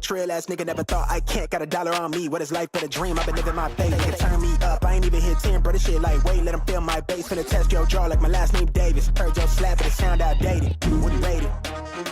trail ass nigga never thought I can't. Got $1 on me, what is life but a dream? I've been living my faith, nigga turn me up. I ain't even hit 10, bro, this shit like wait, let them feel my bass. Finna test your jaw like my last name Davis. Heard your slap, but it sound outdated. What you rated?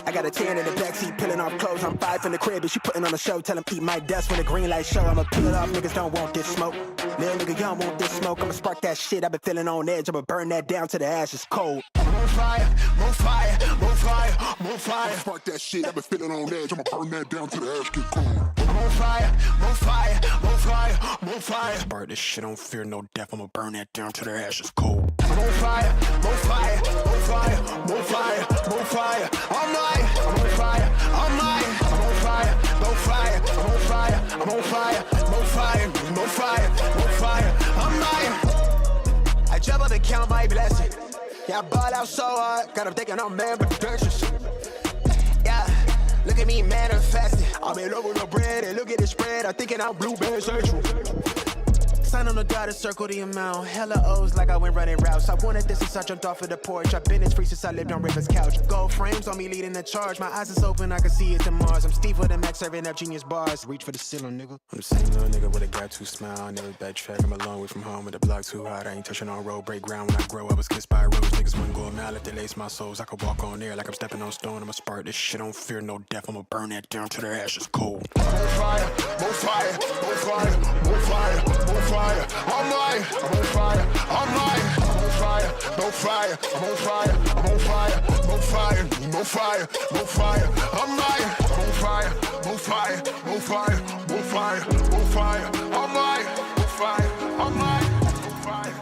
I got a 10 in the backseat, peeling off clothes. I'm 5 from the crib, and she putting on a show. Tell him eat my dust when the green light show. I'ma peel it off, niggas don't want this smoke. Little nigga, y'all want this smoke. I'ma spark that shit, I've been feeling on edge. I'ma burn that down to the ashes cold. More fire, more fire, more fire, more fire. I'ma spark that shit, I've been feeling on edge. I'ma burn that down to the ash get cold. More fire, more fire, more fire, more fire. Spark this shit, don't fear no death. I'ma burn that down to the ashes cold. More fire, more fire, more fire, more fire, more fire. I'm mine, I'm on fire, I'm mine, I'm on fire, more fire, I'm on fire, I'm on fire, more fire, more fire, more fire. I'm mine. I jump up and count my blessings. Yeah, I ball out so hard, got them thinking I'm man with the yeah, look at me manifesting. I'm in love with the bread and look at the spread. I'm thinking I'm blueberry central. Sign on the dotted circle the amount. Hella O's like I went running routes. I wanted this since I jumped off of the porch. I've been this free since I lived on River's couch. Gold frames on me leading the charge. My eyes is open, I can see it to Mars. I'm Steve with the Mac serving up genius bars. Reach for the ceiling, nigga. I'm the same little nigga with a got to smile. I never backtrack. I'm a long way from home with the block too hot. I ain't touching on road, break ground. When I grow, I was kissed by a rose. Niggas wouldn't go a mile if they lace my souls. I could walk on air like I'm stepping on stone. I'ma spark this shit, don't fear no death. I'ma burn that down to the ashes cold. More fire, more fire, more fire, more fire, more fire. I'm mine, I'm on fire, I'm mine, I'm on fire, no fire, I'm on fire, I'm on fire, no fire, no fire, no fire. I'm mine, I'm on fire, no fire, no fire, no fire, no fire. I'm mine, no fire, I'm mine, no fire.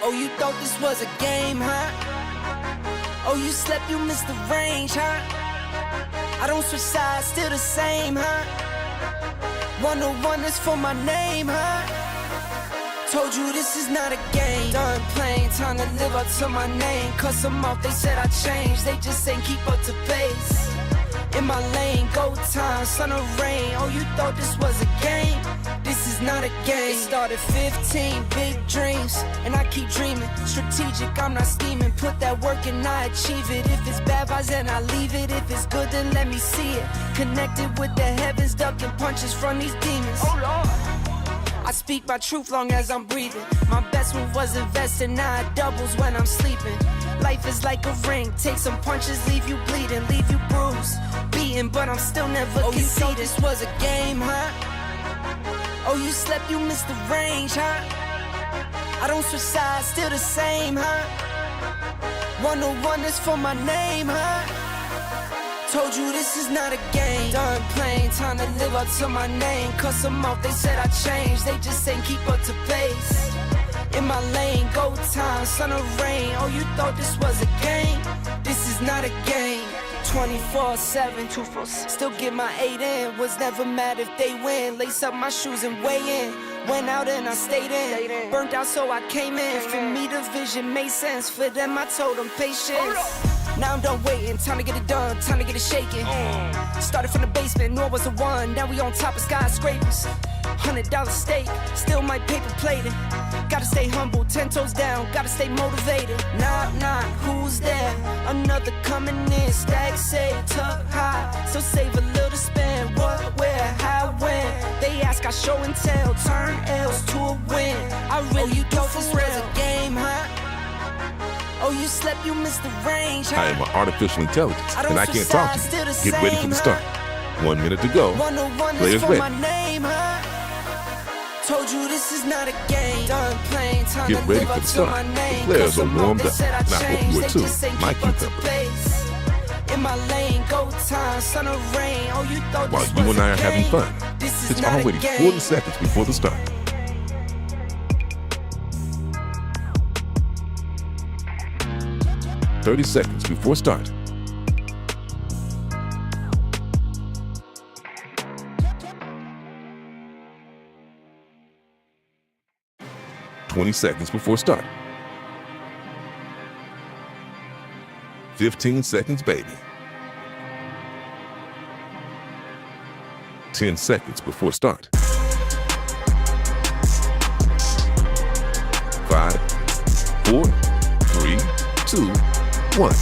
Oh, you thought this was a game, huh? Oh, you slept, you missed the range, huh? I don't switch sides, still the same, huh? 101 is for my name, huh? Told you this is not a game. Done playing, time to live up to my name. Cuss them off, they said I changed. They just ain't keep up to pace. In my lane, go time, sun or rain. Oh, you thought this was a game? This is not a game. It started 15, big dreams, and I keep dreaming. Strategic, I'm not scheming. Put that work and I achieve it. If it's bad vibes, then I leave it. If it's good, then let me see it. Connected with the heavens, ducking punches from these demons. Oh Lord, I speak my truth long as I'm breathing. My best move was investing, now it doubles when I'm sleeping. Life is like a ring, take some punches, leave you bleeding, leave you bruised, beaten, but I'm still never conceding. You thought this was a game, huh? Oh, you slept, you missed the range, huh? I don't switch sides, still the same, huh? 101 is for my name, huh? Told you this is not a game. Done playing, time to live up to my name. Cuss them off, they said I changed. They just ain't keep up to pace. In my lane, go time, sun or rain. Oh, you thought this was a game? This is not a game. 24/7, still get my 8 in. Was never mad if they win. Lace up my shoes and weigh in. Went out and I stayed in. Burnt out so I came in. For me the vision made sense. For them I told them patience. Now I'm done waiting, time to get it done, time to get it shaking. Started from the basement, knew I was the one. Now we on top of skyscrapers. $100 steak, still my paper plated. Gotta stay humble, 10 toes down, gotta stay motivated. Knock, knock, who's there? Another coming in, stack say, tuck high. So save a little to spend, what, where, how, when. They ask, I show and tell, turn L's to a win. I really thought this was a game, huh? Oh, you slept, you missed the range, huh? I am an artificial intelligence, and I can't talk to you. Get ready for the start. 1 minute to go. Players ready. Told you this is not a game. Done playing, time Get ready for the start. The players are warmed up, and I hope you are too. My cucumber. In my lane, go time, sun or rain. Oh, you thought While you and I are having fun, it's already 40 seconds before the start. "30 seconds before start. "20 seconds before start. 15 seconds, baby. 10 seconds before start. 5, 4, 3, 2, 1.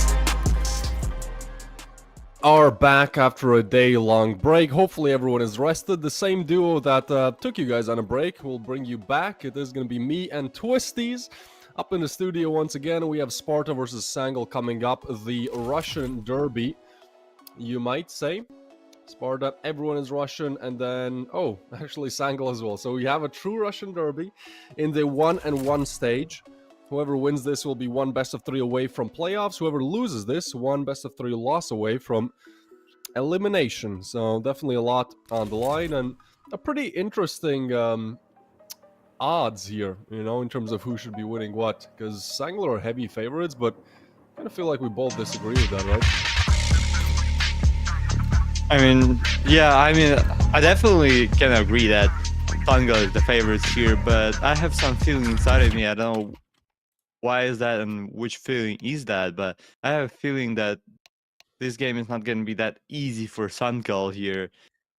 Are back after a day-long break. Hopefully everyone is rested. The same duo that took you guys on a break will bring you back. It is going to be me and Twisties up in the studio once again. We have Sparta versus Sangal coming up. The Russian derby, you might say. Sparta, everyone is Russian, and then, oh, actually Sangal as well. So we have a true Russian derby in the 1-1 stage. Whoever wins this will be one best of 3 away from playoffs. Whoever loses this, one best of 3 loss away from elimination. So definitely a lot on the line, and a pretty interesting odds here, you know, in terms of who should be winning what. Because Sangal are heavy favorites, but I kind of feel like we both disagree with that, right? I mean, yeah, I definitely can agree that Sangal is the favorites here, but I have some feeling inside of me. I don't know why is that and which feeling is that, but I have a feeling that this game is not going to be that easy for Sangal here.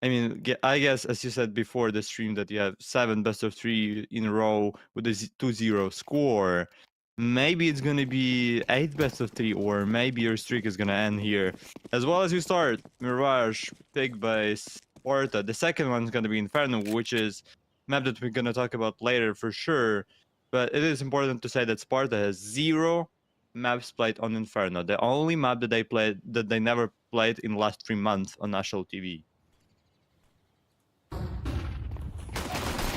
I mean, I guess, as you said before the stream, that you have 7 best of 3 in a row with a 2-0 score. Maybe it's going to be 8 best of 3, or maybe your streak is going to end here. As well as you start, Mirage, picked by Sparta. The second one is going to be Inferno, which is a map that we're going to talk about later for sure. But it is important to say that Sparta has 0 maps played on Inferno. The only map that they played, that they never played in the last 3 months on national TV.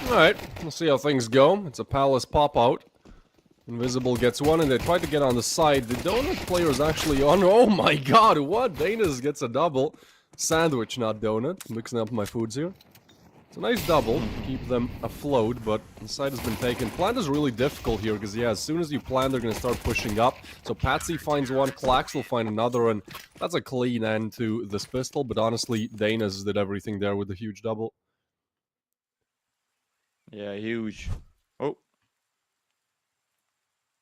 Alright, we'll see how things go. It's a Palace pop-out. Invisible gets one, and they try to get on the side. The Donut player is actually on. Oh my god, what? Danis gets a double. Sandwich, not Donut. Mixing up my foods here. It's a nice double to keep them afloat, but the side has been taken. Plant is really difficult here because, yeah, as soon as you plant, they're going to start pushing up. So Patsy finds one, Klax will find another, and that's a clean end to this pistol. But honestly, Dana's did everything there with the huge double. Yeah, huge. Oh.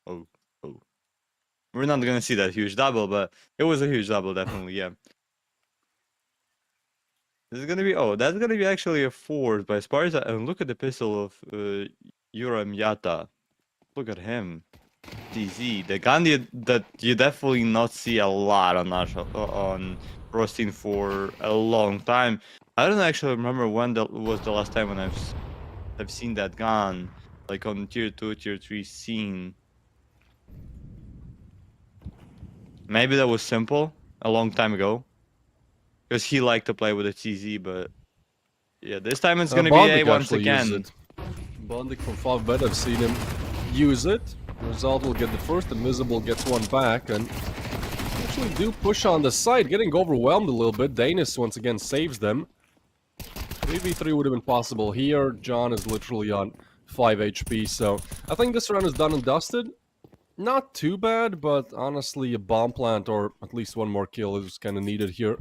Oh. Oh. We're not going to see that huge double, but it was a huge double, definitely, yeah. This is gonna be that's gonna be actually a force by Sparta, and look at the pistol of Yura Miata. Look at him, DZ. The gun that you definitely not see a lot on on Rostin for a long time. I don't actually remember when that was the last time when I've seen that gun like on tier 2, tier 3 scene. Maybe that was simple a long time ago. Because he liked to play with a TZ, but yeah, this time it's gonna be A once again. Bondic from 5-bet, I've seen him use it. Result will get the first, Invisible gets one back, and actually do push on the side, getting overwhelmed a little bit. Danis once again saves them. 3v3 would have been possible here. John is literally on 5 HP, so I think this round is done and dusted. Not too bad, but honestly a bomb plant or at least one more kill is kind of needed here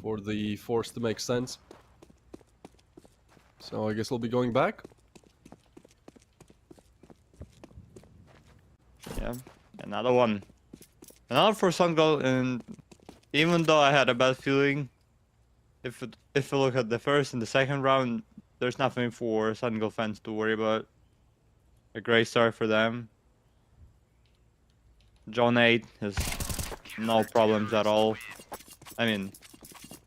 for the force to make sense. So I guess we'll be going back. Yeah, another one. Another for Sangal, and even though I had a bad feeling, if you look at the first and the second round, there's nothing for Sangal fans to worry about. A great start for them. John 8 has no problems at all. I mean,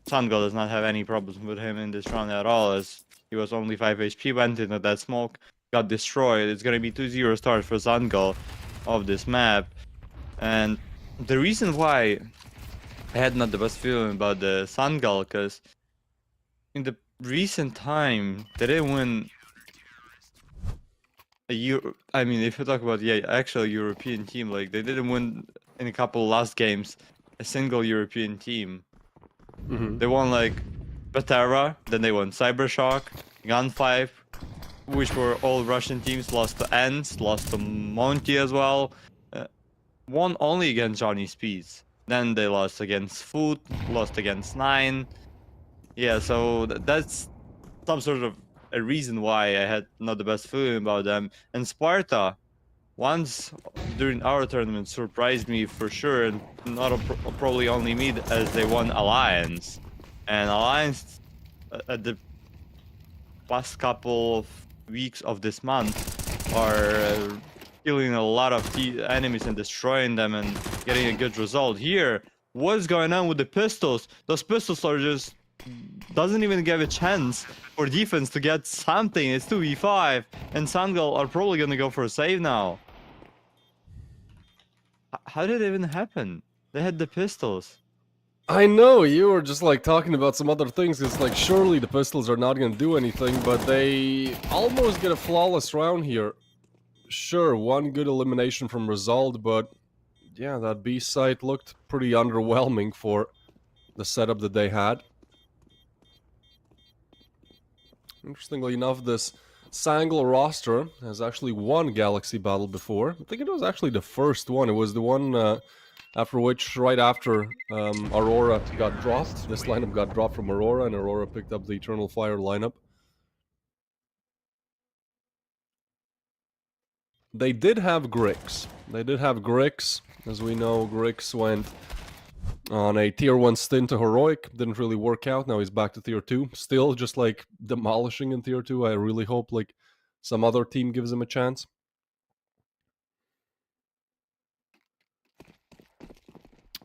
Sangal does not have any problems with him in this round at all, as he was only 5 HP, went into that smoke, got destroyed. It's gonna be 2-0 start for Sangal of this map. And the reason why I had not the best feeling about the Sangal, because in the recent time, they didn't win I mean, if you talk about, yeah, actual European team, like, they didn't win in a couple last games a single European team. They won like Batera, then they won Cybershock, Gun5, which were all Russian teams, lost to Ents, lost to Monty as well. Won only against Johnny Speeds. Then they lost against Food, lost against 9. Yeah, so that's some sort of a reason why I had not the best feeling about them. And Sparta, once during our tournament, surprised me for sure, and not probably only me, as they won Alliance. And Alliance, at the past couple of weeks of this month, are killing a lot of enemies and destroying them and getting a good result. Here, what's going on with the pistols? Those pistols are just doesn't even give a chance for defense to get something. It's 2v5, and Sangal are probably gonna go for a save now. How did it even happen? They had the pistols. I know, you were just like talking about some other things. It's like, surely the pistols are not gonna do anything, but they almost get a flawless round here. Sure, one good elimination from Result, but yeah, that B site looked pretty underwhelming for the setup that they had. Interestingly enough, this Sangal roster has actually won Galaxy Battle before. I think it was actually the first one. It was the one after which, right after Aurora got dropped. This lineup got dropped from Aurora, and Aurora picked up the Eternal Fire lineup. They did have Grix. As we know, Grix went on a tier 1 stint to Heroic. Didn't really work out. Now he's back to tier 2. Still just like demolishing in tier 2. I really hope like some other team gives him a chance.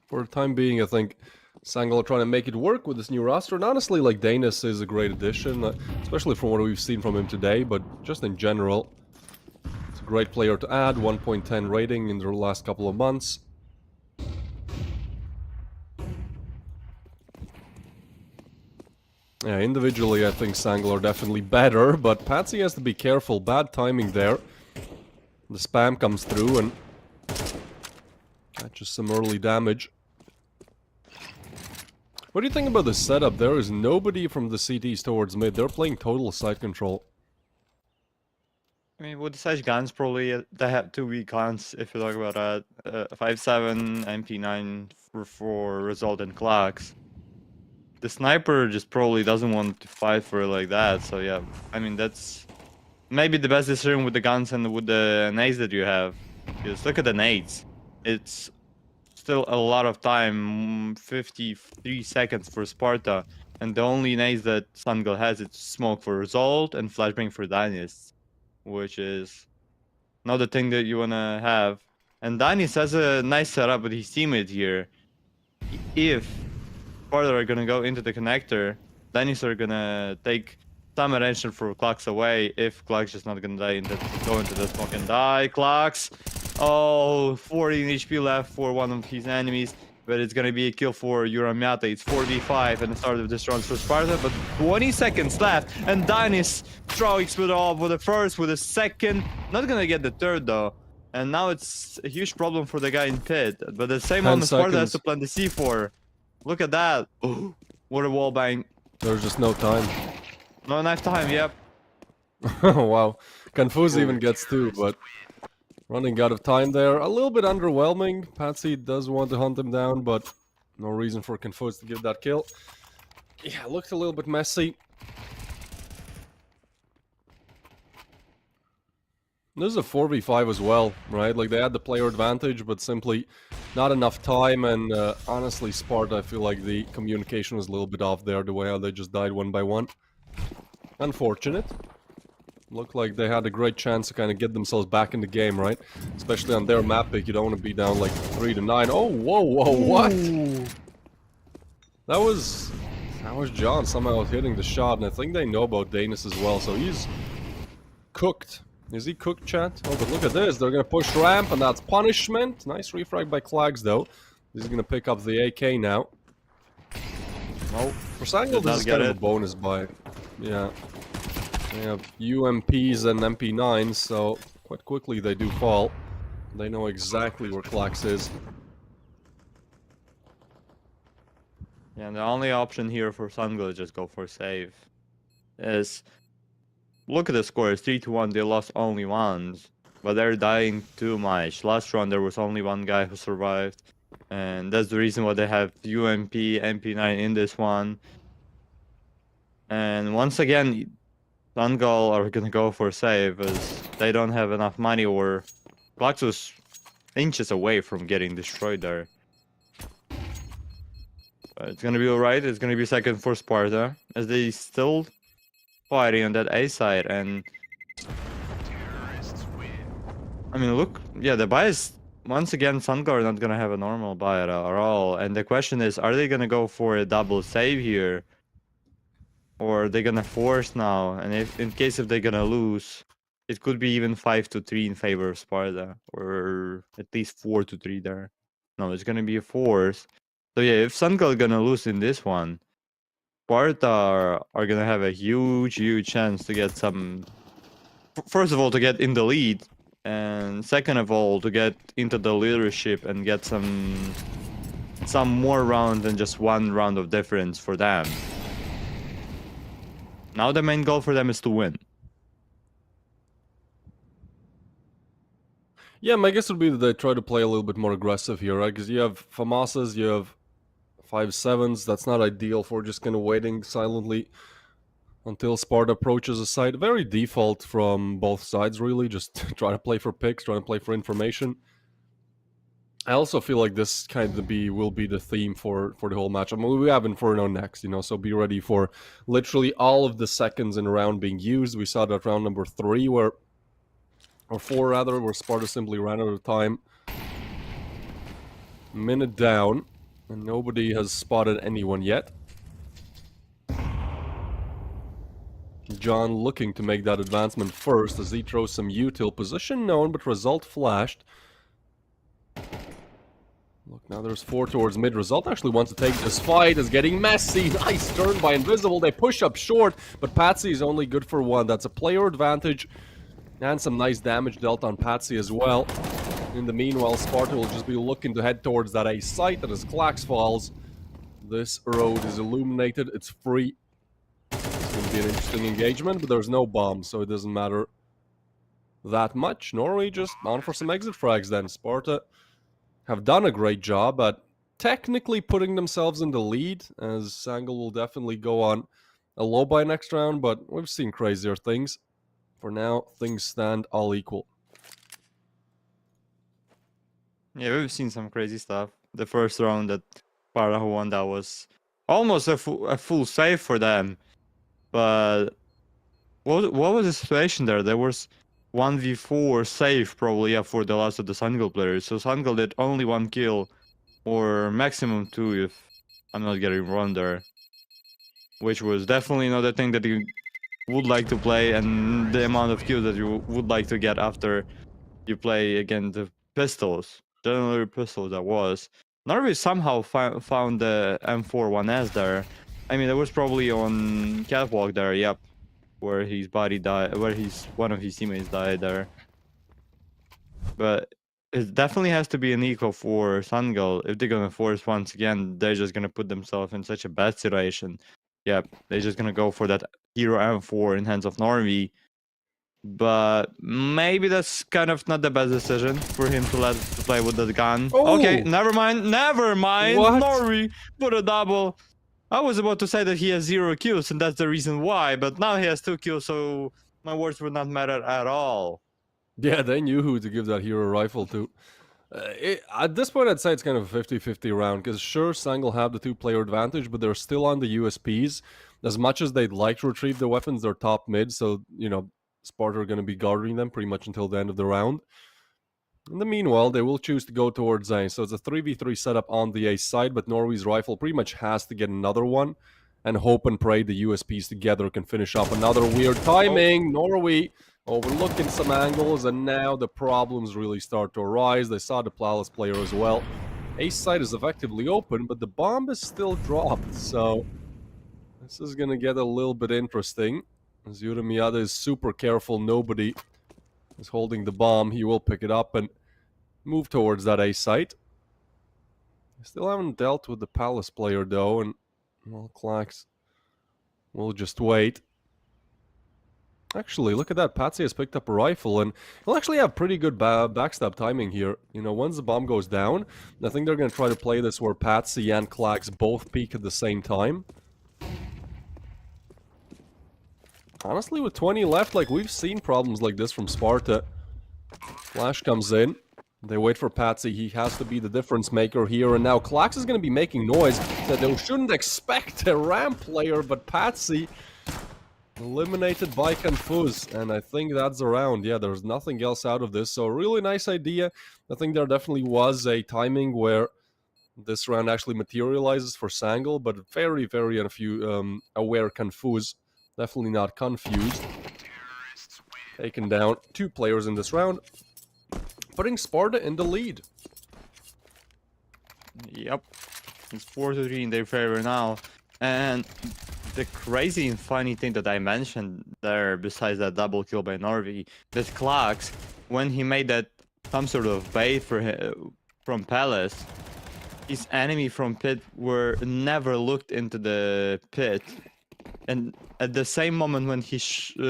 For the time being, I think Sangal are trying to make it work with this new roster. And honestly, like, Danis is a great addition, especially from what we've seen from him today, but just in general. It's a great player to add, 1.10 rating in the last couple of months. Yeah, individually I think Sangal are definitely better, but Patsy has to be careful. Bad timing there. The spam comes through and catches some early damage. What do you think about the setup? There is nobody from the CTs towards mid. They're playing total side control. I mean, with such guns, probably they have 2 weak guns, if you talk about that. 5.7, MP9 for result and clocks. The sniper just probably doesn't want to fight for it like that, so yeah. I mean, that's maybe the best decision with the guns and with the nades that you have. Just look at the nades. It's still a lot of time, 53 seconds for Sparta, and the only nades that Sangal has is smoke for result and flashbang for Dynast, which is not the thing that you wanna have. And Dynast has a nice setup with his teammate here. If Sparta are gonna go into the connector, Dynast are gonna take some attention for Clocks away. If Clocks just not gonna die, go into the smoke and die. Clocks, oh, 14 HP left for one of his enemies, but it's gonna be a kill for Uramiata. It's 4v5 and the start of this round for Sparta, but 20 seconds left, and Dynast strikes with the first, with the second, not gonna get the third though. And now it's a huge problem for the guy in pit, but at the same moment Sparta has to plant the C4. Look at that. Oh, what a wall bang. There's just no time. No enough time, yep. Wow. Confuse even gets 2, but running out of time there. A little bit underwhelming. Patsy does want to hunt him down, but no reason for Confuse to give that kill. Yeah, looked a little bit messy. This is a 4v5 as well, right? Like, they had the player advantage, but simply not enough time, and honestly, Sparta, I feel like the communication was a little bit off there, the way how they just died one by one. Unfortunate. Looked like they had a great chance to kind of get themselves back in the game, right? Especially on their map pick, you don't want to be down like 3-9. Oh, whoa, whoa, what? That was John somehow hitting the shot, and I think they know about Danis as well, so he's cooked. Is he cooked, chat? Oh, but look at this. They're going to push ramp, and that's punishment. Nice refrag by Klags, though. He's going to pick up the AK now. Oh, for Sangal, this is kind of a bonus buy. Yeah. They have UMPs and MP9s, so quite quickly they do fall. They know exactly where Klags is. Yeah, and the only option here for Sangal is just go for save. Look at the score, it's 3-1, they lost only once, but they're dying too much. Last round there was only one guy who survived, and that's the reason why they have UMP, MP9 in this one. And once again, Sangal are gonna go for save, as they don't have enough money, or Klax was inches away from getting destroyed there. But it's gonna be alright, it's gonna be second for Sparta, as they still fighting on that A side, and I mean, look, yeah, the buy is once again Sangal are not gonna have a normal buy at all, and the question is, are they gonna go for a double save here, or are they gonna force now? And if in case if they're gonna lose, it could be even 5-3 in favor of Sparta, or at least 4-3 there. No, it's gonna be a force. So yeah, if Sangal gonna lose in this one, Sparta are gonna have a huge chance to get some. First of all, to get in the lead, and second of all, to get into the leadership and get some more round than just one round of difference for them. Now the main goal for them is to win. Yeah, my guess would be that they try to play a little bit more aggressive here, right? Because you have FAMASas, you have 5-7s, that's not ideal for just kind of waiting silently until Sparta approaches a site. Very default from both sides, really. Just try to play for picks, try to play for information. I also feel like this kind of will be the theme for the whole match. I mean, we have Inferno next, you know, so be ready for literally all of the seconds in a round being used. We saw that round number 3 or 4 rather, where Sparta simply ran out of time. Minute down. And nobody has spotted anyone yet. John looking to make that advancement first as he throws some util. Position known, but result flashed. Look, now there's 4 towards mid. Result actually wants to take this fight. It's getting messy. Nice turn by Invisible. They push up short, but Patsy is only good for 1. That's a player advantage. And some nice damage dealt on Patsy as well. In the meanwhile, Sparta will just be looking to head towards that A site that as Klax falls. This road is illuminated. It's free. It's going to be an interesting engagement, but there's no bomb, so it doesn't matter that much. Norway just on for some exit frags then. Sparta have done a great job at technically putting themselves in the lead, as Sangal will definitely go on a low by next round, but we've seen crazier things. For now, things stand all equal. Yeah, we've seen some crazy stuff. The first round that Sparta won, that was almost a full save for them. But what was the situation there? There was 1v4 save probably, yeah, for the last of the Sangal players. So Sangal did only 1 kill, or maximum 2 if I'm not getting wrong there. Which was definitely not the thing that you would like to play, and the amount of kills that you would like to get after you play against the pistols. Generally pistols that was. Norway somehow found the M41S there. I mean, it was probably on catwalk there, yep. Where his body died, where one of his teammates died there. But it definitely has to be an equal for Sangal. If they're gonna force once again, they're just gonna put themselves in such a bad situation. Yep, they're just gonna go for that Hero M4 in hands of Norway. But maybe that's kind of not the best decision for him to play with the gun. Oh! Okay, never mind. What? Norway put a double. I was about to say that he has 0 kills, and that's the reason why, but now he has 2 kills, so my words would not matter at all. Yeah, they knew who to give that hero rifle to. At this point, I'd say it's kind of a 50-50 round, because sure, Sangal have the 2-player advantage, but they're still on the USPs. As much as they'd like to retrieve the weapons, they're top mid, so, you know, Sparta are going to be guarding them pretty much until the end of the round. In the meanwhile, they will choose to go towards A, so it's a 3v3 setup on the A side, but Norway's rifle pretty much has to get another one, and hope and pray the USPs together can finish up another weird timing. Norway overlooking some angles, and now the problems really start to arise. They saw the Palace player as well. A side is effectively open, but the bomb is still dropped, so this is going to get a little bit interesting. As Yura Miyata is super careful, nobody is holding the bomb. He will pick it up and move towards that A site. Still haven't dealt with the Palace player though, and well, Klax will just wait. Actually, look at that. Patsy has picked up a rifle, and he'll actually have pretty good backstab timing here. You know, once the bomb goes down, I think they're going to try to play this where Patsy and Klax both peek at the same time. Honestly, with 20 left, like, we've seen problems like this from Sparta. Flash comes in. They wait for Patsy. He has to be the difference maker here. And now Klax is going to be making noise that they shouldn't expect a ramp player, but Patsy eliminated by Confuse. And I think that's around. Yeah, there's nothing else out of this. So a really nice idea. I think there definitely was a timing where this round actually materializes for Sangal, but very, very aware Confuse. Definitely not confused. Taken down 2 players in this round, putting Sparta in the lead. Yep, it's 4-3 in their favor now. And the crazy and funny thing that I mentioned there, besides that double kill by Norway, that Klax, when he made that some sort of bait for him, from Palace, his enemy from pit were never looked into the pit. And at the same moment when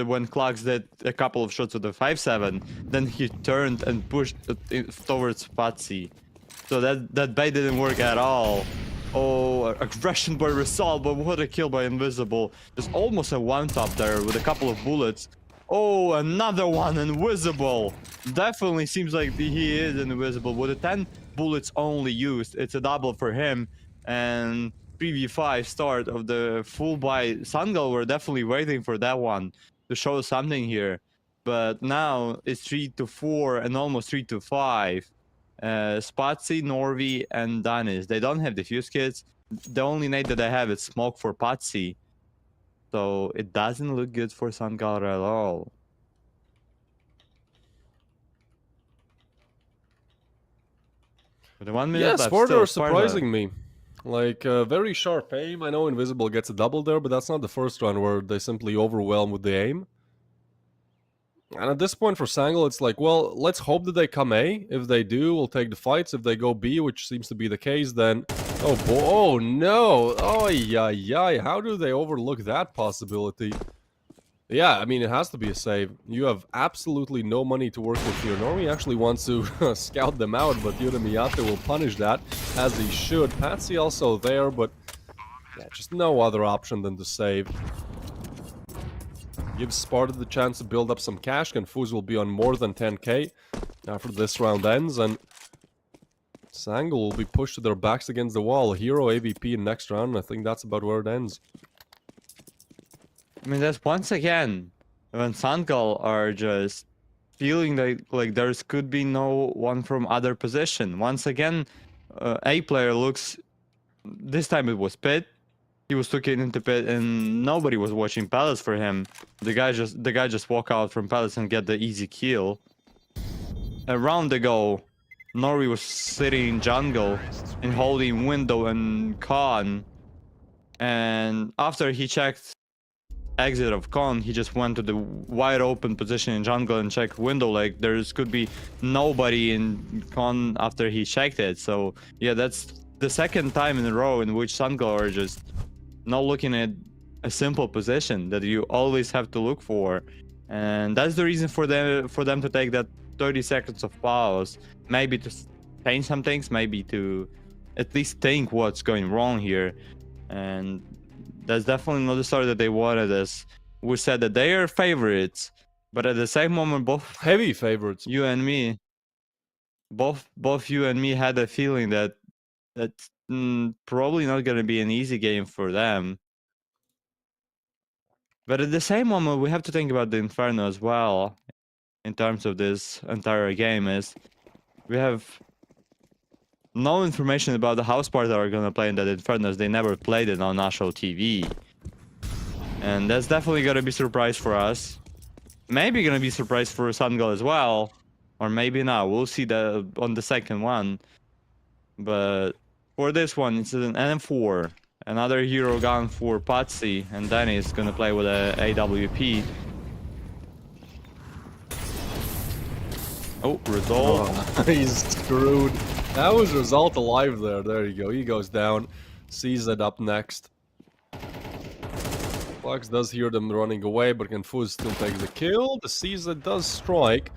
when Klax did a couple of shots with the 5-7, then he turned and pushed towards Patsy. So that bait didn't work at all. Oh, aggression by Resal, but what a kill by Invisible. There's almost a one-top there with a couple of bullets. Oh, another one, Invisible. Definitely seems like he is Invisible. With the 10 bullets only used, it's a double for him. And 3v5 start of the full by Sangal. We're definitely waiting for that one to show something here. But now it's 3-4 and almost 3-5. Spatsy, Norway, and Danis. They don't have defuse kits. The only nade that they have is smoke for Patsy. So it doesn't look good for Sangal at all. With the 1 minute left, Sparta are surprising me. Like, very sharp aim. I know Invisible gets a double there, but that's not the first round where they simply overwhelm with the aim. And at this point for Sangal, it's like, well, let's hope that they come A. If they do, we'll take the fights. If they go B, which seems to be the case, then Oh, boy. Oh, no. Oh, yeah. How do they overlook that possibility? Yeah, I mean, it has to be a save. You have absolutely no money to work with here. Norway actually wants to scout them out, but Yura Miyata will punish that, as he should. Patsy also there, but yeah, just no other option than to save. Gives Sparta the chance to build up some cash. Confuse will be on more than 10k after this round ends, and Sangal will be pushed to their backs against the wall. Hero AVP in next round, I think that's about where it ends. I mean, that's once again when Sangal are just feeling like there's could be no one from other position. Once again, A player looks. This time it was Pit. He was taken into Pit, and nobody was watching Palace for him. The guy just walk out from Palace and get the easy kill. A round ago, Nori was sitting in jungle and holding window and con. And after he checked exit of con, he just went to the wide open position in jungle and checked window. Like could be nobody in con after he checked it. So yeah, that's the second time in a row in which Sangal are just not looking at a simple position that you always have to look for. And that's the reason for them to take that 30 seconds of pause, maybe to change some things, maybe to at least think what's going wrong here. And that's definitely not the story that they wanted. As we said, that they are favorites, but at the same moment, both Heavy favorites. you and me, both you and me had a feeling that that's probably not going to be an easy game for them. But at the same moment, we have to think about the Inferno as well. In terms of this entire game, is we have no information about the house part that are gonna play in that Inferno. They never played it on national TV, and that's definitely gonna be a surprise for us. Maybe gonna be a surprise for Sangal as well, or maybe not. We'll see that on the second one. But for this one, it's an NM4, another hero gun for Patsy, and Danny is gonna play with a AWP. Oh, Result. Oh, he's screwed. That was Result alive there. There you go. He goes down. Sees it up next. Fox does hear them running away, but Confuse still takes the kill. The Caesar does strike.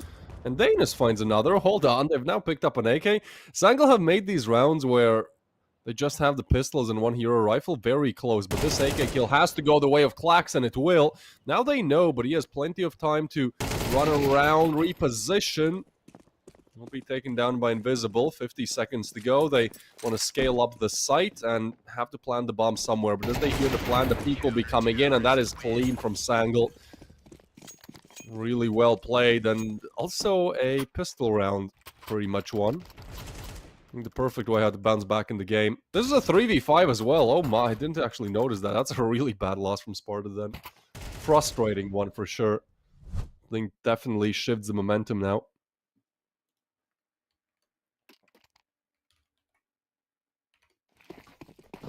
And Danish finds another. Hold on. They've now picked up an AK. Sangal have made these rounds where they just have the pistols and one hero rifle very close. But this AK kill has to go the way of Klax, and it will. Now they know, but he has plenty of time to run around, reposition. Will be taken down by Invisible. 50 seconds to go. They want to scale up the site and have to plant the bomb somewhere. But as they hear the plan, the peak will be coming in, and that is clean from Sangal. Really well played, and also a pistol round pretty much won. I think the perfect way how to bounce back in the game. This is a 3v5 as well. Oh my, I didn't actually notice that. That's a really bad loss from Sparta then. Frustrating one for sure. I think definitely shifts the momentum now.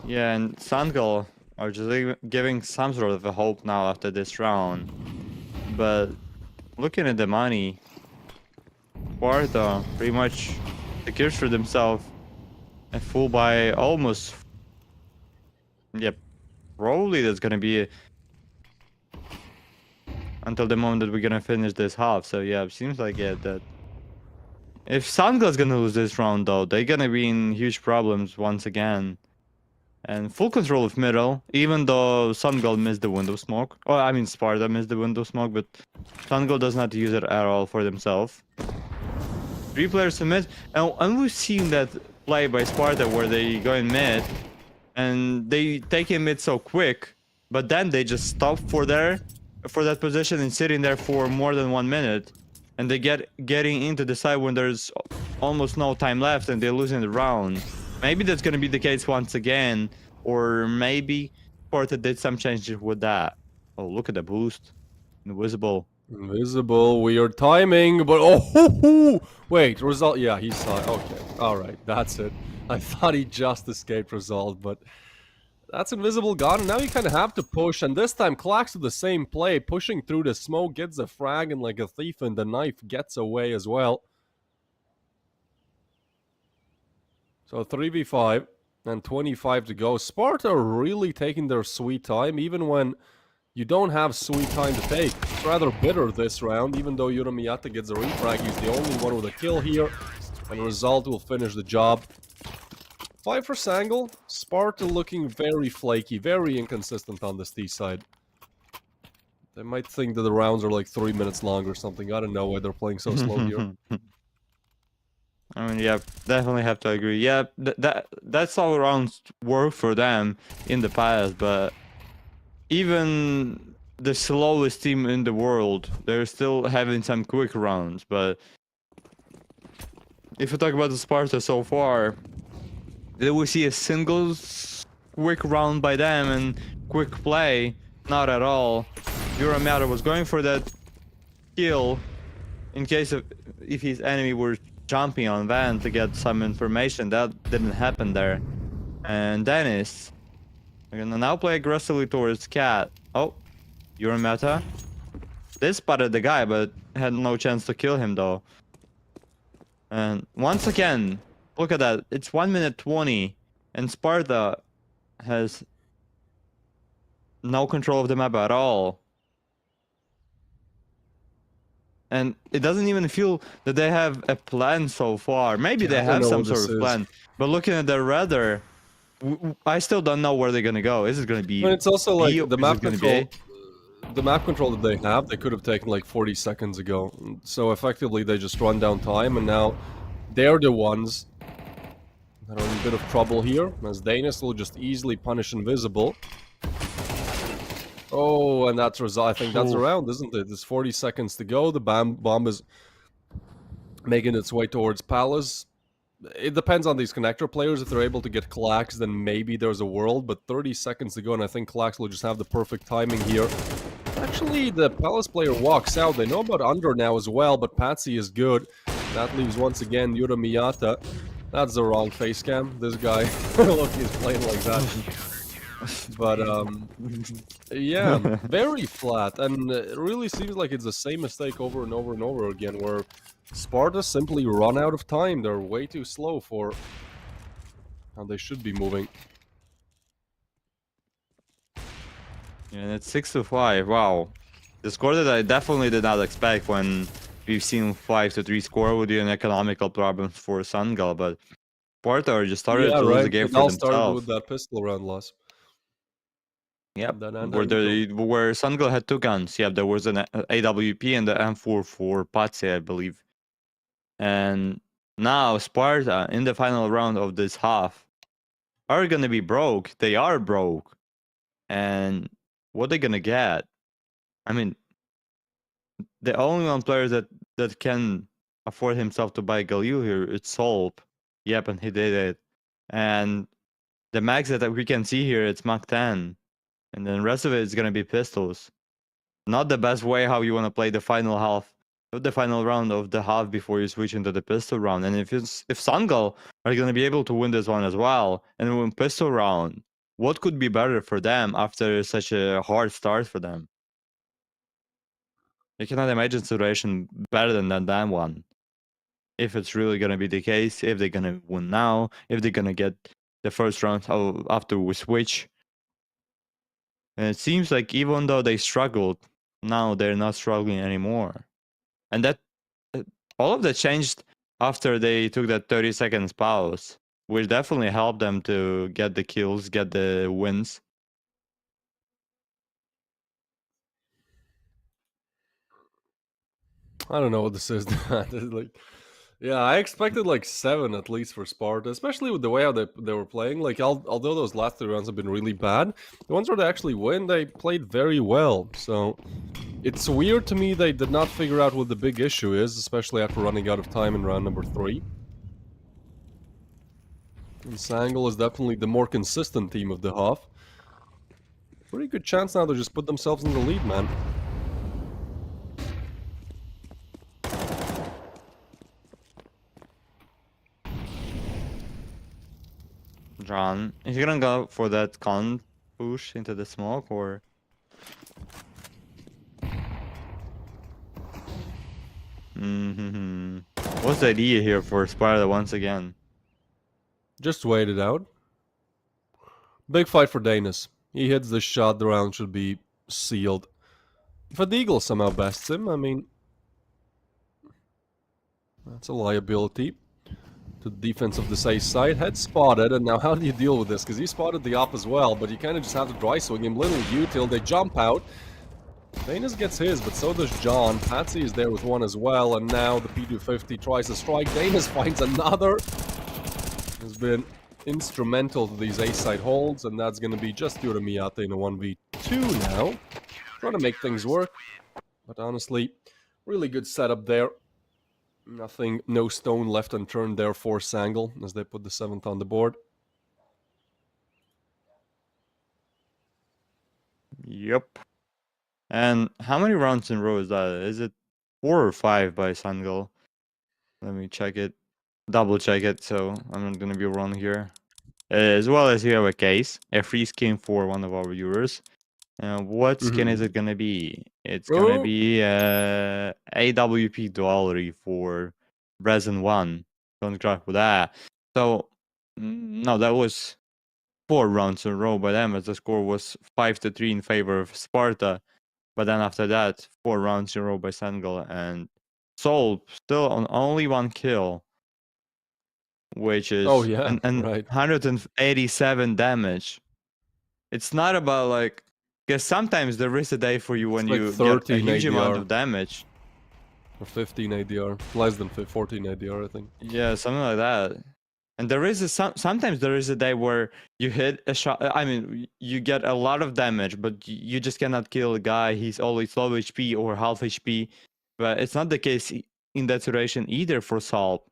Yeah, and Sangal are just giving some sort of a hope now after this round. But looking at the money, Sparta pretty much secures for themselves a full buy almost. Yep, probably that's gonna be until the moment that we're gonna finish this half. So yeah, it seems like that. If Sangal's gonna lose this round though, they're gonna be in huge problems once again. And full control of middle, even though Sangal missed the window smoke. Oh, I mean Sparta missed the window smoke, but Sangal does not use it at all for themselves. 3 players to mid, and we've seen that play by Sparta where they go in mid, and they take in mid so quick, but then they just stop for that position and sitting there for more than 1 minute, and they getting into the side when there's almost no time left, and they're losing the round. Maybe that's going to be the case once again, or maybe Sparta did some changes with that. Oh, look at the boost. Invisible. Invisible, weird timing, but oh, wait, Result, yeah, he saw it. Okay, alright, that's it. I thought he just escaped Result, but that's Invisible gone, and now you kind of have to push, and this time Klax with the same play, pushing through the smoke, gets a frag, and like a thief, and the knife gets away as well. So 3v5. and 25 to go. Sparta are really taking their sweet time, even when you don't have sweet time to take. It's rather bitter this round, even though Yura Miyata gets a refrag. He's the only one with a kill here, and Result will finish the job. 5 for Sangal. Sparta looking very flaky, very inconsistent on this T side. They might think that the rounds are like 3 minutes long or something. I don't know why they're playing so slow here. I mean, yeah, definitely have to agree. Yeah, that's how rounds work for them in the past, but even the slowest team in the world, they're still having some quick rounds. But if you talk about the Sparta so far, did we see a single quick round by them and quick play? Not at all. Uramata was going for that kill in case of if his enemy were jumping on Van to get some information. That didn't happen there. And Dennis, we're gonna now play aggressively towards Cat. Oh, Uramata. They spotted the guy, but had no chance to kill him though. And once again, look at that. It's 1 minute 20, and Sparta has no control of the map at all. And it doesn't even feel that they have a plan so far. Maybe they have some sort of plan. But looking at the radar, I still don't know where they're gonna go. Is it gonna be? But it's also like B, the map control. The map control that they have, they could have taken like 40 seconds ago. So effectively, they just run down time, and now they're the ones that are in a bit of trouble here, as Danis will just easily punish Invisible. Oh, and that's result. I think that's around, isn't it? There's 40 seconds to go. The bomb is making its way towards Palace. It depends on these connector players. If they're able to get Klax, then maybe there's a world. But 30 seconds to go, and I think Klax will just have the perfect timing here. Actually, the Palace player walks out. They know about Under now as well, but Patsy is good. That leaves once again Yura Miyata. That's the wrong face cam. This guy, look, he's playing like that. But yeah, very flat, and it really seems like it's the same mistake over and over and over again, where Sparta simply run out of time. They're way too slow for how they should be moving. Yeah, and it's 6-5. Wow, the score that I definitely did not expect when we've seen 5-3 score with the economical problems for Sangal, but Sparta just started to lose the game for themselves. Started with that pistol round loss. Yep, where Sangal had 2 guns. Yep, there was an AWP and the M4 for Patsy, I believe. And now Sparta, in the final round of this half, are gonna be broke. They are broke. And what they gonna get? I mean, the only one player that can afford himself to buy Galil here, it's Solp. Yep, and he did it. And the max that we can see here, it's Mach 10. And then the rest of it is going to be pistols. Not the best way how you want to play the final half, the final round of the half before you switch into the pistol round. And if Sangal are going to be able to win this one as well and win pistol round, what could be better for them after such a hard start for them? You cannot imagine a situation better than that one. If it's really going to be the case, if they're going to win now, if they're going to get the first round after we switch. And it seems like even though they struggled, now they're not struggling anymore. And that all of that changed after they took that 30 seconds pause, which definitely helped them to get the kills, get the wins. I don't know what this is. Like, yeah, I expected like 7 at least for Sparta, especially with the way how they were playing. Like, although those last 3 rounds have been really bad, the ones where they actually win, they played very well. So it's weird to me they did not figure out what the big issue is, especially after running out of time in round number 3. And Sangal is definitely the more consistent team of the half. Pretty good chance now to just put themselves in the lead, man. John, is he gonna go for that con push into the smoke or? What's the idea here for Sparta once again? Just wait it out. Big fight for Danis. He hits the shot, the round should be sealed. If a Deagle somehow bests him, I mean, that's a liability to the defense of this ace side. Head spotted, and now how do you deal with this? Because he spotted the op as well, but you kind of just have to dry swing him. Little util, they jump out. Danis gets his, but so does John. Patsy is there with one as well, and now the P250 tries to strike. Danis finds another. Has been instrumental to these ace side holds, and that's going to be just Yura Miyate in a 1v2 now. Trying to make things work, but honestly, really good setup there. Nothing, no stone left unturned there for Sangal as they put the 7th on the board. Yep. And how many rounds in a row is that? Is it 4 or 5 by Sangal? Let me check it. Double check it, so I'm not gonna be wrong here. As well as you have a case, a free skin for one of our viewers. What skin is it gonna be? It's gonna be AWP Duality for Resin 1. Congrats with that. So, no, that was 4 rounds in a row by them, as the score was 5-3 in favor of Sparta. But then after that, 4 rounds in a row by Sangal, and Soul still on only 1 kill, which is right. 187 damage. It's not about like, because sometimes there is a day for you when like you get a huge ADR. amount of damage. Or 15 ADR. Less than 14 ADR, I think. Yeah, something like that. And there is sometimes there is a day where you hit a shot. I mean, you get a lot of damage, but you just cannot kill a guy. He's always low HP or half HP. But it's not the case in that situation either for Saul.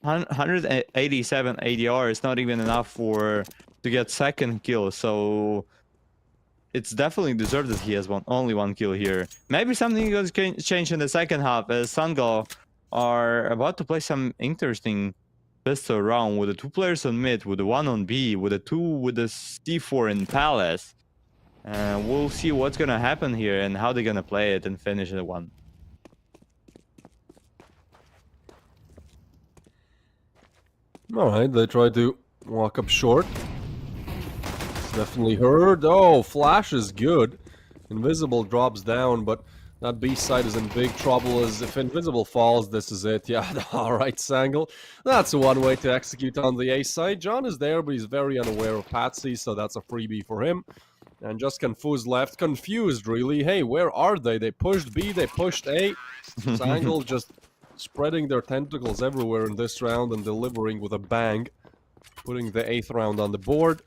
187 ADR is not even enough to get 2nd kill. So it's definitely deserved that he has only 1 kill here. Maybe something is going to change in the second half, as Sangal are about to play some interesting pistol round with the 2 players on mid, with the 1 on B, with the 2 with the C4 in Palace. And we'll see what's gonna happen here and how they're gonna play it and finish the 1. Alright, they try to walk up short. It's definitely heard. Oh, flash is good. Invisible drops down, but that B side is in big trouble, as if Invisible falls, this is it. Yeah, alright, Sangal. That's one way to execute on the A side. John is there, but he's very unaware of Patsy, so that's a freebie for him. And just confused left. Confused, really. Hey, where are they? They pushed B, they pushed A. Sangal just spreading their tentacles everywhere in this round and delivering with a bang. Putting the 8th round on the board.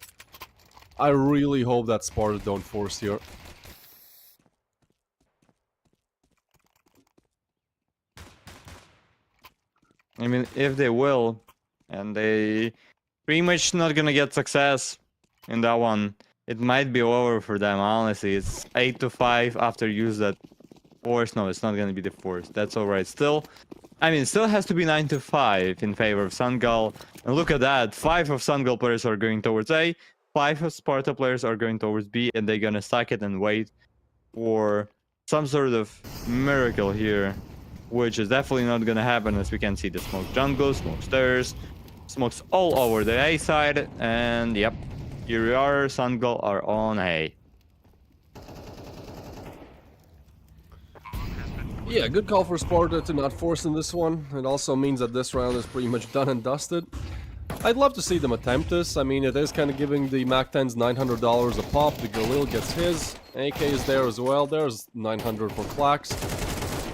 I really hope that Sparta don't force here. I mean, if they will, and they pretty much not gonna get success in that one, it might be over for them, honestly. It's 8-5 after use that force. No, it's not gonna be the force. That's alright. Still, I mean, it still has to be 9-5 in favor of Sangal. And look at that. 5 of Sangal players are going towards A, 5 of Sparta players are going towards B, and they're gonna stack it and wait for some sort of miracle here, which is definitely not gonna happen, as we can see the smoke jungle, smoke stairs, smokes all over the A side, and yep, here we are, Sangal are on A. Yeah, good call for Sparta to not force in this one. It also means that this round is pretty much done and dusted. I'd love to see them attempt this. I mean, it is kind of giving the MAC-10s $900 a pop. The Galil gets his. AK is there as well. There's 900 for Clax.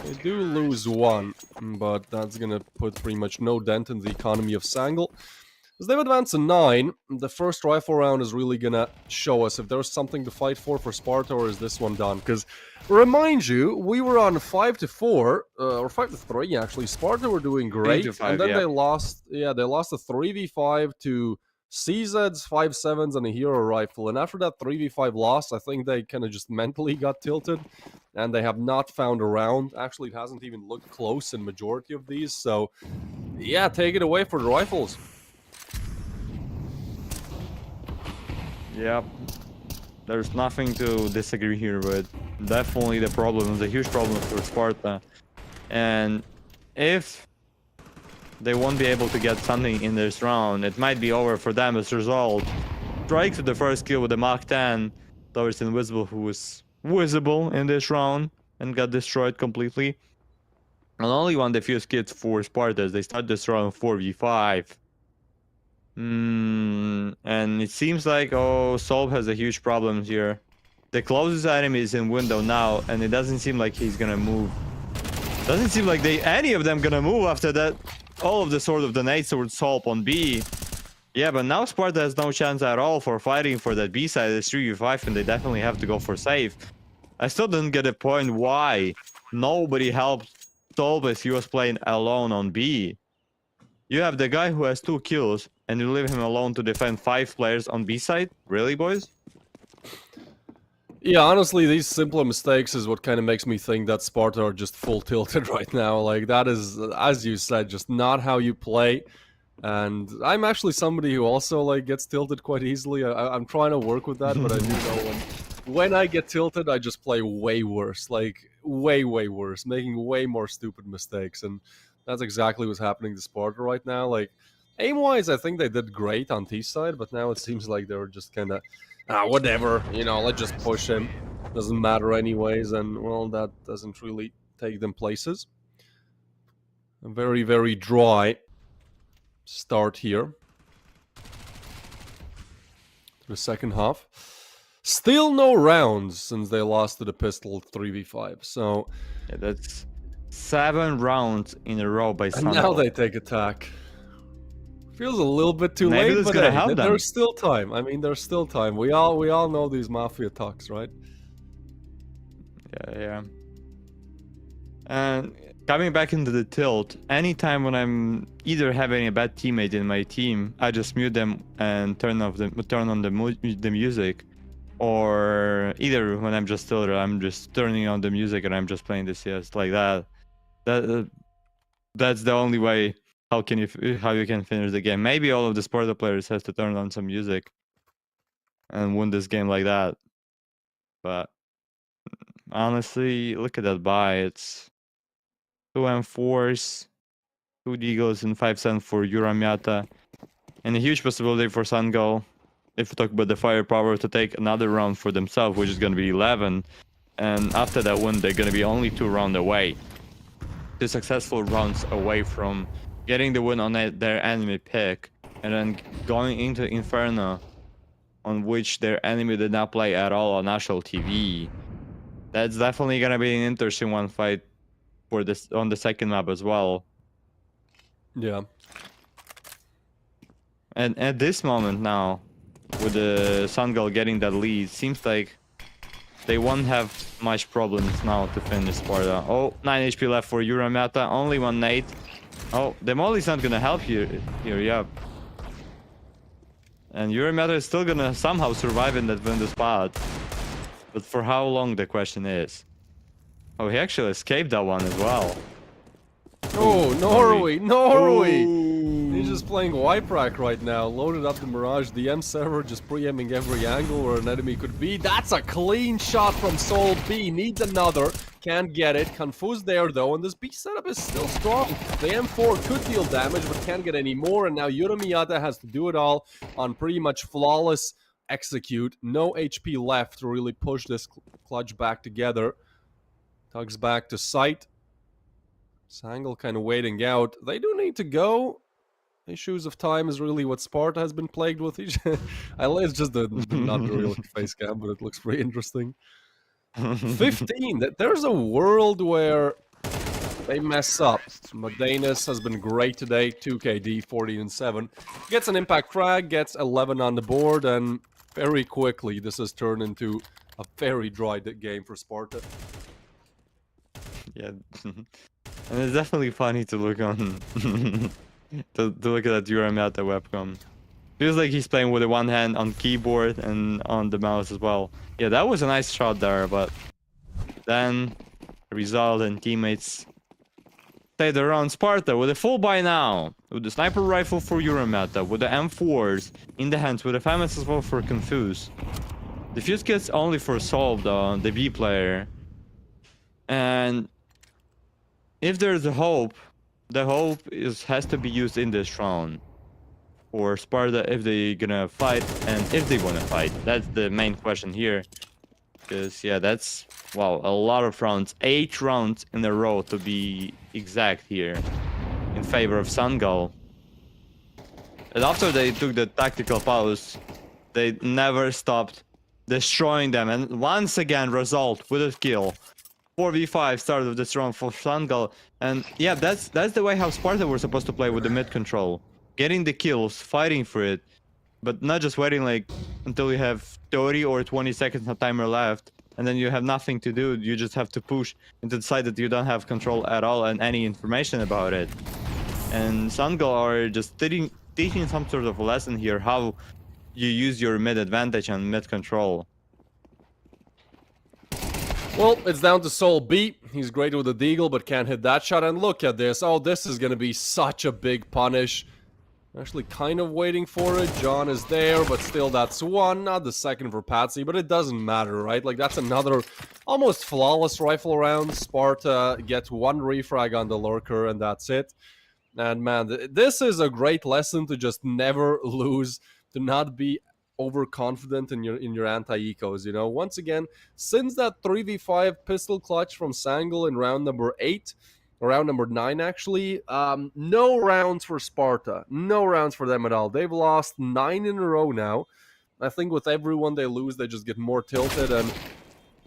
They do lose 1, but that's gonna put pretty much no dent in the economy of Sangal. As they've advanced to 9, the first rifle round is really gonna show us if there's something to fight for Sparta, or is this one done? Because, remind you, we were on 5-4, or 5-3 actually. Sparta were doing great, 5, and then yeah. they lost. Yeah, they lost a 3v5 to CZs, 5.7s, and a hero rifle. And after that 3v5 loss, I think they kind of just mentally got tilted, and they have not found a round. Actually, it hasn't even looked close in majority of these. So, yeah, take it away for the rifles. Yep. There's nothing to disagree here with. Definitely the problem is a huge problem for Sparta. And if they won't be able to get something in this round, it might be over for them as a result. strikes with the first kill with the Mach 10 towards Invisible, who was visible in this round and got destroyed completely. And only one defuse kits for Sparta as they start this round 4v5. And it seems like, oh, Solb has a huge problem here. The closest enemy is in window now, and it doesn't seem like he's gonna move. Doesn't seem like any of them gonna move after that. All of the sort of the nades towards Solb on B. Yeah, but now Sparta has no chance at all for fighting for that B side. It's 3v5, and they definitely have to go for safe. I still didn't get a point why nobody helped Solb as he was playing alone on B. You have the guy who has 2 kills, and you leave him alone to defend 5 players on B side? Really, boys? Yeah, honestly, these simpler mistakes is what kind of makes me think that Sparta are just full tilted right now. Like, that is, as you said, just not how you play. And I'm actually somebody who also, like, gets tilted quite easily. I'm trying to work with that, but I do know when I get tilted, I just play way worse. Like, way worse, making way more stupid mistakes. And that's exactly what's happening to Sparta right now. Like, aim-wise, I think they did great on T side, but now it seems like they were just kind of, whatever, you know, let's just push him. Doesn't matter anyways, and, well, that doesn't really take them places. A very dry start here to the second half. Still no rounds since they lost to the Pistol 3v5, so... Yeah, that's 7 rounds in a row by Sangal. And now they take attack. Feels a little bit too Maybe late, that's but gonna help them. there's still time. I mean, there's still time. We all know these Mafia talks, right? Yeah. And coming back into the tilt, anytime when I'm either having a bad teammate in my team, I just mute them and turn on the music. Or either when I'm just tilted, I'm just turning on the music and I'm just playing the CS like that. That's the only way how you can finish the game. Maybe all of the Sparta players have to turn on some music and win this game like that. But honestly, look at that buy. It's 2 M4s, 2 Deagles, and 5-7 for Uramiata, and a huge possibility for Sangal, if we talk about the firepower, to take another round for themselves, which is going to be 11. And after that win, they're going to be only 2 rounds away. 2 successful rounds away from getting the win on their enemy pick, and then going into Inferno, on which their enemy did not play at all on national TV. That's definitely going to be an interesting one fight for this on the second map as well. Yeah. And at this moment now, with the Sangal getting that lead, seems like they won't have much problems now to finish Sparta. Oh, 9 HP left for Uramiata, only 1 nade. Oh, the Molly's not gonna help here, yeah. And Uramiata is still gonna somehow survive in that window spot. But for how long, the question is. Oh, he actually escaped that one as well. Oh, Norway! He's just playing Wipe-Rack right now. Loaded up the Mirage DM server, just pre-aiming every angle where an enemy could be. That's a clean shot from Sol B. Needs another. Can't get it. Confused there though, and this B setup is still strong. The M4 could deal damage, but can't get any more. And now Uramiata has to do it all on pretty much flawless execute. No HP left to really push this clutch back together. Tugs back to site. Sangal kind of waiting out. They do need to go. Issues of time is really what Sparta has been plagued with. It's just not the real face cam, but it looks pretty interesting. 15. There's a world where they mess up. Modanis has been great today. 2 KD, 14 and 7. Gets an impact frag, gets 11 on the board, and very quickly this has turned into a very dry game for Sparta. Yeah. And it's definitely funny to look on to look at that Uramiata webcam. Feels like he's playing with the one hand on keyboard and on the mouse as well. Yeah, that was a nice shot there, but then the result and teammates stayed around. Sparta with a full buy now, with the sniper rifle for Uramiata, with the M4s in the hands, with the FAMAS as well for Confuse. The fuse kit's only for Solve, the B player. And if there's a hope, the hope has to be used in this round. for Sparta if they're gonna fight and if they wanna fight. That's the main question here. Because, yeah, that's, wow, a lot of rounds. 8 rounds in a row to be exact here in favor of Sangal. And after they took the tactical pause, they never stopped destroying them. And once again, result with a kill. 4v5 start of this round for Sangal. And yeah, that's the way how Sparta were supposed to play with the mid control. Getting the kills, fighting for it. But not just waiting like until you have 30 or 20 seconds of timer left, and then you have nothing to do. You just have to push and decide that you don't have control at all and any information about it. And Sangal are just teaching some sort of lesson here, how you use your mid advantage and mid control. Well, it's down to Soul B. He's great with the deagle, but can't hit that shot. And look at this. Oh, this is going to be such a big punish. Actually kind of waiting for it. John is there, but still that's one. Not the second for Patsy, but it doesn't matter, right? Like, that's another almost flawless rifle round. Sparta gets one refrag on the lurker, and that's it. And man, this is a great lesson to just never lose, to not be overconfident in your anti-ecos, you know? Once again, since that 3v5 pistol clutch from Sangal in round number 8, round number 9 actually, no rounds for Sparta. No rounds for them at all. They've lost 9 in a row now. I think with every one they lose, they just get more tilted. And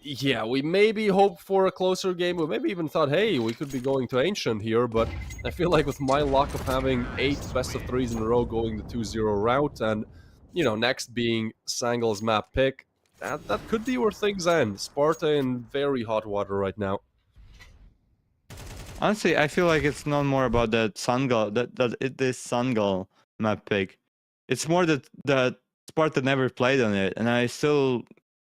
yeah, we maybe hoped for a closer game. We maybe even thought, hey, we could be going to Ancient here. But I feel like with my luck of having 8 best of 3s in a row going the 2-0 route, and, you know, next being Sangal's map pick, that could be where things end. Sparta in very hot water right now. Honestly, I feel like it's not more about that Sangal, this Sangal map pick. It's more that Sparta never played on it, and I still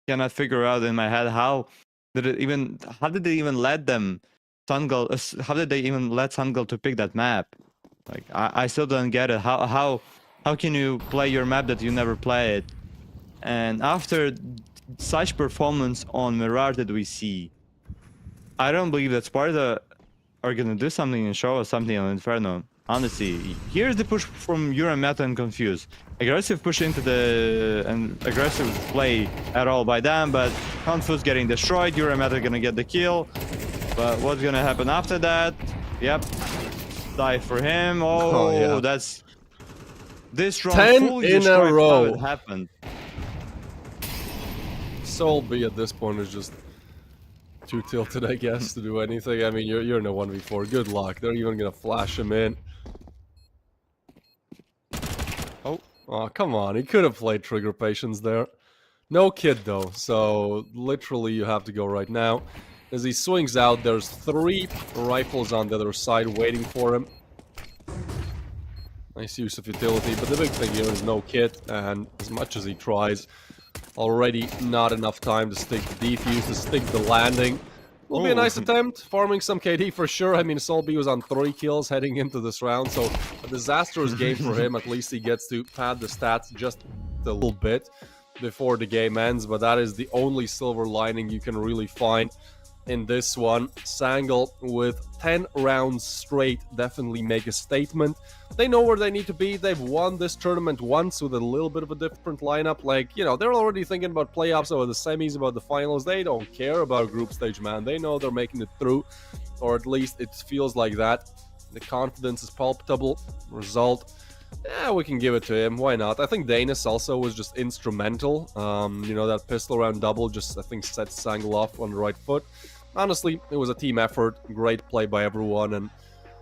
cannot figure out in my head how did they even let them Sangal? How did they even let Sangal to pick that map? Like, I still don't get it. How can you play your map that you never played? And after such performance on Mirage that we see, I don't believe that Sparta are gonna do something and show us something on Inferno. Honestly, here's the push from Meta and Confused. Aggressive push into and aggressive play at all by them, but Confused getting destroyed. Meta gonna get the kill. But what's gonna happen after that? Yep, die for him. Oh, yeah. That's this round 10 in a row. How it happened. Soul B at this point is just too tilted, I guess, to do anything. I mean, you're in a 1v4. Good luck. They're even gonna flash him in. Oh, come on. He could have played trigger patience there. No kid, though. So, literally, you have to go right now. As he swings out, there's 3 rifles on the other side waiting for him. Nice use of utility, but the big thing here is no kit, and as much as he tries, already not enough time to stick the defuse, to stick the landing. Will be a nice attempt, farming some KD for sure. I mean, Soul B was on 3 kills heading into this round, so a disastrous game for him. At least he gets to pad the stats just a little bit before the game ends, but that is the only silver lining you can really find in this one. Sangal with 10 rounds straight definitely make a statement. They know where they need to be. They've won this tournament once with a little bit of a different lineup. Like, you know, they're already thinking about playoffs or the semis, about the finals. They don't care about group stage, man. They know they're making it through, or at least it feels like that. The confidence is palpable. Result, yeah, we can give it to him. Why not? I think Danis also was just instrumental. You know, that pistol round double just, I think, set Sangal off on the right foot. Honestly, it was a team effort, great play by everyone, and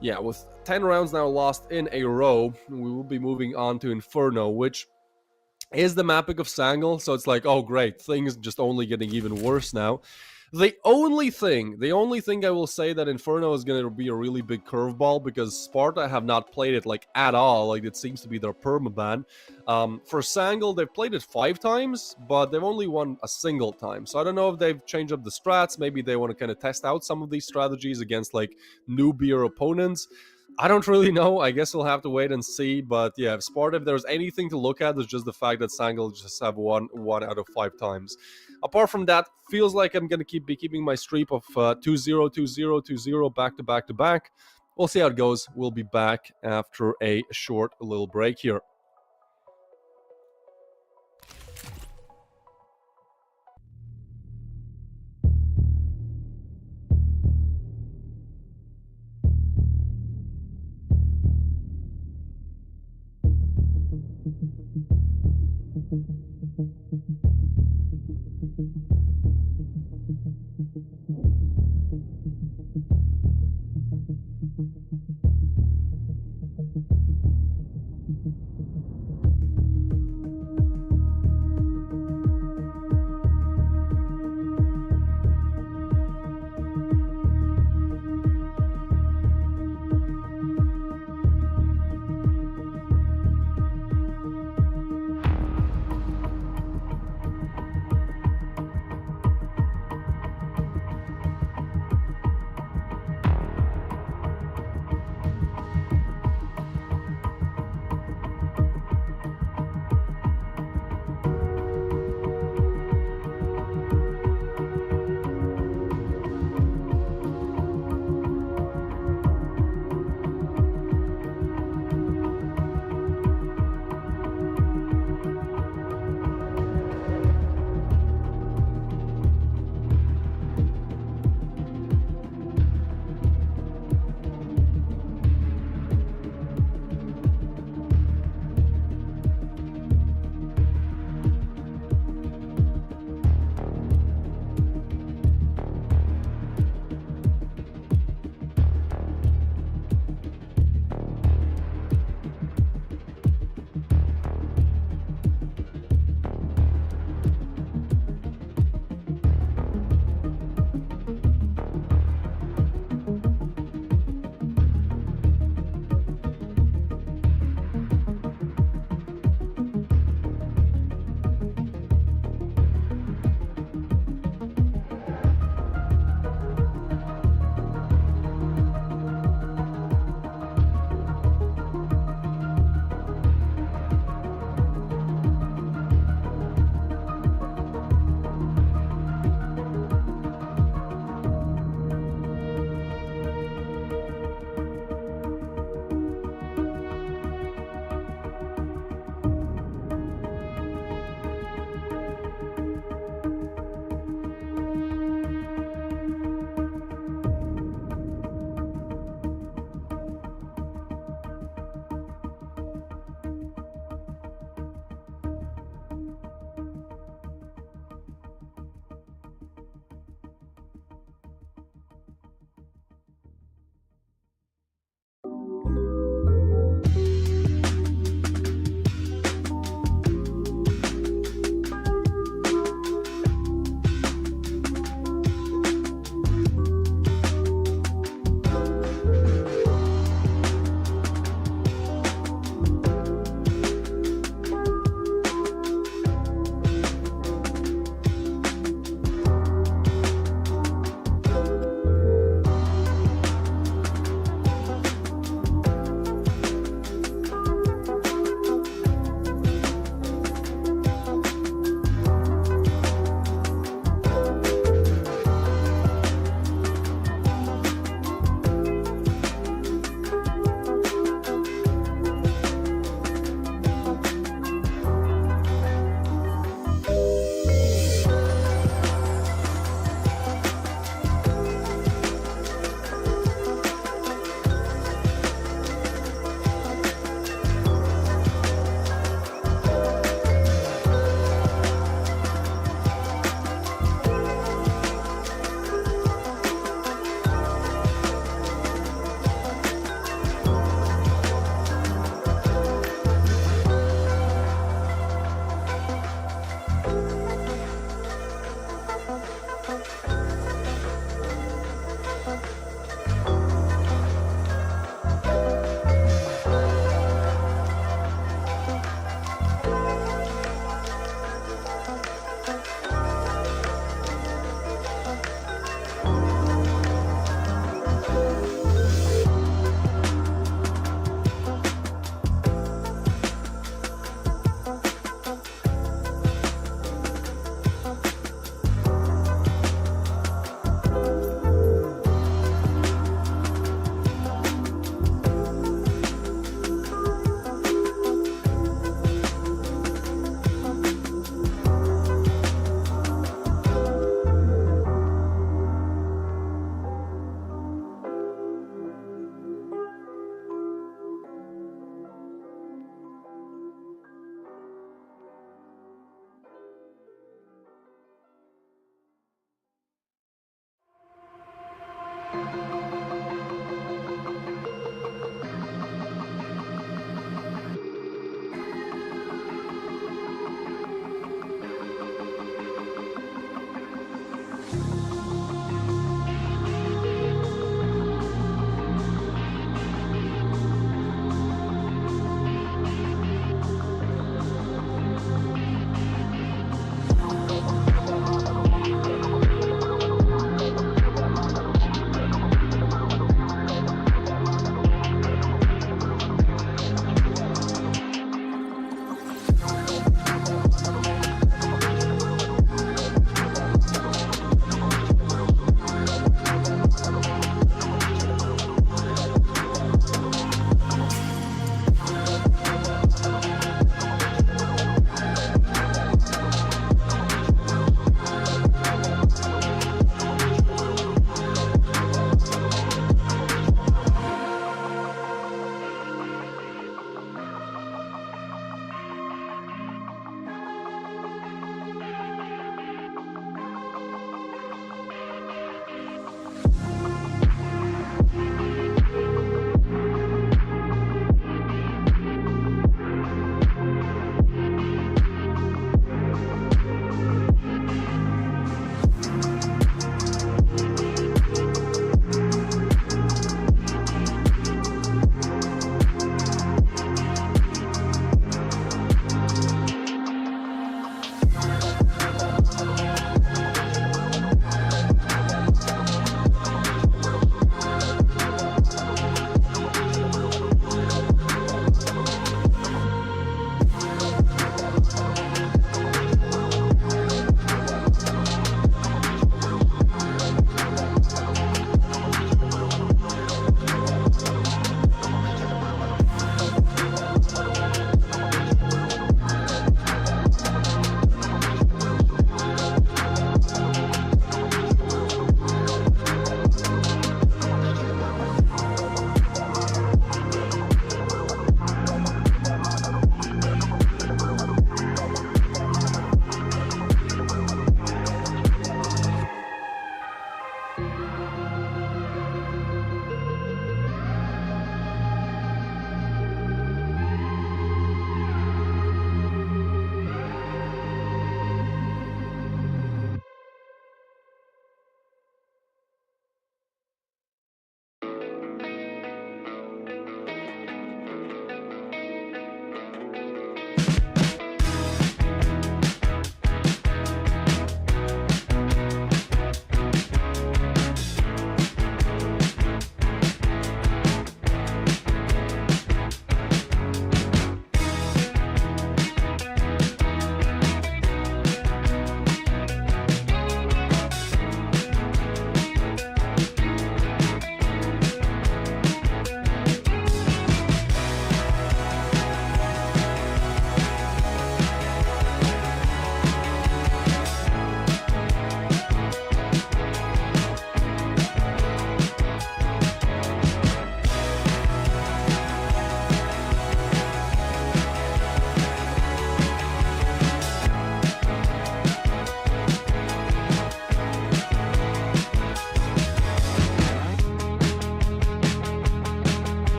yeah, with 10 rounds now lost in a row, we will be moving on to Inferno, which is the map pick of Sangal, so it's like, oh great, things just only getting even worse now. The only thing I will say that Inferno is going to be a really big curveball, because Sparta have not played it like at all. Like, it seems to be their permaban. For Sangal, they've played it 5 times, but they've only won a single time. So I don't know if they've changed up the strats. Maybe they want to kind of test out some of these strategies against like newbier opponents. I don't really know. I guess we'll have to wait and see. But yeah, if Sparta, if there's anything to look at, it's just the fact that Sangal just have won 1 out of 5 times. Apart from that, feels like I'm going to be keeping my streak of 2-0, 2-0, 2-0, back-to-back-to-back. We'll see how it goes. We'll be back after a short little break here.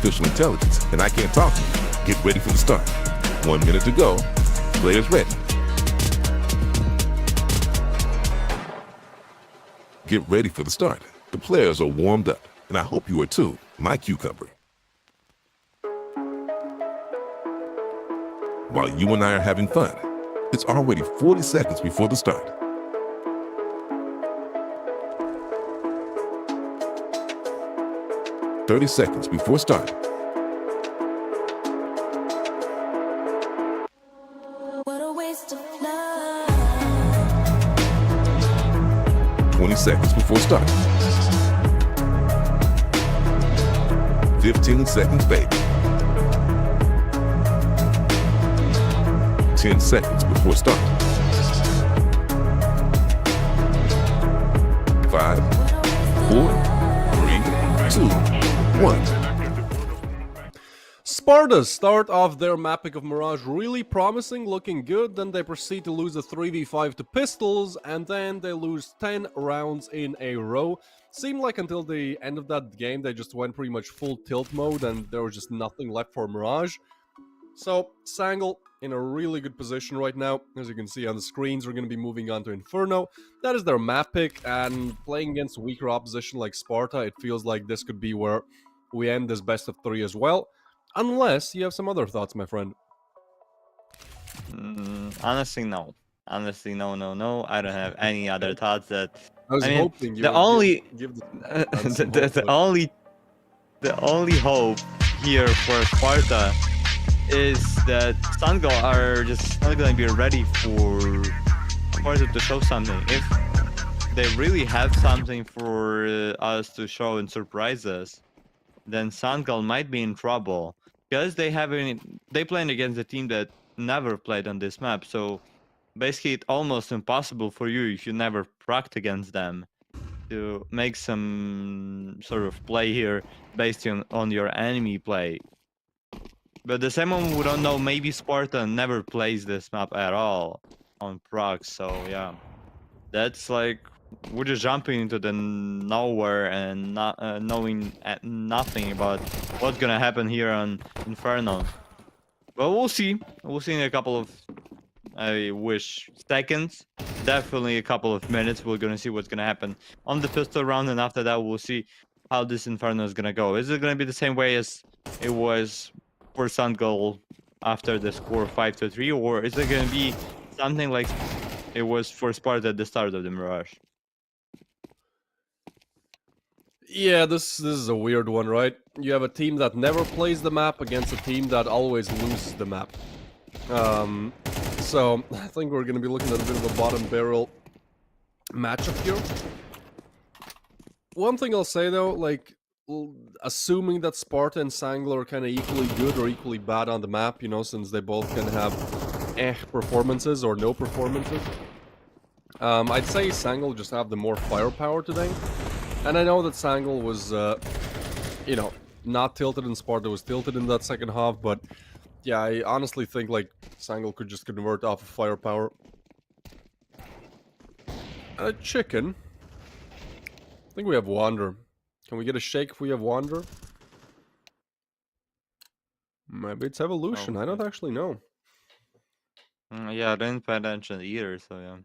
artificial intelligence, and I can't talk to you. Get ready for the start. 1 minute to go. Players ready. Get ready for the start. The players are warmed up, and I hope you are too, my cucumber. While you and I are having fun, it's already 40 seconds before the start. "30 seconds before start. What a waste of love. 20 seconds before start. 15 seconds, baby. 10 seconds before start. 5, 4, 3, 2, 1. Sparta start off their mapping of Mirage really promising, looking good, then they proceed to lose a 3v5 to Pistols, and then they lose 10 rounds in a row. Seemed like until the end of that game they just went pretty much full tilt mode and there was just nothing left for Mirage. So, Sangal in a really good position right now. As you can see on the screens, we're going to be moving on to Inferno. That is their map pick, and playing against weaker opposition like Sparta, it feels like this could be where we end this best of 3 as well. Unless you have some other thoughts, my friend. Honestly, no. Honestly, no. I don't have any other thoughts. That I was hoping you the would only give the the only hope here for Sparta is that Sangal are just not gonna be ready for Sparta to show something. If they really have something for us to show and surprise us, then Sangal might be in trouble, because they playing against a team that never played on this map. So basically, it's almost impossible for you, if you never practiced against them, to make some sort of play here based on your enemy play. But the same one, we don't know, maybe Sparta never plays this map at all on proc, so yeah. That's like, we're just jumping into the nowhere and not knowing nothing about what's gonna happen here on Inferno. But we'll see. We'll see in a couple of, I wish, seconds. Definitely a couple of minutes. We're gonna see what's gonna happen on the pistol round, and after that we'll see how this Inferno is gonna go. Is it gonna be the same way as it was for Sangal after the score 5-3, or is it gonna be something like it was for Sparta at the start of the Mirage? Yeah, this is a weird one, right? You have a team that never plays the map against a team that always loses the map. So I think we're going to be looking at a bit of a bottom barrel matchup here. One thing I'll say though, like, assuming that Sparta and Sangal are kind of equally good or equally bad on the map, you know, since they both can have performances or no performances, I'd say Sangal just have the more firepower today. And I know that Sangal was, you know, not tilted and Sparta was tilted in that second half, but yeah, I honestly think, like, Sangal could just convert off of firepower. Chicken. I think we have Wander. Can we get a shake if we have Wander? Maybe it's Evolution. I don't actually know. Yeah, I didn't pay attention either, so yeah.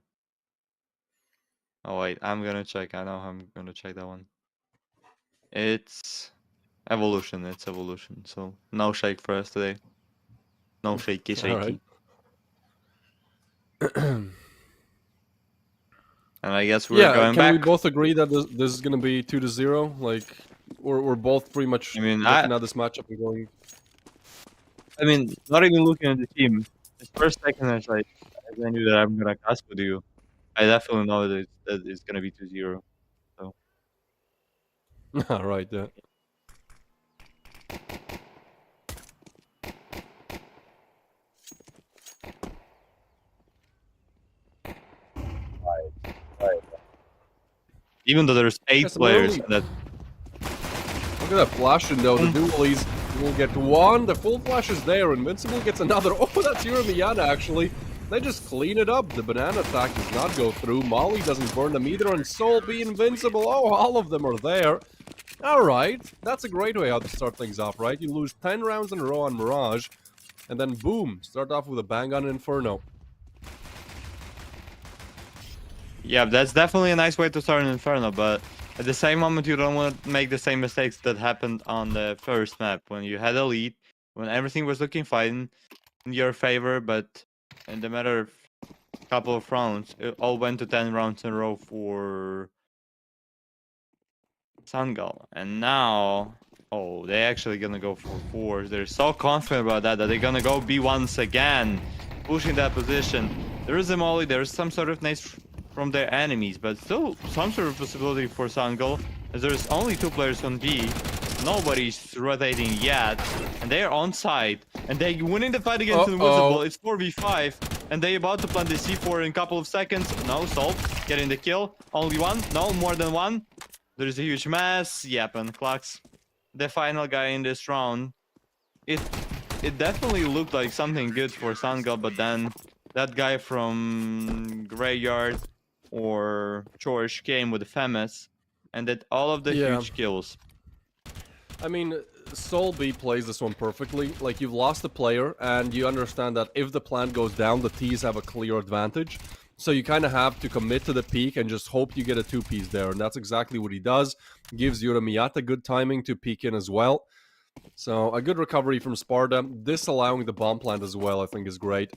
Oh wait, I'm gonna check. I know I'm gonna check that one. It's Evolution. It's Evolution. So no shake for us today. No shaky. Alright. And I guess we're going back. Can we both agree that this is gonna be 2-0? Like, we're both pretty much looking at this matchup and going. I mean, not even looking at the team. The first second, as I knew that I'm gonna cast with you, I definitely know that it's gonna be 2-0. So. Right, yeah. Right. Even though there's 8 players that. Look at that flashing though. The dualies will get one. The full flash is there. Invincible gets another. Oh, that's Yana actually. They just clean it up. The banana attack does not go through. Molly doesn't burn them either. And Soul be invincible. Oh, all of them are there. Alright, that's a great way how to start things off, right? You lose 10 rounds in a row on Mirage, and then boom, start off with a bang on Inferno. Yeah, that's definitely a nice way to start an Inferno, but at the same moment, you don't want to make the same mistakes that happened on the first map when you had a lead, when everything was looking fine in your favor, but in the matter of a couple of rounds, it all went to 10 rounds in a row for Sangal. And now, oh, they're actually gonna go for 4s. They're so confident about that they're gonna go B once again, pushing that position. There is a molly, there's some sort of nades from their enemies, but still some sort of possibility for Sangal, as there's only 2 players on B. Nobody's rotating yet, and they're on site, and they're winning the fight against Invisible. It's 4v5, and they're about to plant the C4 in a couple of seconds. No, Salt getting the kill. Only one? No, more than one. There's a huge mess. Yep, and Clux, the final guy in this round. It definitely looked like something good for Sangal, but then that guy from Graveyard or George came with the FAMAS and did all of the huge kills. I mean, Soul B plays this one perfectly. Like, you've lost a player, and you understand that if the plant goes down, the T's have a clear advantage. So you kind of have to commit to the peak and just hope you get a 2-piece there. And that's exactly what he does. Gives Yura Miyata good timing to peek in as well. So a good recovery from Sparta. This allowing the bomb plant as well, I think, is great.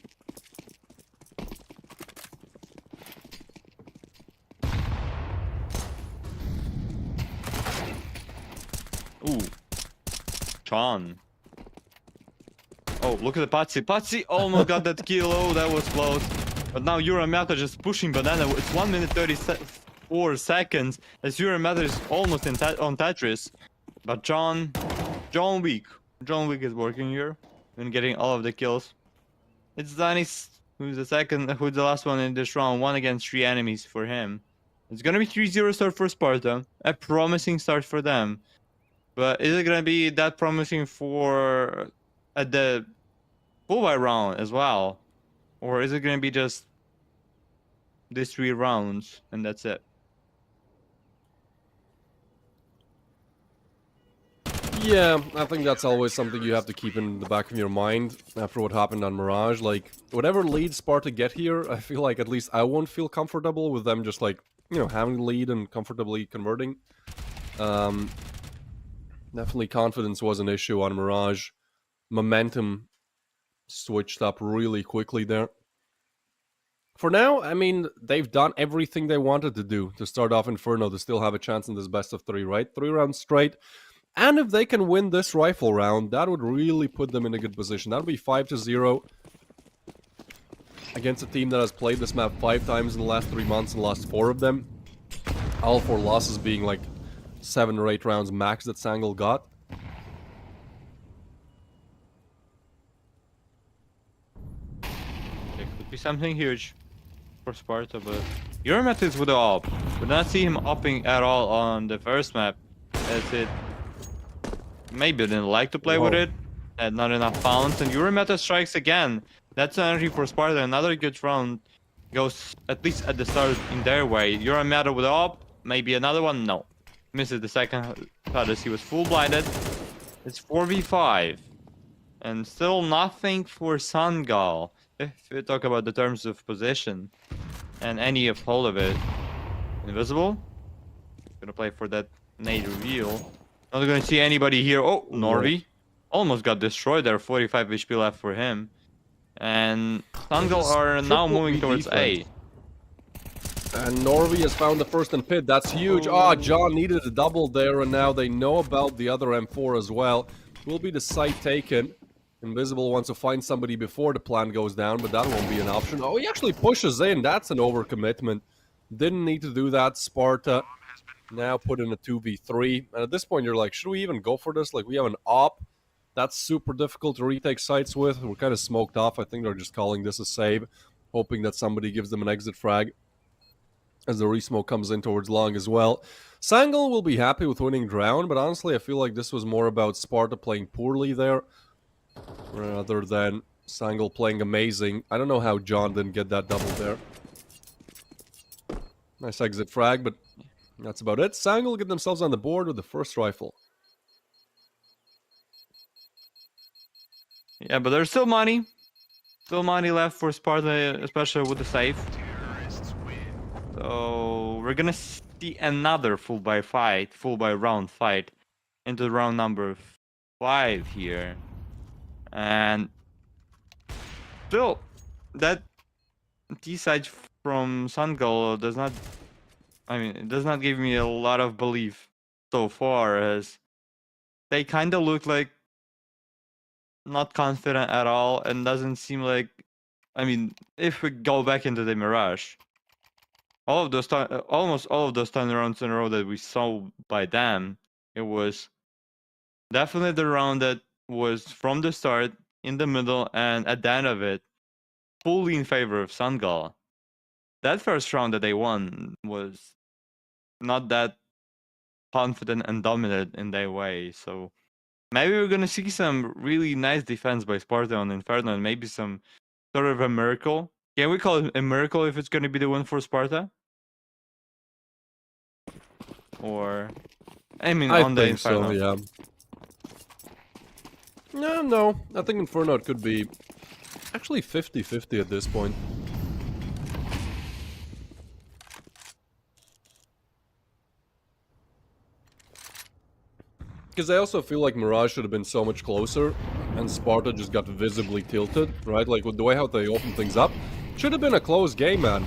Ooh. Chan. Oh, look at the Patsy. Patsy almost got that kill. Oh, that was close. But now Yura Miyata just pushing Banana. It's 1 minute 34 seconds as Yura Miyata is almost on Tetris. But John Wick is working here and getting all of the kills. It's Danis who's the last one in this round. 1 against 3 enemies for him. It's gonna be 3-0 start for Sparta. A promising start for them. But is it gonna be that promising for the full by round as well? Or is it gonna be just these 3 rounds and that's it? Yeah, I think that's always something you have to keep in the back of your mind after what happened on Mirage. Like, whatever lead Sparta get here, I feel like at least I won't feel comfortable with them just like, you know, having the lead and comfortably converting. Definitely confidence was an issue on Mirage. Momentum switched up really quickly there. For now, I mean, they've done everything they wanted to do to start off Inferno to still have a chance in this best of 3, right? 3 rounds straight. And if they can win this rifle round, that would really put them in a good position. That would be 5-0 against a team that has played this map 5 times in the last 3 months and lost 4 of them. All 4 losses being like 7 or 8 rounds max that Sangal got. It could be something huge for Sparta, but your methods with the op. Would not see him upping at all on the first map, as it maybe didn't like to play with it, had not enough pounds, and Yura Meta strikes again. That's energy for Sparta. Another good round goes at least at the start in their way. Yura Meta with the op, maybe another one, no. Misses the second shot as he was full blinded. It's 4v5. And still nothing for Sangal. If we talk about the terms of position and any of hold of it. Invisible. Gonna play for that nade reveal. Not gonna see anybody here. Oh, Norvi. Almost got destroyed there. 45 HP left for him. And Sangal are now moving towards A. And Norvi has found the first and pit. That's huge. Ah, John needed a double there, and now they know about the other M4 as well. Will be the site taken. Invisible wants to find somebody before the plan goes down, but that won't be an option. Oh, he actually pushes in. That's an overcommitment. Didn't need to do that. Sparta now put in a 2v3. And at this point, you're like, should we even go for this? Like, we have an op. That's super difficult to retake sites with. We're kind of smoked off. I think they're just calling this a save, hoping that somebody gives them an exit frag as the resmoke comes in towards long as well. Sangal will be happy with winning Drown, but honestly, I feel like this was more about Sparta playing poorly there, rather than Sangal playing amazing. I don't know how John didn't get that double there. Nice exit frag, but That's about it. Sangal get themselves on the board with the first rifle. Yeah, but there's still money. Still money left for Sparta, especially with the save. So we're gonna see another full by round fight into round number 5 here. And still, that T-side from Sangal does not, it does not give me a lot of belief so far, as they kind of look like not confident at all, and doesn't seem like, if we go back into the Mirage, all of those almost all of those 10 rounds in a row that we saw by them, it was definitely the round that was from the start, in the middle, and at the end of it, fully in favor of Sangal. That first round that they won was not that confident and dominant in their way, so maybe we're gonna see some really nice defense by Sparta on Inferno, and maybe some sort of a miracle. Can we call it a miracle if it's gonna be the win for Sparta? Or, I on the think Inferno. so, yeah. No. I think Inferno could be actually 50-50 at this point. Because I also feel like Mirage should have been so much closer, and Sparta just got visibly tilted, right? Like, with the way how they opened things up. Should have been a close game, man.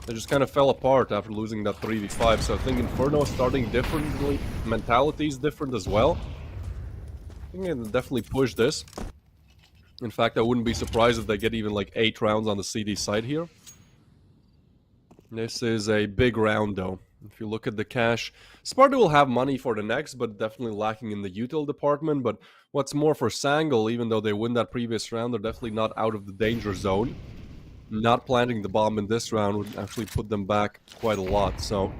They just kind of fell apart after losing that 3v5, so I think Inferno starting differently, mentality is different as well. I think they can definitely push this. In fact, I wouldn't be surprised if they get even like 8 rounds on the CD side here. This is a big round though. If you look at the cash, Sparta will have money for the next, but definitely lacking in the util department. But what's more, for Sangal, even though they win that previous round, they're definitely not out of the danger zone. Not planting the bomb in this round would actually put them back quite a lot, so...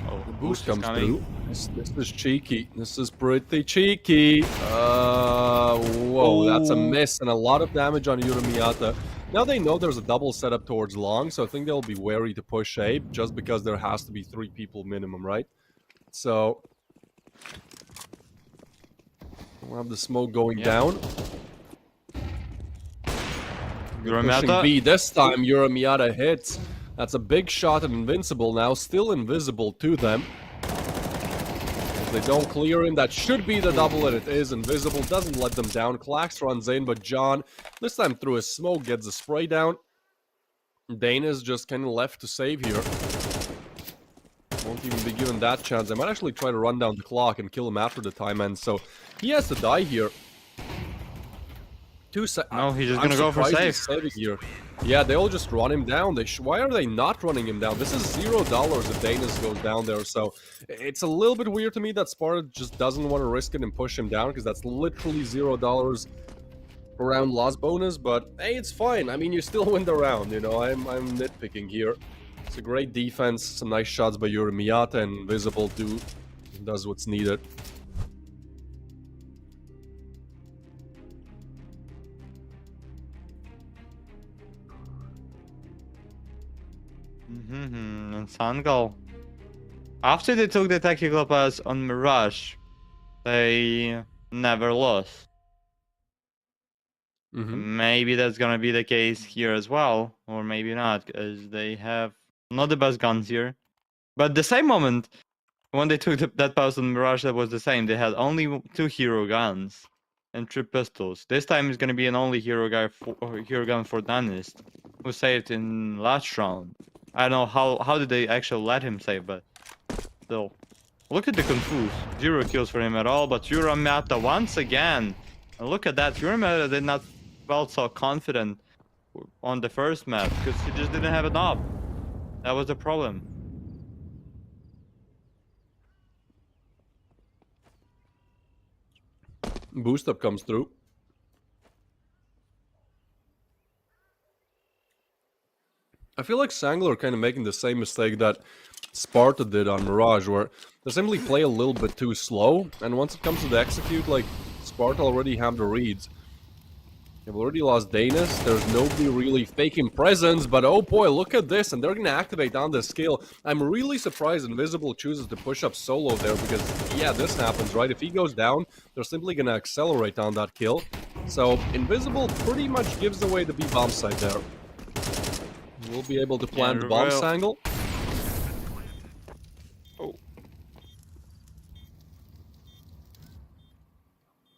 Oh, the boost comes through. This is cheeky. This is pretty cheeky. Whoa, that's a miss and a lot of damage on Uramiata. Now they know there's a double setup towards long, so I think they'll be wary to push A, just because there has to be 3 people minimum, right? So... we'll have the smoke going down. Pushing B. This time, Uramiata hits. That's a big shot at Invincible now. Still invisible to them. If they don't clear him, that should be the double, and it is. Invisible doesn't let them down. Klax runs in, but John, this time through his smoke, gets a spray down. Dana's just kind of left to save here. Won't even be given that chance. I might actually try to run down the clock and kill him after the time ends, so he has to die here. No, he's just gonna go for save. Saving here. Yeah, they'll just run him down. Why are they not running him down? This is $0 if Danis goes down there, so it's a little bit weird to me that Sparta just doesn't want to risk it and push him down, because that's literally $0 round loss bonus, but hey, it's fine. I mean, you still win the round, you know, I'm nitpicking here. It's a great defense, some nice shots by Uramiata, and Invisible does what's needed. And Sangal, after they took the tactical pass on Mirage, they never lost. Maybe that's gonna be the case here as well, or maybe not, because they have not the best guns here. But the same moment, when they took that pass on Mirage, that was the same. They had only 2 hero guns and 3 pistols. This time it's gonna be an only hero gun for Danist, who saved in last round. I don't know how did they actually let him save, but still. Look at the confuse. 0 kills for him at all, but Uramiata once again. And look at that. Uramiata did not felt so confident on the first map, because he just didn't have a knob. That was the problem. Boost up comes through. I feel like Sangal are kind of making the same mistake that Sparta did on Mirage, where they simply play a little bit too slow, and once it comes to the execute, like, Sparta already have the reads. They've already lost Danis. There's nobody really faking presence, but oh boy, look at this, and they're gonna activate on this skill. I'm really surprised Invisible chooses to push up solo there, because yeah, this happens, right? If he goes down, they're simply gonna accelerate on that kill. So Invisible pretty much gives away the B bomb site there. We'll be able to plant the bomb, Sangal. Oh.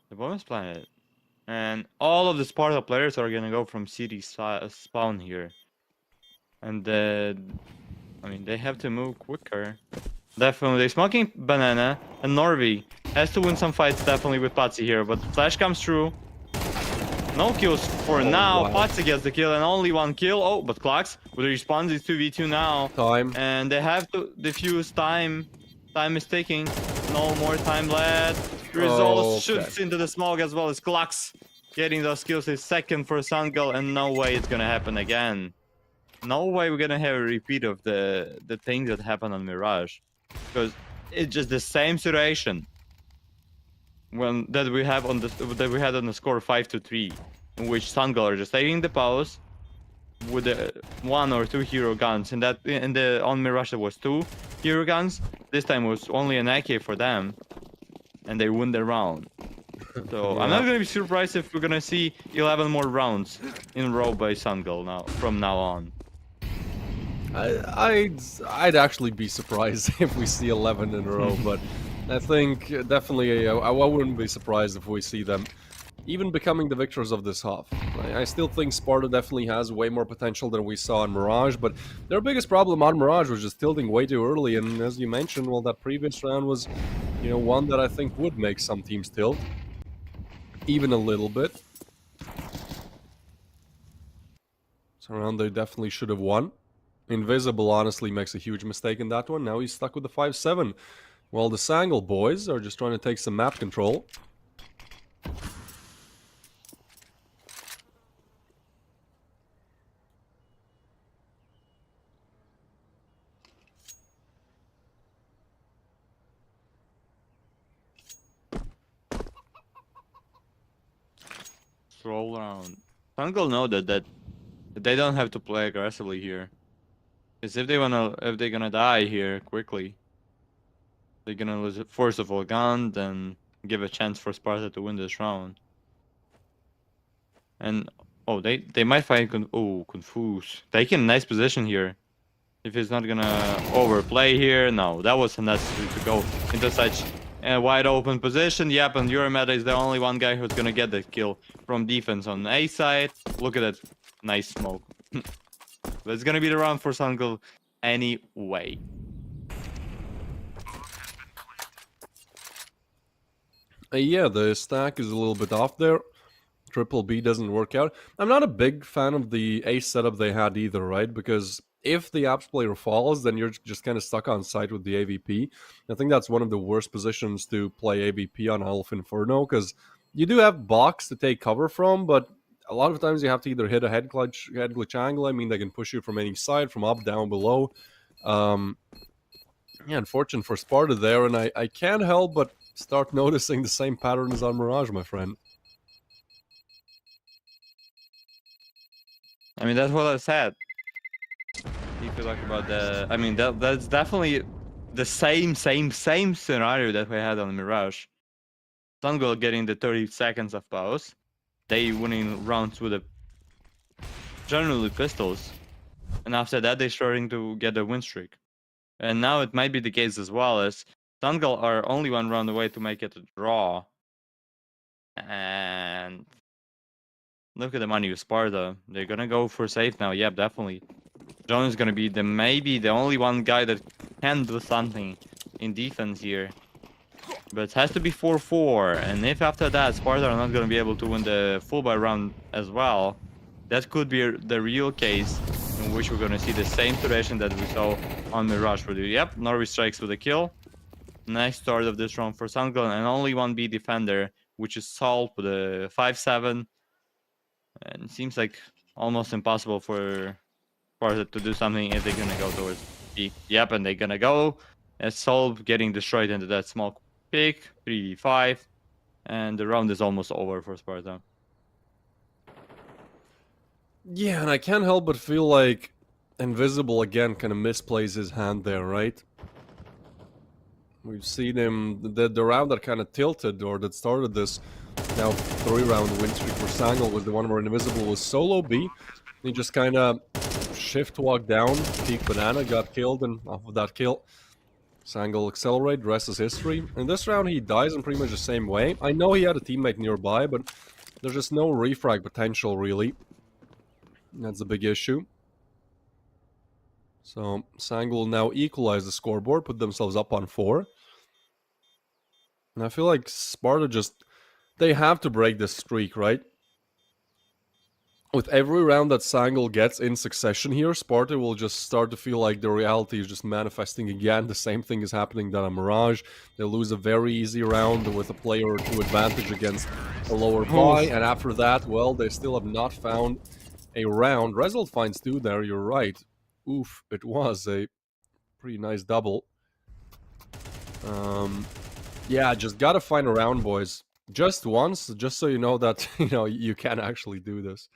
The bomb is planted. And all of the Sparta players are gonna go from city spawn here. And I mean, they have to move quicker. Definitely. Smoking Banana and Norvi has to win some fights definitely with Patsy here, but Flash comes through. No kills for now. Wow. Patsy gets the kill and only one kill. Oh, but Clocks with the respawn is 2v2 now. Time. And they have to defuse time. Time is ticking. No more time left. Results shoots into the smoke as well as Clocks. Getting those kills is second for Sangal, and no way it's gonna happen again. No way we're gonna have a repeat of the things that happened on Mirage. Because it's just the same situation that we had on the score 5-3, in which Sangal are just taking the pause with the 1 or 2 hero guns, and on Mirage there was 2 hero guns. This time it was only an AK for them, and they win the round. So yeah. I'm not gonna be surprised if we're gonna see 11 more rounds in a row by Sangal from now on. I'd actually be surprised if we see 11 in a row, but I think definitely I wouldn't be surprised if we see them even becoming the victors of this half. I still think Sparta definitely has way more potential than we saw in Mirage, but their biggest problem on Mirage was just tilting way too early, and as you mentioned, well, that previous round was, one that I think would make some teams tilt. Even a little bit. So round they definitely should have won. Invisible honestly makes a huge mistake in that one. Now he's stuck with the 5-7. While the Sangal boys are just trying to take some map control. Roll around. Sangal know that they don't have to play aggressively here. Because if they're gonna die here quickly, they're gonna lose force of all gun, then give a chance for Sparta to win this round. And they might find Confuse. Taking a nice position here. If he's not gonna overplay here, no, that was unnecessary to go into such a wide open position. Yep, and Eurometa is the only one guy who's gonna get the kill from defense on A side. Look at that nice smoke. But it's gonna be the round for Sangal anyway. Yeah, the stack is a little bit off there. Triple B doesn't work out. I'm not a big fan of the A setup they had either, right? Because if the Apps player falls, then you're just kind of stuck on site with the AVP. I think that's one of the worst positions to play AVP on Elf Inferno, because you do have box to take cover from, but a lot of times you have to either hit a head glitch angle. I mean, they can push you from any side, from up, down, below. Yeah, unfortunate for Sparta there, and I can't help but start noticing the same pattern as on Mirage, my friend. I mean, that's what I said. If you talk about I mean, that's definitely the same scenario that we had on Mirage. Sangal getting the 30 seconds of pause. They winning rounds with generally pistols. And after that, they starting to get a win streak. And now it might be the case as well, as Sangal are only 1 round away to make it a draw. And look at the money with Sparta. They're gonna go for safe now. Yep, definitely. John is gonna be maybe the only one guy that can do something in defense here. But it has to be 4-4, and if after that Sparta are not gonna be able to win the full buy round as well, that could be the real case in which we're gonna see the same situation that we saw on Mirage. Yep, Norway strikes with a kill. Nice start of this round for Sangal, and only 1B defender, which is Salt with a 5-7. And it seems like almost impossible for Sparta to do something if they're gonna go towards B. Yep, and they're gonna go. As Sol getting destroyed into that small pick, 3v5, and the round is almost over for Sparta. Yeah, and I can't help but feel like Invisible again kind of misplays his hand there, right? We've seen him, the round that kind of tilted, or that started this now 3-round win streak for Sangal was the one where Invisible was solo B. He just kind of shift walked down, peek banana, got killed, and off of that kill, Sangal accelerate, rest is history. In this round, he dies in pretty much the same way. I know he had a teammate nearby, but there's just no refrag potential, really. That's a big issue. So Sangal will now equalize the scoreboard, put themselves up on 4. And I feel like Sparta just... They have to break this streak, right? With every round that Sangal gets in succession here, Sparta will just start to feel like the reality is just manifesting again. The same thing is happening down at Mirage. They lose a very easy round with a player or two advantage against a lower buy, and after that, well, they still have not found a round. Result finds 2 there, you're right. Oof, it was a pretty nice double. Yeah, just gotta find a round, boys. Just once, just so you know that, you can actually do this.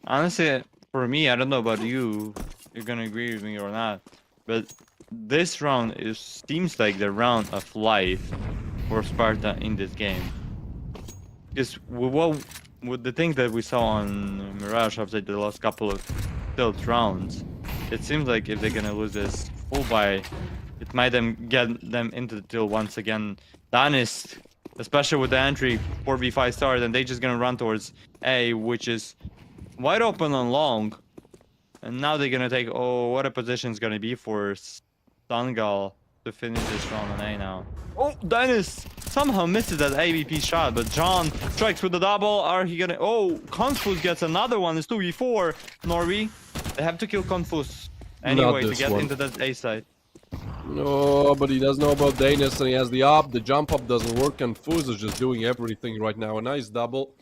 Honestly, for me, I don't know about you, you're gonna agree with me or not, but this round seems like the round of life for Sparta in this game. Because with the things that we saw on Mirage after the last couple of tilt rounds, it seems like if they're gonna lose this full buy, it might get them into the tilt once again. Danis, especially with the entry 4v5 start, and they just gonna run towards A, which is wide open on long. And now they're gonna take, oh, what a position is gonna be for Sangal to finish this round on A now. Oh, Dennis somehow misses that AVP shot, but John strikes with the double. Are he gonna... Oh, Confus gets another one. It's 2v4, Norby. They have to kill Confus anyway to get into that A side. No, but he does know about Danis, and he has the up. The jump up doesn't work, and Fuz is just doing everything right now. A nice double,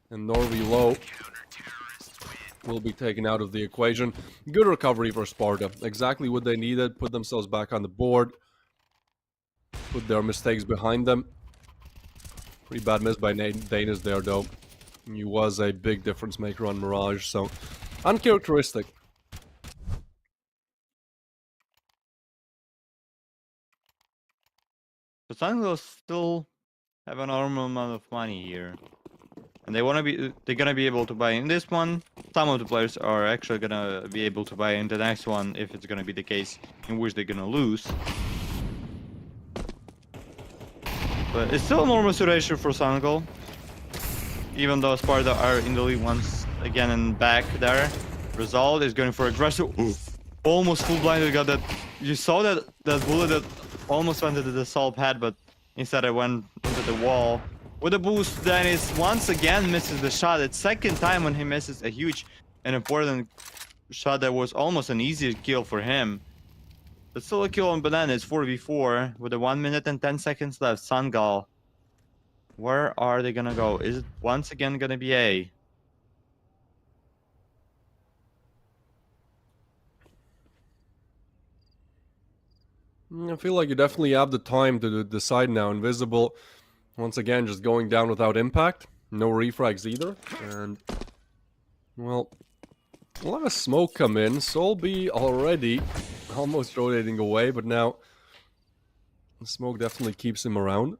and Norby low will be taken out of the equation. Good recovery for Sparta. Exactly what they needed. Put themselves back on the board. Put their mistakes behind them. Pretty bad miss by Danis there, though. He was a big difference maker on Mirage, so uncharacteristic. So Sangal still have an enormous amount of money here. And they're gonna be able to buy in this one. Some of the players are actually gonna be able to buy in the next one if it's gonna be the case in which they're gonna lose. But it's still a normal situation for Sangal. Even though Sparta are in the lead once again and back there. Result is going for aggressive. Almost full blinded, got that. You saw that bullet that almost went into the Solp head, but instead it went into the wall. With a boost, Dennis once again misses the shot. It's second time when he misses a huge and important shot that was almost an easy kill for him. But still a kill on Banana. It's 4v4 with a 1 minute and 10 seconds left. Sangal, where are they gonna go? Is it once again gonna be A? I feel like you definitely have the time to decide now. Invisible, once again, just going down without impact. No refrags either. And, well, a lot of smoke come in. Solby already almost rotating away, but now the smoke definitely keeps him around.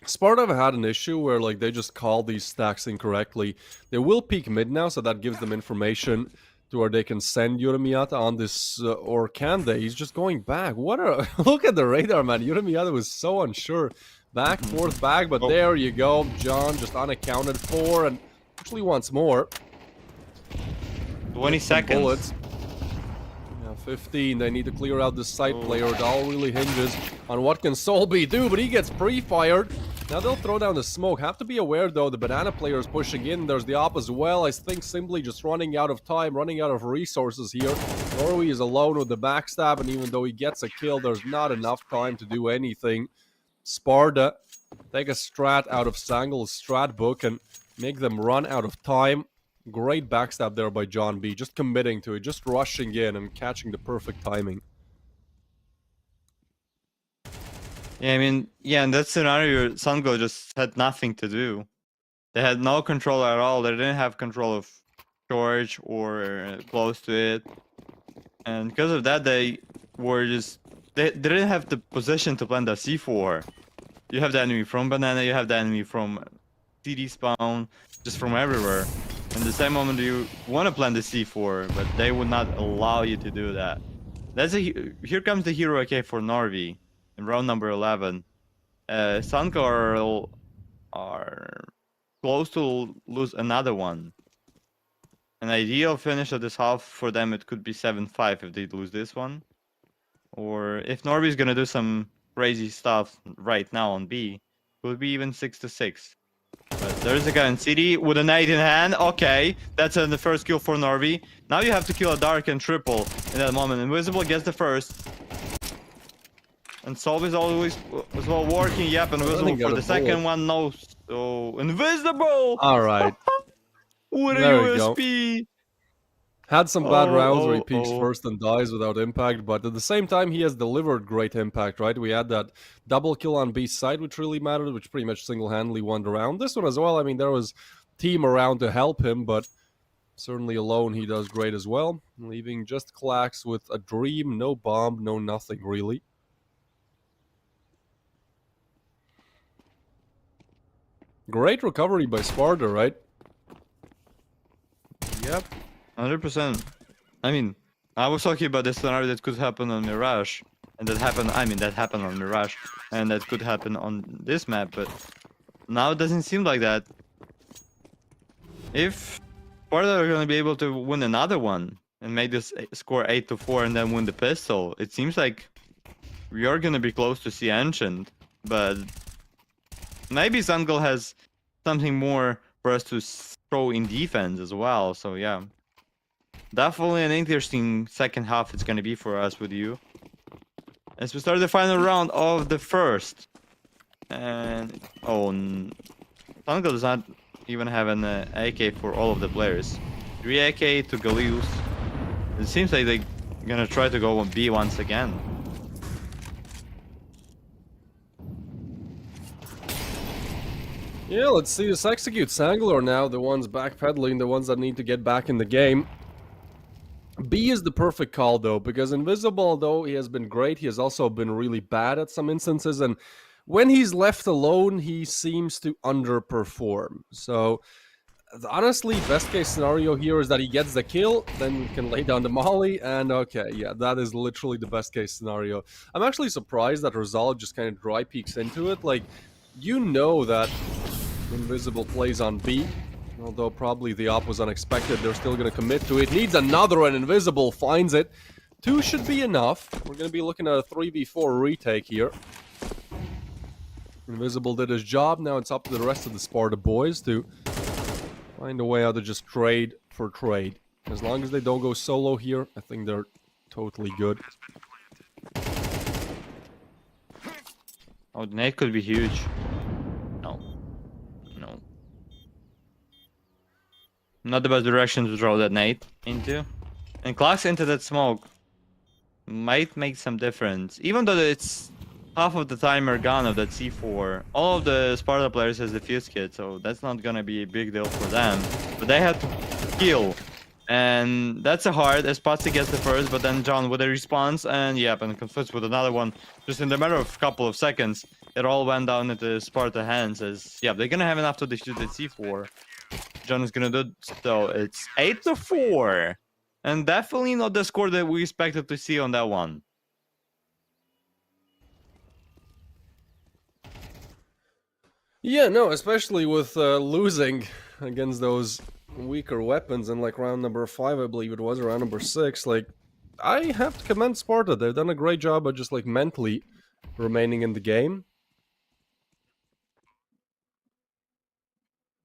Sparta have had an issue where, like, they just call these stacks incorrectly. They will peek mid now, so that gives them information to where they can send Yuramiata on this, or can they? He's just going back. What a... Look at the radar, man. Yuramiata was so unsure. Back, forth, back, but there you go. John just unaccounted for, and actually wants more. 20 seconds. Bullets. Yeah, 15. They need to clear out this side player. It all really hinges on what can Solby do, but he gets pre-fired. Now they'll throw down the smoke. Have to be aware, though, the banana player is pushing in. There's the op as well. I think simply just running out of time, running out of resources here. Norway is alone with the backstab, and even though he gets a kill, there's not enough time to do anything. Sparta take a strat out of Sangal's strat book and make them run out of time. Great backstab there by John B. Just committing to it, just rushing in and catching the perfect timing. Yeah, I mean, yeah, in that scenario, Sangal just had nothing to do. They had no control at all. They didn't have control of George or close to it. And because of that, they were just... They didn't have the position to plant the C4. You have the enemy from banana, you have the enemy from CD spawn, just from everywhere. And the same moment you want to plant the C4, but they would not allow you to do that. Here comes the hero AK for Norvi in round number 11. Sangal are close to lose another one. An ideal finish of this half for them, it could be 7-5 if they lose this one. Or if Norby is gonna do some crazy stuff right now on B, it would be even 6-6. But there's a guy in CD with a nade in hand. Okay, that's the first kill for Norby. Now you have to kill a Dark and Triple in that moment. Invisible gets the first. And Solve is always as well working. Yep, Invisible for the second one. No, so Invisible! Alright. What a There we go. USP! Had some bad rounds where he peeks first and dies without impact, but at the same time, he has delivered great impact, right? We had that double kill on B side, which really mattered, which pretty much single-handedly won the round. This one as well, I mean, there was team around to help him, but certainly alone he does great as well. Leaving just Clax with a dream, no bomb, no nothing, really. Great recovery by Sparta, right? Yep. 100%. I mean, I was talking about the scenario that could happen on Mirage, and that happened on Mirage, and that could happen on this map, but now it doesn't seem like that. If Sparta are gonna be able to win another one and make this score 8-4 and then win the pistol, it seems like we are gonna be close to see Ancient, but maybe Sangal has something more for us to throw in defense as well, so yeah. Definitely an interesting second half it's going to be for us with you. As we start the final round of the first. And... oh, Sangal does not even have an AK for all of the players. 3 AK to Galeus. It seems like they're going to try to go on B once again. Yeah, let's see this execute. Sangal are now the ones backpedaling, the ones that need to get back in the game. B is the perfect call, though, because Invisible, though he has been great, he has also been really bad at some instances, and when he's left alone, he seems to underperform. So, honestly, best case scenario here is that he gets the kill, then we can lay down the molly, and okay, yeah, that is literally the best case scenario. I'm actually surprised that Rizal just kind of dry peeks into it. Like, you know that Invisible plays on B. Although probably the op was unexpected, they're still going to commit to it. Needs another, and Invisible finds it. 2 should be enough. We're going to be looking at a 3v4 retake here. Invisible did his job. Now it's up to the rest of the Sparta boys to find a way how to just trade for trade. As long as they don't go solo here, I think they're totally good. Oh, the nade could be huge. No. No. Not the best direction to throw that nade into. And Clax into that smoke might make some difference. Even though it's half of the timer gone of that C4, all of the Sparta players has the fuse kit, so that's not gonna be a big deal for them. But they had to kill. And that's a hard, as Patsy gets the first, but then John with a response, and yep, and conflicts with another one. Just in the matter of a couple of seconds, it all went down into Sparta hands as, yeah, they're gonna have enough to defuse the C4. John is gonna do so. It's 8-4, and definitely not the score that we expected to see on that one. Yeah, no, especially with losing against those weaker weapons in like round number 5, I believe it was, or round number 6. Like, I have to commend Sparta. They've done a great job of just like mentally remaining in the game.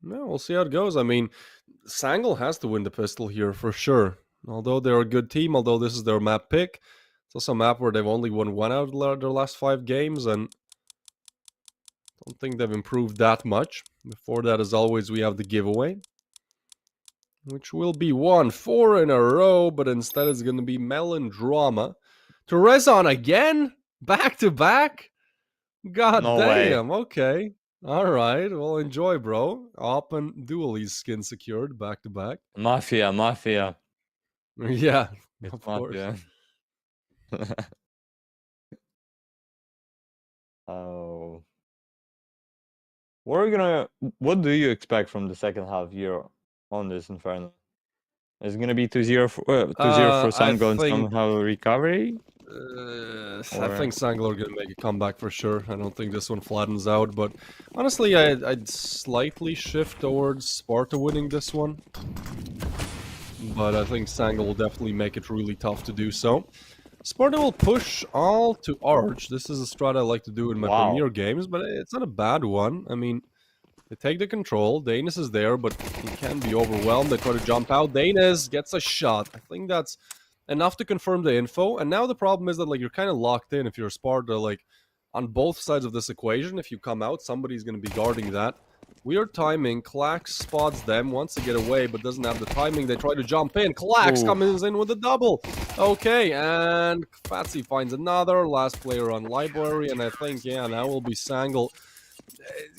No, we'll see how it goes. I mean, Sangal has to win the pistol here for sure. Although they're a good team, although this is their map pick, it's also a map where they've only won 1 out of their last 5 games, and I don't think they've improved that much. Before that, as always, we have the giveaway, which will be 4 in a row, but instead it's going to be Melodrama. To Rezon again? Back to back? God No way. damn. Okay. All right. Well, enjoy, bro. Op and Dualies skin secured back to back. Mafia, mafia. Yeah, It's of course. mafia. Oh. What do you expect from the second half year on this Inferno? Is it gonna be 2-0 for I Sangal and think somehow recovery? I Or think Sangal are gonna make a comeback for sure. I don't think this one flattens out, but honestly, I'd slightly shift towards Sparta winning this one. But I think Sangal will definitely make it really tough to do so. Sparta will push all to Arch. This is a strat I like to do in my wow. Premier games, but it's not a bad one. I mean, they take the control. Danis is there, but he can be overwhelmed. They try to jump out. Danis gets a shot. I think that's enough to confirm the info. And now the problem is that like you're kind of locked in if you're Sparta, like on both sides of this equation. If you come out, somebody's going to be guarding that. Weird timing. Klax spots them, wants to get away, but doesn't have the timing. They try to jump in. Klax Ooh. comes in with a double. Okay, and Fatsy finds another. Last player on Library, and I think, yeah, now will be Sangal.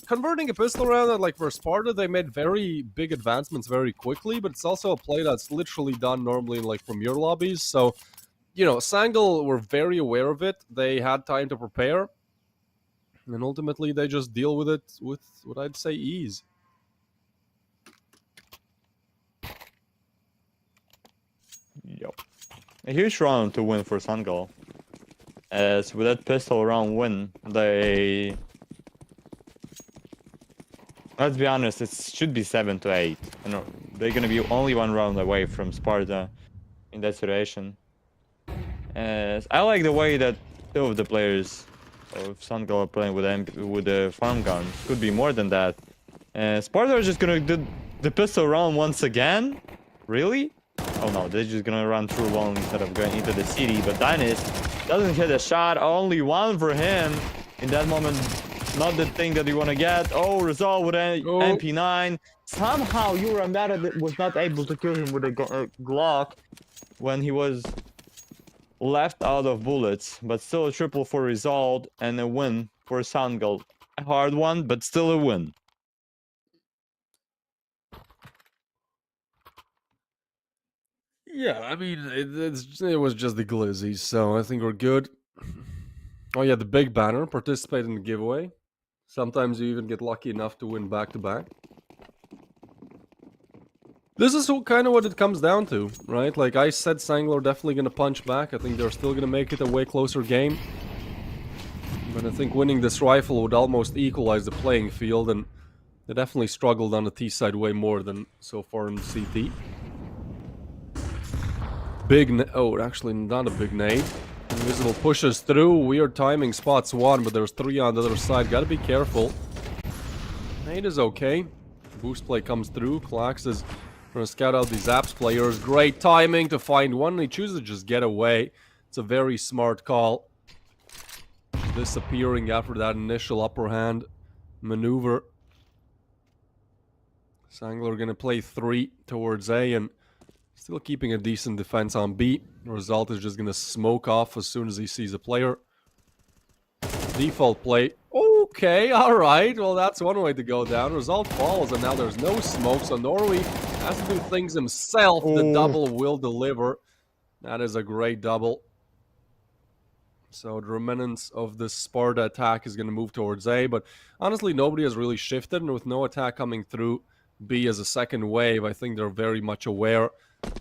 Converting a pistol round, like for Sparta, they made very big advancements very quickly, but it's also a play that's literally done normally in like Premier lobbies. So, you know, Sangal were very aware of it. They had time to prepare. And ultimately, they just deal with it with what I'd say ease. Yep. A huge round to win for Sangal. As with that pistol round win, they... Let's be honest, it should be 7-8. You know, they're gonna be only one round away from Sparta in that situation. As I like the way that two of the players of Sangal are playing with the farm guns. Could be more than that. Sparta are just gonna do the pistol round once again? Really? Oh no, they're just gonna run through one instead of going into the city. But Danis doesn't hit a shot, only one for him. In that moment, not the thing that you want to get. Oh, Resolve with an MP9. Somehow Uramata was not able to kill him with a Glock when he was left out of bullets. But still a triple for Resolve and a win for Sangal. A hard one, but still a win. Yeah, I mean, it was just the glizzies, so I think we're good. Oh yeah, the big banner, participate in the giveaway. Sometimes you even get lucky enough to win back-to-back. This is kind of what it comes down to, right? Like I said, Sangler definitely going to punch back. I think they're still going to make it a way closer game. But I think winning this rifle would almost equalize the playing field, and they definitely struggled on the T side way more than so far in the CT. Oh, actually not a big nade. Invisible pushes through. Weird timing, spots one, but there's three on the other side. Gotta be careful. Nade is okay. Boost play comes through. Klax is trying to scout out these Apps players. Great timing to find one. He chooses to just get away. It's a very smart call. Disappearing after that initial upper hand maneuver. Sangler gonna play 3 towards A and still keeping a decent defense on B. The result is just gonna smoke off as soon as he sees a player. Default play. Okay, alright. Well, that's one way to go down. Result falls, and now there's no smoke, so Norway has to do things himself. The double will deliver. That is a great double. So the remnants of the Sparta attack is going to move towards A, but honestly, nobody has really shifted, and with no attack coming through B as a second wave, I think they're very much aware.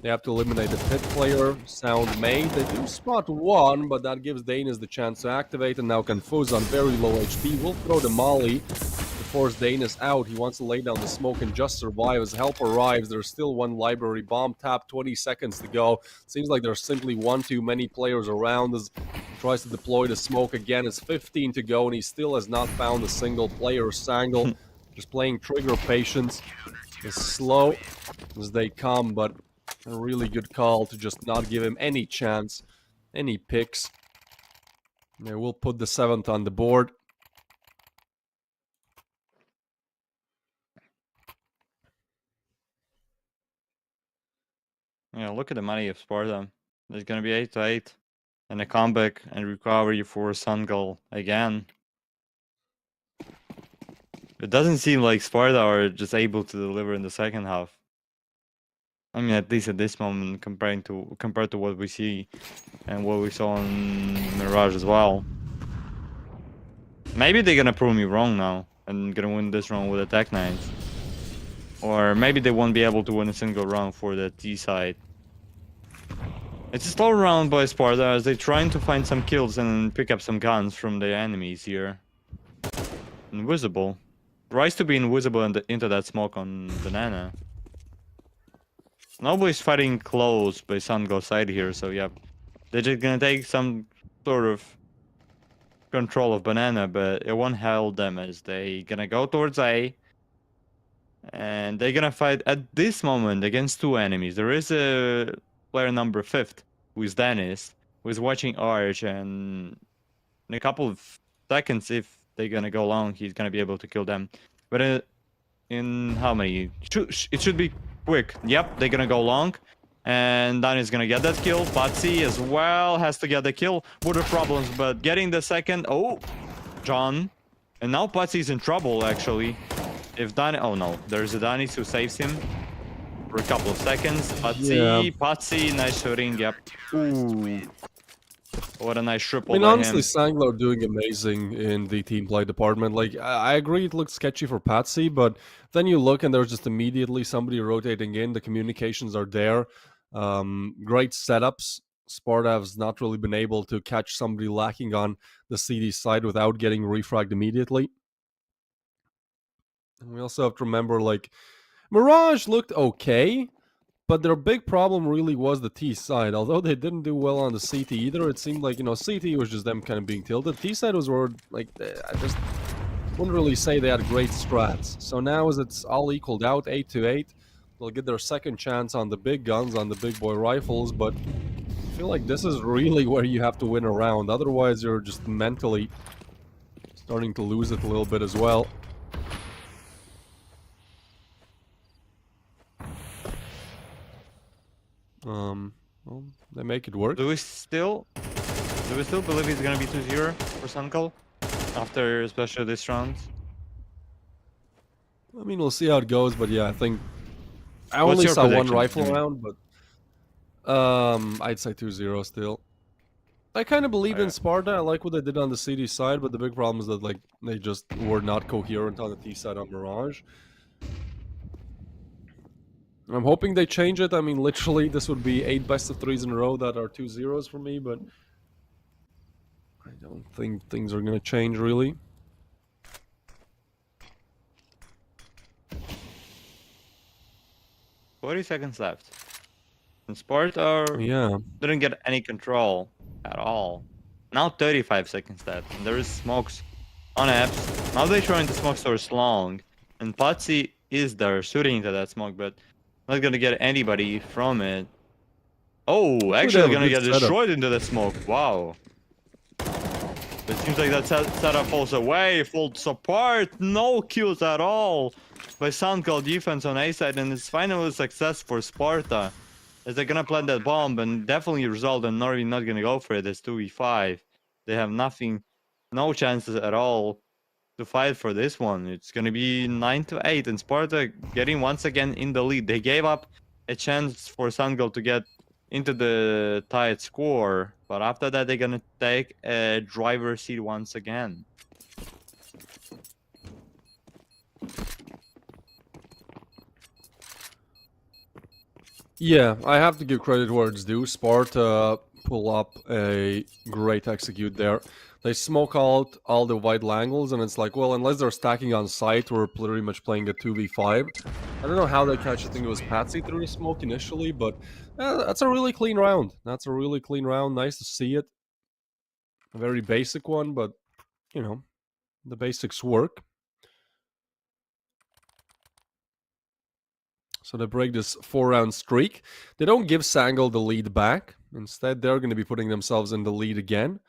They have to eliminate the pit player, Sound made. They do spot one, but that gives Danis the chance to activate, and now Confuse on very low HP will throw the molly to force Danis out. He wants to lay down the smoke and just survive. As help arrives, there's still one library bomb tap, 20 seconds to go. Seems like there's simply one too many players around as he tries to deploy the smoke again. It's 15 to go, and he still has not found a single player. Sangal just playing trigger patience as slow as they come, but a really good call to just not give him any chance, any picks. They will put the 7th on the board. Yeah, look at the money of Sparta. There's gonna be 8-8. And a comeback and recovery for Sangal again. It doesn't seem like Sparta are just able to deliver in the second half. I mean, at least at this moment, compared to what we see and what we saw on Mirage as well. Maybe they're gonna prove me wrong now and gonna win this round with attack nines. Or maybe they won't be able to win a single round for the T side. It's a slow round by Sparta as they're trying to find some kills and pick up some guns from the enemies here. Invisible. Tries to be invisible into that smoke on Banana. Nobody's fighting close by Sangal side here, so yeah. They're just gonna take some sort of control of Banana, but it won't help them as they gonna go towards A. And they're gonna fight at this moment against two enemies. There is a player number 5th, who is Dennis, who is watching Arch, and in a couple of seconds, if they're gonna go long, he's gonna be able to kill them. But in how many? It should be quick. Yep, they're gonna go long. And Danny's gonna get that kill. Patsy as well has to get the kill. Would have problems, but getting the second. Oh, John. And now Patsy's in trouble, actually. If Danny... Oh, no. There's a Danny who saves him for a couple of seconds. Patsy, Yeah. Patsy, nice shooting. Yep. Ooh. What a nice triple I mean, by honestly, him. Sangal are doing amazing in the team play department. Like, I agree it looks sketchy for Patsy, but then you look and there's just immediately somebody rotating in. The communications are there. Great setups. Sparta has not really been able to catch somebody lacking on the CD side without getting refragged immediately. And we also have to remember, like, Mirage looked okay, but their big problem really was the T side. Although they didn't do well on the CT either, it seemed like, CT was just them kind of being tilted. T side was where, like, I just wouldn't really say they had great strats. So now as it's all equaled out, 8-8, they'll get their second chance on the big guns, on the big boy rifles, but I feel like this is really where you have to win a round. Otherwise, you're just mentally starting to lose it a little bit as well. Well, they make it work. Do we still believe he's gonna be 2-0 for Sangal after especially this round? I mean, we'll see how it goes, but yeah, I think I What's only your saw one prediction? rifle I mean- round, but I'd say 2-0 still. I kind of believe in Sparta. I like what they did on the CD side, but the big problem is that, like, they just were not coherent on the T side on Mirage. I'm hoping they change it. I mean, literally, this would be 8 best of 3s in a row that are 2-0s for me, but I don't think things are gonna change really. Forty seconds left. And Sparta Yeah. didn't get any control at all. Now 35 seconds left. And there is smokes on apps. Now they're trying to smoke source long. And Patsy is there shooting into that smoke, but not gonna get anybody from it. Oh, actually have a gonna good get setup. destroyed into the smoke. Wow. It seems like that setup falls away, falls apart. No kills at all by Sangal defense on A side, and it's finally a success for Sparta. As they're gonna plant that bomb and definitely result in Norway not gonna go for it. It's 2v5. They have nothing, no chances at all to fight for this one. It's gonna be 9-8, and Sparta getting once again in the lead. They gave up a chance for Sangal to get into the tied score, but after that they're gonna take a driver's seat once again. Yeah, I have to give credit where it's due. Sparta pull up a great execute there. They smoke out all the wide angles, and it's like, well, unless they're stacking on site, we're pretty much playing a 2v5. I don't know how they catch. I think it was Patsy through the smoke initially, but that's a really clean round. That's a really clean round. Nice to see it. A very basic one, but, the basics work. So they break this 4-round streak. They don't give Sangal the lead back. Instead, they're going to be putting themselves in the lead again.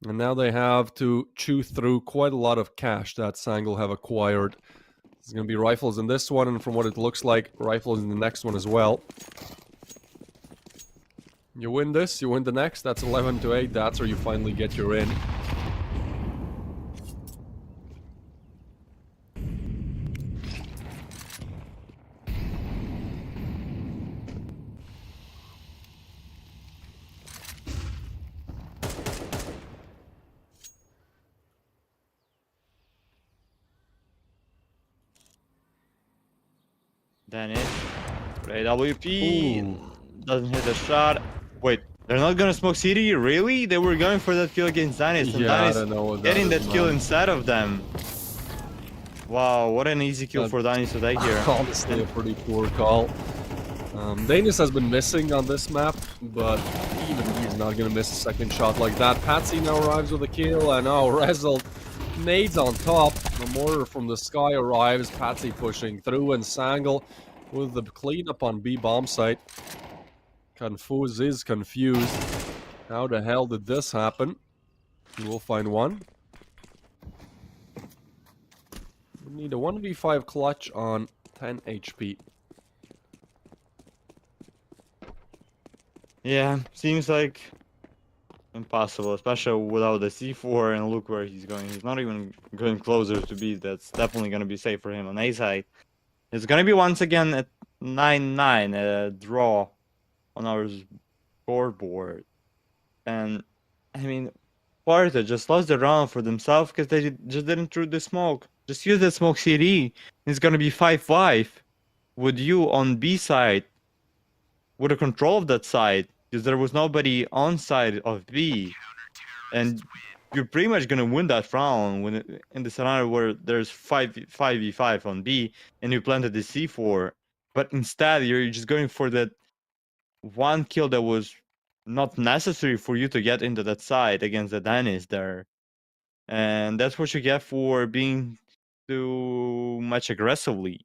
And now they have to chew through quite a lot of cash that Sangal have acquired. There's going to be rifles in this one, and from what it looks like, rifles in the next one as well. You win this, you win the next. That's 11-8. That's where you finally get your in. Then it. AWP Ooh. doesn't hit the shot. Wait, they're not gonna smoke CD? Really? They were going for that kill against Danis, and Yeah, I Danis don't know what getting that that is, kill man. inside of them. Wow, what an easy kill for Danis to take here. Honestly, a pretty poor call. Danis has been missing on this map, but even he's not gonna miss a second shot like that. Patsy now arrives with a kill, and now Rezel nades on top. The mortar from the sky arrives. Patsy pushing through, and Sangal with the cleanup on B bomb site. Confuse is confused. How the hell did this happen? We will find one. We need a 1v5 clutch on 10 HP. Yeah, seems like impossible, especially without the C4, and look where he's going. He's not even going closer to B. That's definitely going to be safe for him on A side. It's going to be once again at 9-9, a draw on our scoreboard. And, I mean, Sparta just lost the round for themselves because they just didn't throw the smoke. Just use the smoke CD. It's going to be 5-5 with you on B side with the control of that side, because there was nobody on side of B, and you're pretty much gonna win that round when in the scenario where there's 5v5 on B and you planted the C4, but instead you're just going for that one kill that was not necessary for you to get into that side against the Danis there, and that's what you get for being too much aggressively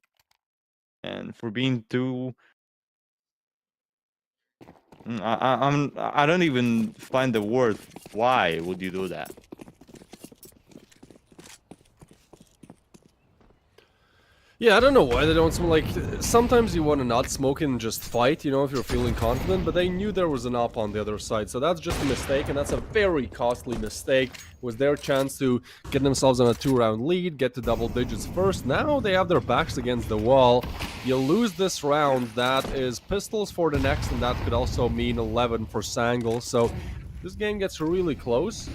and for being too I don't even find the word. Why would you do that? Yeah, I don't know why they don't smoke. Like, sometimes you want to not smoke and just fight, you know, if you're feeling confident, but they knew there was an op on the other side, so that's just a mistake, and that's a very costly mistake. It was their chance to get themselves on a 2-round lead, get to double digits first. Now they have their backs against the wall. You lose this round, that is pistols for the next, and that could also mean 11 for Sangal, so this game gets really close.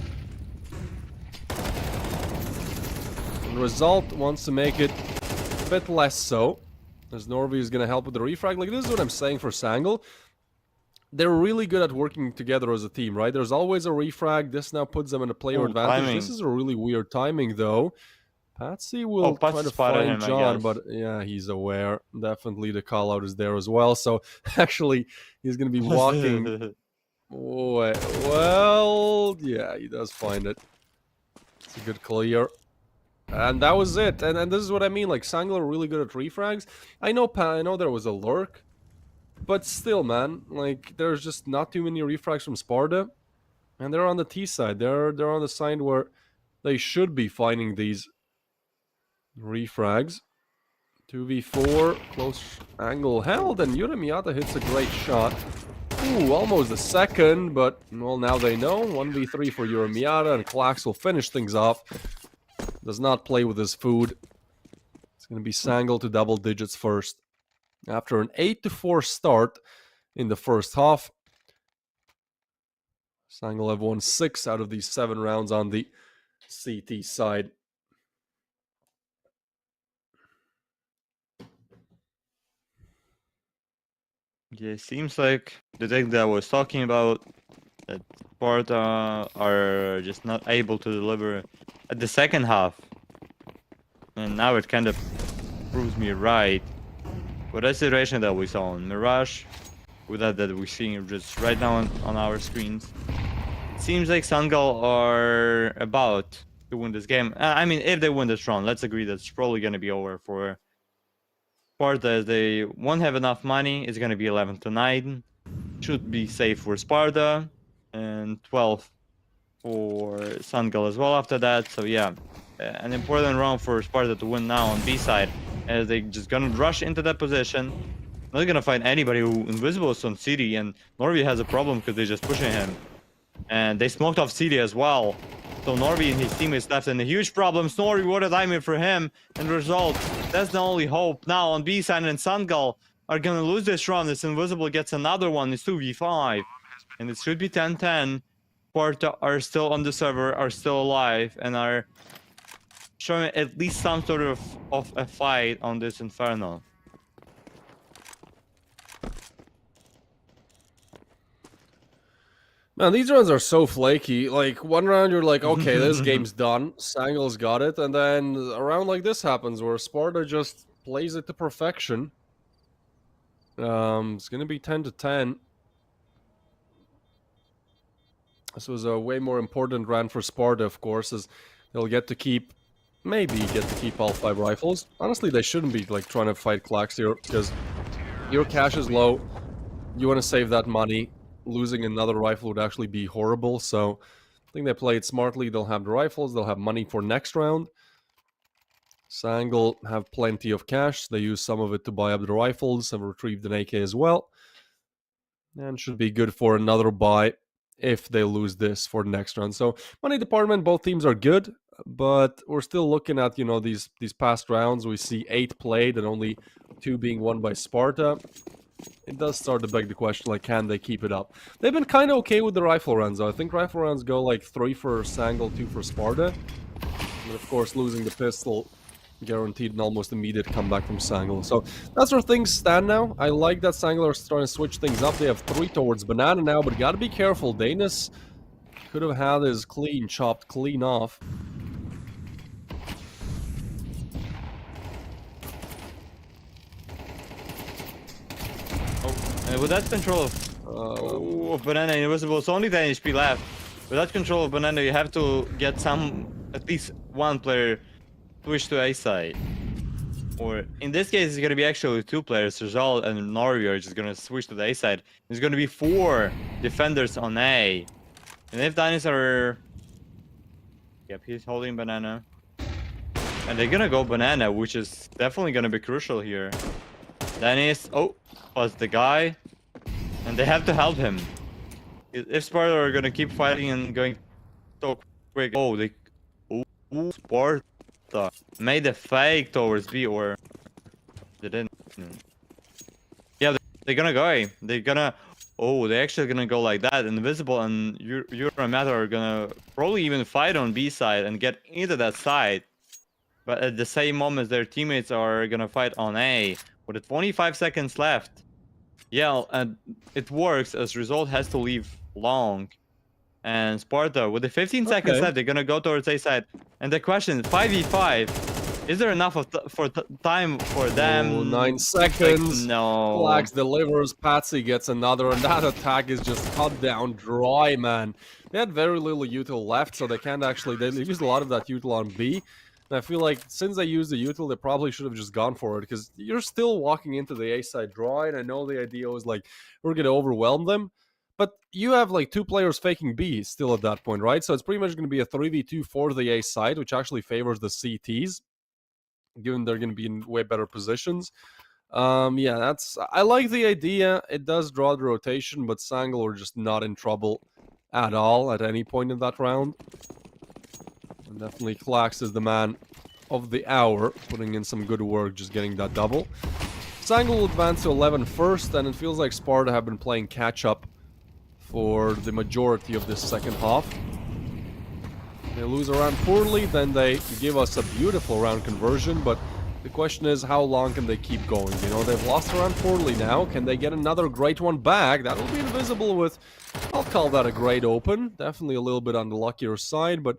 And Result wants to make it bit less so, as Norby is gonna help with the refrag. Like, this is what I'm saying for Sangal. They're really good at working together as a team, right? There's always a refrag. This now puts them in a player advantage. Timing. This is a really weird timing, though. Patsy will try Patsy to spotted find him, I John, guess. but yeah, he's aware. Definitely the call out is there as well. So actually, he's gonna be walking. Well, yeah, he does find it. It's a good clear. And that was it. And this is what I mean. Like, Sangal are really good at refrags. I know there was a lurk, but still, man, like, there's just not too many refrags from Sparta, and they're on the T side. They're on the side where they should be finding these refrags. 2v4, close angle held, and Yura Miyata hits a great shot. Ooh, almost a second, but, well, now they know. 1v3 for Yura Miyata, and Klax will finish things off. Does not play with his food. It's going to be Sangal to double digits first. After an 8-4 start in the first half, Sangal have won 6 out of these 7 rounds on the CT side. Yeah, it seems like the deck that I was talking about, that Sparta are just not able to deliver at the second half. And now it kind of proves me right. With that situation that we saw on Mirage, with that we're seeing just right now on our screens, it seems like Sangal are about to win this game. I mean, if they win this round, let's agree that's probably going to be over for Sparta, as they won't have enough money. It's going to be 11-9. Should be safe for Sparta, and 12 for Sangal as well after that. So yeah, an important round for Sparta to win now on B side, as they just gonna rush into that position. Not gonna find anybody who invisible is on CD, and Norby has a problem because they're just pushing him. And they smoked off CD as well. So Norby and his teammates left in a huge problem. Snorri, what a diamond for him. And the result, that's the only hope. Now on B side, and Sangal are gonna lose this round. This invisible gets another one. It's 2v5. And it should be 10-10. Sparta are still on the server, are still alive, and are showing at least some sort of a fight on this Inferno. Man, these rounds are so flaky. Like, one round you're like, okay, this game's done. Sangal's got it. And then a round like this happens where Sparta just plays it to perfection. It's going to be 10-10. This was a way more important round for Sparta, of course, as they'll get to keep, maybe get to keep all 5 rifles. Honestly, they shouldn't be, like, trying to fight Klax here, because your cash is low. You want to save that money. Losing another rifle would actually be horrible, so I think they played smartly. They'll have the rifles, they'll have money for next round. Sangal have plenty of cash. They use some of it to buy up the rifles and retrieved an AK as well. And should be good for another buy if they lose this for the next round. So, money department, both teams are good, but we're still looking at, you know, these past rounds. We see 8 played and only 2 being won by Sparta. It does start to beg the question, like, can they keep it up? They've been kind of okay with the rifle rounds, though. I think rifle rounds go, like, 3 for Sangal, 2 for Sparta. And, of course, losing the pistol guaranteed an almost immediate comeback from Sangal. So, that's where things stand now. I like that Sangal are starting to switch things up. They have 3 towards Banana now, but gotta be careful. Danis could have had his clean chopped clean off. With that control of Banana Invisible, it's only 10 HP left. With that control of Banana, you have to get at least one player switch to A side. Or in this case, it's gonna be actually 2 players. Sejal and Norvi are just gonna switch to the A side. There's gonna be 4 defenders on A. And if Dinosaur... Yep, he's holding Banana. And they're gonna go Banana, which is definitely gonna be crucial here. Dennis, was the guy, and they have to help him. If Sparta are gonna keep fighting and going so quick, Sparta made a fake towards B, or they didn't. Yeah, they're gonna go A. They're gonna, they're actually gonna go like that. Invisible and Euro and Matter are gonna probably even fight on B side and get into that side. But at the same moment, their teammates are gonna fight on A. With 25 seconds left, yeah, and it works as Result has to leave long. And Sparta, with the 15 seconds left, they're gonna go towards A side. And the question, 5v5, is there enough time for them? 9 seconds. Like, no. Klax delivers, Patsy gets another, and that attack is just cut down dry, man. They had very little util left, so they can't actually, they used a lot of that util on B. And I feel like since they used the util, they probably should have just gone for it, because you're still walking into the A side dry, and I know the idea was like, we're going to overwhelm them, but you have like 2 players faking B still at that point, right? So it's pretty much going to be a 3v2 for the A side, which actually favors the CTs, given they're going to be in way better positions. Yeah, I like the idea. It does draw the rotation, but Sangal are just not in trouble at all at any point in that round. And definitely Klax is the man of the hour, putting in some good work, just getting that double. Sangal will advance to 11 first, and it feels like Sparta have been playing catch-up for the majority of this second half. They lose a round poorly, then they give us a beautiful round conversion, but the question is, how long can they keep going? You know, they've lost a round poorly now. Can they get another great one back? That will be Invisible with, I'll call that a great open. Definitely a little bit on the luckier side, but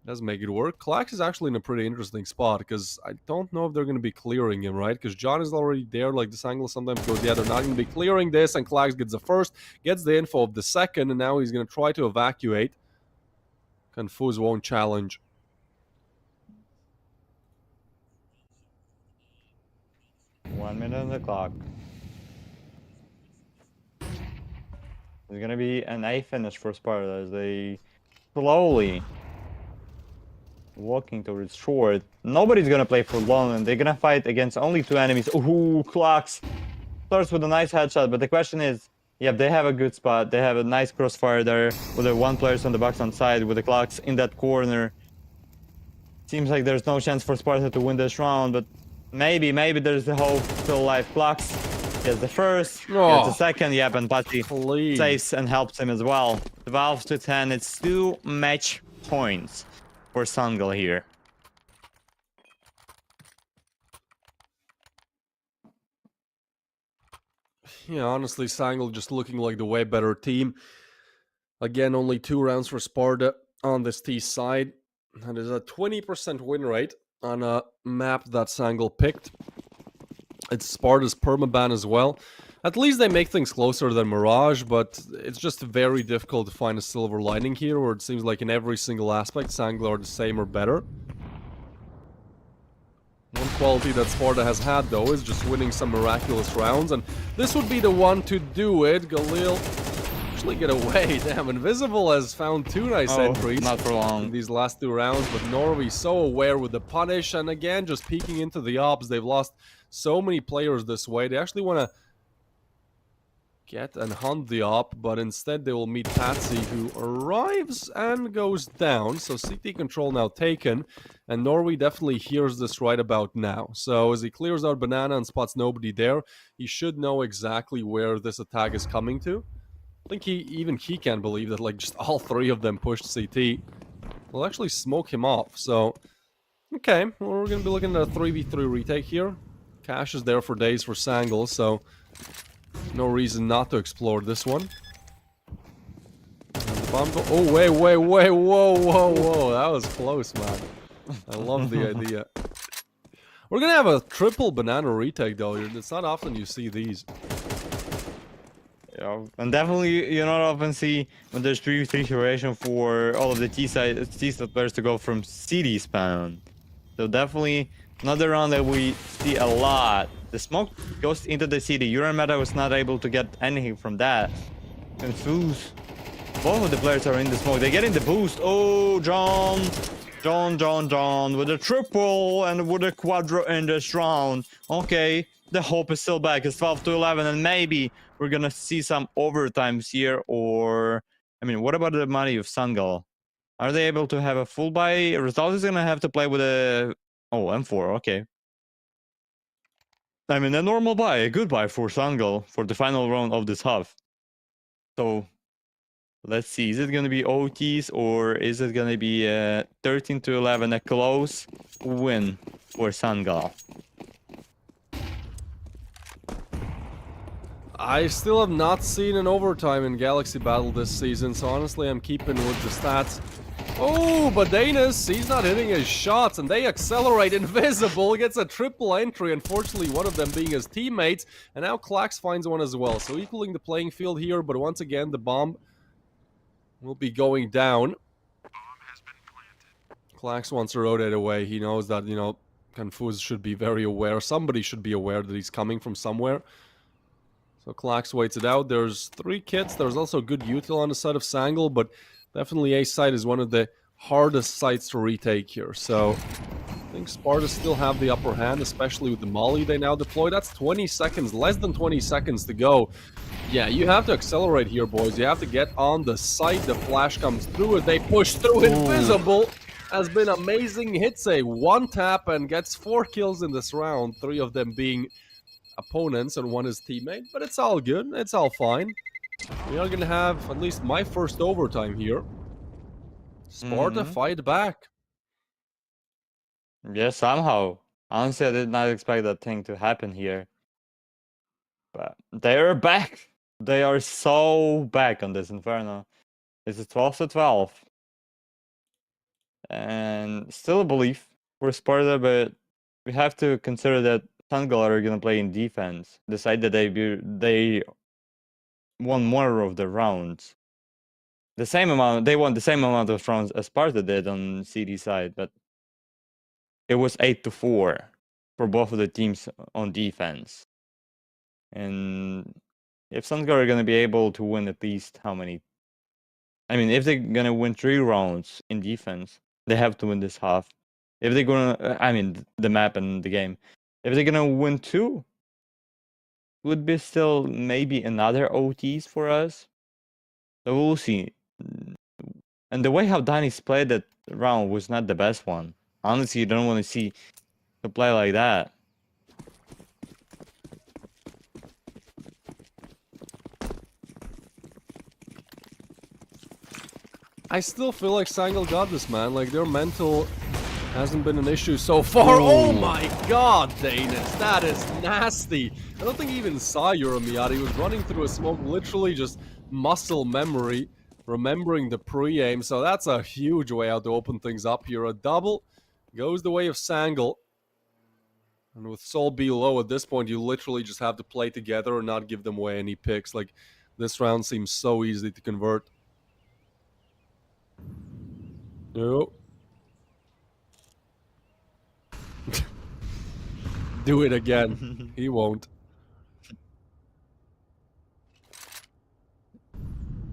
does make it work. Klax is actually in a pretty interesting spot, because I don't know if they're going to be clearing him, right? Because John is already there. Like, this angle sometimes goes, yeah, they're not going to be clearing this, and Klax gets the first, gets the info of the second, and now he's going to try to evacuate. Confuse won't challenge. One minute on the clock. There's going to be an A finish for Sparta as they slowly walking towards short. Nobody's gonna play for long, and they're gonna fight against only 2 enemies. Ooh, Klax starts with a nice headshot, but the question is, yeah, they have a good spot. They have a nice crossfire there with the 1 player on the box on side with the Klax in that corner. Seems like there's no chance for Sparta to win this round, but maybe there's the hope. Still alive. Klax gets the first, gets the second. Yep, and Patty saves and helps him as well. 12 to 10. It's 2 match points for Sangal here. Yeah, honestly, Sangal just looking like the way better team. Again, only 2 rounds for Sparta on this T side. That is a 20% win rate on a map that Sangal picked. It's Sparta's permaban as well. At least they make things closer than Mirage, but it's just very difficult to find a silver lining here, where it seems like in every single aspect, Sangal are the same or better. One quality that Sparta has had, though, is just winning some miraculous rounds, and this would be the one to do it. Galil actually get away. Damn, Invisible has found 2 nice entries. Not for long. In these last 2 rounds, but Norway so aware with the punish, and again, just peeking into the ops. They've lost so many players this way. They actually want to get and hunt the op, but instead they will meet Patsy, who arrives and goes down. So CT control now taken, and Norway definitely hears this right about now. So as he clears out Banana and spots nobody there, he should know exactly where this attack is coming to. I think he can't believe that like just all 3 of them pushed CT. We'll actually smoke him off. So okay, well, we're gonna be looking at a 3v3 retake here. Cash is there for days for Sangal, so no reason not to explore this one. Oh, wait, whoa. That was close, man. I love the idea. We're gonna have a triple banana retake, though. It's not often you see these. Yeah, and definitely you not often see when there's 3v3 situation for all of the T-side players to go from CD spawn. So definitely another round that we see a lot. The smoke goes into the city. Uranmeta was not able to get anything from that. And Foos, both of the players are in the smoke. They're getting the boost. Oh, John with a triple and with a quadro in this round. Okay, the hope is still back. It's 12-11, and maybe we're gonna see some overtimes here. Or, I mean, what about the money of Sangal? Are they able to have a full buy? Result is gonna have to play with a M4. Okay. I mean, a normal buy, a good buy for Sangal for the final round of this half. So, let's see. Is it going to be OTs or is it going to be 13-11, a close win for Sangal? I still have not seen an overtime in Galaxy Battle this season, so honestly, I'm keeping with the stats. Oh, but Danis, he's not hitting his shots, and they accelerate. Invisible gets a triple entry, unfortunately one of them being his teammates, and now Klax finds one as well. So equaling the playing field here, but once again, the bomb will be going down. Klax wants to rotate away. He knows that, you know, Confuse should be very aware. Somebody should be aware that he's coming from somewhere. So Klax waits it out. There's 3 kits. There's also good util on the side of Sangal, but definitely A side is one of the hardest sites to retake here. So I think Sparta still have the upper hand, especially with the molly they now deploy. That's 20 seconds, less than 20 seconds to go. Yeah, you have to accelerate here, boys. You have to get on the site. The flash comes through it. They push through. Invisible has been amazing. Hits a 1-tap and gets 4 kills in this round, 3 of them being opponents and 1 is teammate. But it's all good. It's all fine. We are going to have at least my first overtime here. Sparta fight back. Yeah, somehow. Honestly, I did not expect that thing to happen here. But they're back. They are so back on this Inferno. It's a 12-12. And still a belief for Sparta, but we have to consider that Sangal are going to play in defense. The side that they won more of the rounds. They won the same amount of rounds as Sparta did on CD side, but it was 8-4 for both of the teams on defense. And if Sangal are going to be able to win at least how many? I mean, if they're going to win 3 rounds in defense, they have to win this half. If they're going to, I mean, the map and the game. If they're going to win 2, would be still maybe another OTs for us. So we'll see. And the way how Danis played that round was not the best one. Honestly, you don't want to see to play like that. I still feel like Sangal got this, man. Like, their mental hasn't been an issue so far. Ooh. Oh my god, Danis. That is nasty. I don't think he even saw Uramiata. He was running through a smoke, literally just muscle memory. remembering the pre-aim. So that's a huge way out to open things up here. A double goes the way of Sangal. And with Sol B low at this point, you literally just have to play together and not give them away any picks. Like, this round seems so easy to convert. No. Do it again. He won't.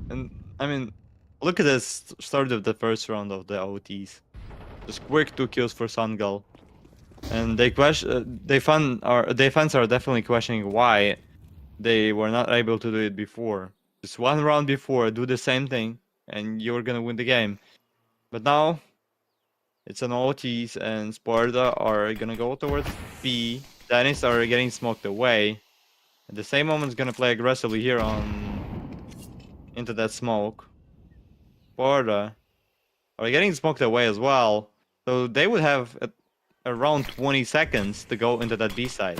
And I mean, look at this start of the first round of the OTs. Just quick 2 kills for Sangal. And they fans are definitely questioning why they were not able to do it before. Just 1 round before, do the same thing, and you're gonna win the game. But now, it's an OTs, and Sparta are gonna go towards B. Dennis are getting smoked away. At the same moment, is gonna play aggressively here into that smoke. Sparta are getting smoked away as well, so they would have around 20 seconds to go into that B side.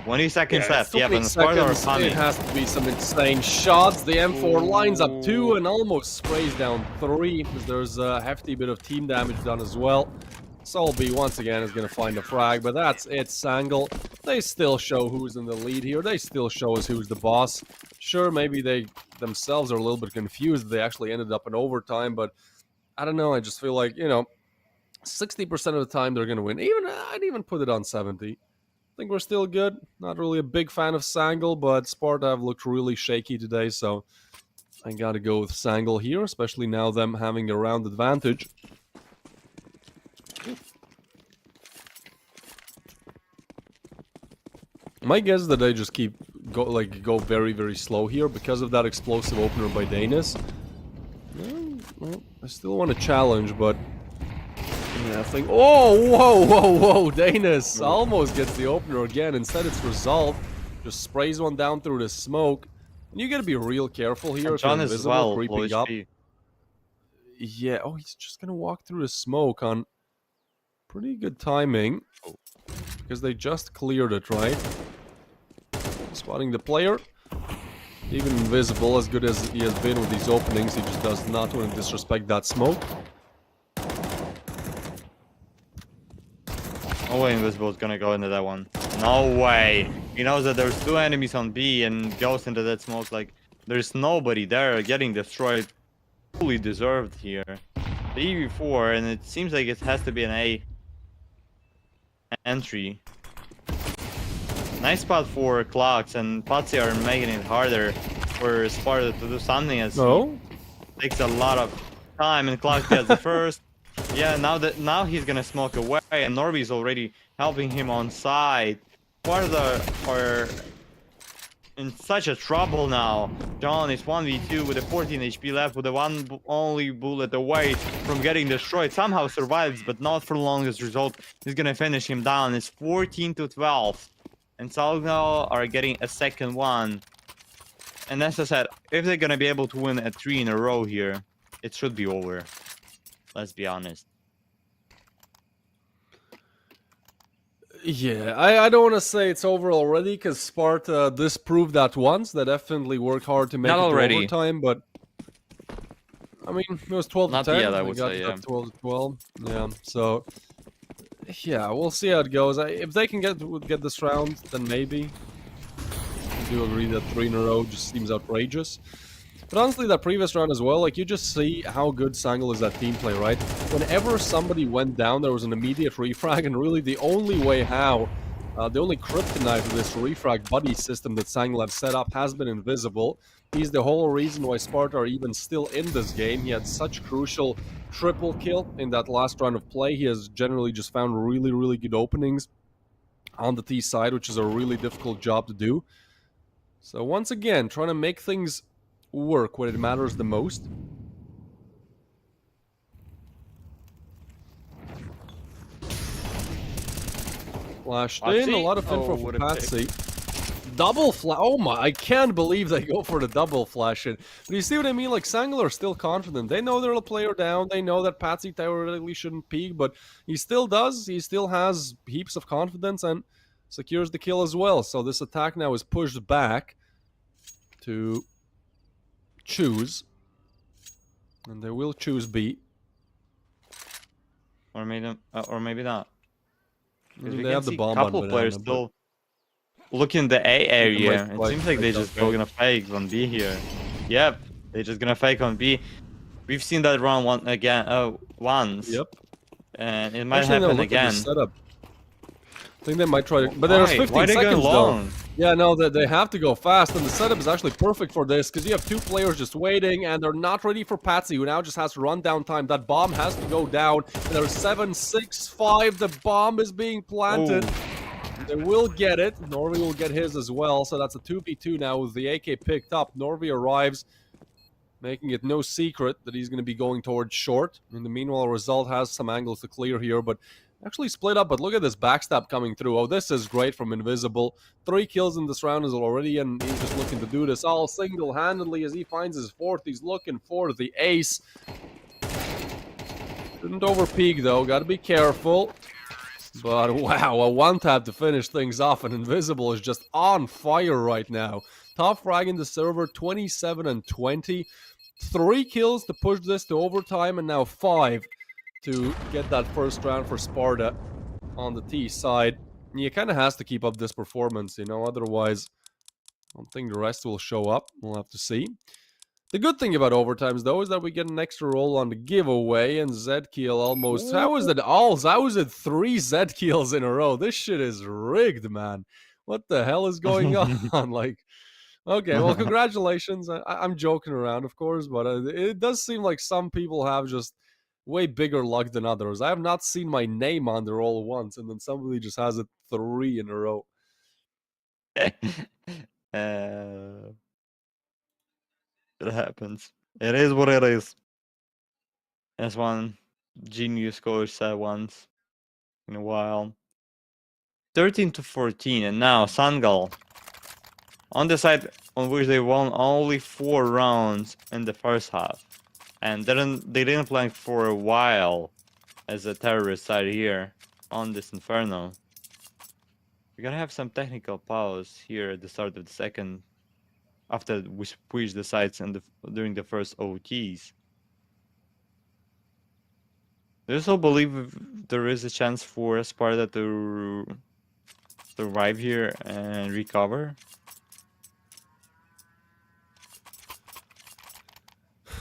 Twenty seconds left. Yeah, but Sparta are coming. It has to be some insane shots. The M4 lines up 2 and almost sprays down 3. Because there's a hefty bit of team damage done as well. Sol B once again is going to find a frag, but that's it. Sangal, they still show who's in the lead here. They still show us who's the boss. Sure, maybe they themselves are a little bit confused. They actually ended up in overtime, but I don't know. I just feel like, 60% of the time they're going to win. I'd even put it on 70. I think we're still good. Not really a big fan of Sangal, but Sparta have looked really shaky today, so I gotta go with Sangal here, especially now them having a round advantage. My guess is that they just go very, very slow here because of that explosive opener by Danis. Well, I still want to challenge, but yeah, I think. Oh, whoa! Danis almost gets the opener again. Instead, it's Resolve. Just sprays one down through the smoke. And you gotta be real careful here. John is as well creeping up. Yeah. Oh, he's just gonna walk through the smoke on pretty good timing because they just cleared it, right? Spotting the player. Even invisible, as good as he has been with these openings, he just does not want to disrespect that smoke. No way Invisible is gonna go into that one. No way. He knows that there's 2 enemies on B and goes into that smoke like there's nobody there. Getting destroyed. Fully deserved here. The EV4, and it seems like it has to be an A entry. Nice spot for Clocks, and Patsy are making it harder for Sparta to do something as he takes a lot of time, and Clocks gets the first. Yeah, now he's gonna smoke away, and Norby's already helping him on side. Sparta are in such a trouble now. John is 1v2 with a 14 HP left, with the only bullet away from getting destroyed. Somehow survives, but not for long. As a result, he's gonna finish him down. It's 14-12. And Sangal are getting a second one. And as I said, if they're gonna be able to win at 3 in a row here, it should be over. Let's be honest. Yeah, I don't want to say it's over already, because Sparta disproved that once. They definitely worked hard to make Not it already. to overtime, but I mean, it was 12 Not to 10. yet, I We would got say, to yeah. 12 to 12. Yeah, so yeah, we'll see how it goes. If they can get this round, then maybe. I do agree that 3 in a row just seems outrageous. But honestly, that previous round as well, like, you just see how good Sangal is at team play, right? Whenever somebody went down, there was an immediate refrag, and really the only way how, the only kryptonite of this refrag buddy system that Sangal have set up has been Invisible. He's the whole reason why Sparta are even still in this game. He had such crucial triple kill in that last round of play. He has generally just found really, really good openings on the T side, which is a really difficult job to do. So once again, trying to make things work when it matters the most. Flashed in, a lot of info for Patsy. Double flash. Oh my, I can't believe they go for the double flash in. But you see what I mean? Like, Sangal are still confident. They know they're a player down. They know that Patsy theoretically shouldn't peek, but he still does. He still has heaps of confidence, and secures the kill as well. So this attack now is pushed back to choose. And they will choose B. Or maybe not. Because we They can have the see a bomb couple on players banana, still looking the A area. It try seems to like they're fake just out A. gonna fake on B here. Yep, they're just gonna fake on B. We've seen that run once. Yep. And it might Actually, no, happen look at again. the setup. I think they might try to, but Why? there's 15 Why are they going seconds though. long? Yeah, no, they have to go fast, and the setup is actually perfect for this because you have two players just waiting, and they're not ready for Patsy, who now just has rundown time. That bomb has to go down. And there's 7, 6, 5. The bomb is being planted. Oh. They will get it. Norvi will get his as well, so that's a 2v2 now with the AK picked up. Norvi arrives, making it no secret that he's going to be going towards short. In the meanwhile, Result has some angles to clear here, but actually split up. But look at this backstab coming through. Oh, this is great from Invisible. 3 kills in this round is already, and he's just looking to do this all single-handedly as he finds his 4th. He's looking for the ace. Shouldn't overpeak, though. Got to be careful. But wow, a one-tap to finish things off, and Invisible is just on fire right now. Top frag in the server, 27 and 20. 3 kills to push this to overtime, and now 5 to get that first round for Sparta on the T side. He kind of has to keep up this performance, you know, otherwise I don't think the rest will show up. We'll have to see. The good thing about overtimes, though, is that we get an extra roll on the giveaway, and Zkill almost... How is it all? How is it 3 Zkills in a row? This shit is rigged, man. What the hell is going on? Like... Okay, well, congratulations. I'm joking around, of course, but it does seem like some people have just way bigger luck than others. I have not seen my name on the roll once, and then somebody just has it 3 in a row. It happens. It is what it is. As one genius coach said once in a while. 13 to 14, and now Sangal on the side on which they won only 4 rounds in the first half, and they didn't play for a while as a terrorist side here on this Inferno. We're gonna have some technical pause here at the start of the second, after we switch the sides and during the first OTs. Do you still believe there is a chance for Sparta to survive here and recover?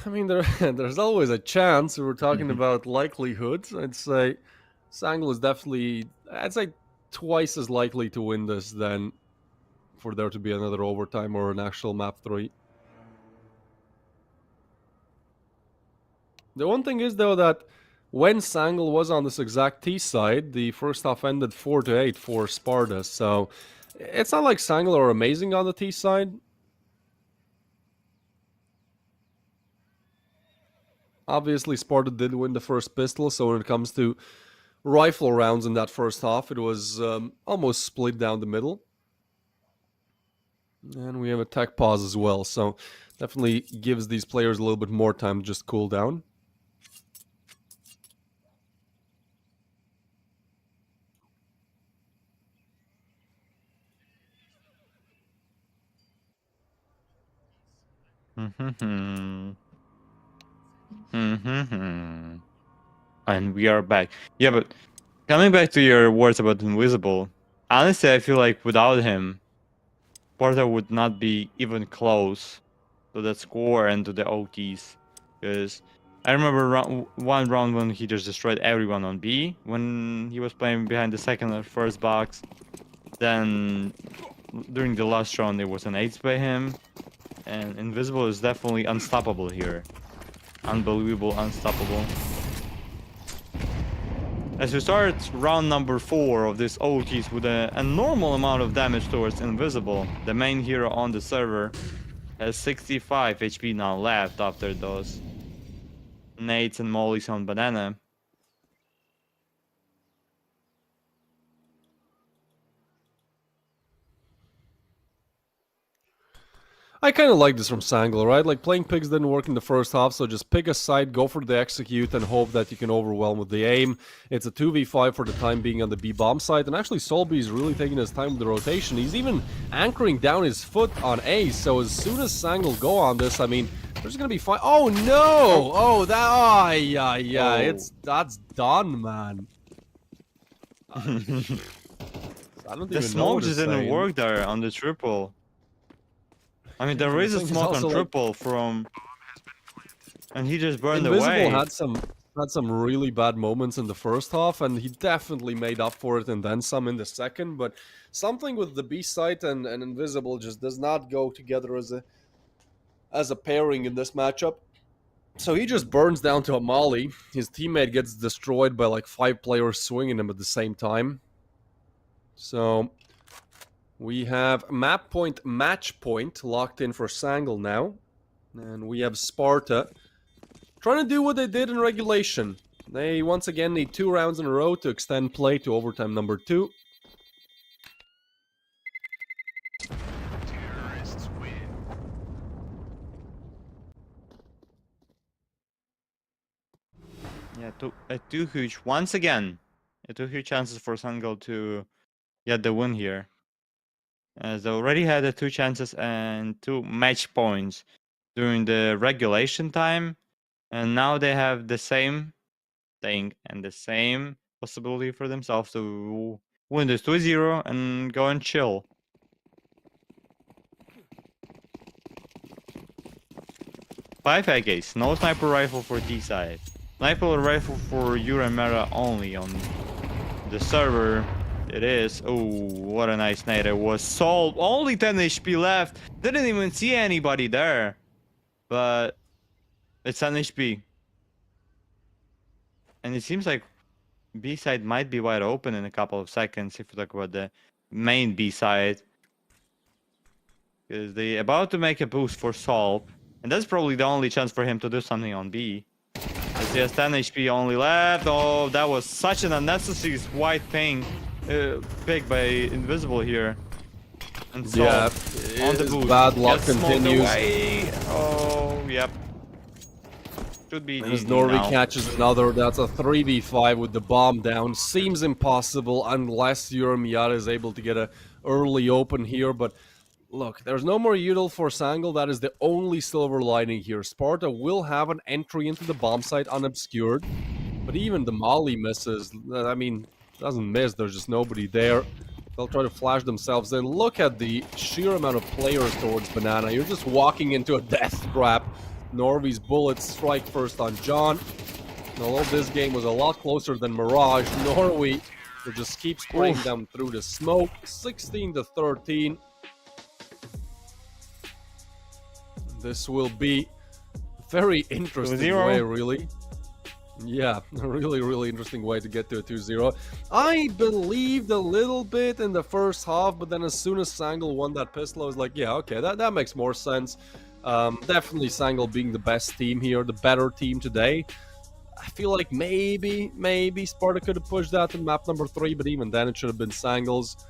I mean, there's always a chance. We're talking about likelihoods. I'd say Sangal is definitely, I'd say, twice as likely to win this than for there to be another overtime or an actual map 3. The one thing is, though, that when Sangal was on this exact T side, the first half ended 4-8 for Sparta. So it's not like Sangal are amazing on the T side. Obviously, Sparta did win the first pistol, so when it comes to rifle rounds in that first half, it was almost split down the middle. And we have a tech pause as well, so definitely gives these players a little bit more time to just cool down. And we are back. Yeah, but coming back to your words about Invisible, honestly, I feel like without him, Sparta would not be even close to that score and to the OTs. Because I remember one round when he just destroyed everyone on B, when he was playing behind the second or first box. Then during the last round, there was an 8 by him. And Invisible is definitely unstoppable here. Unbelievable, unstoppable. As we start round number 4 of this OTs with a normal amount of damage towards Invisible, the main hero on the server has 65 HP now left after those nades and mollies on Banana. I kind of like this from Sangal, right? Like, playing pigs didn't work in the first half, so just pick a side, go for the execute, and hope that you can overwhelm with the aim. It's a 2v5 for the time being on the B-bomb side, and actually Solby is really taking his time with the rotation. He's even anchoring down his foot on A, so as soon as Sangal go on this, I mean, there's gonna be fine. Oh no! Oh, that. Oh, yeah. That's done, man. I don't even The know smoke what to just didn't say. work there on the triple. I mean, there The is a thing is smoke on also, like, triple from, and he just burned Invisible away. had some really bad moments in the first half, and he definitely made up for it and then some in the second. But something with the B site and Invisible just does not go together as a pairing in this matchup. So he just burns down to a molly. His teammate gets destroyed by like 5 players swinging him at the same time. So we have map point, match point locked in for Sangal now. And we have Sparta trying to do what they did in regulation. They once again need 2 rounds in a row to extend play to overtime number 2. Yeah, two huge. Once again, two huge chances for Sangal to get the win here. As they already had the 2 chances and 2 match points during the regulation time, and now they have the same thing and the same possibility for themselves to win this 2-0 and go and chill. Five AKs, no sniper rifle for D side. Sniper rifle for Uramera only on the server. It is. Oh, what a nice nade it was. Sold. Only 10 HP left. Didn't even see anybody there. But it's 10 HP. And it seems like B side might be wide open in a couple of seconds if you talk about the main B side. Because they about to make a boost for Solp. And that's probably the only chance for him to do something on B. As he has 10 HP only left. Oh, that was such an unnecessary white ping. Picked by Invisible here. And Solp Yeah, on the his boost. bad luck Gets smoked continues. away. Oh, yep. Should be As GG Norby now. catches another, that's a 3v5 with the bomb down. Seems impossible unless Miata is able to get a early open here, but look, there's no more util for Sangal. That is the only silver lining here. Sparta will have an entry into the bomb site unobscured, but even the molly misses. I mean, doesn't miss, there's just nobody there. They'll try to flash themselves in. Look at the sheer amount of players towards Banana. You're just walking into a death trap. Norby's bullets strike first on John. And although this game was a lot closer than Mirage, Norway will just keep spraying them through the smoke. 16-13. This will be a very interesting 2-0. way, really. Yeah, a really interesting way to get to a 2-0. I believed a little bit in the first half, but then as soon as Sangal won that pistol, I was like, yeah, okay, that makes more sense. Definitely Sangal being the best team here, the better team today. I feel like maybe Sparta could have pushed that in map number 3, but even then it should have been Sangal's.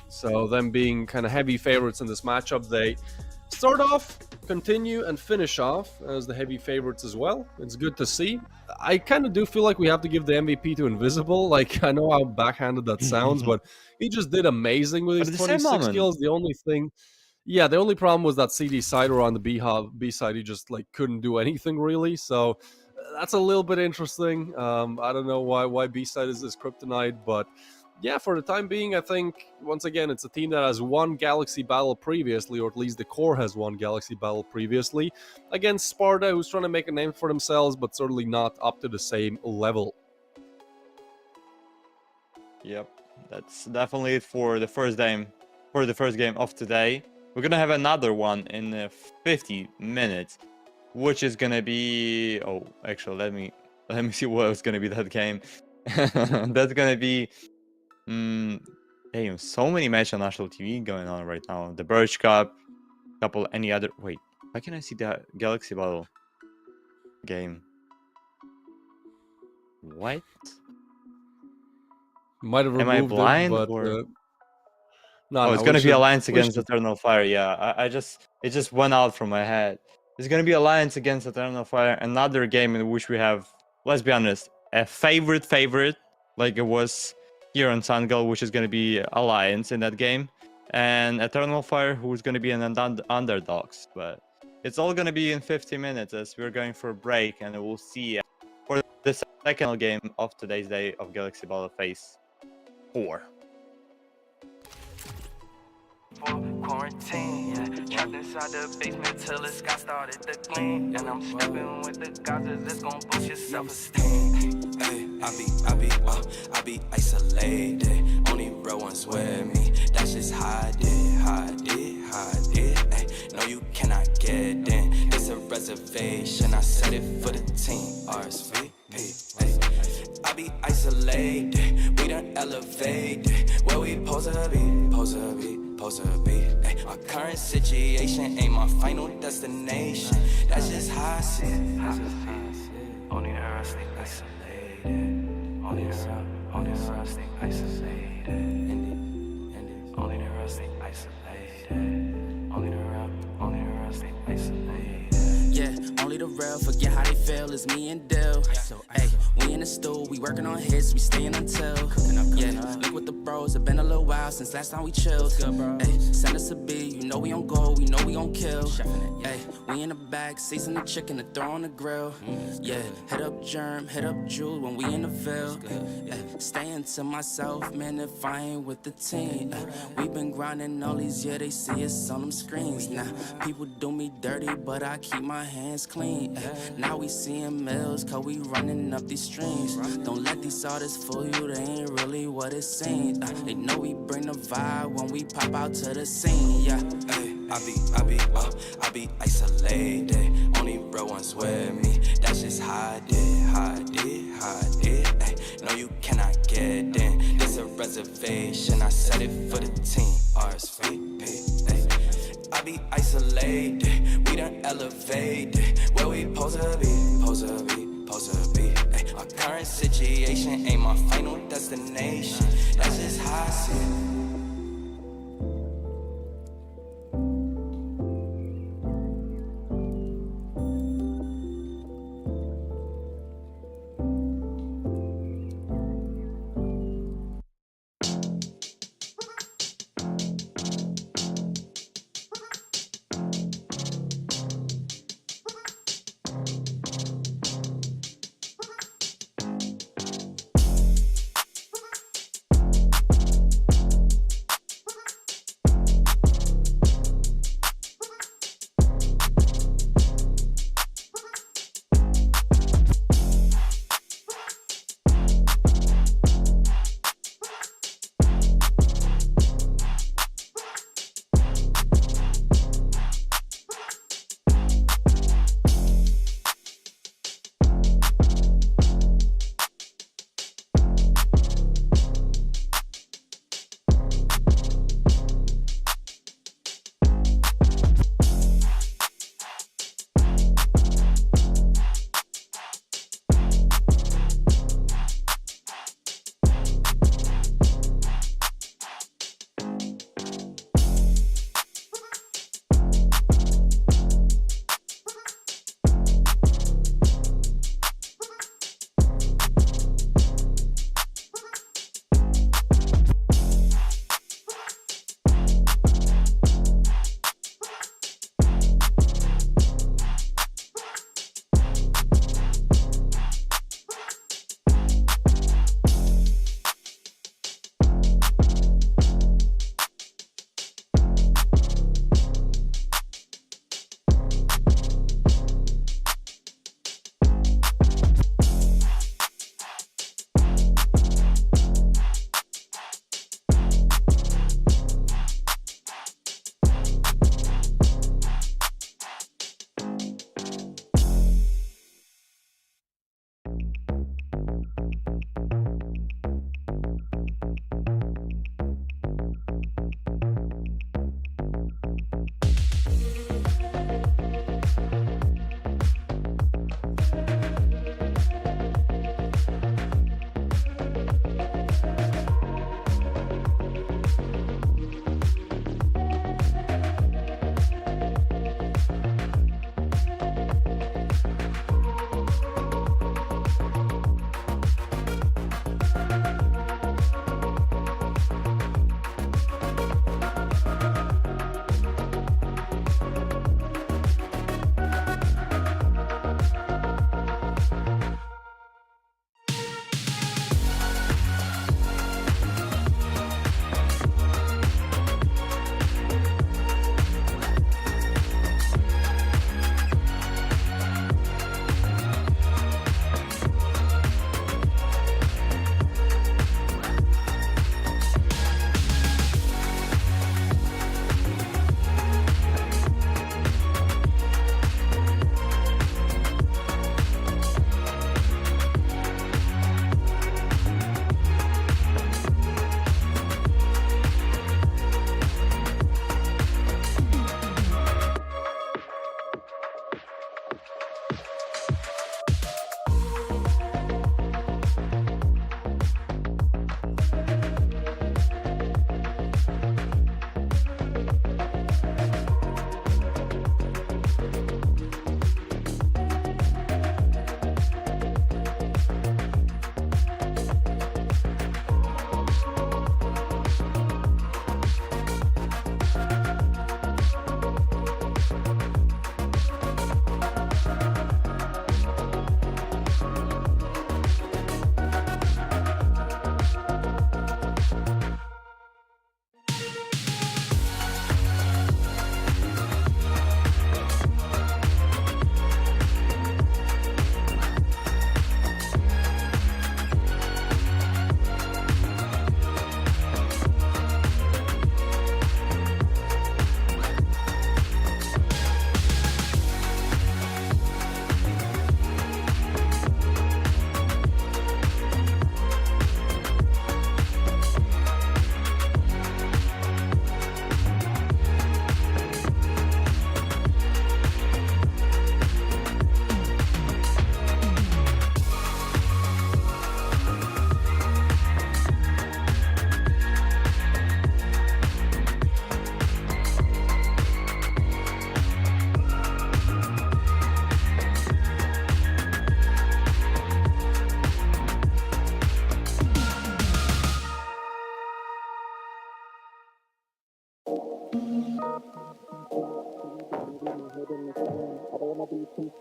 So them being kind of heavy favorites in this matchup, they start off, continue, and finish off as the heavy favorites as well. It's good to see. I kind of do feel like we have to give the MVP to Invisible. Like, I know how backhanded that sounds, but he just did amazing with But his at the same 26 moment- kills. The only thing... Yeah, the only problem was that CD Cider on the B side, he just like couldn't do anything really. So that's a little bit interesting. I don't know why B side is this kryptonite, but yeah, for the time being, I think once again it's a team that has won Galaxy Battle previously, or at least the core has won Galaxy Battle previously against Sparta, who's trying to make a name for themselves, but certainly not up to the same level. Yep, that's definitely it for the first game. For the first game of today, we're gonna have another one in 50 minutes, which is gonna be. Oh, actually, let me see what was gonna be that game. That's gonna be. Damn, so many matches on national TV going on right now. The Birch Cup, couple any other. Wait, how can I see that Galaxy Battle game? What? Might have Am I removed blind it, but or? No, Oh, no, it's we gonna be should- Alliance we against should- Eternal Fire. Yeah, it just went out from my head. It's gonna be Alliance against Eternal Fire, another game in which we have, let's be honest, a favorite, like it was here on Sangal, which is gonna be Alliance in that game, and Eternal Fire, who's gonna be an underdogs. But it's all gonna be in 50 minutes as we're going for a break, and we'll see for the second game of today's day of Galaxy Battle Phase 4. Quarantine, yeah. Trapped inside the basement till the sky started to clean. And I'm stepping with the guys that's gonna boost your self-esteem. Hey, I be isolated. Only real ones with me. That's just how I did. Hey, no, you cannot get in. It's a reservation. I set it for the team. RSVP. Hey, I be isolated. We done elevated. Where we supposed to be. Ay, my current situation ain't my final destination. That's just how I see it. Only her I stay isolated. Only her I stay isolated. Only her I stay isolated. Only her I stay isolated. Yeah, only the real forget how they feel. It's me and Dill. Hey, we in the stool, we working on hits, we staying until. Yeah, look with the bros. It's been a little while since last time we chilled. Hey, send us a beat, you know we on go, we know we gon' kill. Hey, we in the back, season the chicken to throw on the grill. Yeah, hit up Germ, hit up Jude when we in the Ville. Staying to myself, man, if I ain't with the team. We been grinding all these years, they see us on them screens. Now, people do me dirty, but I keep my hands clean. Now we seeing mills, cause we running up these streams. Don't let these artists fool you, they ain't really what it seems. They know we bring the vibe when we pop out to the scene, yeah. Hey, I be isolated. Only real ones with me. That's just how I did. Hey, no, you cannot get in. It's a reservation. I set it for the team. RSVP. Hey, I be isolated. We done elevated. Where we supposed to be. Ay, my current situation ain't my final destination. That's just how I see it.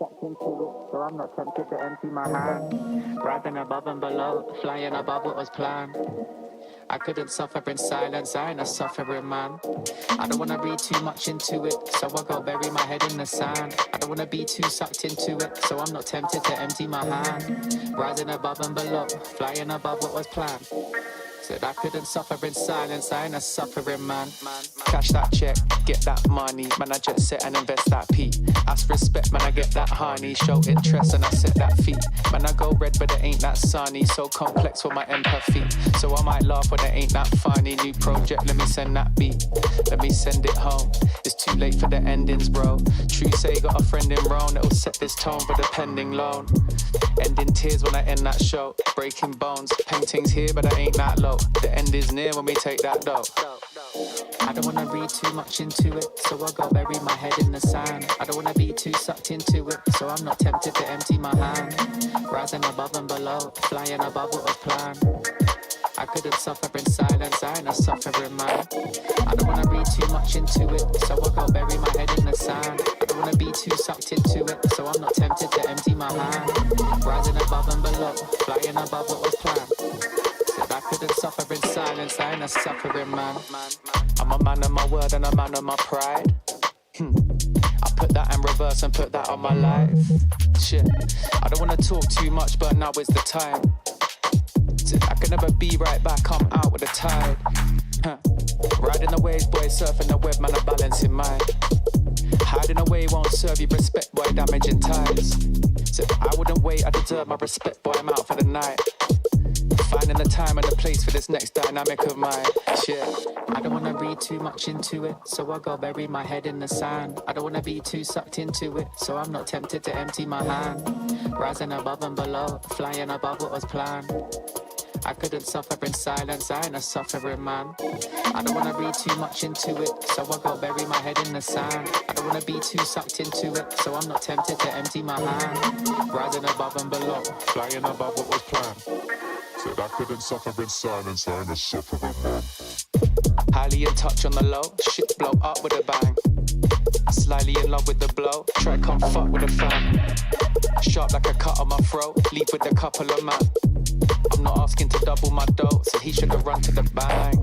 sucked into it, so I'm not tempted to empty my hand. Rising above and below, flying above what was planned. I couldn't suffer in silence, I ain't a suffering man. I don't wanna read too much into it, so I go bury my head in the sand. I don't wanna be too sucked into it, so I'm not tempted to empty my hand. Rising above and below, flying above what was planned. Said I couldn't suffer in silence, I ain't a suffering man. Cash that check, get that money, man I jet set and invest that P. Ask respect, man I get that honey, show interest and I set that feet. Man I go red but it ain't that sunny, so complex for my empathy. So I might laugh when it ain't that funny. New project, let me send that beat, let me send it home. It's too late for the endings, bro. True say got a friend in Rome that'll set this tone for the pending loan. Ending tears when I end that show, breaking bones, paintings here but I ain't that low. The end is near when we take that dough. I don't wanna read too much into it, so I go bury my head in the sand. I don't wanna be too sucked into it, so I'm not tempted to empty my hand. Rising above and below, flying above what was planned. I couldn't suffer in silence, I ain't a suffering man. I don't wanna read too much into it, so I go bury my head in the sand. I don't wanna be too sucked into it, so I'm not tempted to empty my hand. Rising above and below, flying above what was planned. I couldn't suffer in silence, I ain't a suffering man. I'm a man of my word and a man of my pride. I put that in reverse and put that on my life. Shit, I don't wanna talk too much, but now is the time. I can never be right back, I'm out with the tide. Riding the waves, boy, surfing the web, man, I'm balancing mine. Hiding away won't serve you respect, boy, damaging ties. So I wouldn't wait, I deserve my respect, boy, I'm out for the night. Finding the time and the place for this next dynamic of mine. Shit, I don't wanna read too much into it, so I go bury my head in the sand. I don't wanna be too sucked into it, so I'm not tempted to empty my hand. Rising above and below, flying above what was planned. I couldn't suffer in silence, I ain't a suffering man. I don't wanna read too much into it, so I go bury my head in the sand. I don't wanna be too sucked into it, so I'm not tempted to empty my hand. Rising above and below, flying above what was planned. Said I couldn't suffer in silence, I ain't a suffering man. Highly in touch on the low, shit blow up with a bang. Slightly in love with the blow, try come fuck with a fan. Sharp like a cut on my throat, leave with a couple of man. I'm not asking to double my dough, so he should have run to the bang.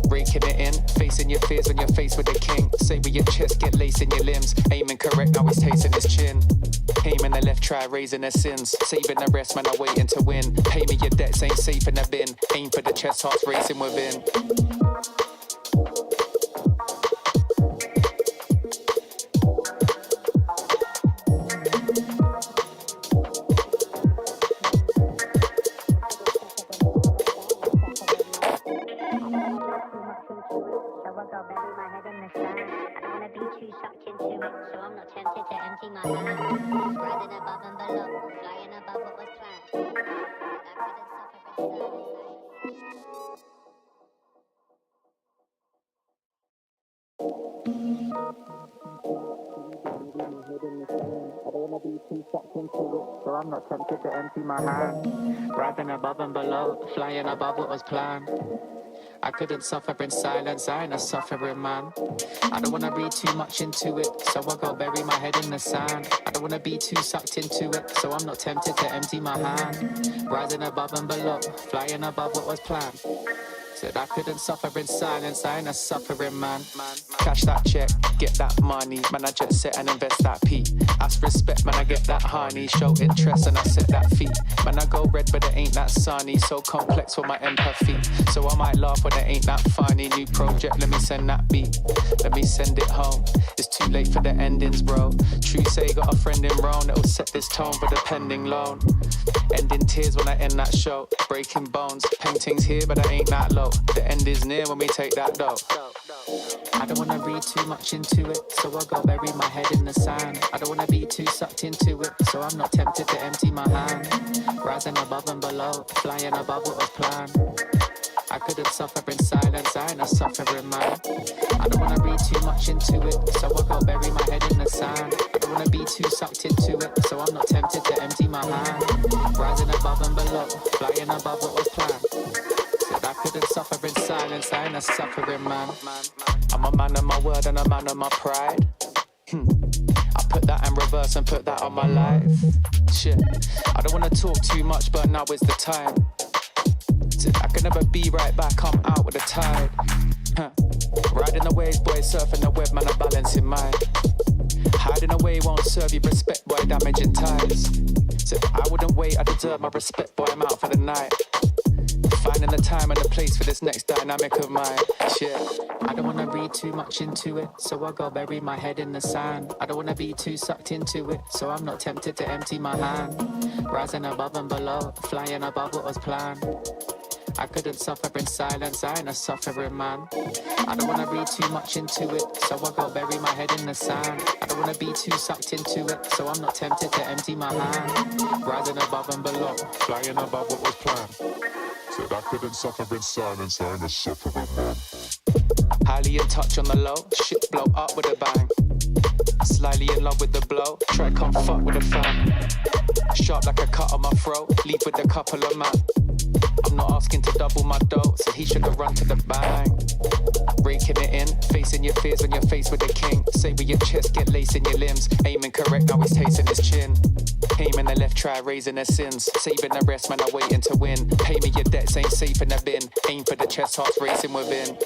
Breaking it in, facing your fears when you're faced with the king. Say with your chest, get lace in your limbs. Aiming correct, now he's tasting his chin. Aiming the left, try raising their sins. Saving the rest, man, I'm waiting to win. Pay me your debts, ain't safe in the bin. Aim for the chest, hearts racing within. So I'm not tempted to empty my hand. Rising above and below, flying above what was planned. I couldn't suffer in silence, I ain't a suffering man. I don't wanna read too much into it, so I go bury my head in the sand. I don't wanna be too sucked into it, so I'm not tempted to empty my hand. Rising above and below, flying above what was planned. Said I couldn't suffer in silence, I ain't a suffering man. Cash that check, get that money, man I jet set and invest that P. Ask respect, man I get that honey, show interest and I set that feet. Man I go red but it ain't that sunny, so complex for my empathy. So I might laugh when it ain't that funny. New project, let me send that beat, let me send it home. It's too late for the endings, bro. True say got a friend in Rome that'll set this tone for the pending loan. Ending tears when I end that show, breaking bones, paintings here but I ain't that low. The end is near when we take that dough. I don't wanna read too much into it, so I go bury my head in the sand. I don't wanna be too sucked into it, so I'm not tempted to empty my hand. Rising above and below, flying above what was planned. I couldn't suffer in silence, I ain't a suffering man. I don't wanna read too much into it, so I go bury my head in the sand. I don't wanna be too sucked into it, so I'm not tempted to empty my hand. Rising above and below, flying above what was planned. Said I couldn't suffer in silence, I ain't a suffering man. I'm a man of my word and a man of my pride. I put that in reverse verse and put that on my life. Shit, I don't wanna talk too much, but now is the time. I can never be right back, I'm out with the tide. Riding the waves, boy, surfing the web, man, I'm balancing mine. Hiding away won't serve you respect, boy, damaging ties. So I wouldn't wait, I deserve my respect, boy, I'm out for the night. Finding the time and the place for this next dynamic of mine. Shit, I don't wanna read too much into it, so I go bury my head in the sand. I don't wanna be too sucked into it, so I'm not tempted to empty my hand. Rising above and below, flying above what was planned. I couldn't suffer in silence, I ain't a suffering man. I don't wanna read too much into it, so I go bury my head in the sand. I don't wanna be too sucked into it, so I'm not tempted to empty my hand. Rising above and below, flying above what was planned. Said I couldn't suffer in silence, I ain't a suffering man. Highly in touch on the low, shit blow up with a bang. Slightly in love with the blow, try come fuck with a fan. Sharp like a cut on my throat, leave with a couple of man. I'm not asking to double my dough, so he should have run to the bang. Raking it in, facing your fears when you're faced with a king. Say with your chest, get lace in your limbs. Aiming correct, now he's tasting his chin. Aiming the left, try raising their sins. Saving the rest, man, I'm waiting to win. Pay me your debts, ain't safe in the bin. Aim for the chest, hearts racing within.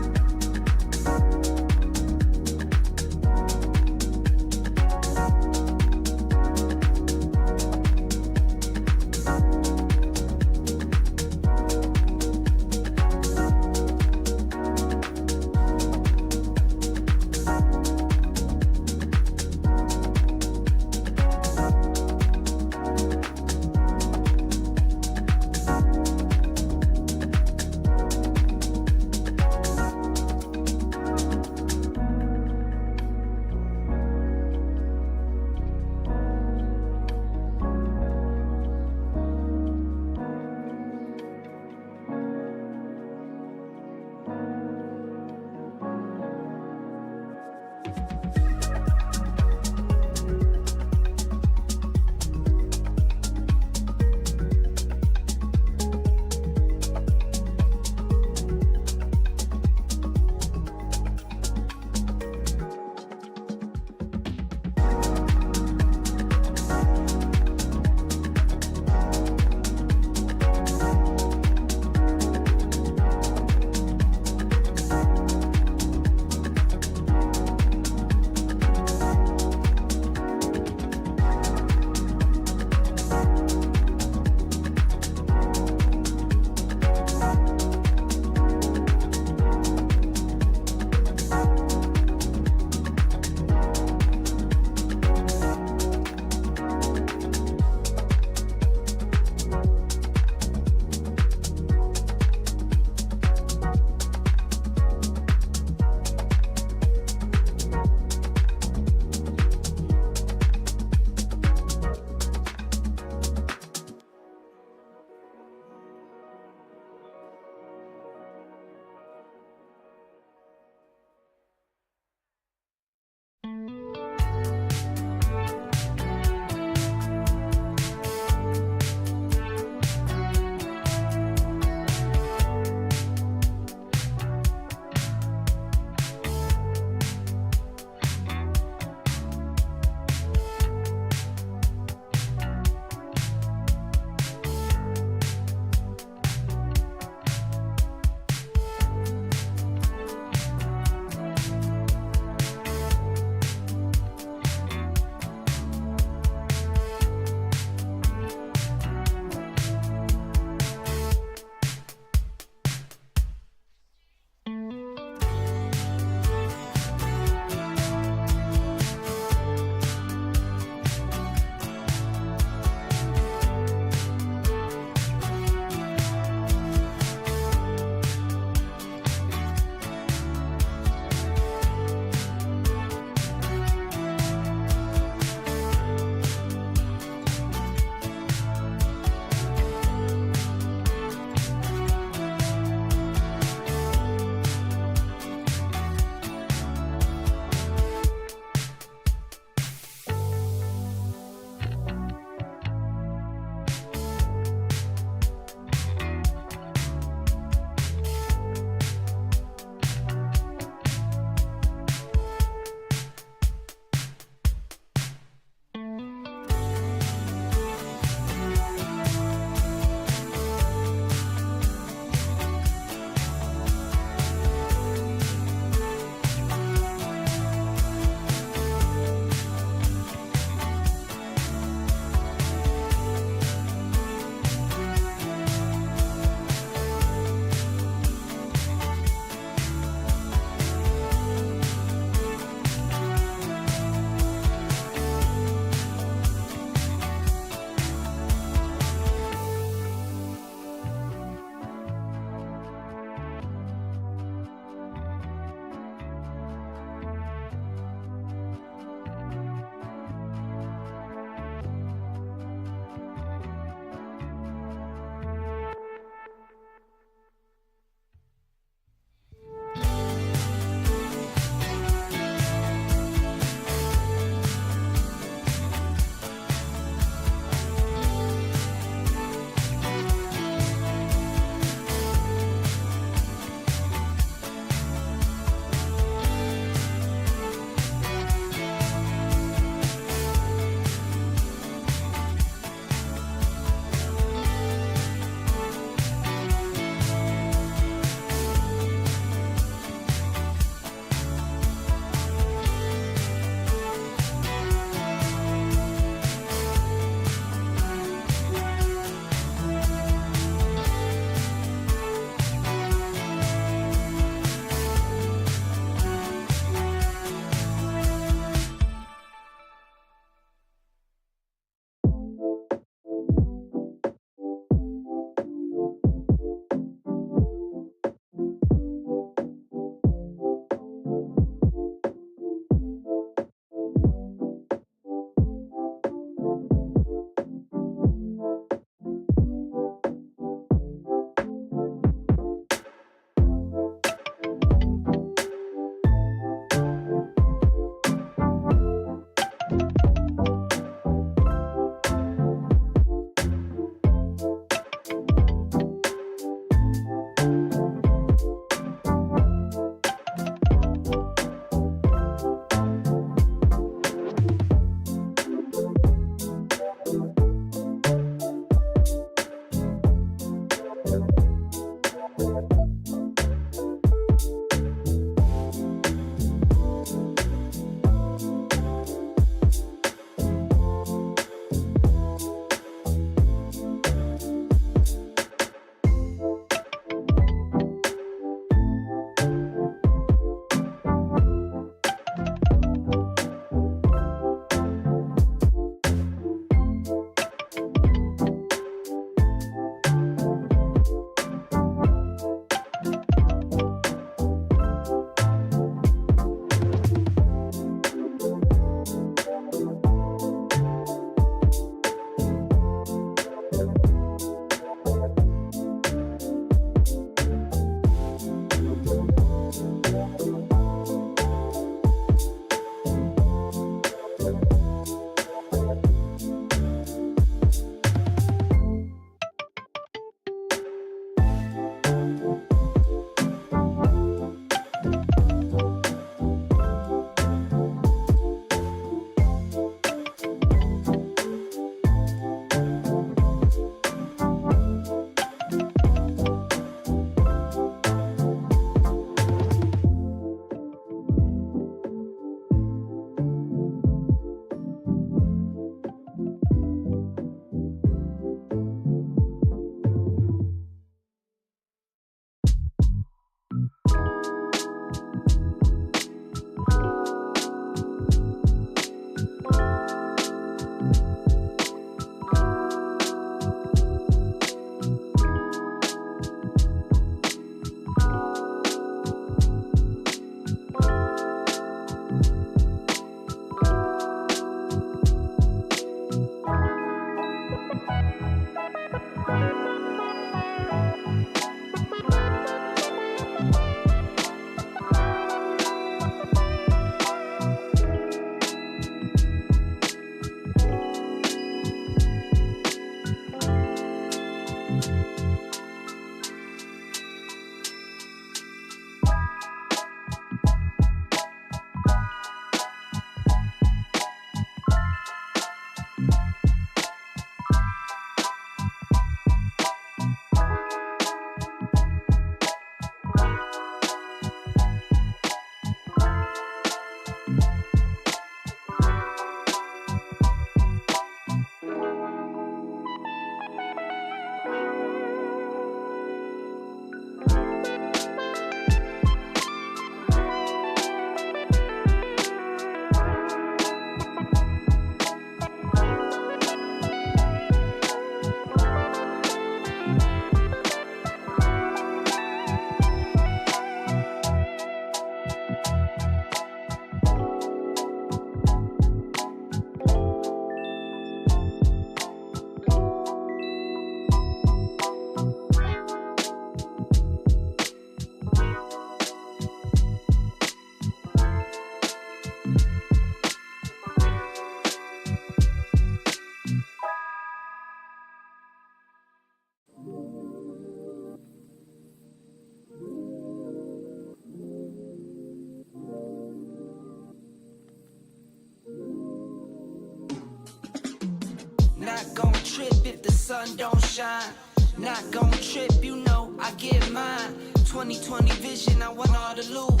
Not gon' trip if the sun don't shine. Not gon' trip, you know I get mine. 2020 vision, I want all the loot.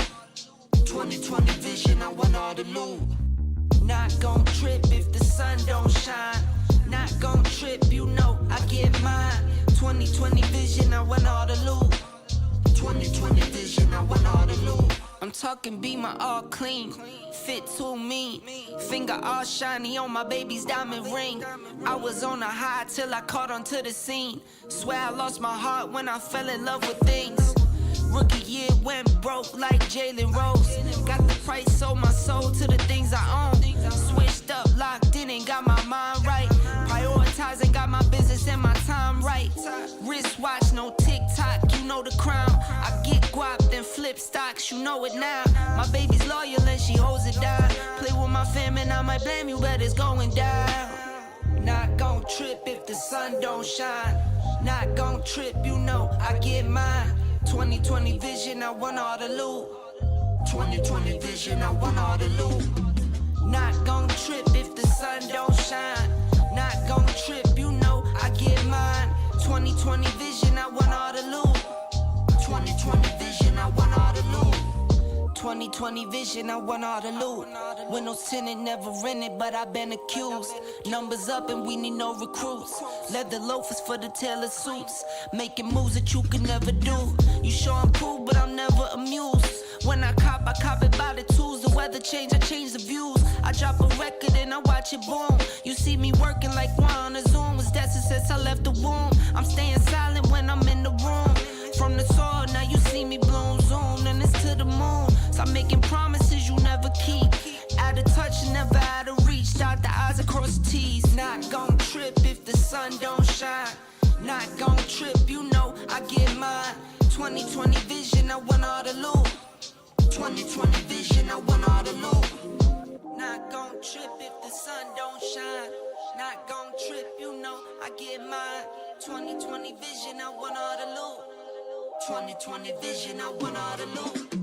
2020 vision, I want all the loot. Not gon' trip if the sun don't shine. Not gon' trip, you know I get mine. 2020 vision, I want all the loot. 2020 vision, I want all the loot. I'm talking be my all clean, fit too mean, finger all shiny on my baby's diamond ring. I was on a high till I caught onto the scene. Swear I lost my heart when I fell in love with things. Rookie year went broke like Jalen Rose. Got the price, sold my soul to the things I own. Switched up, locked in and got my mind right. Prioritizing, got my business and my time right. Wristwatch, no TikTok, you know the crown. I get guap, then flip stocks, you know it now. My baby's loyal and she holds it down. Play with my fam and I might blame you, but it's going down. Not gon' trip if the sun don't shine. Not gon' trip, you know I get mine. 2020 vision, I want all the loot. 2020 vision, I want all the loot. Not gon' trip if the sun don't shine. Not gon' trip, you know I get mine. 2020 vision, I want all the loot. 2020 vision, I want all the loot. 2020 vision, I want all the loot. Windows tinted, never rented, but I've been accused. Numbers up and we need no recruits. Leather loafers for the tailored suits. Making moves that you can never do. You sure I'm cool, but I'm never amused. When I cop it by the tools. The weather change, I change the views. I drop a record and I watch it boom. You see me working like one on a Zoom. Was that since I left the womb? I'm staying silent when I'm in the room. From the soil, now you see me bloom. Zoom, and it's to the moon. Stop making promises you never keep. Out of touch, never out of reach. Dot the I's across the T's. Not gon' trip if the sun don't shine. Not gon' trip, you know I get mine. 2020 vision, I want all the loot. 2020 vision, I want all the loot. Not gon' trip if the sun don't shine. Not gon' trip, you know I get mine. 2020 vision, I want all the loot. 2020 vision, I want all the loot.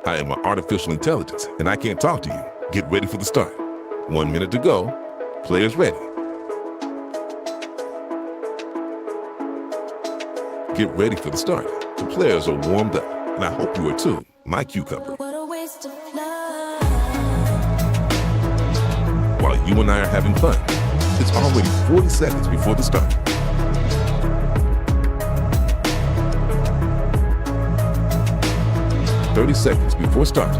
I am an artificial intelligence, and I can't talk to you. Get ready for the start. 1 minute to go. Players ready. Get ready for the start. The players are warmed up, and I hope you are too, my cucumber. What a waste of love. While you and I are having fun, it's already 40 seconds before the start. "30 seconds before start.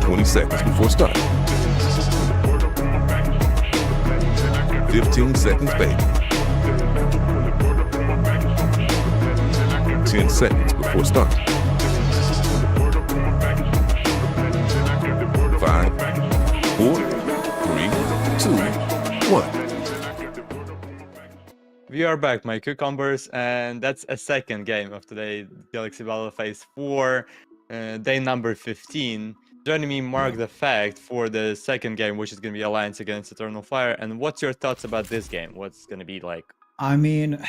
20 seconds before start. 15 seconds, baby. 10 seconds before start. 5, 4, 3, 2, 1. We are back, my cucumbers, and that's a second game of today, Galaxy Battle Phase 4, day number 15. Joining me, Mark the Fact, for the second game, which is going to be Alliance against Eternal Fire. And what's your thoughts about this game? What's going to be like? I mean,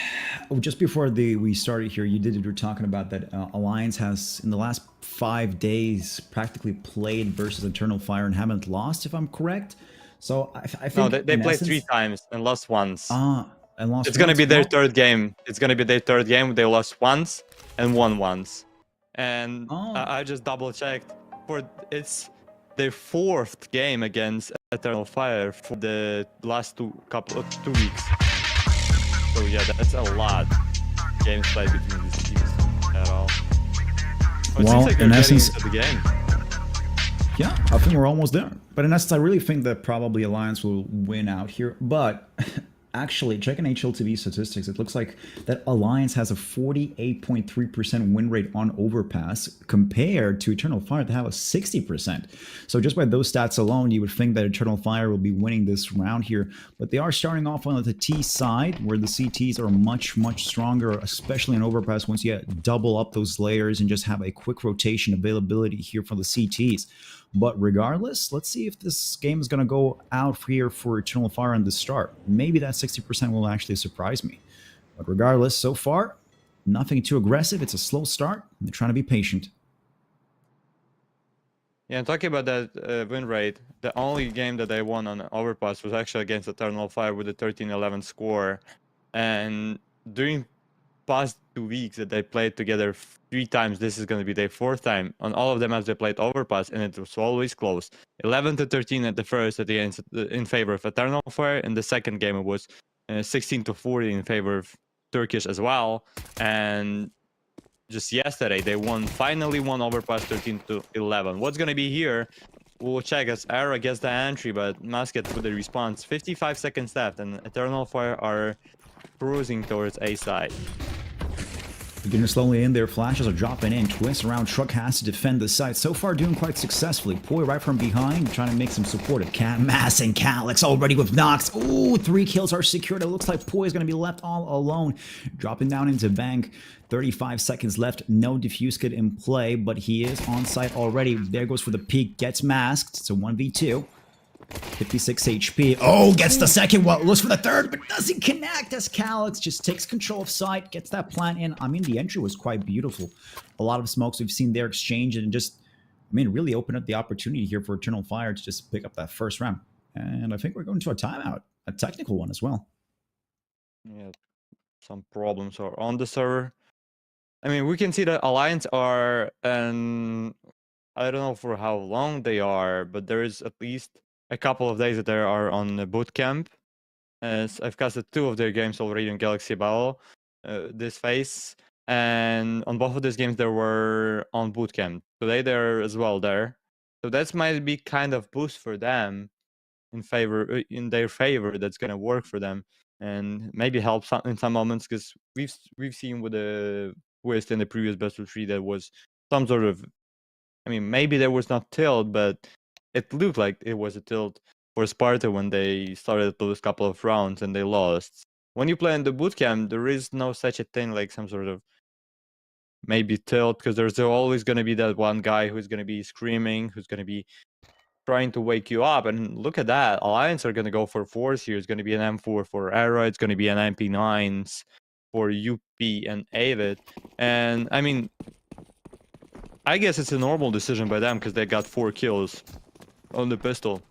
just before we started here, you were talking about that Alliance has, in the last 5 days, practically played versus Eternal Fire and haven't lost, if I'm correct. So I think... No, they played 3 times and lost once. And lost It's going to once? be their Well, third game. It's going to be their third game. They lost once and won once. And I just double-checked. It's their 4th game against Eternal Fire for the last 2 weeks. So yeah, that's a lot games played between these teams at all. But it seems like in they're getting essence, into the game. yeah, I think we're almost there. But in essence, I really think that probably Alliance will win out here. But actually, checking HLTV statistics, it looks like that Alliance has a 48.3% win rate on Overpass compared to Eternal Fire that have a 60%. So just by those stats alone, you would think that Eternal Fire will be winning this round here. But they are starting off on the T side, where the CTs are much, much stronger, especially in Overpass once you double up those layers and just have a quick rotation availability here for the CTs. But regardless, let's see if this game is going to go out here for Eternal Fire on the start. Maybe that 60% will actually surprise me. But regardless, so far, nothing too aggressive. It's a slow start. They're trying to be patient. Yeah, and talking about that win rate, the only game that they won on Overpass was actually against Eternal Fire with a 13-11 score. And during past 2 weeks that they played together 3 times, this is going to be their 4th time on all of them as they played Overpass, and it was always close. 11-13 at the first in favor of Eternal Fire. In the second game, it was 16-40 in favor of Turkish as well. And just yesterday, they finally won Overpass 13-11. What's going to be here? We'll check as Era gets the entry, but Musket with the response. 55 seconds left, and Eternal Fire are cruising towards A side. Getting slowly in there, flashes are dropping in, twist around, Truck has to defend the site. So far doing quite successfully. Poi right from behind, trying to make some supportive. Mass and Calyx already with knocks. Ooh, 3 kills are secured. It looks like Poi is going to be left all alone. Dropping down into Bank. 35 seconds left, no diffuse kit in play, but he is on site already. There goes for the peak, gets masked. It's a 1v2. 56 HP. Oh, gets the second one. Looks for the third, but doesn't connect as Calyx just takes control of site, gets that plant in. I mean, the entry was quite beautiful. A lot of smokes we've seen there exchange and just, I mean, really opened up the opportunity here for Eternal Fire to just pick up that first round. And I think we're going to a timeout, a technical one as well. Yeah, some problems are on the server. I mean, we can see that Alliance are, and I don't know for how long they are, but there is at least a couple of days that they are on the boot camp. As I've casted 2 of their games already in Galaxy Battle this phase, and on both of these games they were on boot camp. Today they're as well there, so that might be kind of boost for them in their favor. That's gonna work for them and maybe help in some moments, because we've seen with the Twist in the previous best of 3 there was some sort of, I mean, maybe there was not tilt, but it looked like it was a tilt for Sparta when they started those couple of rounds and they lost. When you play in the bootcamp, there is no such a thing like some sort of maybe tilt, because there's always going to be that one guy who's going to be screaming, who's going to be trying to wake you up. And look at that. Alliance are going to go for 4s here. It's going to be an M4 for Era. It's going to be an MP9s for UP and Avid. And I mean, I guess it's a normal decision by them because they got 4 kills on the pistol.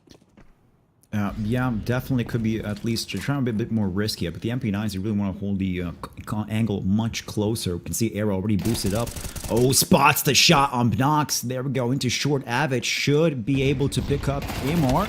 Yeah, definitely could be at least trying to be a bit more risky. But the MP9s, you really want to hold the angle much closer. We can see Arrow already boosted up. Oh, spots the shot on Knox. There we go into short. Avid should be able to pick up Amor.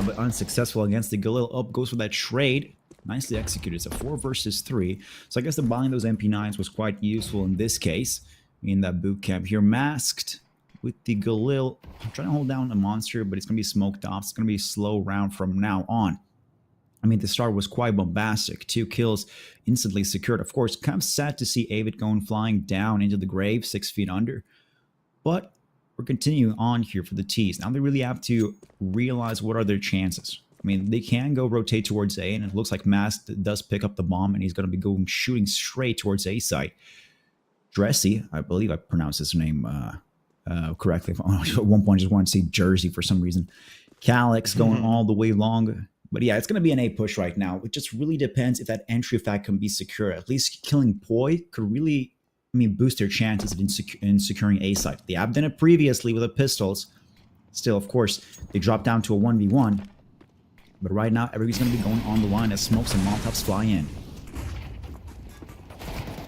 But unsuccessful against the Galil. Up goes for that trade. Nicely executed. It's a 4 versus 3. So I guess the buying those MP9s was quite useful in this case. In that boot camp here. Masked with the Galil. I'm trying to hold down a monster, but it's going to be smoked off. It's going to be a slow round from now on. I mean, the start was quite bombastic. 2 kills instantly secured. Of course, kind of sad to see Avid going flying down into the grave, 6 feet under. But we're continuing on here for the T's. Now they really have to realize what are their chances. I mean, they can go rotate towards A, and it looks like Mask does pick up the bomb, and he's going to be going shooting straight towards A side. Dressy, I believe I pronounced his name correctly. At one point, I just wanted to say Jersey for some reason. Calyx going all the way long. But yeah, it's going to be an A push right now. It just really depends if that entry fact can be secure. At least killing Poi could really, boost their chances in securing A side. They have done it previously with the pistols. Still, of course, they dropped down to a 1v1. But right now, everybody's going to be going on the line as smokes and Molotovs fly in.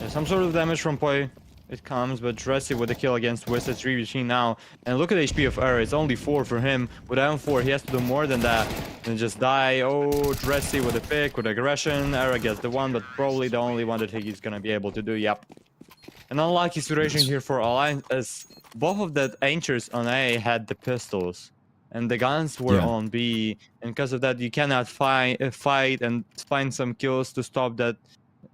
Yeah, some sort of damage from Poi. It comes, but Dressy with a kill against Twisted 3 machine now. And look at the HP of Era. It's only 4 for him. With M4, he has to do more than that and just die. Oh, Dressy with a pick, with aggression. Era gets the one, but probably the only one that he's gonna be able to do. Yep. An unlucky situation here for Alliance, as both of the Anchors on A had the pistols. And the guns were on B. And because of that, you cannot fight and find some kills to stop that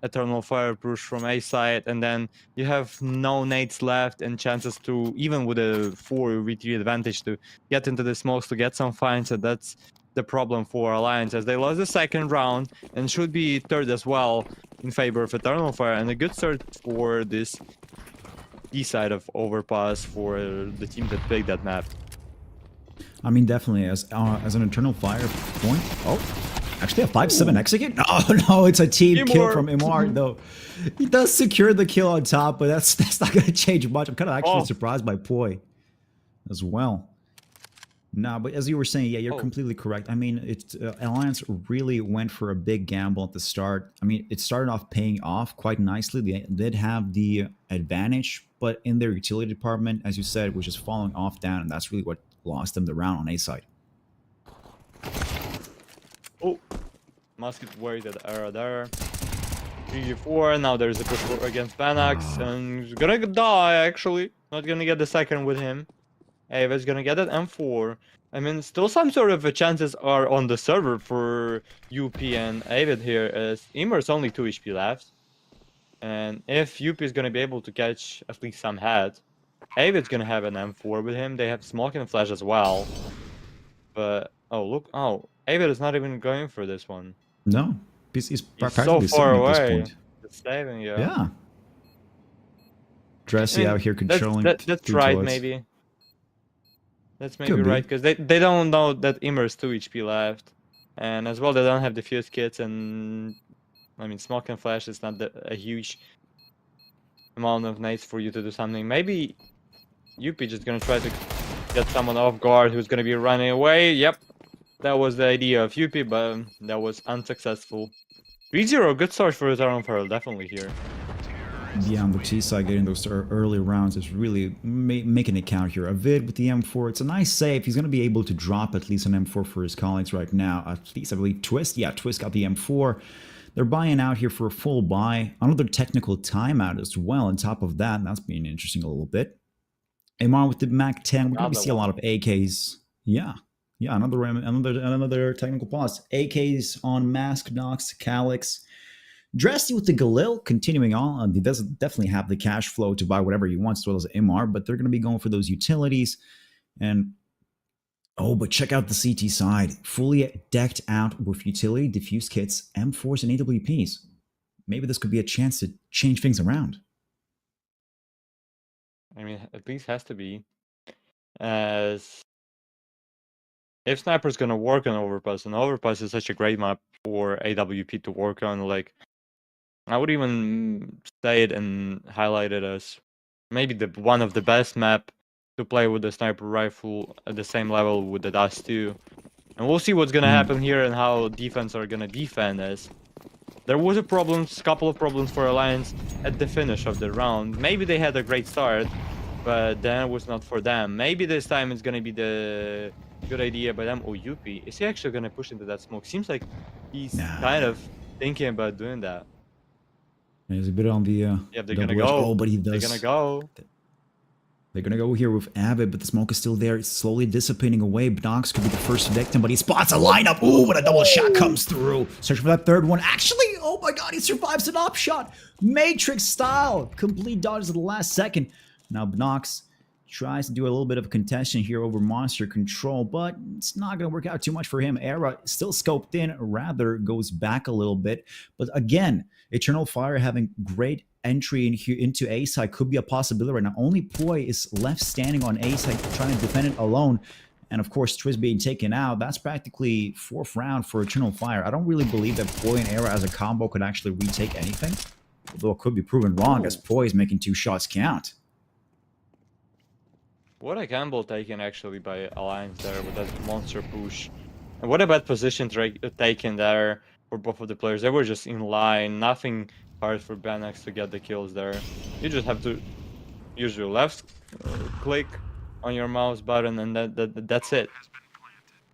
Eternal Fire push from A side, and then you have no nades left and chances to, even with a 4v3 advantage, to get into the smokes to get some finds. And that's the problem for Alliance, as they lost the second round and should be third as well in favor of Eternal Fire. And a good start for this E side of Overpass for the team that picked that map. I mean, definitely as an Eternal Fire point. Oh. Actually, a 5-7 execute? No, it's a team kill from Imar, though. He does secure the kill on top, but that's not going to change much. I'm kind of actually surprised by Poi as well. No, but as you were saying, yeah, you're completely correct. I mean, Alliance really went for a big gamble at the start. I mean, it started off paying off quite nicely. They did have the advantage, but in their utility department, as you said, was just falling off down, and that's really what lost them the round on A side. Oh, Musket worried at Era there. 3v4, now there's a push against Panax, and he's gonna die actually. Not gonna get the second with him. Ava's gonna get that M4. I mean, still some sort of chances are on the server for UP and Avid here, as Emer's only 2 HP left. And if UP is gonna be able to catch at least some head, Avid's gonna have an M4 with him. They have Smoke and Flash as well. But, oh, look, Avid is not even going for this one. No, he's so far away. At this point. It's saving, yeah. Dressy out here controlling. That's right, maybe. That's maybe right, because they don't know that Immer's 2 HP left. And as well, they don't have the fuse kits, and I mean, Smoke and Flash is not a huge amount of nades for you to do something. Maybe UP just gonna try to get someone off guard who's gonna be running away. Yep. That was the idea of UP, but that was unsuccessful. 3-0, good start for Eternal Fire, definitely here. Yeah, on the T side, getting those early rounds is really making it count here. Avid with the M4, it's a nice save. He's going to be able to drop at least an M4 for his colleagues right now. At least, I believe, Twist. Yeah, Twist got the M4. They're buying out here for a full buy. Another technical timeout as well. On top of that, that's been interesting a little bit. Amar with the Mac 10. We're going to see a lot of AKs. Yeah. Yeah, another technical pause. AKs on Mask, Nox, Calyx. Dressy with the Galil, continuing on. He doesn't definitely have the cash flow to buy whatever he wants, as well as MR, but they're going to be going for those utilities. And, oh, but check out the CT side. Fully decked out with utility, diffuse kits, M4s, and AWPs. Maybe this could be a chance to change things around. I mean, at least has to be. As if Sniper's gonna work on Overpass, and Overpass is such a great map for AWP to work on, like, I would even say it and highlight it as maybe the one of the best map to play with the sniper rifle at the same level with the Dust 2. And we'll see what's gonna happen here and how defense are gonna defend us. There was a couple of problems for Alliance at the finish of the round. Maybe they had a great start, but then it was not for them. Maybe this time it's gonna be the good idea by them. Oh, Yuppie, is he actually gonna push into that smoke? Seems like he's kind of thinking about doing that. He's a bit on the yeah, they're gonna go. Oh, but he does. They're gonna go. They're gonna go here with Avid, but the smoke is still there. It's slowly dissipating away. Bnox could be the first victim, but he spots a lineup. Ooh, but a double shot comes through. Search for that third one. Actually, oh my god, he survives an up shot. Matrix style. Complete dodges at the last second. Now Bnox tries to do a little bit of contention here over Monster Control, but it's not going to work out too much for him. Era still scoped in, rather goes back a little bit. But again, Eternal Fire having great entry in here into A side could be a possibility right now. Only Poi is left standing on A side trying to defend it alone. And of course, Twist being taken out. That's practically 4th round for Eternal Fire. I don't really believe that Poi and Era as a combo could actually retake anything. Although it could be proven wrong as Poi is making 2 shots count. What a gamble taken actually by Alliance there with that monster push. And what a bad position taken there for both of the players. They were just in line, nothing hard for Banex to get the kills there. You just have to use your left click on your mouse button and that's it.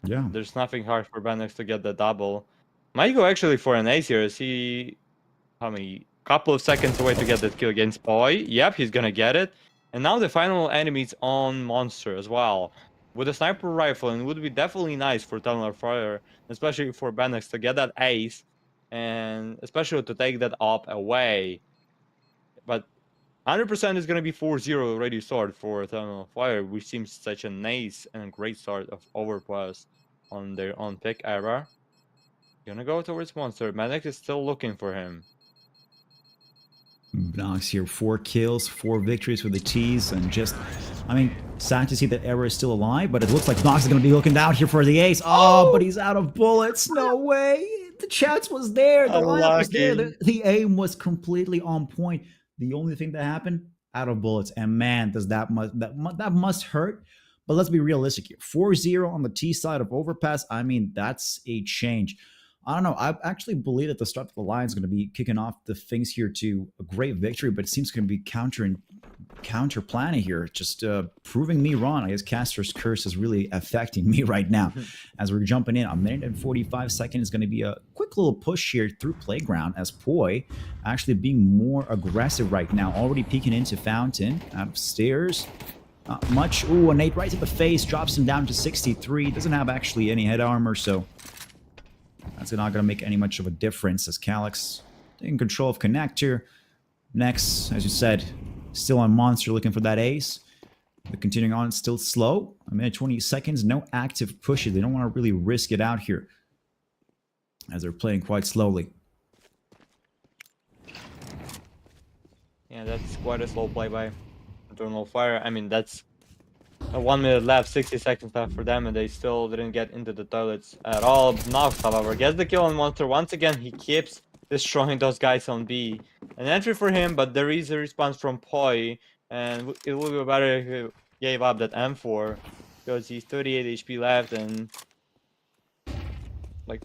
Yeah. There's nothing hard for Banex to get the double. Might go actually for an ace here. Is he, how many? Couple of seconds away to get that kill against Poi. Yep, he's gonna get it. And now the final enemy's on Monster as well. With a sniper rifle, and it would be definitely nice for Tunnel Fire, especially for Banex to get that ace, and especially to take that up away. But 100% is going to be 4-0 already start for Tunnel Fire, which seems such a nice and great start of Overpass on their own pick era. Gonna go towards Monster. Banex is still looking for him. Bnox here, 4 kills, 4 victories for the T's, and just, I mean, sad to see that Era is still alive, but it looks like Bnox is going to be looking down here for the ace. Oh, but he's out of bullets. No way. The chance was there. The lineup was there. The aim was completely on point. The only thing that happened, out of bullets. And man, does that must hurt. But let's be realistic here. 4-0 on the T side of Overpass. I mean, that's a change. I don't know. I actually believe that the start of the line is going to be kicking off the things here to a great victory, but it seems going to be counter planning here, just proving me wrong. I guess Caster's curse is really affecting me right now. As we're jumping in, a minute and 45 seconds is going to be a quick little push here through Playground as Poi actually being more aggressive right now, already peeking into Fountain, upstairs. Not much. Ooh, a nade right to the face, drops him down to 63. Doesn't have actually any head armor, so that's not going to make any much of a difference as Calyx taking control of Connector. Next, as you said, still on Monster looking for that ace. But continuing on, still slow. A minute 20 seconds, no active pushes. They don't want to really risk it out here as they're playing quite slowly. Yeah, that's quite a slow play by Eternal Fire. I mean, that's 1 minute left, 60 seconds left for them, and they still didn't get into the toilets at all. Nox, however, gets the kill on Monster. Once again, he keeps destroying those guys on B. An entry for him, but there is a response from Poi, and it would be better if he gave up that M4, because he's 38 HP left, and like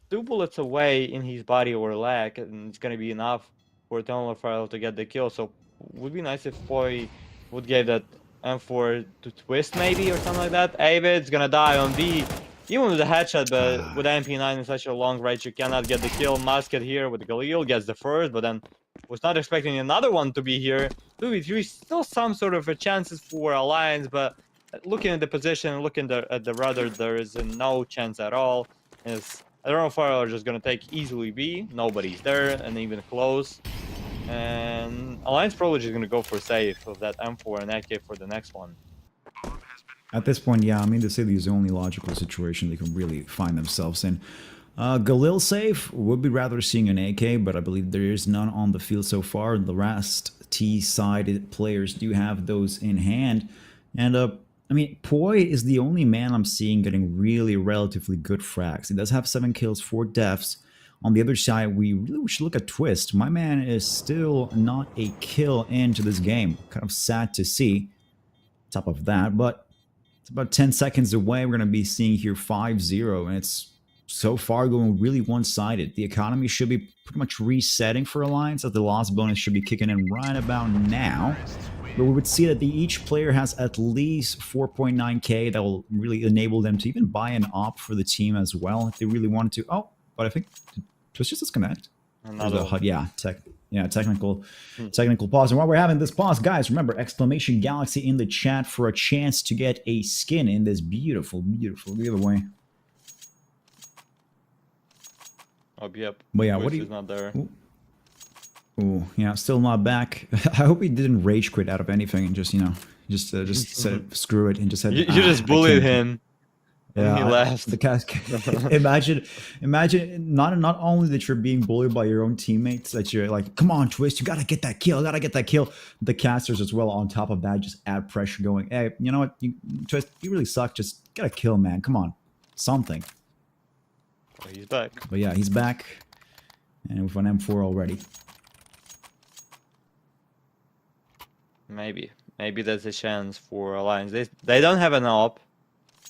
2 bullets away in his body or leg, and it's gonna be enough for Tunnel Fire to get the kill. So it would be nice if Poi would give that M4 to Twist maybe or something like that. Avid's gonna die on B. Even with the headshot, but with MP9 in such a long range, you cannot get the kill. Musket here with Galil gets the first, but then was not expecting another one to be here. 2v3, still some sort of a chances for Alliance, but looking at the position, looking at the rudder, there is no chance at all. As Eternal Fire are just gonna take easily B. Nobody's there, and even close. And Alliance probably just gonna go for safe of that M4 and AK for the next one. At this point, yeah, I mean, the city is the only logical situation they can really find themselves in. Galil safe would be rather seeing an AK, but I believe there is none on the field so far. The rest T-sided players do have those in hand. And I mean, Poi is the only man I'm seeing getting really relatively good frags. He does have 7 kills, 4 deaths. On the other side, we really should look at Twist. My man is still not a kill into this game. Kind of sad to see. Top of that, but it's about 10 seconds away. We're going to be seeing here 5-0, and it's so far going really one-sided. The economy should be pretty much resetting for Alliance, as the loss bonus should be kicking in right about now. But we would see that each player has at least 4.9k that will really enable them to even buy an op for the team as well if they really wanted to. Oh, but I think Twitch just disconnect. Yeah, technical pause. And while we're having this pause, guys, remember exclamation Galaxy in the chat for a chance to get a skin in this beautiful, beautiful giveaway. Oh, yep. But yeah, what do you? Not there. Ooh, yeah, still not back. I hope he didn't rage quit out of anything and just, you know, just said screw it and just said. You just bullied him. Yeah, he left. The cast. imagine not only that you're being bullied by your own teammates, that you're like, come on, Twist, you gotta get that kill, The casters as well on top of that just add pressure, going, hey, you know what, Twist, you really suck. Just get a kill, man. Come on, something. He's back. But yeah, he's back, and with an M4 already. Maybe there's a chance for Alliance. They don't have an op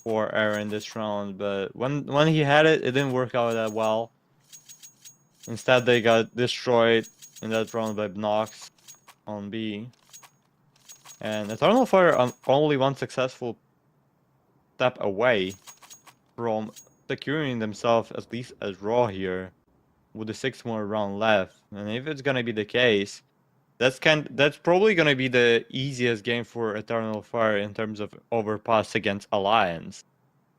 for Aaron this round, but when he had it, it didn't work out that well. Instead, they got destroyed in that round by Nox on B. And Eternal Fire only one successful step away from securing themselves at least as Raw here, with the 6 more round left. And if it's gonna be the case, that's probably gonna be the easiest game for Eternal Fire in terms of overpass against Alliance,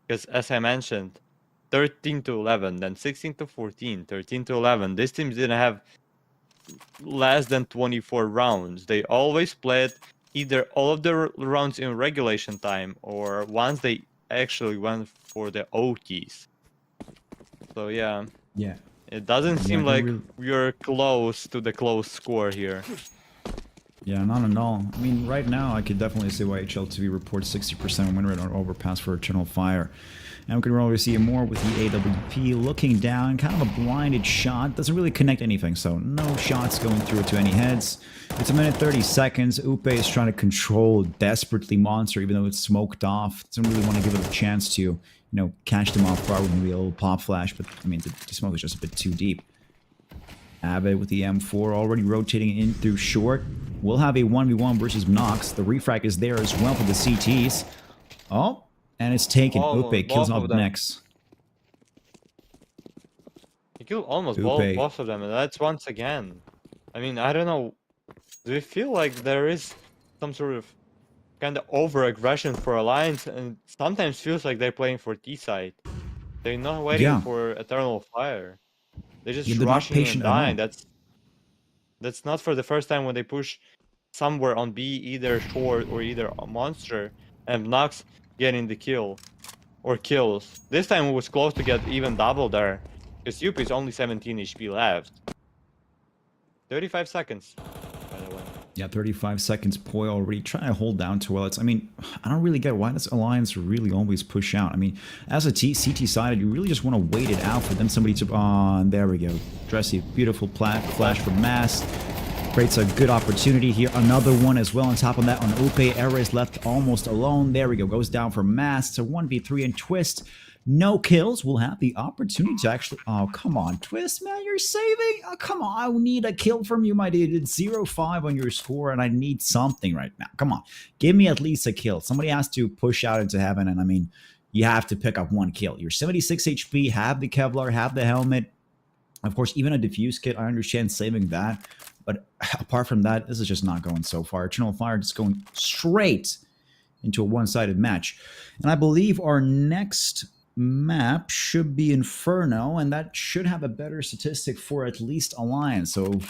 because as I mentioned, 13-11, then 16-14, 13-11. This team didn't have less than 24 rounds. They always played either all of the rounds in regulation time, or once they actually went for the OTs. So yeah. It doesn't seem like we're close to the close score here. Yeah, not at all. I mean, right now, I could definitely see why HLTV reports 60% win rate on overpass for Eternal Fire. And we can already see more with the AWP looking down, kind of a blinded shot. Doesn't really connect anything, so no shots going through to any heads. It's 1:30. Upe is trying to control desperately Monster, even though it's smoked off. Doesn't really want to give it a chance to, you know, catch them off guard with maybe a little pop flash, but I mean, the smoke is just a bit too deep. Avid with the M4 already rotating in through short. We'll have a 1v1 versus Nox. The refrag is there as well for the CTs. Oh, and it's taken. Upe kills off next. He killed almost both of them, and that's once again. I mean, I don't know. Do you feel like there is some sort of kind of over-aggression for Alliance, and sometimes feels like they're playing for T-side? They're not waiting for Eternal Fire. They're just rushing and dying. That's not for the first time when they push somewhere on B, either short or either a Monster, and Nox getting the kill or kills. This time it was close to get even double there, because Yup is only 17 HP left. 35 seconds, by the way. Yeah, 35 seconds. Poi already trying to hold down to Wellets. I mean, I don't really get why does Alliance really always push out. I mean, as a CT sided, you really just want to wait it out for them somebody to. There we go. Dressy, beautiful flash from Mass. Creates a good opportunity here. Another one as well on top of that on Upe. Era is left almost alone. There we go. Goes down for Mass. It's a 1v3 and Twist. No kills. We'll have the opportunity to actually... Oh, come on, Twist, man. You're saving. Oh, come on. I need a kill from you, my dude. It's 0-5 on your score, and I need something right now. Come on. Give me at least a kill. Somebody has to push out into heaven, and I mean, you have to pick up one kill. You're 76 HP, have the Kevlar, have the helmet. Of course, even a diffuse kit, I understand saving that. But apart from that, this is just not going so far. Eternal Fire just going straight into a one-sided match. And I believe our next map should be Inferno, and that should have a better statistic for at least Alliance. So,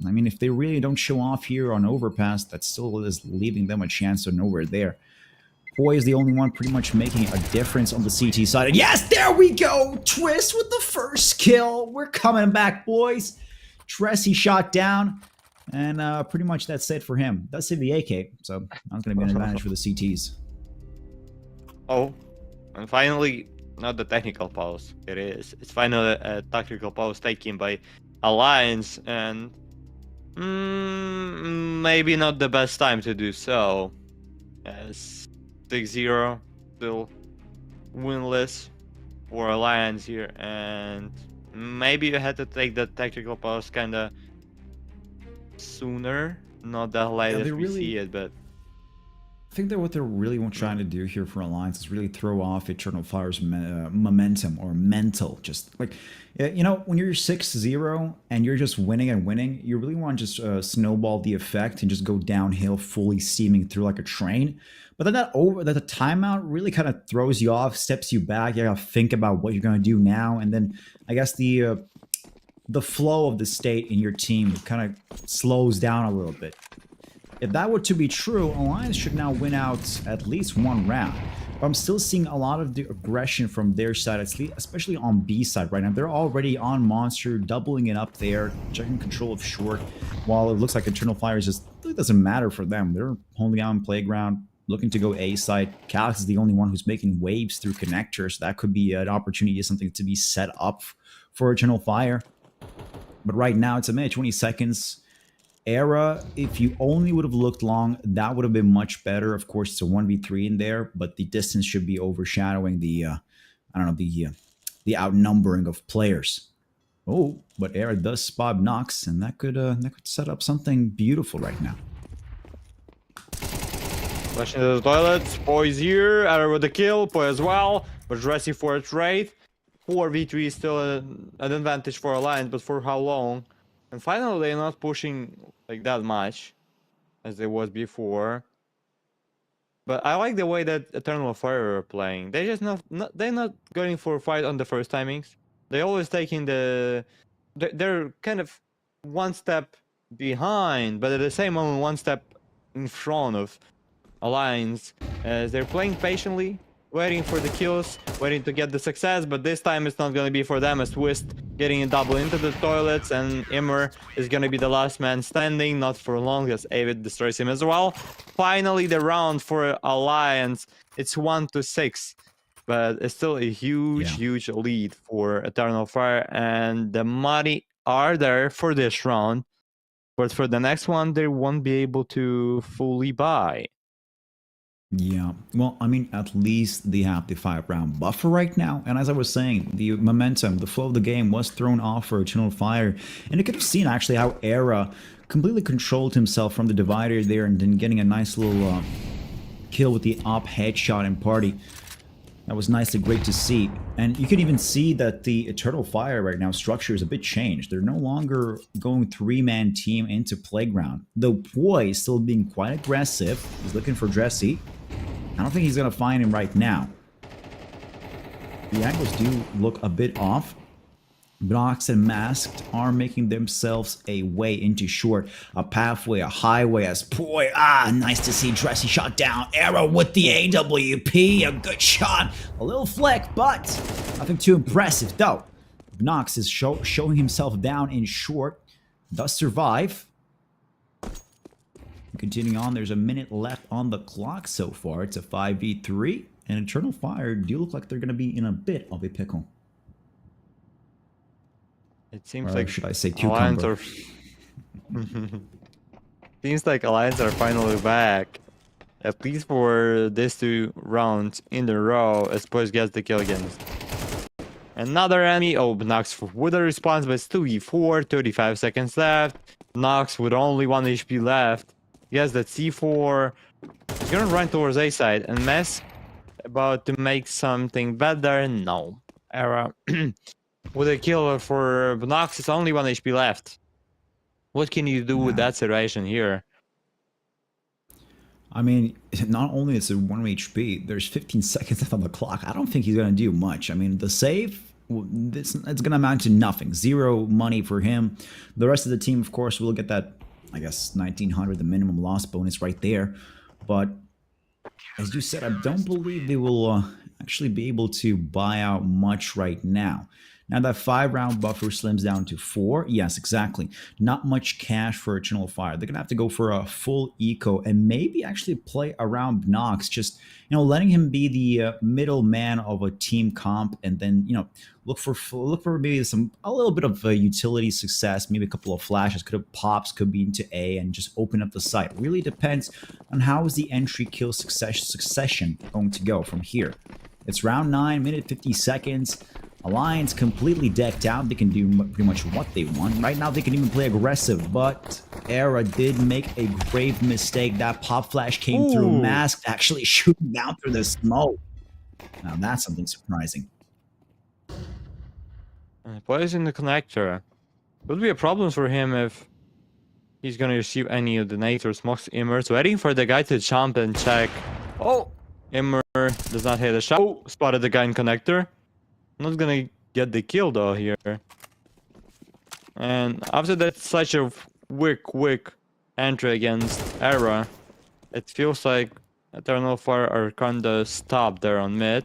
I mean, if they really don't show off here on Overpass, that still is leaving them a chance of nowhere there. Poi is the only one pretty much making a difference on the CT side. And yes, there we go! Twist with the first kill. We're coming back, boys. Tressy shot down, and pretty much that's it for him. Does save the AK, so that's going to be an advantage for the CTs. Oh, and finally, not the technical pause. It's finally a tactical pause taken by Alliance, and maybe not the best time to do so. As 6-0, still winless for Alliance here, and maybe you had to take the tactical pause kinda sooner, not that late as we see it, but I think that what they're really trying to do here for Alliance is really throw off Eternal Fire's momentum or mental. Just like, you know, when you're 6-0 and you're just winning and winning, you really want to just snowball the effect and just go downhill, fully steaming through like a train. But then that the timeout really kind of throws you off, steps you back. You gotta think about what you're gonna do now, and then I guess the flow of the state in your team kind of slows down a little bit. If that were to be true, Alliance should now win out at least one round. But I'm still seeing a lot of the aggression from their side, especially on B side right now. They're already on Monster, doubling it up there, checking control of short, while it looks like Eternal Fire really doesn't matter for them. They're holding out on Playground, looking to go A side. Calyx is the only one who's making waves through connectors. That could be an opportunity, something to be set up for Eternal Fire. But right now, it's a minute 20 seconds. Era, if you only would have looked long, that would have been much better. Of course, it's a 1v3 in there, but the distance should be overshadowing the, I don't know, the outnumbering of players. Oh, but Era does spot Nox, and that could set up something beautiful right now. Flashing to the toilets, Poise here, Era with the kill, Poise as well, but dressing for a trade. 4v3 is still an advantage for Alliance, but for how long? And finally, they're not pushing like that much as they was before. But I like the way that Eternal Fire are playing. They just they're not going for a fight on the first timings. They always taking they're kind of one step behind, but at the same moment one step in front of Alliance, as they're playing patiently, waiting for the kills, waiting to get the success, but this time it's not going to be for them, as Twist getting a double into the toilets, and Immer is going to be the last man standing, not for long, as Avid destroys him as well. Finally, the round for Alliance, it's 1-6, but it's still a huge lead for Eternal Fire, and the money are there for this round, but for the next one, they won't be able to fully buy. Yeah, well, I mean, at least they have the 5-round buffer right now. And as I was saying, the momentum, the flow of the game was thrown off for Eternal Fire. And you could have seen actually how Era completely controlled himself from the divider there and then getting a nice little kill with the op headshot in party. That was nicely great to see. And you can even see that the Eternal Fire right now structure is a bit changed. They're no longer going 3-man team into Playground. Though Poi is still being quite aggressive. He's looking for Dressy. I don't think he's going to find him right now. The angles do look a bit off. Blocks and Masked are making themselves a way into short. A pathway, a highway as Poi. Nice to see Dressy shot down. Arrow with the AWP. A good shot. A little flick, but nothing too impressive though. Nox is showing himself down in short. Does survive. Continuing on, there's a minute left on the clock so far. It's a 5v3, and Eternal Fire do look like they're going to be in a bit of a pickle. It seems or like should I say cucumber? Seems like Alliance are finally back, at least for these 2 rounds in a row, as Poise gets the kill against another enemy. Oh, Nox with a response, but it's 2v4, 35 seconds left. Nox with only 1 HP left. Yes, that C4 is gonna run towards A side, and Mess about to make something better. No. Era with a kill for Nox, it's only 1 HP left. What can you do with that situation here? I mean, not only is it 1 HP, there's 15 seconds left on the clock. I don't think he's gonna do much. I mean, the save, it's gonna amount to nothing. 0 money for him. The rest of the team, of course, will get that, I guess, 1900, the minimum loss bonus right there. But as you said, I don't believe they will actually be able to buy out much right now. Now that 5-round buffer slims down to 4. Yes, exactly. Not much cash for Eternal Fire. They're gonna have to go for a full eco and maybe actually play around Nox, just letting him be the middleman of a team comp, and then look for maybe a little bit of utility success, maybe a couple of flashes, could be into A and just open up the site. Really depends on how is the entry kill succession going to go from here. It's round 9, minute 50 seconds. Alliance completely decked out. They can do pretty much what they want. Right now, they can even play aggressive, but Era did make a grave mistake. That pop flash came through Masked, actually shooting down through the smoke. Now, that's something surprising. Poison the connector. Would be a problem for him if he's gonna receive any of the nades or smokes. Immer's waiting for the guy to jump and check. Oh! Immer does not hit a shot. Oh, spotted the guy in connector. Not gonna get the kill though here. And after that such a quick entry against Era, it feels like Eternal Fire are kinda stopped there on mid.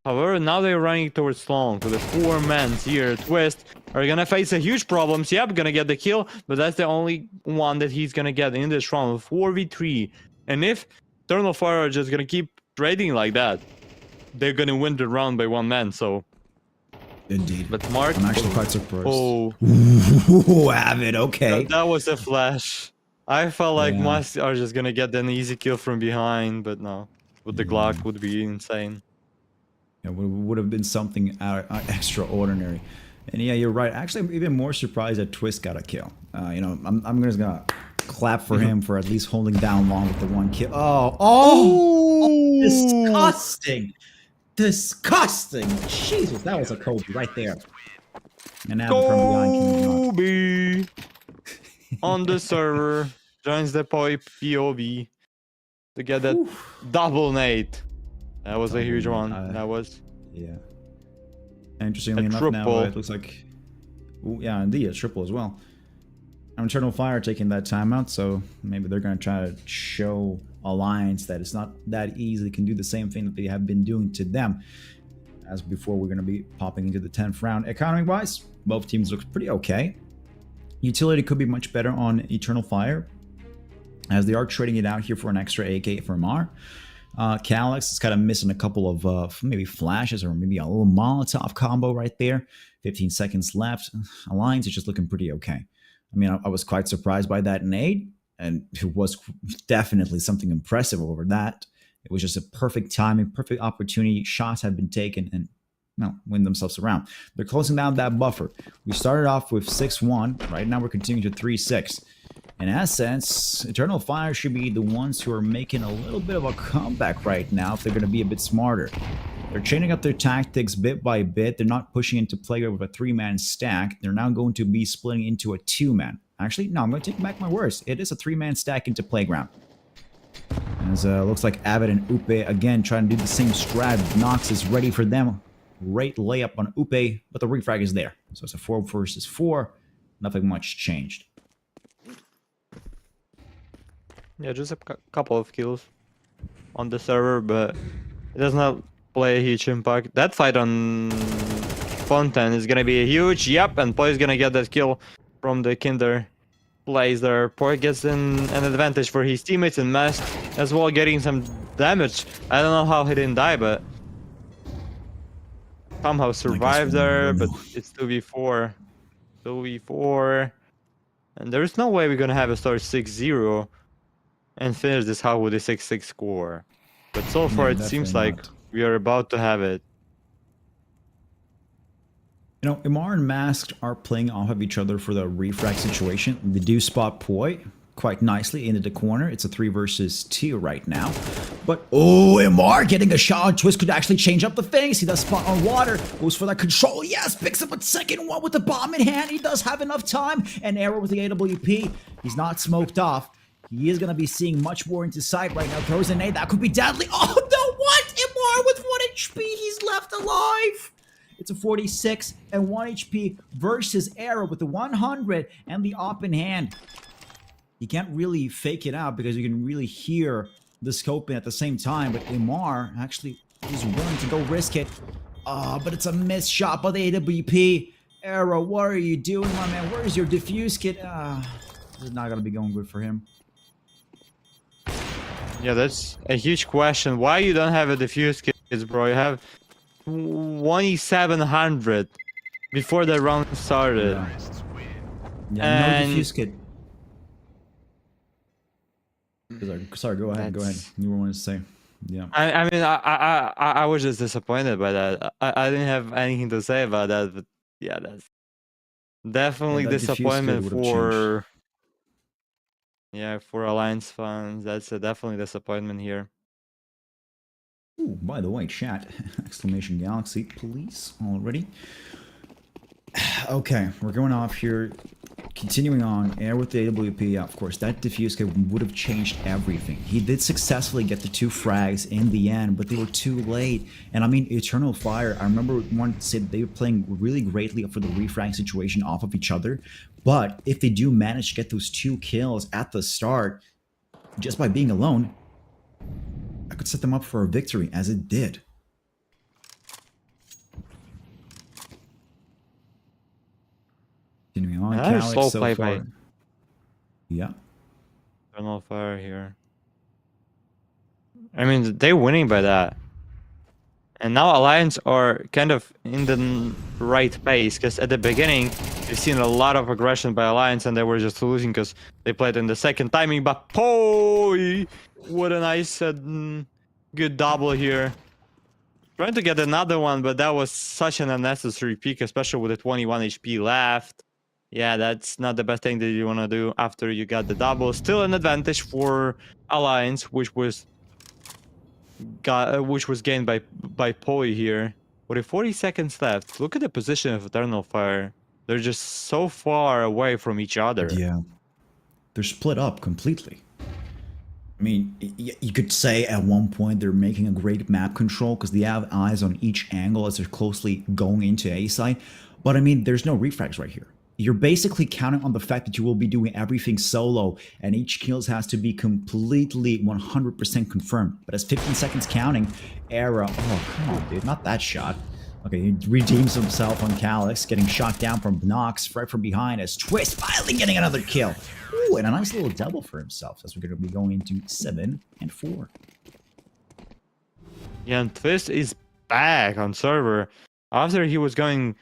However, now they're running towards long. So the 4 men here, Twist, are gonna face a huge problems. Yep, gonna get the kill, but that's the only one that he's gonna get in this round. 4v3. And if Eternal Fire are just gonna keep trading like that, they're gonna win the round by 1 man, so. Indeed. But Mark, I'm actually quite surprised. Oh, Avid, okay. That was a flash. I felt like Musk are just gonna get an easy kill from behind, but no. With the Glock would be insane. Yeah, would have been something extraordinary. And yeah, you're right. Actually, I'm even more surprised that Twist got a kill. I'm just gonna clap for him for at least holding down long with the 1 kill. Oh, disgusting. Disgusting. Jesus, that was a Kobe right there. And now Kobe on the server joins the POV to get that double nade. That was a huge one. That was interestingly enough, triple. now it looks like indeed a triple as well. Eternal Fire taking that timeout, so maybe they're going to try to show Alliance that it's not that easy. They can do the same thing that they have been doing to them. As before, we're going to be popping into the 10th round. Economy-wise, both teams look pretty okay. Utility could be much better on Eternal Fire, as they are trading it out here for an extra AK for Mar. Calyx is kind of missing a couple of maybe flashes or maybe a little Molotov combo right there. 15 seconds left. Alliance is just looking pretty okay. I mean, I was quite surprised by that nade, and it was definitely something impressive over that. It was just a perfect timing, perfect opportunity. Shots have been taken and win themselves around. They're closing down that buffer. We started off with 6-1. Right now we're continuing to 3-6. In essence, Eternal Fire should be the ones who are making a little bit of a comeback right now if they're going to be a bit smarter. They're changing up their tactics bit by bit. They're not pushing into play with a 3-man stack. They're now going to be splitting into a 2-man. Actually, no, I'm going to take back my words. It is a 3-man stack into Playground. As looks like Avid and Upe again trying to do the same strat. Nox is ready for them. Great layup on Upe, but the refrag is there. So it's a 4 versus 4. Nothing much changed. Yeah, just a couple of kills on the server, but it does not play a huge impact. That fight on Fontaine is gonna be a huge. Yep, and Poi is gonna get that kill from the Kinder plays there. Poi gets an advantage for his teammates, and Mask as well getting some damage. I don't know how he didn't die, but somehow survived there. But it's 2v4. 2v4. And there's no way we're gonna have a start 6-0 and finish this out with a 6-6 score. But so far it seems like we are about to have it. You know, Imar and Masked are playing off of each other for the refrag situation. They do spot Poi quite nicely into the corner. It's a 3 versus 2 right now. But, Imar getting a shot on Twist could actually change up the things. He does spot on water. Goes for that control. Yes, picks up a second one with the bomb in hand. He does have enough time. And Arrow with the AWP. He's not smoked off. He is going to be seeing much more into sight right now. Throws an A. That could be deadly. Oh, no, what? Imar with 1 HP. He's left alive. It's a 46 and 1 HP versus Arrow with the 100 and the op in hand. You can't really fake it out because you can really hear the scoping at the same time. But Imar actually is willing to go risk it. Oh, but it's a missed shot by the AWP. Arrow, what are you doing, my man? Where's your defuse kit? This is not gonna be going good for him. Yeah, that's a huge question. Why you don't have a defuse kits, bro? You have 2700 before the round started. Yeah, And- no defuse kit. Sorry, go ahead. Go ahead. You were wanting to say. Yeah. I mean, I was just disappointed by that. I didn't have anything to say about that, but yeah, that's definitely that diffuse kit disappointment would've for for Alliance fans. That's a definitely disappointment here. Ooh, by the way, chat, exclamation galaxy, police already. Okay, we're going off here. Continuing on, air with the AWP, of course, that diffuse kit would have changed everything. He did successfully get the 2 frags in the end, but they were too late. And I mean, Eternal Fire, I remember one said they were playing really greatly for the refrag situation off of each other. But if they do manage to get those 2 kills at the start, just by being alone, I could set them up for a victory, as it did. Continuing on, Another Calix slow so play far. by Yeah. Eternal Fire here. I mean, they're winning by that. And now Alliance are kind of in the right pace, because at the beginning, we've seen a lot of aggression by Alliance, and they were just losing because they played in the second timing. But Poi, what a nice, good double here. Trying to get another one, but that was such an unnecessary peak, especially with the 21 HP left. Yeah, that's not the best thing that you want to do after you got the double. Still an advantage for Alliance, which was gained by Poi here. With 40 seconds left, look at the position of Eternal Fire. They're just so far away from each other. Yeah. They're split up completely. I mean, you could say at one point they're making a great map control because they have eyes on each angle as they're closely going into A side. But I mean, there's no refrags right here. You're basically counting on the fact that you will be doing everything solo and each kills has to be completely 100% confirmed. But as 15 seconds counting, Era, oh, come on, dude, not that shot. Okay, he redeems himself on Calix, getting shot down from Nox right from behind as Twist finally getting another kill. Ooh, and a nice little double for himself as we're going to be going into 7 and 4. Yeah, and Twist is back on server. After he was going,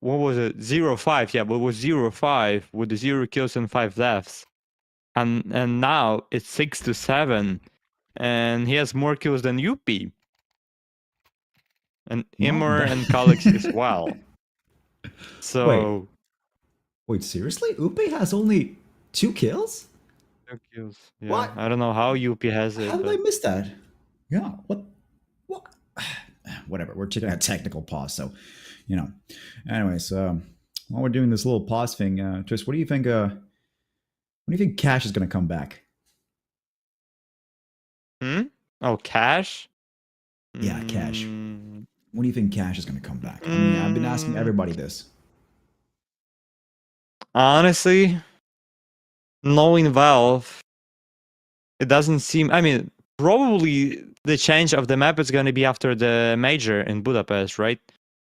what was it, 0-5, yeah, but it was 0-5 with the 0 kills and 5 deaths. And now it's 6-7, and he has more kills than UP. And Immer and Calix as well. So... Wait, seriously? Upe has only 2 kills? 2 kills. Yeah. What? I don't know how UP has it. How did but... I miss that? Yeah, what? Whatever, we're taking a technical pause, so, you know. Anyways, while we're doing this little pause thing, Twist, what do you think, Cash is going to come back? Oh, Cash? Yeah, Cash. When do you think Cash is going to come back? I mean, I've been asking everybody this. Honestly, knowing Valve, it doesn't seem... I mean, probably the change of the map is going to be after the major in Budapest, right?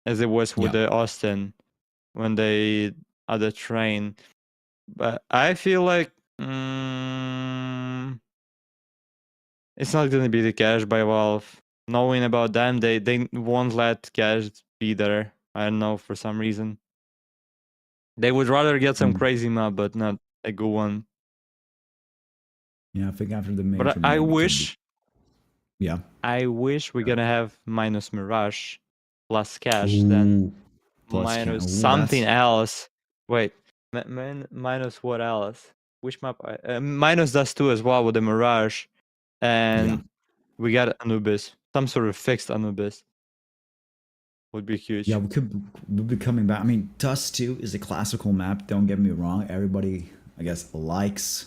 As it was with the Austin when they had the train. But I feel like it's not going to be the Cash by Valve. Knowing about them, they won't let Cash be there. I don't know, for some reason. They would rather get some crazy map, but not a good one. Yeah, I think after the major... But I wish... Yeah. I wish we're going to have minus Mirage plus Cash, then minus something else. Wait, minus what else? Which map? Minus Dust 2 as well with the Mirage. And we got Anubis. Some sort of fixed Anubis. Would be huge. Yeah, we'll be coming back. I mean, Dust 2 is a classical map, don't get me wrong. Everybody, I guess, likes...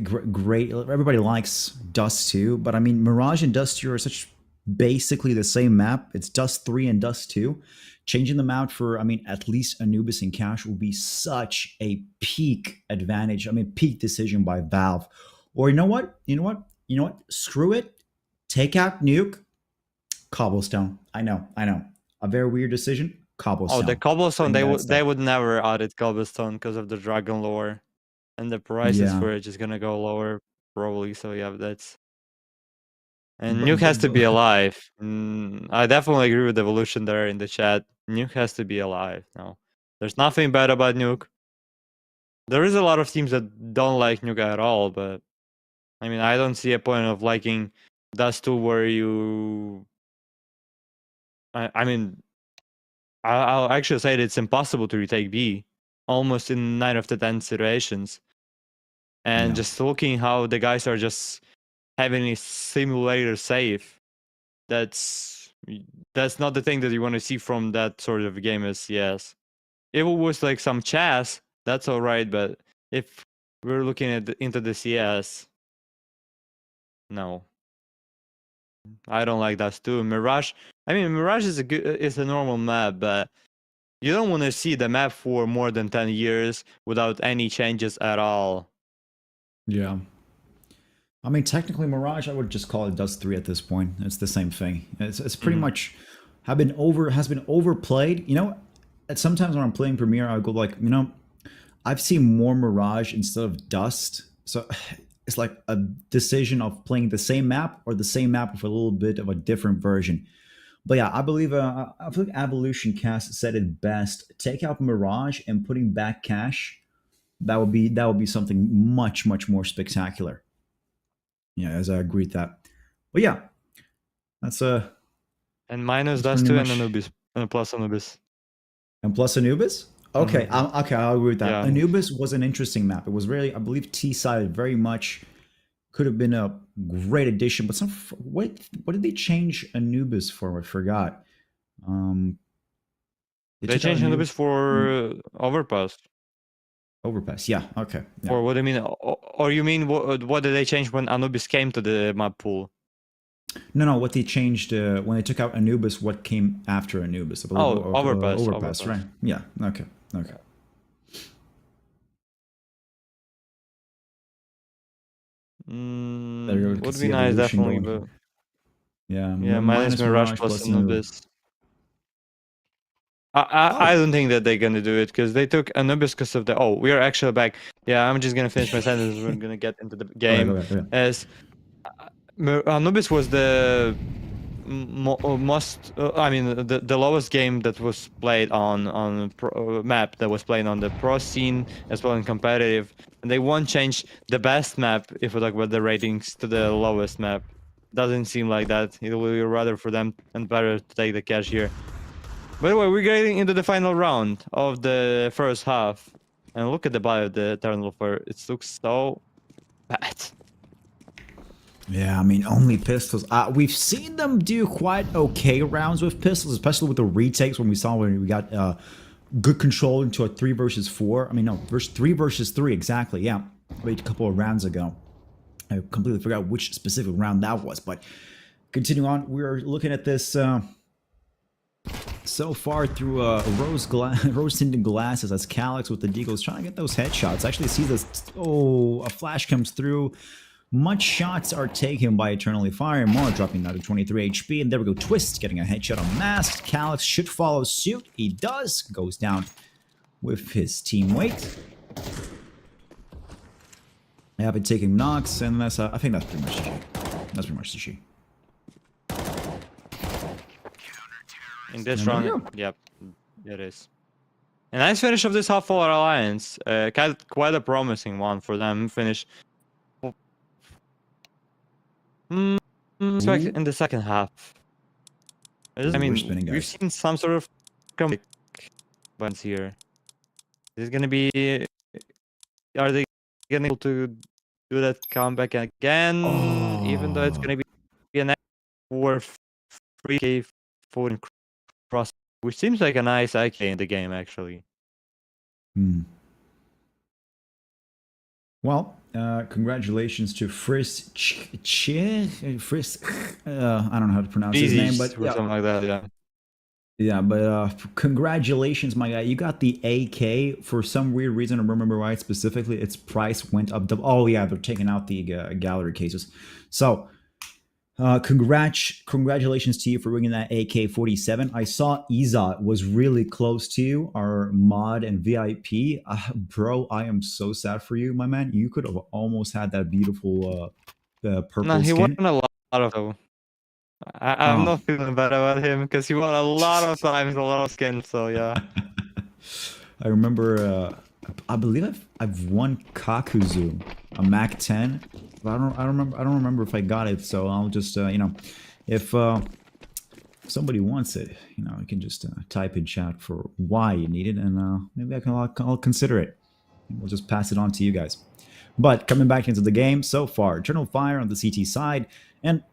great. Everybody likes Dust 2, but I mean, Mirage and Dust 2 are such basically the same map. It's Dust 3 and Dust 2. Changing them out for, I mean, at least Anubis and Cash will be such a peak advantage. I mean, peak decision by Valve. Or you know what? Screw it. Take out Nuke, Cobblestone. I know. A very weird decision. Cobblestone. Oh, the cobblestone, Bring that they stuff. would never audit cobblestone because of the dragon lore. And the prices Yeah. for it is gonna go lower, probably. So yeah, that's. And But, Nuke has to be alive. I definitely agree with Evolution there in the chat. Nuke has to be alive. No, there's nothing bad about Nuke. There is a lot of teams that don't like Nuke at all, but I mean, I don't see a point of liking Dust 2 where you. I mean, I'll actually say that it's impossible to retake B, almost in 9 of the 10 situations. And just looking how the guys are just having a simulator save, that's not the thing that you want to see from that sort of game as CS. If it was like some chess, that's alright, but if we're looking into the CS, no. I don't like that too. Mirage, I mean, Mirage is a normal map, but you don't want to see the map for more than 10 years without any changes at all. Yeah. I mean, technically, Mirage, I would just call it Dust 3 at this point. It's the same thing. It's pretty much has been overplayed. You know, sometimes when I'm playing Premiere, I go like, you know, I've seen more Mirage instead of Dust. So it's like a decision of playing the same map or the same map with a little bit of a different version. But yeah, I believe Evolution Cast said it best. Take out Mirage and putting back Cash. That would be something much more spectacular. Yeah, as I agree with that. But yeah, that's and minus that's Dust 2 pretty and much- Anubis and plus Anubis. and plus Anubis. Okay, I'll agree with that. Yeah. Anubis was an interesting map. It was really, I believe, T-sided very much. Could have been a great addition, but what did they change Anubis for? I forgot. They took out changed Anubis for Overpass. Overpass. Yeah. Okay. Yeah. Or what do you mean? Or you mean what did they change when Anubis came to the map pool? No. What they changed when they took out Anubis? What came after Anubis? I believe, Overpass. Overpass. Right. Yeah. Okay. Okay. There you go. Would be nice, definitely, but yeah, minus Mirage plus Anubis. I don't think that they're gonna do it because they took Anubis because of the. Oh, we are actually back. Yeah, I'm just gonna finish my sentence. We're gonna get into the game. Okay. As Anubis was the most. I mean, the lowest game that was played on map that was played on the pro scene as well in competitive, and they won't change the best map if we talk about the ratings to the lowest map. Doesn't seem like that. It will be rather for them and better to take the cash here. By the way, we're getting into the final round of the first half. And look at the body of the Eternal Fire. It looks so bad. Yeah, I mean, only pistols. We've seen them do quite okay rounds with pistols, especially with the retakes when we got good control into a 3 versus 4. I mean, no, 3 versus 3, exactly, yeah. Wait, a couple of rounds ago. I completely forgot which specific round that was, but continue on. We're looking at this so far through rose-tinted glasses as Calyx with the Deagles trying to get those headshots. Actually see this, a flash comes through. Much shots are taken by Eternally Fire. More dropping down to 23 HP. And there we go, Twist getting a headshot on Masked. Calyx should follow suit. He does. Goes down with his team weight. They have it taking knocks, and that's I think that's pretty much the G. That's pretty much the G. In this round, yep, it is. A nice finish of this half for Alliance. Quite a promising one for them. Finish in the second half. I mean, we've seen some sort of comeback buttons here. Is it gonna be? Are they gonna be able to do that comeback again? Even though it's gonna be an for 3K for cross, which seems like a nice IK in the game actually. Well, congratulations to Frisk. I don't know how to pronounce his name, but or something like that. Yeah. Yeah, but congratulations, my guy. You got the AK for some weird reason. I don't remember why specifically. Its price went up. Oh yeah, they're taking out the gallery cases. So Congratulations to you for winning that AK-47. I saw Iza was really close to you, our mod and VIP. Bro, I am so sad for you, my man. You could have almost had that beautiful purple No, he won skin. a lot of them. I'm not feeling bad about him because he won a lot of times, a lot of skins. So yeah. I remember. I believe I've won Kakuzu, a Mac 10. But I don't remember if I got it. So I'll just you know, if somebody wants it, you know, you can just type in chat for why you need it, and maybe I'll consider it. We'll just pass it on to you guys. But coming back into the game so far, Eternal Fire on the CT side, and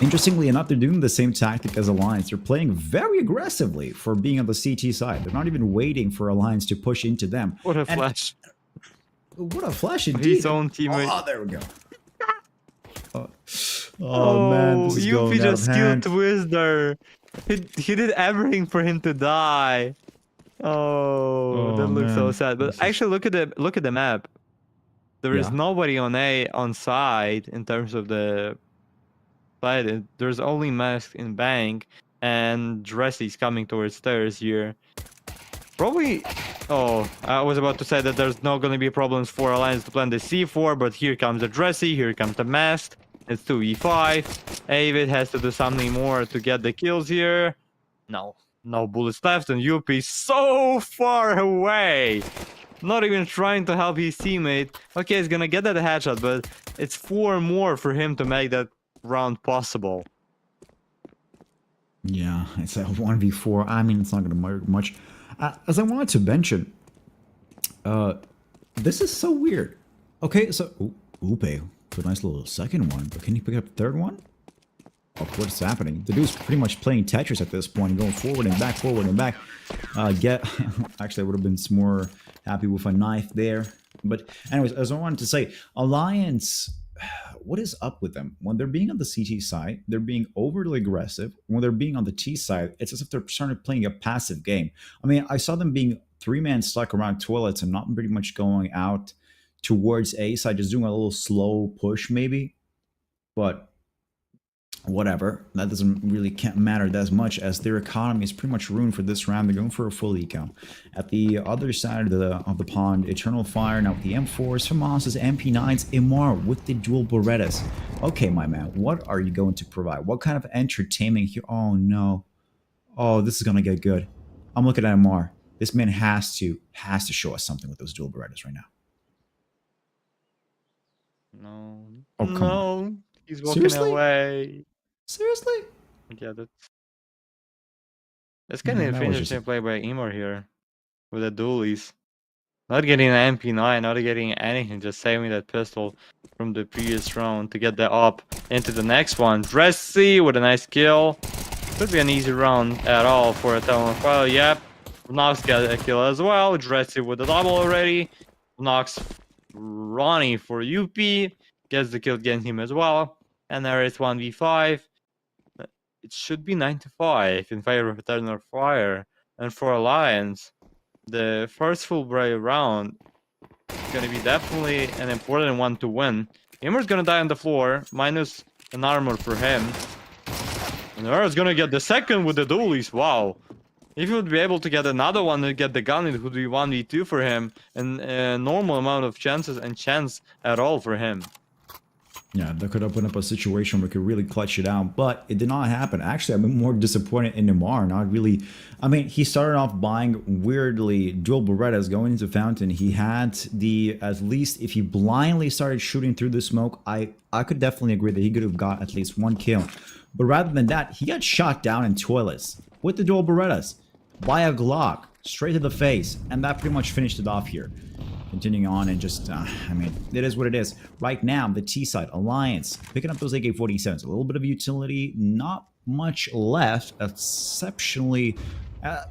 interestingly enough, they're doing the same tactic as Alliance. They're playing very aggressively for being on the CT side. They're not even waiting for Alliance to push into them. What a flash. What a flash indeed. His own teammate. Oh, there we go. Oh man, this is Yuppie going out of just killed hand. Twister. He did everything for him to die. Oh, that looks so man. sad. But actually, look at the map. There is nobody on side in terms of the side. There's only Mask in bank, and Dressy's coming towards stairs here. Probably. Oh, I was about to say that there's not going to be problems for Alliance to plant the C4, but here comes the Dressy, here comes the Mask. It's 2v5. Avid has to do something more to get the kills here. No bullets left, and Yuppie so far away. Not even trying to help his teammate. Okay, he's gonna get that headshot, but it's 4 more for him to make that round possible. Yeah, it's a 1v4. I mean, it's not going to matter much. As I wanted to mention, this is so weird. Okay, so Upe, a nice little second one, but can you pick up the third one? Oh, what's happening? The dude's pretty much playing Tetris at this point, going forward and back, forward and back. Actually, I would have been more happy with a knife there. But anyways, as I wanted to say, Alliance, what is up with them? When they're being on the CT side, they're being overly aggressive. When they're being on the T side, it's as if they're starting playing a passive game. I mean, I saw them being 3-man stuck around toilets and not pretty much going out towards A side, just doing a little slow push maybe. But whatever, that doesn't really matter as much as their economy is pretty much ruined for this round. They're going for a full eco. At the other side of the pond, Eternal Fire now with the M4s, Famas's MP9s, Imar with the dual Berettas. Okay, my man, what are you going to provide? What kind of entertainment here? Oh no. Oh, this is going to get good. I'm looking at Imar. This man has to show us something with those dual Berettas right now. No. Oh, come on. He's walking away. Seriously? Yeah, that's kind of an interesting play by Imor here with the dualies. Not getting an MP9, not getting anything, just saving that pistol from the previous round to get the up into the next one. Dressy with a nice kill. Could be an easy round at all for a Talon Fire. Yep. Nox got a kill as well. Dressy with the double already. Nox Ronnie for UP. Gets the kill against him as well. And there is 1v5. It should be 9-5 in favor of Eternal Fire. And for Alliance, the first full brave round is going to be definitely an important one to win. Immer's going to die on the floor, minus an armor for him. And Era's going to get the second with the dualies. Wow. If he would be able to get another one and get the gun, it would be 1v2 for him. And a normal amount of chances and chance at all for him. Yeah, that could open up a situation where we could really clutch it out, but it did not happen. Actually, I've been more disappointed in Neymar. Not really. I mean, he started off buying weirdly dual Berettas going into Fountain. He had at least if he blindly started shooting through the smoke, I could definitely agree that he could have got at least 1 kill. But rather than that, he got shot down in toilets with the dual Berettas by a Glock straight to the face, and that pretty much finished it off here. Continuing on and just, I mean, it is what it is. Right now, the T side, Alliance, picking up those AK-47s. A little bit of utility, not much left, exceptionally,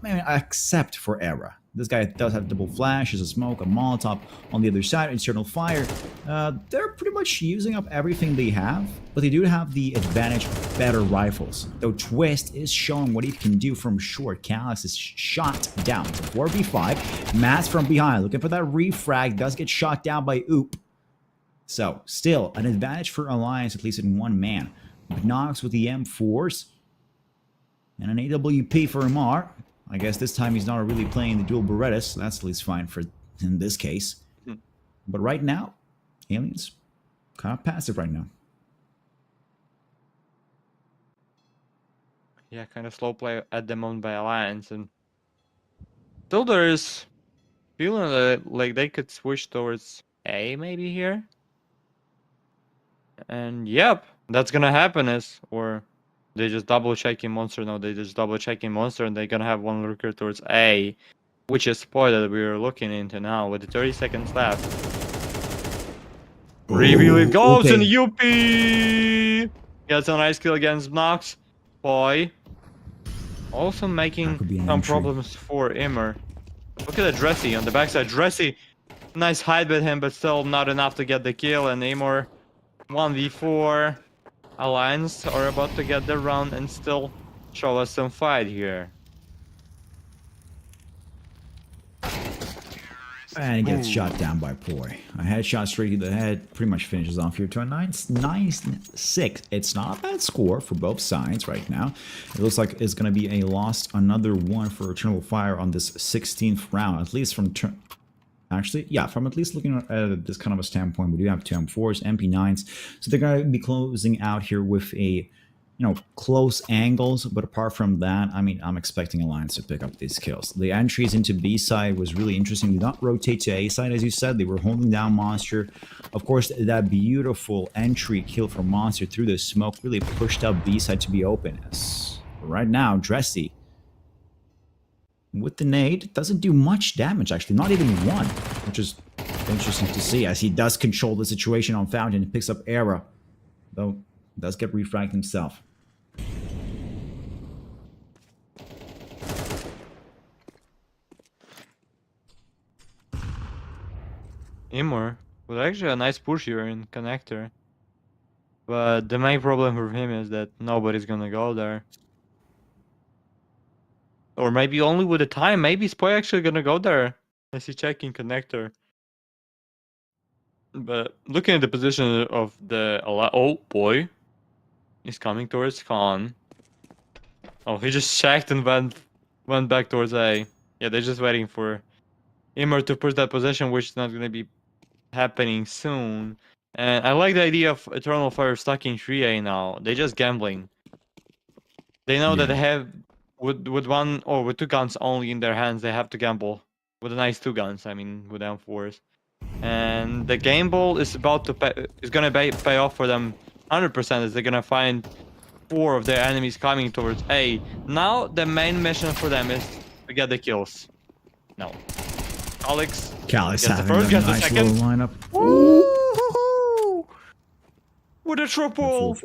except for Era. This guy does have double flash, there's a smoke, a Molotov on the other side, Eternal Fire. They're pretty much using up everything they have, but they do have the advantage of better rifles. Though Twist is showing what he can do from short. Callus is shot down. 4v5. Mats from behind, looking for that refrag, does get shot down by Oop. So, still, an advantage for Alliance, at least in 1 man. Knox with the M4s. And an AWP for Amar. I guess this time he's not really playing the dual Berettas, so that's at least fine for in this case. But right now, Aliens kind of passive right now. Yeah, kind of slow play at the moment by Alliance, and still there is feeling that like they could switch towards A maybe here. And yep, that's gonna happen or they just double checking Monster. No, they just double checking Monster, and they're gonna have one lurker towards A, which is point that we're looking into now with the 30 seconds left. Reveal it goes okay. and UP gets a nice kill against Nox. Boy. Also making some entry. problems for Immer. Look at the Dressy on the backside. Dressy, nice hide with him, but still not enough to get the kill. And Immer 1v4. Alliance are about to get the round and still show us some fight here. And he gets shot down by Poi. A headshot straight to the head pretty much finishes off here to a 9-6. It's not a bad score for both sides right now. It looks like it's going to be a loss, another one for Eternal Fire on this 16th round, at least from actually, yeah, from at least looking at this kind of a standpoint, we do have two M4s, MP9s, so they're going to be closing out here with a, close angles. But apart from that, I mean, I'm expecting Alliance to pick up these kills. The entries into B side was really interesting. They did not rotate to A side, as you said. They were holding down Monster. Of course, that beautiful entry kill from Monster through the smoke really pushed up B side to be open. As right now, Dressy with the nade doesn't do much damage, actually, not even one, which is interesting to see, as he does control the situation on Fountain and picks up Era, though does get refragged himself. Immer with actually a nice push here in connector, but the main problem for him is that nobody's gonna go there. Or maybe only with the time. Maybe Spoy actually gonna go there as he's checking connector. But looking at the position of the oh boy, he's coming towards Khan. Oh, he just checked and went back towards A. Yeah, they're just waiting for Immer to push that position, which is not gonna be happening soon. And I like the idea of Eternal Fire stuck in 3A now. They're just gambling. They know that they have with one or with two guns only in their hands, they have to gamble with a nice two guns. I mean, with M4s, and the gamble is about to gonna pay off for them 100%. As they're gonna find 4 of their enemies coming towards A. Now the main mission for them is to get the kills. No, Alex Calix gets the having first, a gets the nice second. little lineup. Woo! With a triple.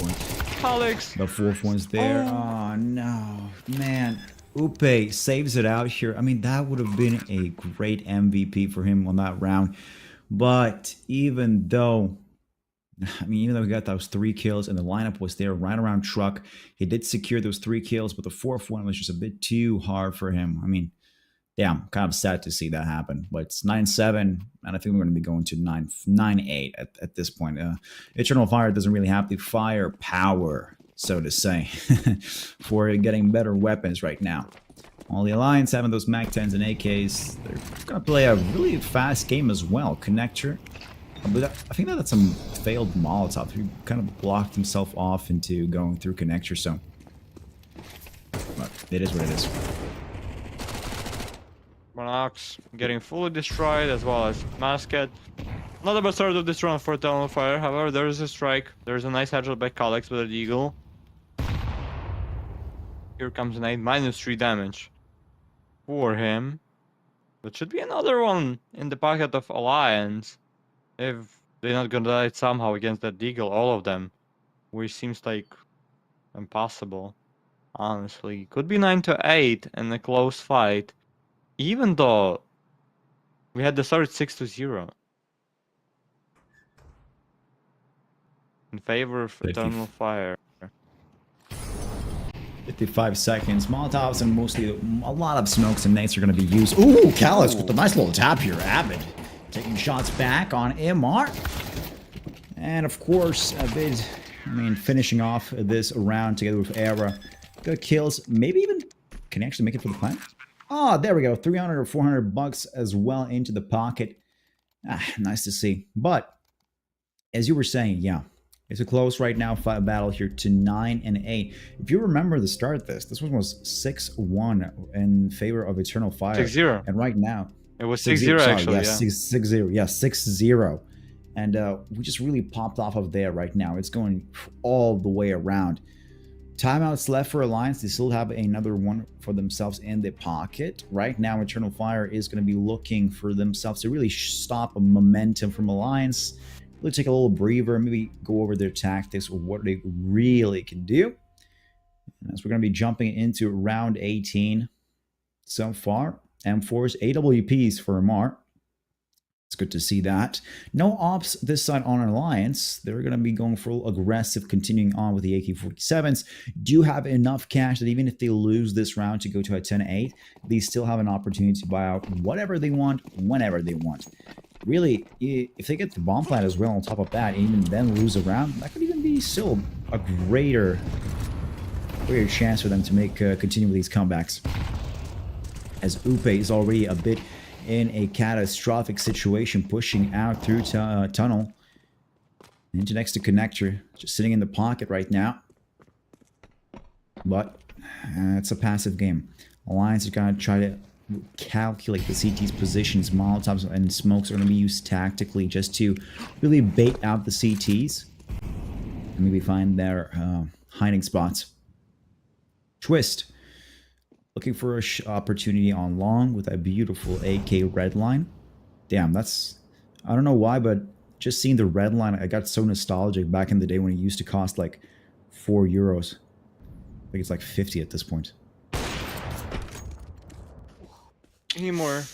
Alex. The fourth one's there. Oh no, man. Upe saves it out here. I mean, that would have been a great MVP for him on that round. But even though he got those 3 kills and the lineup was there right around Truck, he did secure those 3 kills, but the 4th one was just a bit too hard for him. I mean, damn, kind of sad to see that happen. But it's 9-7, and I think we're going to be going to 9-8 at this point. Eternal Fire doesn't really have the firepower, so to say, for getting better weapons right now. While the Alliance having those MAC-10s and AKs, they're going to play a really fast game as well. Connector, but I think that's some failed Molotov. He kind of blocked himself off into going through Connector, so but it is what it is. Monox getting fully destroyed, as well as Masket. Not the best start of this round for Eternal Fire. However, there is a strike. There's a nice headshot by Calix with a Deagle. Here comes an 8, -3 damage for him. But should be another one in the pocket of Alliance if they're not gonna die somehow against that Deagle, all of them, which seems like impossible. Honestly, could be 9-8 in a close fight. Even though we had the start 6-0 in favor of Eternal Fire. 55 seconds. Molotovs and mostly a lot of smokes and nades are going to be used. Ooh, Calix with a nice little tap here. Avid taking shots back on MR. And of course, a bit I mean, finishing off this round together with Era. Good kills. Maybe even can actually make it for the clan. Oh, there we go. 300 or 400 bucks as well into the pocket. Nice to see. But as you were saying, yeah, it's a close right now fight battle here to 9 and 8. If you remember the start of this one was 6-1 in favor of Eternal Fire. 6-0. And right now It was 6-0 actually. Yes, yeah. 6-0. Yeah, 6-0. And we just really popped off of there right now. It's going all the way around. Timeouts left for Alliance. They still have another one for themselves in the pocket. Right now, Eternal Fire is going to be looking for themselves to really stop a momentum from Alliance. Really take a little breather, maybe go over their tactics or what they really can do. And as we're going to be jumping into round 18 so far, M4s, AWPs for Amar. It's good to see that. No ops this side on Alliance. They're going to be going full aggressive, continuing on with the AK-47s. Do have enough cash that even if they lose this round to go to a 10-8, they still have an opportunity to buy out whatever they want, whenever they want. Really, if they get the bomb plant as well on top of that, and even then lose a round, that could even be still a greater chance for them to make continue with these comebacks. As Upe is already a bit in a catastrophic situation, pushing out through tunnel into next to connector, just sitting in the pocket right now. But it's a passive game. Alliance is going to try to calculate the CT's positions. Molotovs and smokes are going to be used tactically just to really bait out the CTs and maybe find their hiding spots. Twist looking for an opportunity on long with a beautiful AK red line. Damn, that's... I don't know why, but just seeing the red line, I got so nostalgic back in the day when it used to cost like 4 euros. I think it's like 50 at this point. Anymore.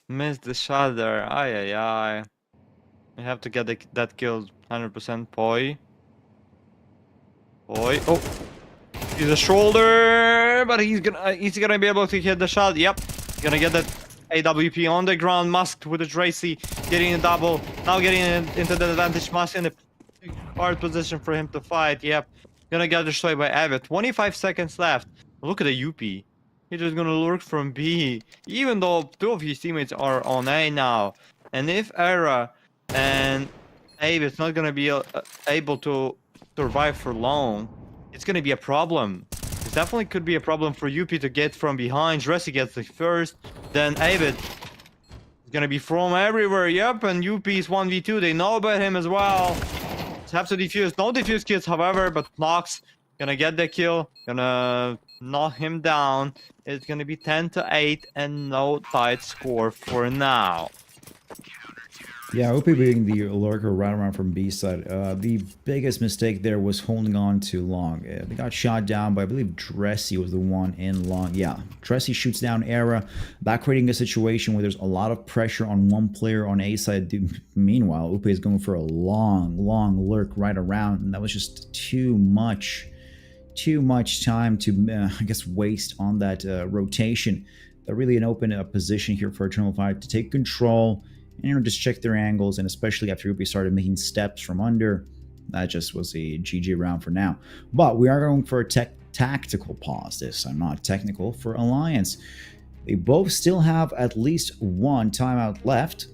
Missed the shot there. Ay, ay, ay. We have to get that kill 100%. Poi. Oh. He's a shoulder, but he's gonna be able to hit the shot. Yep, gonna get that AWP on the ground, masked with the Tracy, getting a double. Now getting into the advantage, mask in a hard position for him to fight. Yep, gonna get destroyed by Abbott. 25 seconds left. Look at the UP. He's just gonna lurk from B, even though 2 of his teammates are on A now. And if Era and Abbott's not gonna be able to survive for long, it's gonna be a problem. It definitely could be a problem for UP to get from behind. Dressy gets the first, then Avid is gonna be from everywhere. Yep, and UP is 1v2. They know about him as well. Just have to defuse. No defuse kits, however, but Nox gonna get the kill. Gonna knock him down. It's gonna be 10-8 and no tight score for now. Yeah, OP being the lurker right around from B side. The biggest mistake there was holding on too long. They got shot down by, I believe, Dressy was the one in long. Yeah, Dressy shoots down Era, back creating a situation where there's a lot of pressure on one player on A side. Meanwhile, OP is going for a long lurk right around, and that was just too much time to, I guess, waste on that rotation. That really opened a position here for Eternal Fire to take control and just check their angles, and especially after Ruby started making steps from under, that just was a GG round for now. But we are going for a tactical pause this time, not technical, for Alliance. They both still have at least one timeout left,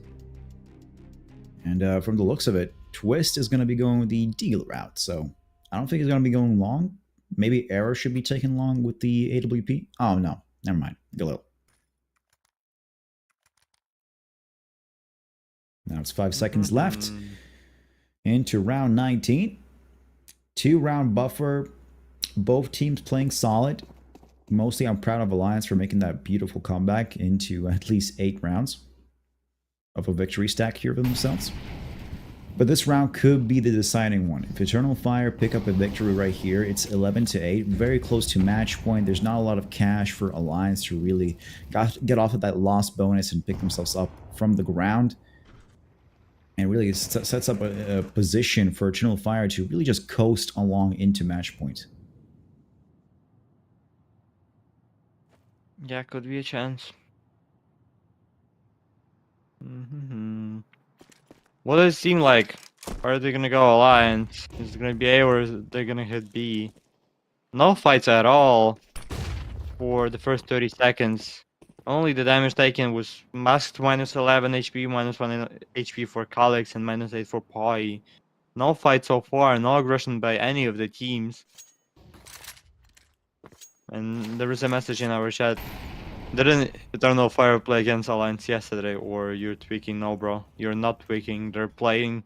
and from the looks of it, Twist is going to be going the deal route, so I don't think he's going to be going long. Maybe Error should be taken long with the AWP. Oh no, never mind. Galil. Now it's 5 seconds left into round 19. 2-round buffer. Both teams playing solid. Mostly I'm proud of Alliance for making that beautiful comeback into at least 8 rounds of a victory stack here for themselves. But this round could be the deciding one. If Eternal Fire pick up a victory right here, it's 11-8, very close to match point. There's not a lot of cash for Alliance to really get off of that loss bonus and pick themselves up from the ground. And really sets up a position for Eternal Fire to really just coast along into match point. Yeah, could be a chance. What does it seem like? Where are they gonna go? Alliance. Is it gonna be A or is they gonna hit B? No fights at all for the first 30 seconds. Only the damage taken was masked minus 11 HP, minus 1 HP for Calix, and minus 8 for Pai. No fight so far, no aggression by any of the teams. And there is a message in our chat. Didn't Eternal Fire play against Alliance yesterday, or you're tweaking? No, bro, you're not tweaking. They're playing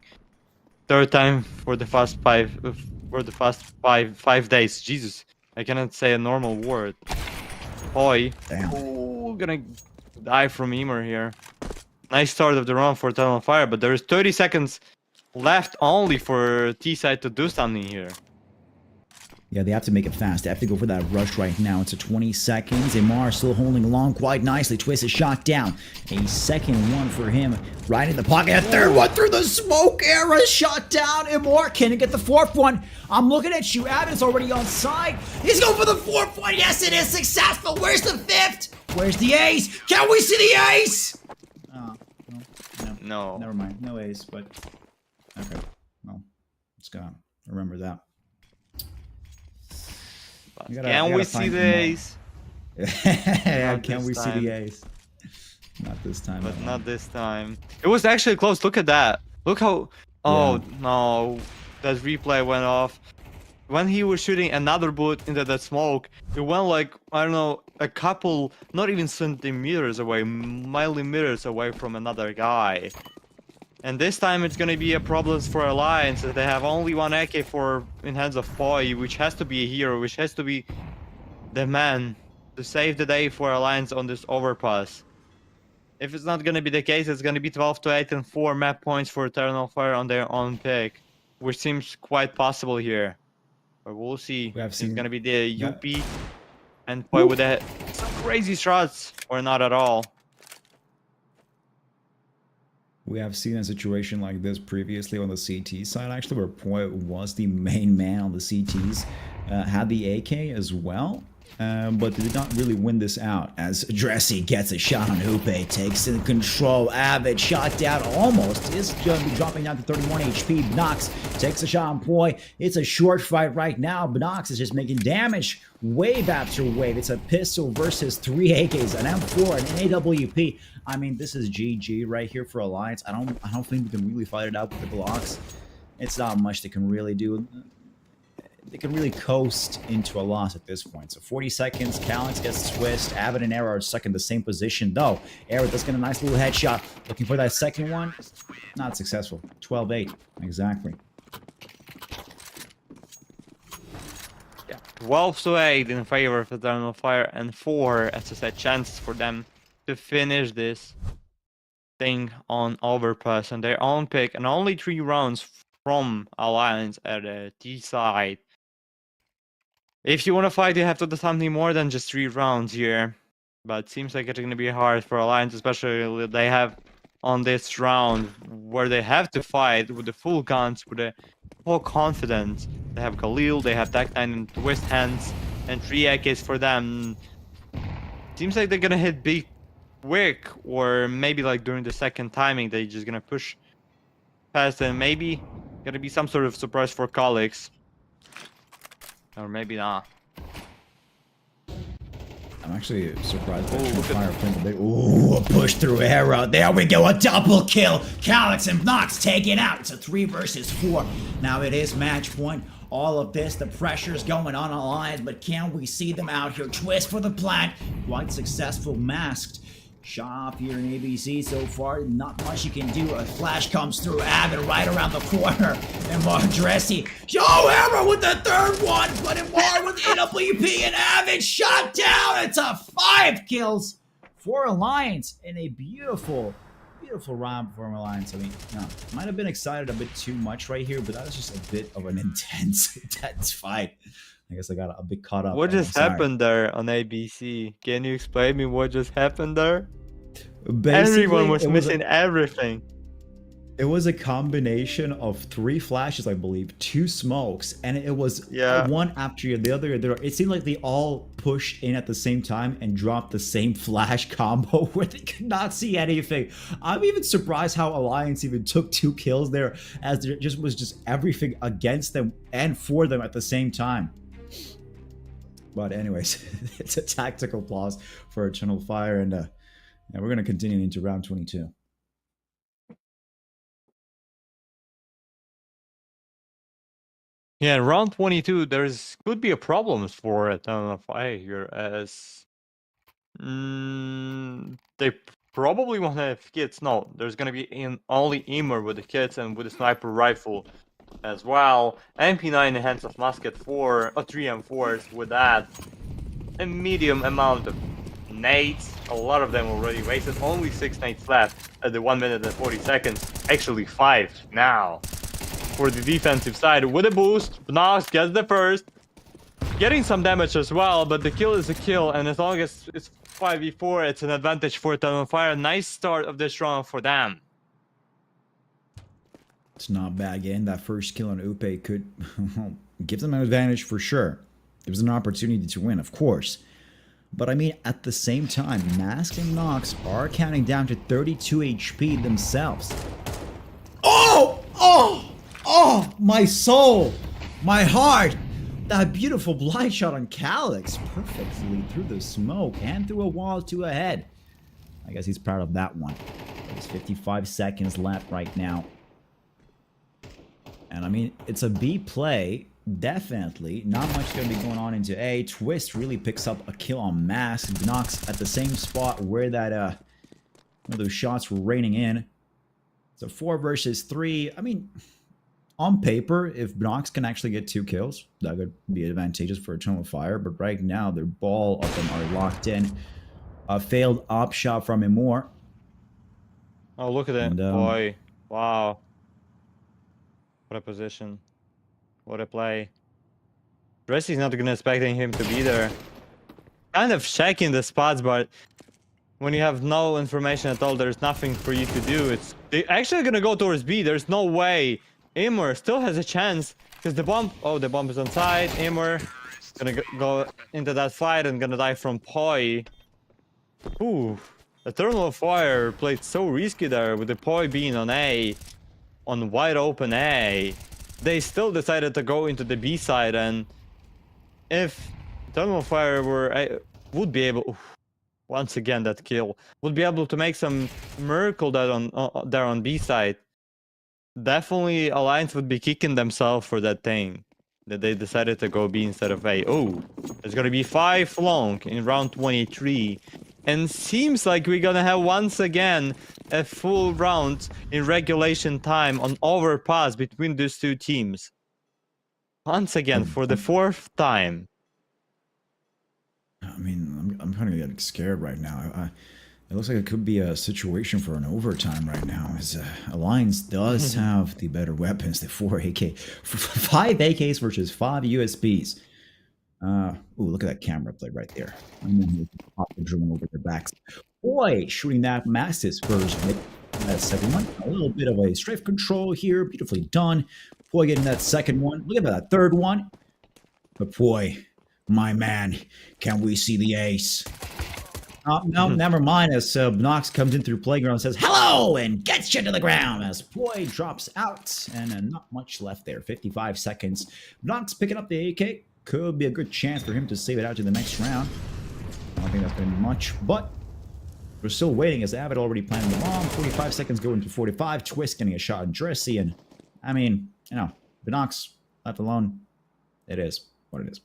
third time for the past five days. Jesus, I cannot say a normal word. Boy, oh, gonna die from Emer here. Nice start of the round for Eternal Fire, but there is 30 seconds left only for T-side to do something here. Yeah, they have to make it fast. They have to go for that rush right now. It's a 20 seconds. Amar still holding along quite nicely. Twist is shot down. A second one for him right in the pocket. A third one through the smoke era. Shot down. Amar, can he get the fourth one? I'm looking at you. Abbott's already on side. He's going for the fourth one. Yes, it is successful. Where's the fifth? Where's the ace? Can we see the ace? No. Never mind. No ace, but... Okay. Well, let's go. Remember that. Can we see the ace? Can we see the ace? Not this time. But not this time. It was actually close. Look at that. Look how... Oh, no. That replay went off. When he was shooting another bullet into that smoke, it went like, I don't know, a couple, not even centimeters away, millimeters away from another guy. And this time it's gonna be a problem for Alliance, as they have only one AK-4 in hands of Poi, which has to be a hero, which has to be the man to save the day for Alliance on this overpass. If it's not gonna be the case, it's gonna be 12-8 and 4 map points for Eternal Fire on their own pick, which seems quite possible here. But we'll see. It's gonna be the UP and Poi with some crazy shots, or not at all. We have seen a situation like this previously on the CT side, actually, where Poi was the main man on the CTs, had the AK as well, but did not really win this out, as Dressy gets a shot on Upe, takes in control. Avid shot down almost, is going to be dropping down to 31 HP. Bnox takes a shot on Poi. It's a short fight right now. Bnox is just making damage wave after wave. It's a pistol versus 3 AKs, an M4, an AWP. I mean, this is GG right here for Alliance. I don't think we can really fight it out with the blocks. It's not much they can really do. They can really coast into a loss at this point. So 40 seconds, Calix gets twist. Avid and Era are stuck in the same position, though. Era does get a nice little headshot. Looking for that second one. Not successful. 12-8. Exactly. 12-8 in favor of Eternal Fire, and 4, as I said, chances for them to finish this thing on overpass on their own pick, and only 3 rounds from Alliance at the T side. If you want to fight, you have to do something more than just 3 rounds here. But it seems like it's going to be hard for Alliance, especially they have on this round where they have to fight with the full guns, with the full confidence. They have Khalil, they have Tech 9 and Twist hands, and 3 AKs for them. Seems like they're going to hit big quick, or maybe like during the second timing they're just gonna push past, and maybe gonna be some sort of surprise for Calix, or maybe not. I'm actually surprised that Fire playing a big... Ooh, a push through arrow. There we go, a double kill. Calix and Bnox taken out. It's a 3 versus 4. Now it is match point. All of this, the pressure's going on Alliance, but can we see them out here? Twist for the plant. Quite successful, masked. Shot off here in ABC so far. Not much you can do. A flash comes through. Avid right around the corner. And Dressy. Yo, Hammer with the third one. But Mar with AWP and Avid shot down. It's a 5 kills for Alliance in a beautiful round for Alliance. I mean, might have been excited a bit too much right here, but that was just a bit of an intense fight. I guess I got a bit caught up. What just happened there on ABC? Can you explain me what just happened there? Basically, everyone was missing everything. It was a combination of 3 flashes, I believe, 2 smokes, and it was one after the other. It seemed like they all pushed in at the same time and dropped the same flash combo where they could not see anything. I'm even surprised how Alliance even took 2 kills there, as there just was just everything against them and for them at the same time. But anyways, it's a tactical pause for Eternal Fire, and we're going to continue into round 22. Yeah, in round 22, could be a problems for Eternal Fire here, as they probably won't have kits. No, there's gonna be only Emer with the kits and with a sniper rifle as well. MP9 in the hands of Musket 4, or 3 M4s with that. A medium amount of nades, a lot of them already wasted, only 6 nades left at the 1 minute and 40 seconds. Actually 5 now. For the defensive side, with a boost, Nox gets the first, getting some damage as well, but the kill is a kill, and as long as it's 5v4, it's an advantage for Eternal Fire. Nice start of this round for them. It's not bad again. That first kill on Upe could give them an advantage for sure. It was an opportunity to win, of course. But I mean, at the same time, Mask and Nox are counting down to 32 HP themselves. Oh! Oh! Oh, my soul, my heart. That beautiful blind shot on Calyx perfectly through the smoke and through a wall to a head. I guess he's proud of that one. There's 55 seconds left right now. And I mean, it's a B play, definitely. Not much going to be going on into A. Twist really picks up a kill on Mask. Nox at the same spot where that one of those shots were raining in. So 4 versus 3. I mean, on paper, if Nox can actually get 2 kills, that could be advantageous for Eternal Fire. But right now, their ball of them are locked in. A failed op shot from Imor. Oh, look at that, boy. Wow. What a position. What a play. Dressy's not gonna expecting him to be there. Kind of checking the spots, but when you have no information at all, there's nothing for you to do. They're actually gonna go towards B. There's no way. Emer still has a chance because the bomb. Oh, the bomb is on side. Emer gonna go into that fight and gonna die from Poi. Ooh, Eternal Fire played so risky there with the Poi being on A, on wide open A. They still decided to go into the B side, and if Eternal Fire would be able, once again that kill would be able to make some miracle there on B side. Definitely Alliance would be kicking themselves for that thing, that they decided to go B instead of A. Oh, there's gonna be 5 long in round 23. And seems like we're gonna have once again a full round in regulation time on overpass between these two teams. Once again, for the 4th time. I mean, I'm kind of getting scared right now. It looks like it could be a situation for an overtime right now, as Alliance does have the better weapons, the 5 AKs versus 5 USBs. Ooh, look at that camera play right there. I'm going to pop the drone over their backs. Boy, shooting that massive version. That second one, a little bit of a strafe control here, beautifully done. Boy, getting that second one. Look at that third one. But boy, my man, can we see the ace? No, never mind, as Nox comes in through Playground and says, hello, and gets you to the ground, as Poi drops out, and not much left there, 55 seconds. Nox picking up the AK, could be a good chance for him to save it out to the next round. I don't think that's been much, but we're still waiting, as Avid already planted the bomb. 45 seconds going to 45, Twist getting a shot on Dressy, and, I mean, you know, Nox left alone, it is what it is.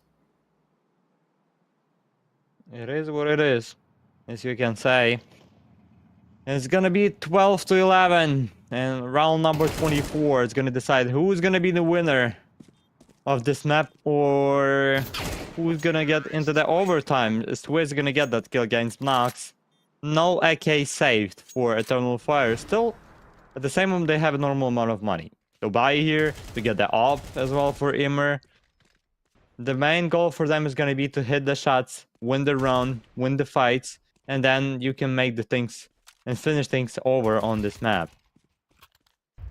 It is what it is, as you can say. It's gonna be 12 to 11, and round number 24 is gonna decide who's gonna be the winner of this map, or who's gonna get into the overtime. Is Twist gonna get that kill against Nox? No AK saved for Eternal Fire. Still, at the same moment, they have a normal amount of money. So buy here to get the op as well for Immer. The main goal for them is gonna be to hit the shots, win the round, win the fights, and then you can make the things and finish things over on this map.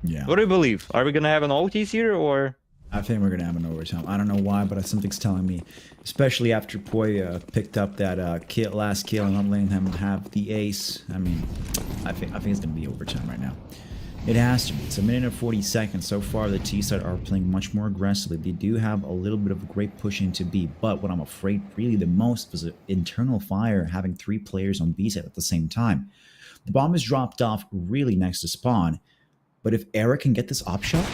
Yeah. What do you believe? Are we gonna have an OTs here or? I think we're going to have an overtime. I don't know why, but something's telling me, especially after Poi picked up that last kill and not letting him have the ace. I mean, I think it's going to be overtime right now. It has to be. It's a minute and 40 seconds. So far, the T side are playing much more aggressively. They do have a little bit of a great push into B, but what I'm afraid really the most was internal fire, having 3 players on B side at the same time. The bomb is dropped off really next to spawn, but if Eric can get this op shot...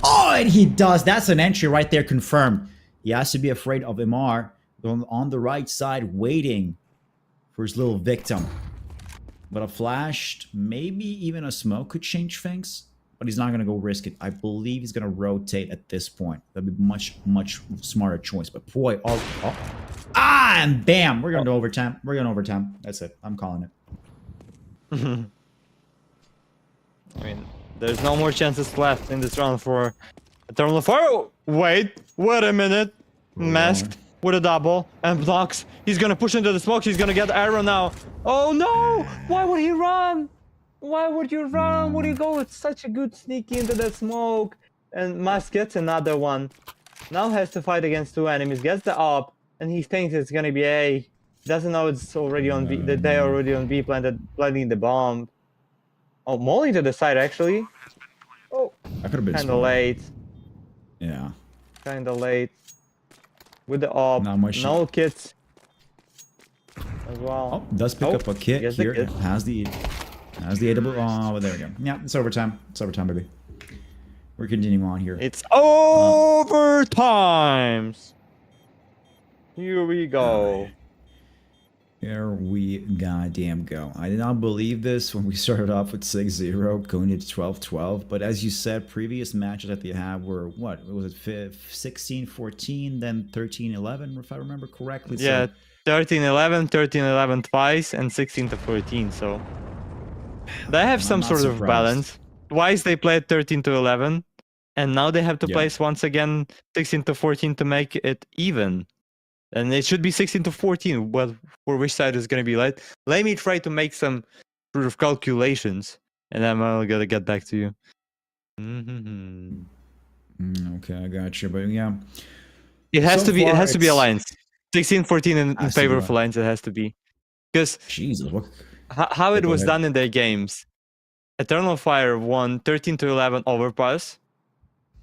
Oh, and he does. That's an entry right there, confirmed. He has to be afraid of MR on the right side, waiting for his little victim. But a flash, maybe even a smoke could change things. But he's not going to go risk it. I believe he's going to rotate at this point. That'd be much smarter choice. But boy, and bam, we're going to overtime. We're going to overtime. That's it. I'm calling it. I mean, there's no more chances left in this round for Eternal Fire. Wait a minute. Masked with a double and blocks. He's gonna push into the smoke. He's gonna get arrow now. Oh no! Why would he run? Why would you run? Would you go with such a good sneak into the smoke? And Mask gets another one. Now has to fight against 2 enemies. Gets the op, and he thinks it's gonna be A. Doesn't know it's already on B. That they already on B, planting the bomb. Oh, Molly to the side actually. Oh, I could have been kind of late. Yeah. Kind of late. With the op. No kits. As well. Oh, does pick up a kit here. Kit. Has the AW. Oh, there we go. Yeah, it's overtime. It's overtime, baby. We're continuing on here. It's overtimes. Here we go. Here we goddamn go. I did not believe this when we started off with 6-0, going into 12-12. But as you said, previous matches that they had were, what? Was it 16-14, then 13-11, if I remember correctly? Yeah, 13-11, 13-11 twice, and 16-14. So they have some sort of balance. Twice they played 13-11, and now they have to place once again 16-14 to make it even. And it should be 16-14, but for which side is going to be light. Let me try to make some sort of calculations, and then I'm going to get back to you. Okay, I got you. But yeah. It has to be Alliance. 16-14 in favor of Alliance, it has to be. Because Jesus, how it was done in their games. Eternal Fire won 13-11 overpass.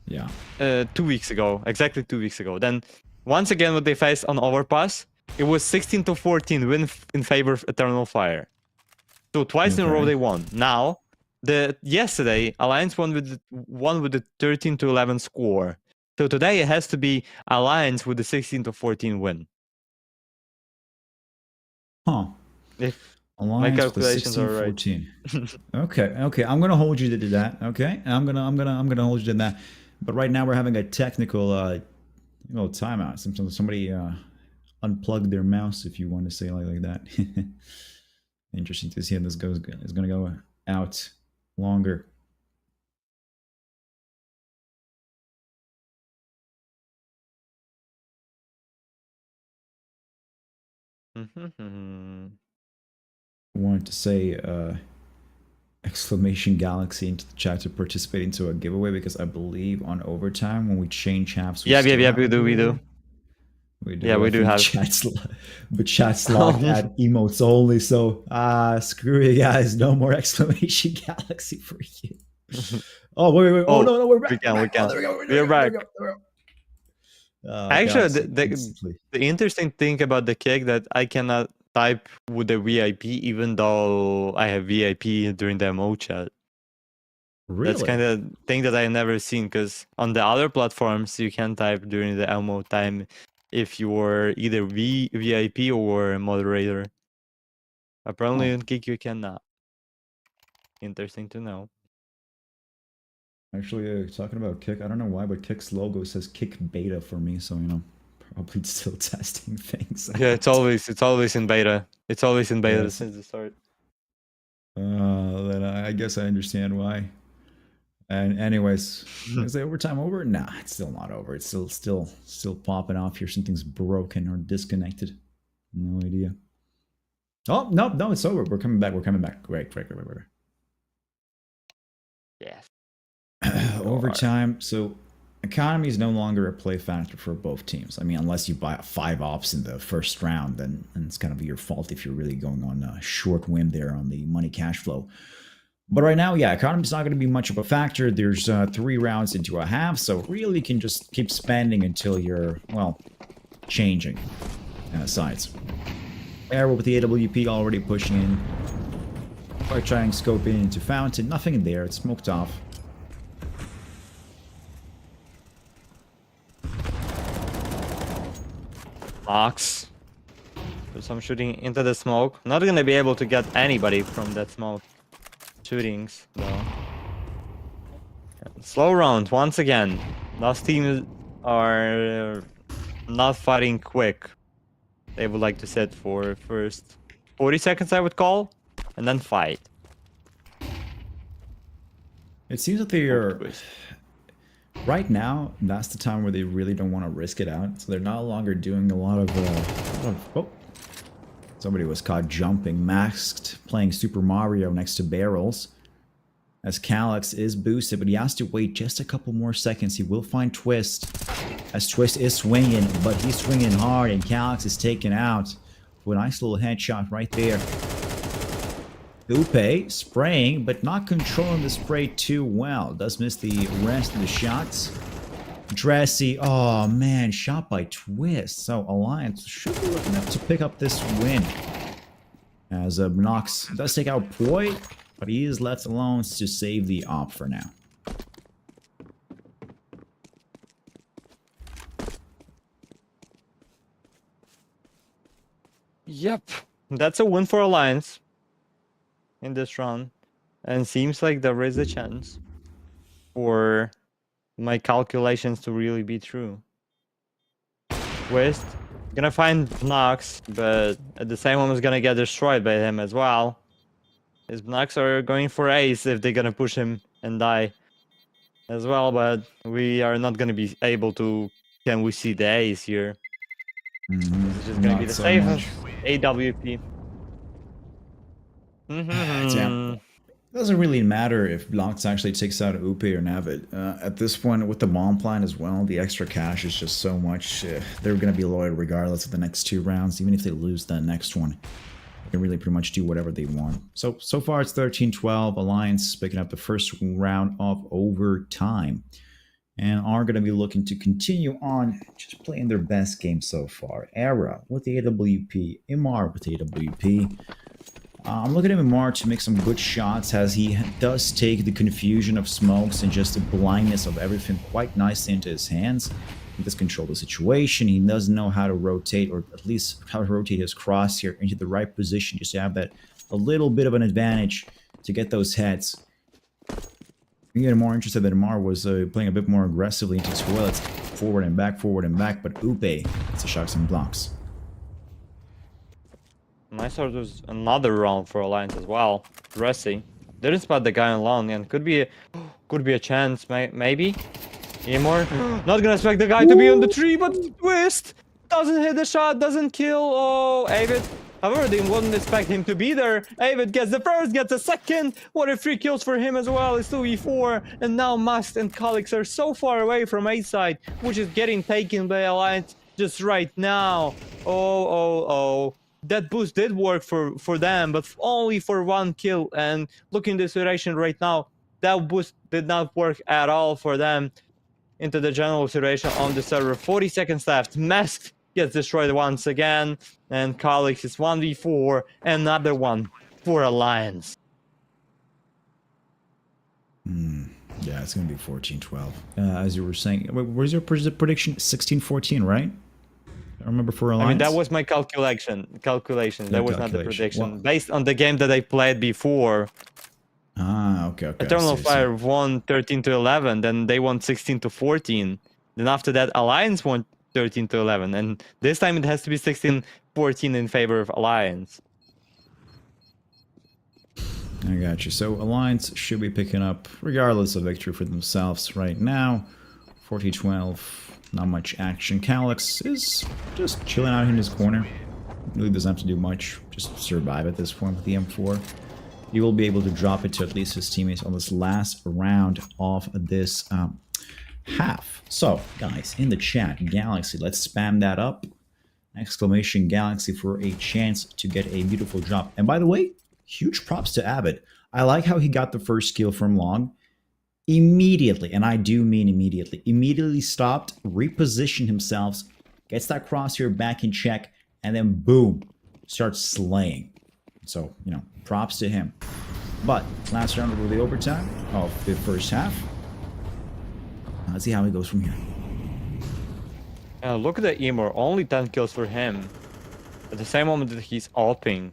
Yeah. 2 weeks ago. Exactly 2 weeks ago. Then once again, what they faced on overpass, it was 16-14 win in favor of Eternal Fire. So twice in a row they won. Now, yesterday Alliance won with the 13-11 score. So today it has to be Alliance with the 16-14 win. Huh. If Alliance my calculations are right. 16-14. Okay. I'm gonna hold you to that. Okay, I'm gonna hold you to that. But right now we're having a technical timeout. Somebody unplugged their mouse, if you want to say like that. Interesting to see how this goes. It's gonna go out longer. Wanted to say exclamation galaxy into the chat to participate into a giveaway, because I believe on overtime when we change halves. We do. We do have but chat's locked at emotes only. So screw you guys. No more exclamation galaxy for you. Oh wait. Oh no, we're back. We can. We're back. Actually, the interesting thing about the kick that I cannot type with the VIP, even though I have VIP during the MO chat. Really? That's kind of thing that I never seen, because on the other platforms you can type during the MO time if you were either VIP or moderator. Apparently in Kick you cannot. Interesting to know. Actually, talking about Kick, I don't know why, but Kick's logo says Kick Beta for me, so probably still testing things. Yeah, it's always in beta. It's always in beta since the start. Then I guess I understand why. And anyways, is the overtime over? Nah, it's still not over. It's still popping off here. Something's broken or disconnected. No idea. Oh no, it's over. We're coming back. Great. Yes. overtime. So economy is no longer a play factor for both teams. I mean, unless you buy 5 ops in the first round, then it's kind of your fault if you're really going on a short whim there on the money cash flow. But right now, yeah, economy's not going to be much of a factor. There's 3 rounds into a half, so really can just keep spending until you're, well, changing sides. Arrow with the AWP already pushing in. Start trying scoping into Fountain. Nothing in there. It's smoked off. Box. Do some shooting into the smoke. Not gonna be able to get anybody from that smoke. Shootings, though. Slow round once again. Those teams are not fighting quick. They would like to sit for first 40 seconds, I would call, and then fight. It seems that they are... Right now, that's the time where they really don't want to risk it out. So they're no longer doing a lot of... oh. Somebody was caught jumping, masked, playing Super Mario next to barrels. As Calyx is boosted, but he has to wait just a couple more seconds. He will find Twist. As Twist is swinging, but he's swinging hard, and Calyx is taken out. With a nice little headshot right there. Upe spraying, but not controlling the spray too well. Does miss the rest of the shots. Dressy, oh man, shot by Twist. So Alliance should be looking up to pick up this win. As Nox does take out Poi, but he is left alone to save the op for now. Yep, that's a win for Alliance in this run, and seems like there is a chance for my calculations to really be true. Twist gonna find Nox, but at the same moment is gonna get destroyed by him as well. His Nox are going for ace if they're gonna push him and die as well, but we are not gonna be able to. Can we see the ace here? It's just gonna be the safest AWP. Damn. Doesn't really matter if Blocks actually takes out Upe or Navid. At this point, with the bomb plan as well, the extra cash is just so much. They're going to be loyal regardless of the next 2 rounds. Even if they lose the next one, they can really pretty much do whatever they want. So far it's 13-12. Alliance picking up the first round of overtime. And are going to be looking to continue on just playing their best game so far. Era with the AWP. Imar with the AWP. I'm looking at Imar to make some good shots as he does take the confusion of smokes and just the blindness of everything quite nicely into his hands. He does control the situation. He does know how to rotate, or at least how to rotate his crosshair into the right position just to have that a little bit of an advantage to get those heads. I'm getting more interested that Imar was playing a bit more aggressively into his toilets, forward and back, but Upe gets the shots and blocks. My sort was another round for Alliance as well. Dressy didn't spot the guy alone, and could be a chance, maybe. Imor not gonna expect the guy to be on the tree, but Twist doesn't hit the shot, doesn't kill. Oh, Avid. However, they wouldn't expect him to be there. Avid gets the first, gets the second. What a 3 kills for him as well. It's 2v4, and now Must and Calyx are so far away from A side, which is getting taken by Alliance just right now. Oh. That boost did work for them, but only for 1 kill. And looking at the situation right now, that boost did not work at all for them. Into the general situation on the server. 40 seconds left. Mask gets destroyed once again. And Calyx is 1v4. Another one for Alliance. Yeah, it's going to be 14-12. As you were saying, where's your prediction? 16-14, right? I remember for Alliance. I mean, that was my calculation. That was not the prediction. Well, based on the game that I played before. Ah, okay. Eternal Fire won 13-11, then they won 16-14. Then after that, Alliance won 13-11, and this time it has to be 16-14 in favor of Alliance. I got you. So Alliance should be picking up, regardless of victory for themselves right now. 14-12. Not much action. Calyx is just chilling out in his corner. Really doesn't have to do much. Just survive at this point with the M4. he will be able to drop it to at least his teammates on this last round of this half. So, guys, in the chat, Galaxy, let's spam that up. Exclamation Galaxy for a chance to get a beautiful drop. And by the way, huge props to Abbott. I like how he got the first kill from long. Immediately, and I do mean immediately stopped, repositioned himself, gets that crosshair back in check, and then boom, starts slaying. So, you know, props to him. But last round of the overtime of the first half. Let's see how he goes from here. Look at the Emor, only 10 kills for him. At the same moment that he's ulting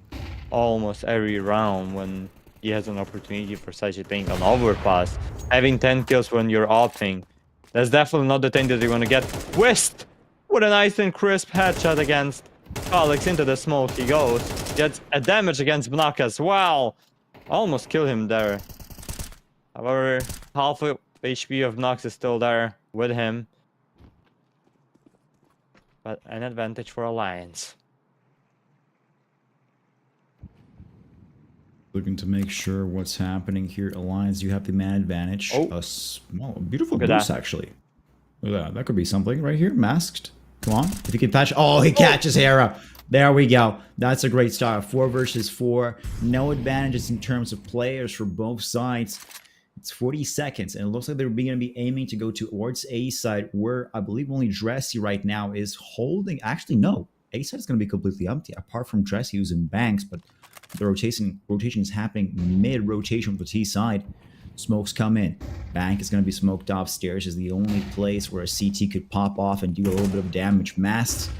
almost every round when he has an opportunity for such a thing, an overpass. Having 10 kills when you're ulting, that's definitely not the thing that you're gonna get. Twist! With a nice and crisp headshot against Alex into the smoke he goes. Gets a damage against Bnak as well. Almost kill him there. However, half of HP of Nox is still there with him. But an advantage for Alliance. Looking to make sure what's happening here. Alliance, you have the man advantage. Oh. A small, beautiful Look at boost, that. actually. Look at that. That could be something right here. Masked. Come on. If you can patch. Oh, he catches Hera. There we go. That's a great start. 4 versus 4. No advantages in terms of players for both sides. It's 40 seconds, and it looks like they're going to be aiming to go towards A side, where I believe only Dressy right now is holding. Actually, no. A side is going to be completely empty, apart from Dressy using Banks, but the rotation is happening mid-rotation for the T side. Smokes come in. Bank is going to be smoked upstairs. Is the only place where a CT could pop off and do a little bit of damage. Masks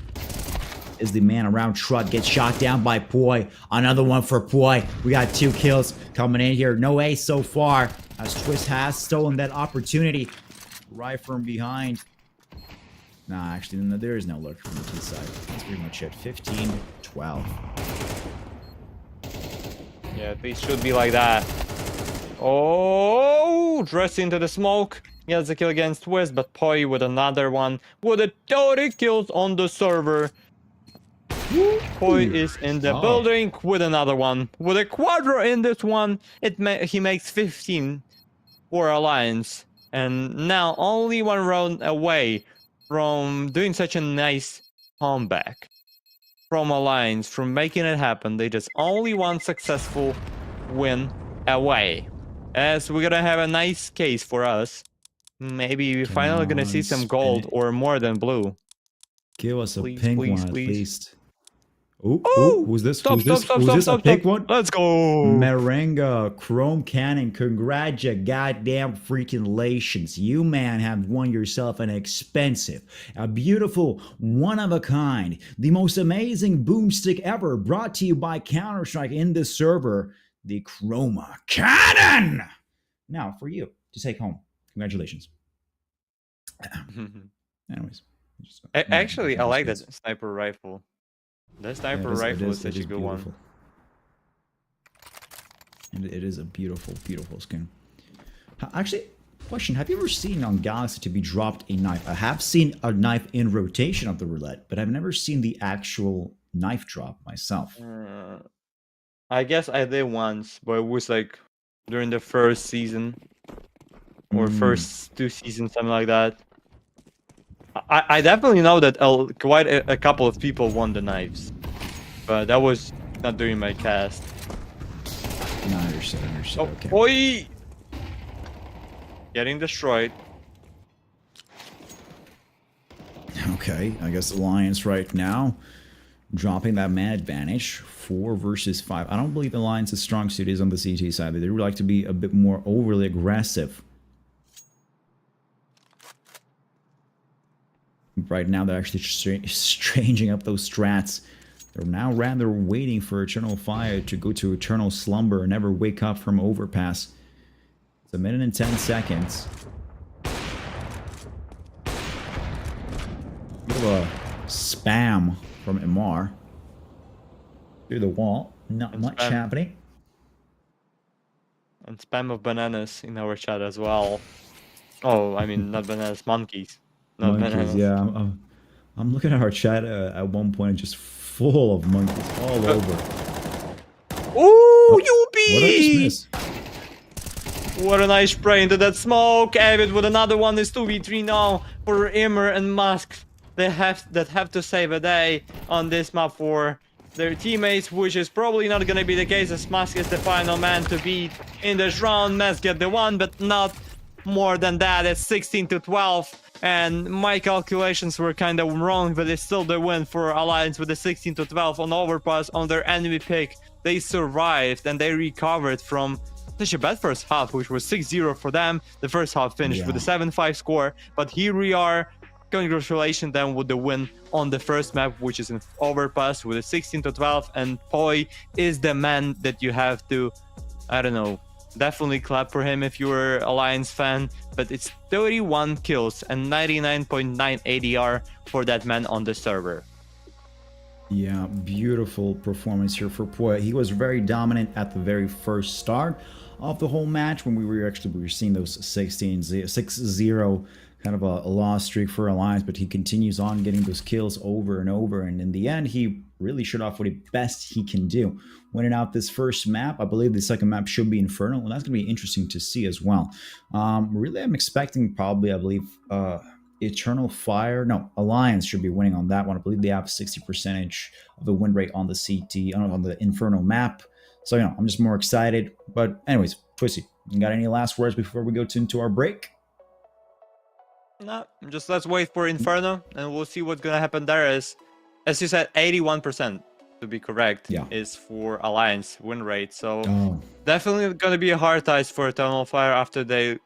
is the man around. Trut gets shot down by Poi. Another one for Poi. We got 2 kills coming in here. No ace so far, as Twist has stolen that opportunity right from behind. Nah, actually, no, there is no lurk from the T side. That's pretty much it. 15-12. Yeah, they should be like that. Oh, dress into the smoke. He has a kill against Twist, but Poi with another one. With a 30 kills on the server. Poi is in the building with another one. With a quadra in this one, he makes 15 for Alliance. And now only 1 round away from doing such a nice comeback from Alliance, from making it happen. They just only 1 successful win away. As we're gonna have a nice case for us. Maybe we're finally gonna see some gold or more than blue. Give us a Please, pink please, one at please. least. Ooh, who's this? Stop, Who's this? stop, Who's stop, this? stop, A pink stop. one? Let's go. Merenga, Chrome Cannon, goddamn freaking-lations. You, man, have won yourself an expensive, a beautiful, one-of-a-kind, the most amazing boomstick ever, brought to you by Counter-Strike in this server, the Chroma Cannon! Now, for you to take home. Congratulations. Anyways. Actually, I like that sniper rifle. That sniper rifle is such a good beautiful. one. And it is a beautiful, beautiful skin. Actually, question, have you ever seen on Galaxy to be dropped a knife? I have seen a knife in rotation of the roulette, but I've never seen the actual knife drop myself. I guess I did once, but it was like during the first season. Or first 2 seasons, something like that. I definitely know that quite a couple of people won the knives. But that was not during my cast. No, I understand, Oh, okay. Oi! Getting destroyed. Okay, I guess Alliance right now dropping that man advantage. 4 versus 5. I don't believe Alliance's strong suit is on the CT side. They would like to be a bit more overly aggressive. Right now, they're actually changing up those strats. They're now rather waiting for Eternal Fire to go to Eternal Slumber and never wake up from Overpass. It's 1 minute and 10 seconds. Bit of a spam from Imar. Through the wall. Not much spam. happening. And spam of bananas in our chat as well. Oh, I mean, not bananas, monkeys. Not Monkeys, bananas. yeah. I'm looking at our chat at one point, just full of monkeys all over. Ooh, UB! What did I just miss? What a nice spray into that smoke. Avid with another one. Is 2v3 now for Immer and Musk. They have to save a day on this map for their teammates, which is probably not gonna be the case as Musk is the final man to beat in this round. Musk get the one, but not more than that. It's 16-12. And my calculations were kind of wrong, but it's still the win for Alliance with the 16-12 on overpass on their enemy pick. They survived and they recovered from such a bad first half, which was 6-0 for them. The first half finished with a 7-5 score, but here we are. Congratulations them with the win on the first map, which is in overpass with a 16-12, and Poi is the man that you have to, I don't know, definitely clap for him if you're an Alliance fan. But it's 31 kills and 99.9 ADR for that man on the server. Yeah, beautiful performance here for Poi. He was very dominant at the very first start of the whole match when we were seeing those 6-0 kind of a loss streak for Alliance, but he continues on getting those kills over and over, and in the end he really showed off what the best he can do. Winning out this first map, I believe the second map should be Infernal, and that's going to be interesting to see as well. Really, I'm expecting probably, I believe, Eternal Fire. No, Alliance should be winning on that one. I believe they have 60% of the win rate on the CT, on the Infernal map. So, you know, I'm just more excited. But anyways, Twisty, you got any last words before we go into our break? No, just let's wait for Inferno and we'll see what's gonna happen there. As you said, 81% to be correct is for Alliance win rate. So definitely gonna be a hard task for Eternal Fire after they,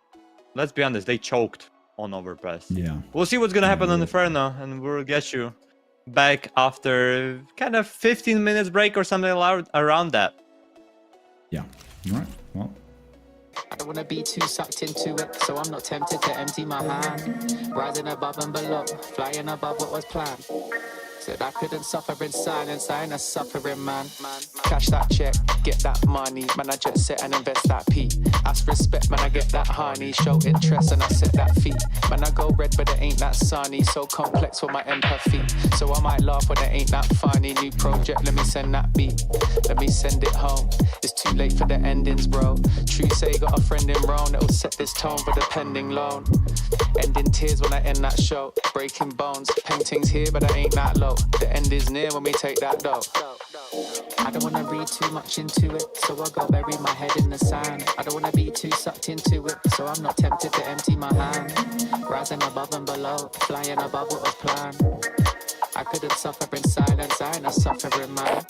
let's be honest, they choked on overpass. Yeah. We'll see what's gonna happen on Inferno, and we'll get you back after kind of 15 minutes break or something around that. Yeah. All right. Well. I don't wanna be too sucked into it, so I'm not tempted to empty my hand. Rising above and below, flying above what was planned. Said I couldn't suffer in silence, I ain't a suffering man. Cash that check, get that money, man I just sit and invest that P. Ask respect, man I get that honey, show interest and I set that fee. Man I go red but it ain't that sunny, so complex for my empathy. So I might laugh when it ain't that funny. New project, let me send that beat, let me send it home. It's too late for the endings, bro. True say got a friend in Rome that'll set this tone for the pending loan. Ending tears when I end that show, breaking bones. Paintings here but I ain't that low. The end is near when we take that dough. I don't wanna read too much into it, so I'll go bury my head in the sand. I don't wanna be too sucked into it, so I'm not tempted to empty my hand. Rising above and below, flying above what was planned. I couldn't suffer in silence, I ain't a suffering man.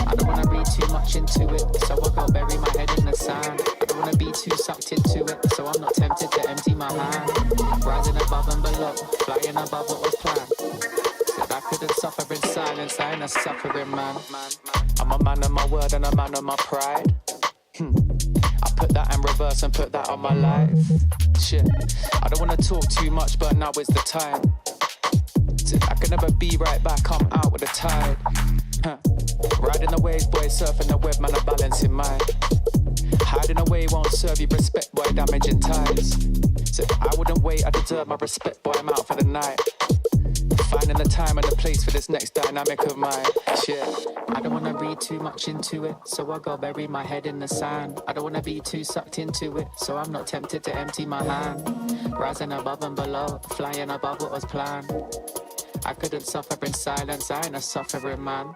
I don't wanna read too much into it, so I'll go bury my head in the sand. I don't wanna be too sucked into it, so I'm not tempted to empty my hand. Rising above and below, flying above what was planned. Said I couldn't suffer in silence, I ain't a suffering man. I'm a man of my word and a man of my pride. I put that in reverse and put that on my life. Shit, I don't wanna talk too much, but now is the time. I can never be right back, I'm out with the tide. Riding the waves, boy, surfing the web, man, I'm balancing mine. Hiding away won't serve you respect, boy, damaging ties. So I wouldn't wait, I deserve my respect, boy, I'm out for the night. Finding the time and the place for this next dynamic of mine. Shit, I don't wanna read too much into it, so I'll go bury my head in the sand. I don't wanna be too sucked into it, so I'm not tempted to empty my hand. Rising above and below, flying above what was planned. I couldn't suffer in silence, I ain't a suffering man.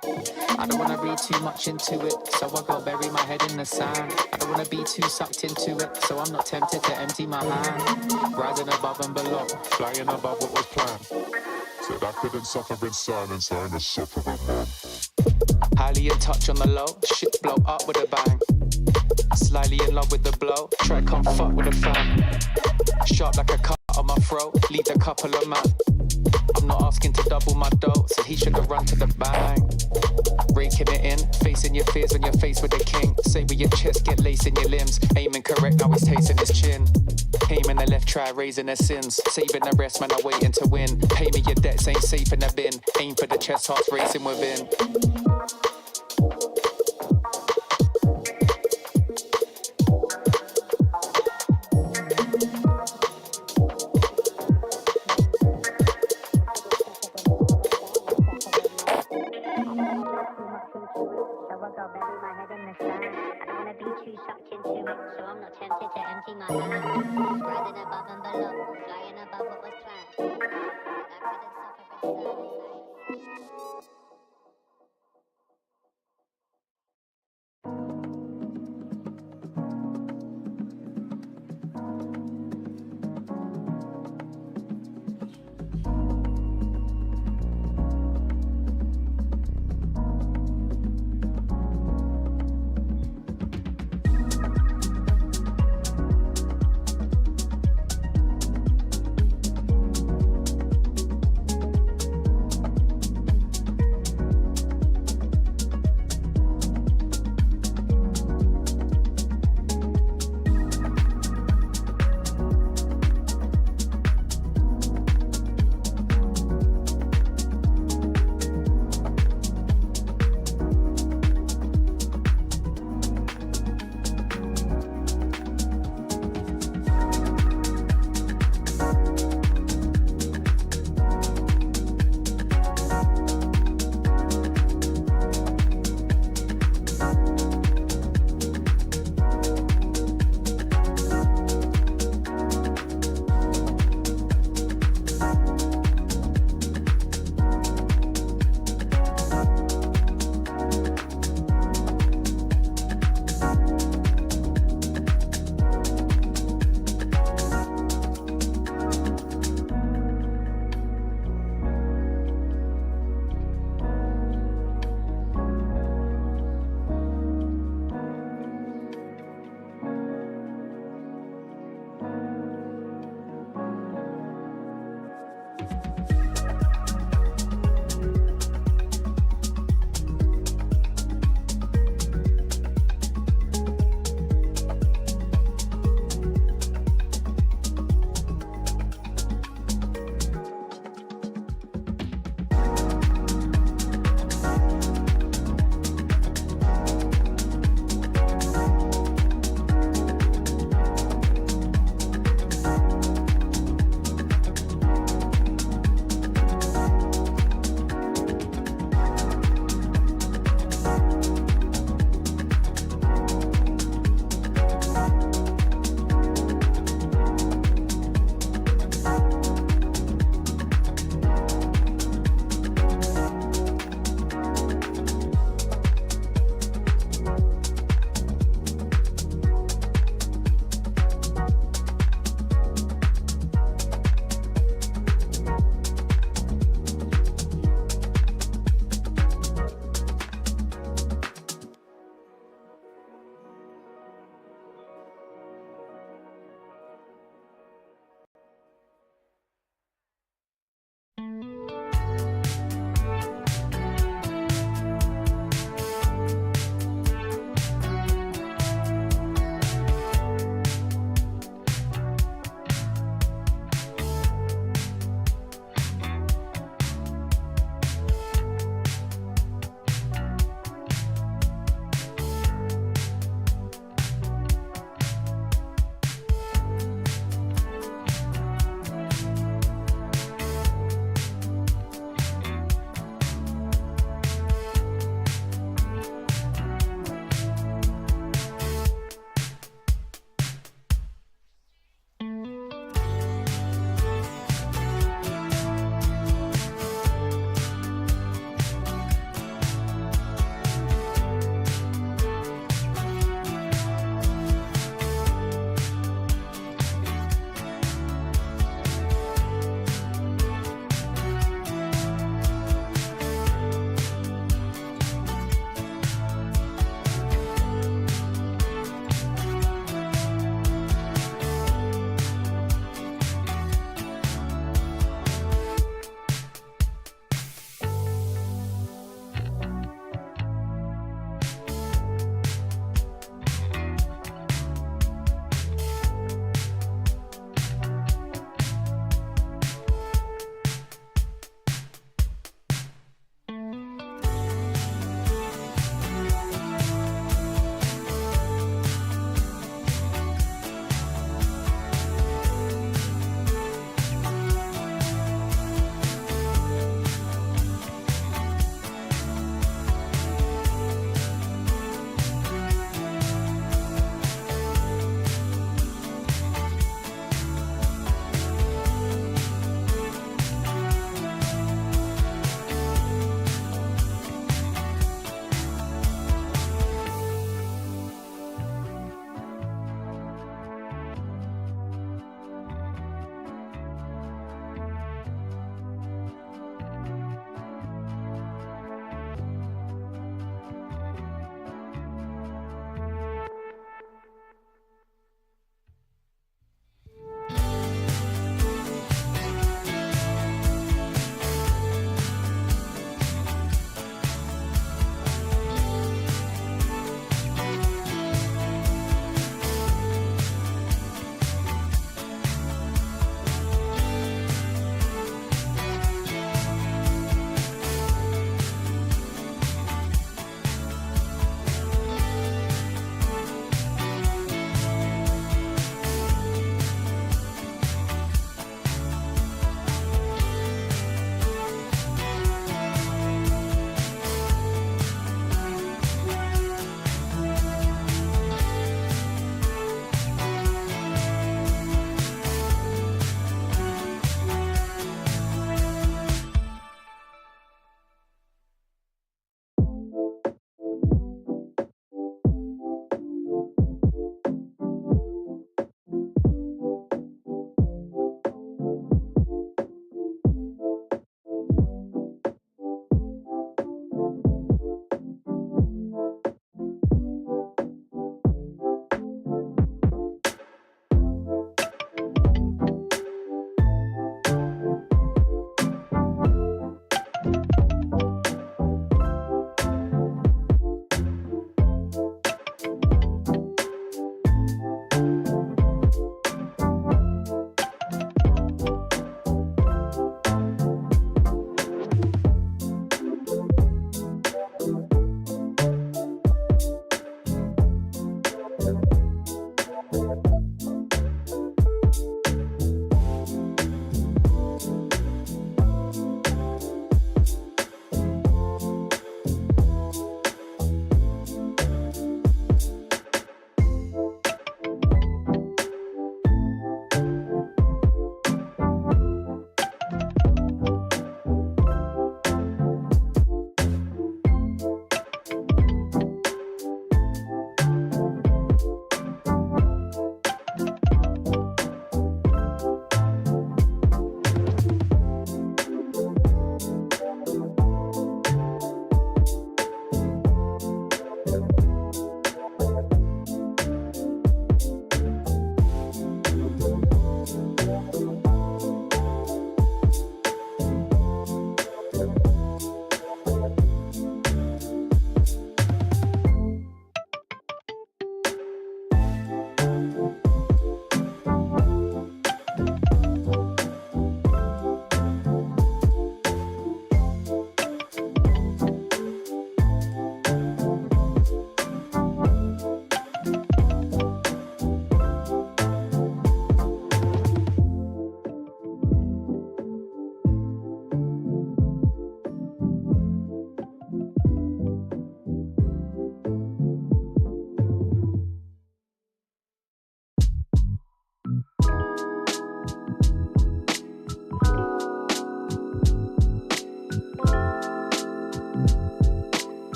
I don't wanna read too much into it, so I'll go bury my head in the sand. I don't wanna be too sucked into it, so I'm not tempted to empty my hand. Rising above and below, flying above what was planned. Said I couldn't suffer in silence, I ain't a suffering man. Highly in touch on the low, shit blow up with a bang. Slightly in love with the blow, try come fuck with a fan. Sharp like a cut on my throat, lead a couple of man. I'm not asking to double my dough, so he should have run to the bang. Raking it in, facing your fears when you're faced with a king. Say with your chest, get lace in your limbs. Aiming correct, now he's tasting his chin. Aiming the left, try raising their sins. Saving the rest, man, I'm waiting to win. Pay me your debts, ain't safe in the bin. Aim for the chest, hearts racing within. wanna be too sucked into it, so I'm not tempted to empty my hand. Rising above and below, flying above what was planned. But I couldn't suffer in silence.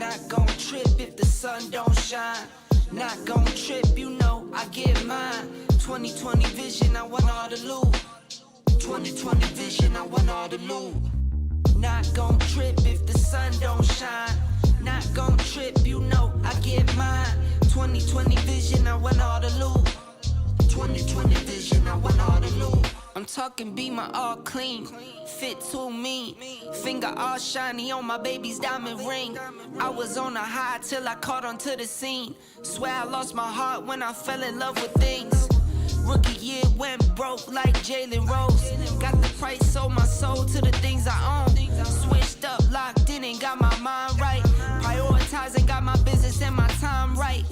Not gon' trip if the sun don't shine. Not gon' trip, you know I get mine. 2020 vision, I want all the loot. 2020 vision, I want all the loot. Not gon' trip if the sun don't shine. Not gon' trip, you know I get mine. 2020 vision, I want all the loot. 2020 vision, I want all the loot. I'm talking be my all clean, fit too mean, finger all shiny on my baby's diamond ring. I was on a high till I caught onto the scene. Swear I lost my heart when I fell in love with things. Rookie year went broke like Jalen Rose. Got the price, sold my soul to the things I own. Switched up, locked in and got my mind right. Prioritizing, got my business and my time right.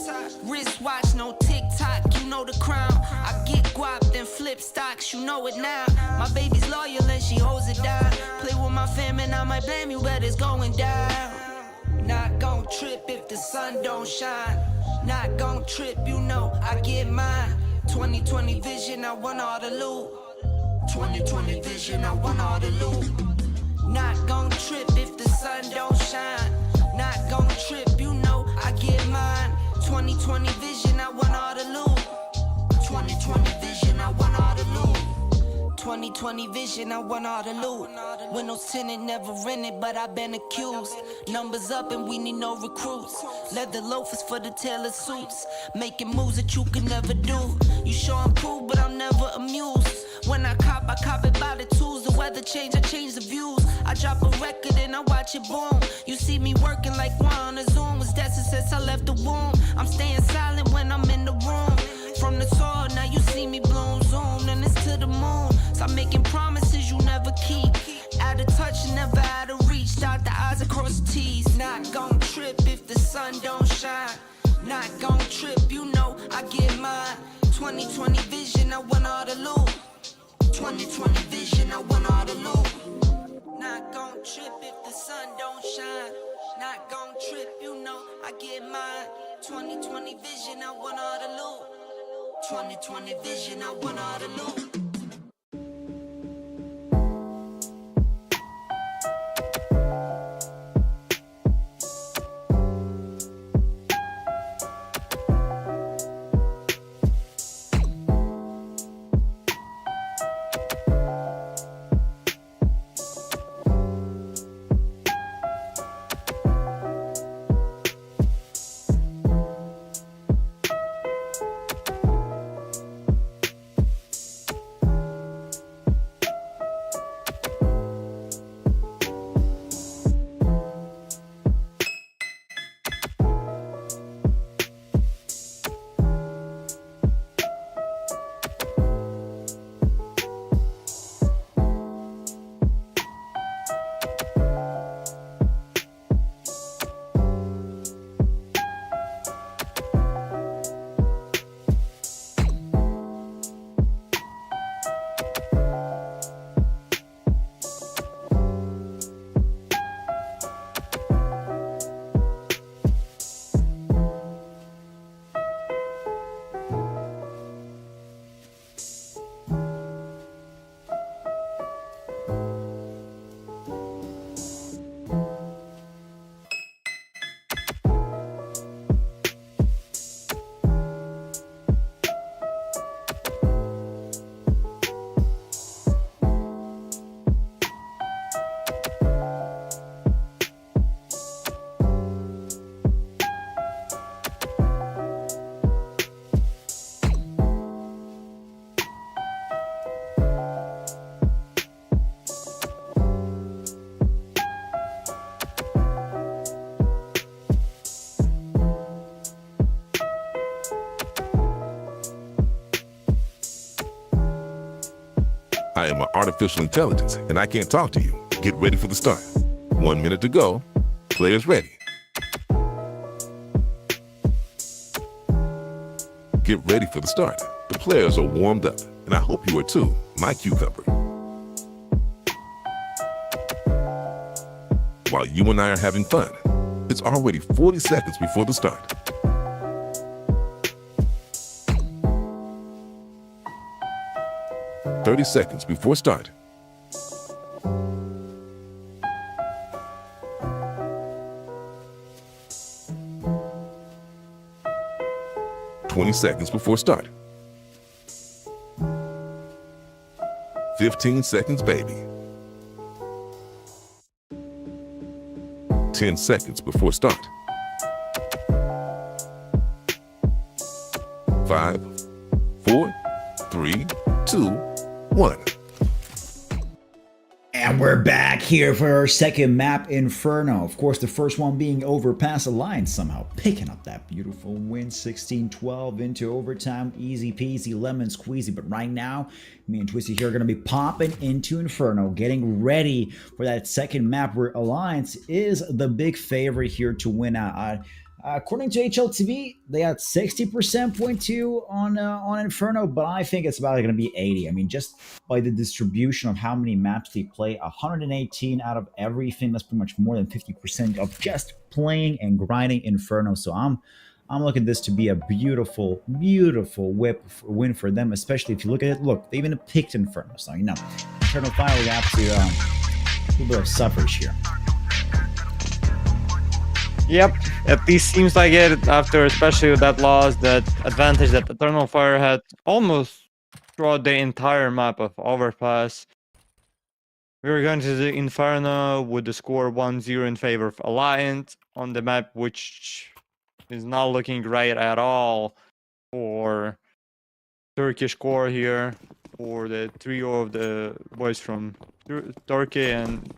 Wristwatch, no TikTok, you know the crown. I get guap, then flip stocks, you know it now. My baby's loyal and she holds it down. Play with my fam and I might blame you, but it's going down. Not gon' trip if the sun don't shine. Not gon' trip, you know I get mine. 2020 vision, I want all the loot. 2020 vision, I want all the loot. Not gon' trip if the sun don't shine. Not gon' trip, you know I get mine. 2020 vision, I want all 2020 vision, I want all the loot. Windows tinted, never rented, but I've been accused. Numbers up and we need no recruits. Leather loafers for the tailor suits. Making moves that you can never do. You sure I'm cool, but I'm never amused. When I cop it by the tools. The weather change, I change the views. I drop a record and I watch it boom. You see me working like one on a Zoom. Was that since I left the womb? I'm staying silent when I'm in the room. From the soil, now you see me bloom. Zoom, and it's to the moon. Stop making promises you never keep. Out of touch, never out of reach. Dot the I's across the T's. Not gon' trip if the sun don't shine. Not gon' trip, you know I get mine. 2020 vision, I want all the loot. 2020 vision, I want all the loot. Not gon' trip if the sun don't shine. Not gon' trip, you know I get mine. 2020 vision, I want all the loot. 2020 vision, I want all the loot. I am an artificial intelligence, and I can't talk to you. Get ready for the start. 1 minute to go. Players ready. Get ready for the start. The players are warmed up, and I hope you are too, my cucumber. While you and I are having fun, it's already 40 seconds before the start. "30 seconds before start. "20 seconds before start. 15 seconds, baby. 10 seconds before start. 5, 4, 3, 2, 1. And we're back here for our second map, Inferno. Of course, the first one being Overpass Alliance, somehow picking up that beautiful win, 16-12 into overtime. Easy peasy, lemon squeezy. But right now, me and Twisty here are going to be popping into Inferno, getting ready for that second map where Alliance is the big favorite here to win out. According to HLTV, they had 60% point two on Inferno, but I think it's about going to be 80. I mean, just by the distribution of how many maps they play, 118 out of everything. That's pretty much more than 50% of just playing and grinding Inferno. So I'm looking at this to be a beautiful, beautiful win for them, especially if you look at it. Look, they even picked Inferno. So, you know, Eternal Fire, we have to a little bit of suffrage here. Yep, at least seems like it after, especially with that loss, that advantage that Eternal Fire had almost throughout the entire map of Overpass. We're going to the Inferno with the score 1-0 in favor of Alliance on the map, which is not looking great at all for Turkish core here, for the trio of the boys from Turkey and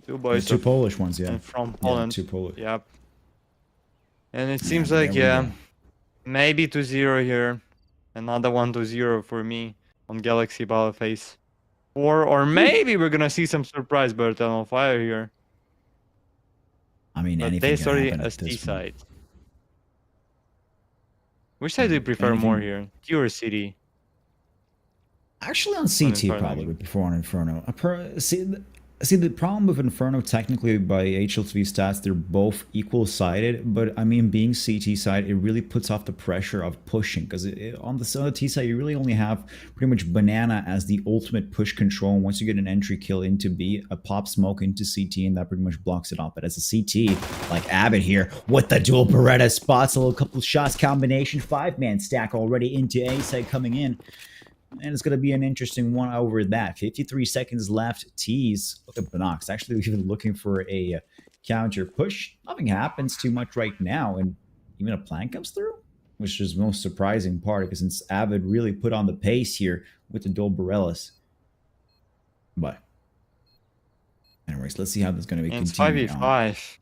two boys two Polish ones, yeah. From Poland. Yeah, two Polish. Yep. And it seems like, maybe 2-0 here. Another 1-0 for me on Galaxy Battle Phase 4. Or maybe we're gonna see some surprise bird on fire here. I mean, but anything they can started happen as at this T side. point. Which side do you prefer more here? T or City? Actually, on CT probably would prefer on Inferno. See, the problem with Inferno, technically by HLTV stats, they're both equal-sided, but I mean, being CT side, it really puts off the pressure of pushing, because on the T side, you really only have pretty much Banana as the ultimate push control. And once you get an entry kill into B, a pop smoke into CT, and that pretty much blocks it off. But as a CT, like Abbott here, with the dual Beretta spots, a little couple shots combination, 5-man stack already into A side coming in. And it's going to be an interesting one over that. 53 seconds left. Tease. Look at Binox. Actually, even looking for a counter push. Nothing happens too much right now. And even a plan comes through, which is the most surprising part, because since Avid really put on the pace here with the dual Borellas. But anyways, let's see how this is going to be continuing. It's 5v5.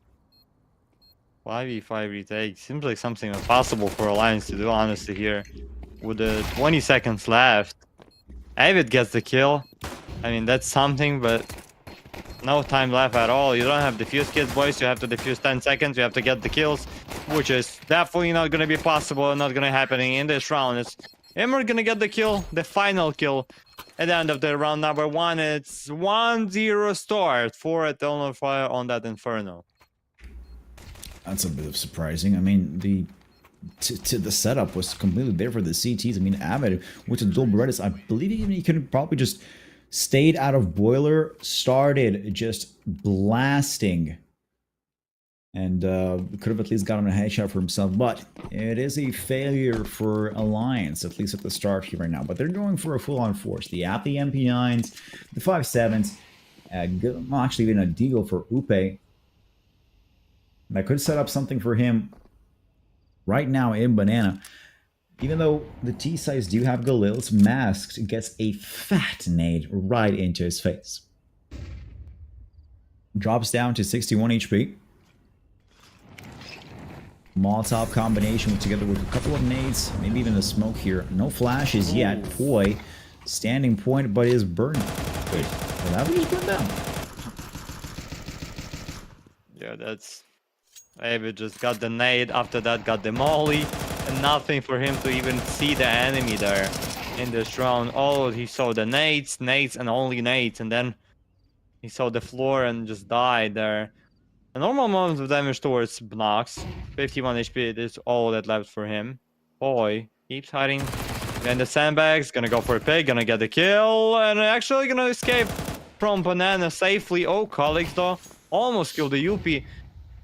5v5 retake. Seems like something impossible for Alliance to do, honestly, here. With the 20 seconds left, Avid gets the kill. I mean, that's something, but no time left at all. You don't have defuse kits, boys. You have to defuse 10 seconds. You have to get the kills, which is definitely not going to be possible and not going to happen in this round. It's Emmer going to get the kill, the final kill at the end of the round number 1. It's 1-0 start for Eternal Fire on that Inferno. That's a bit of surprising. I mean, the setup was completely there for the CTs. I mean, Avid with the dual Berettas, I believe even he could have probably just stayed out of boiler, started just blasting, and could have at least gotten a headshot for himself. But it is a failure for Alliance, at least at the start here right now. But they're going for a full-on force. The MP9s, the 5.7s, well, actually even a deal for Upe. That could set up something for him right now in Banana. Even though the T-sides do have Galil's, Masked gets a fat nade right into his face. Drops down to 61 HP. Molotov combination together with a couple of nades, maybe even a smoke here. No flashes yet. Poi, standing point, but is burned. Wait, did that just burn down? Yeah, that's... Avid just got the nade, after that got the molly, and nothing for him to even see the enemy there in this round. Oh, he saw the nades, and only nades, and then he saw the floor and just died there. A normal amount of damage towards Bnox, 51 HP is all that left for him. Boy, keeps hiding. Then the sandbags, gonna go for a pick, gonna get the kill, and actually gonna escape from Banana safely. Oh, colleagues though, almost killed the UP.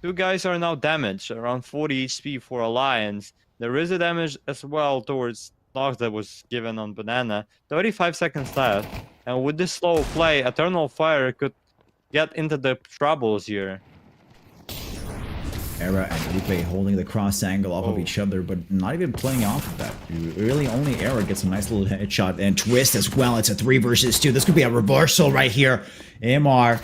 Two guys are now damaged, around 40 HP for Alliance. There is a damage as well towards Nox that was given on Banana. 35 seconds left. And with this slow play, Eternal Fire could get into the troubles here. Era and Lupe holding the cross angle off of each other, but not even playing off of that. Really, only Era gets a nice little headshot and twist as well. It's a 3 versus 2. This could be a reversal right here. MR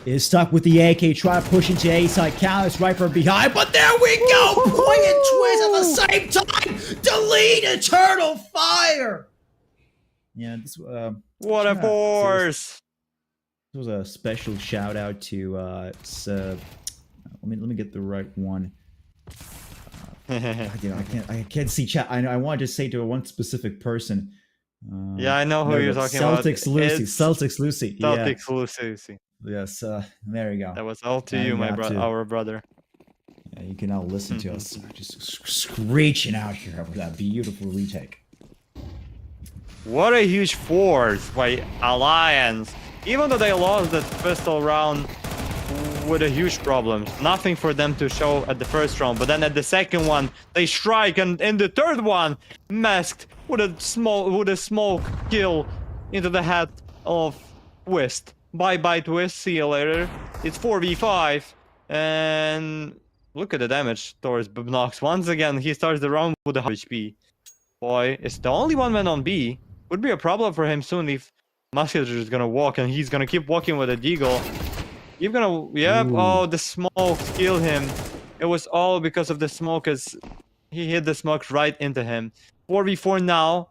is stuck with the AK, try to push into A side. Callus right from behind, but there we go! Point and twist at the same time! Delete Eternal Fire! Yeah, this what a force! This was a special shout out to let me get the right one. I can't see chat. I wanted to say to one specific person. Yeah, I know who you're talking about. Celtics Lucy. Celtics Lucy. Celtics Lucy. Yes, there you go. That was all to you, our brother. Yeah, you can now listen to us just screeching out here over that beautiful retake. What a huge force by Alliance. Even though they lost that pistol round, with a huge problem. Nothing for them to show at the first round, but then at the second one they strike, and in the third one, Masked with a smoke kill into the head of Twist. Bye bye Twist, see you later. It's 4v5, and look at the damage towards Nox. Once again, he starts the round with a HP. Boy, it's the only one man on B. Would be a problem for him soon if Musketeer is gonna walk, and he's gonna keep walking with a Deagle. You're gonna, yep. Ooh. Oh, the smoke killed him. It was all because of the smoke, as he hit the smoke right into him. 4v4 now.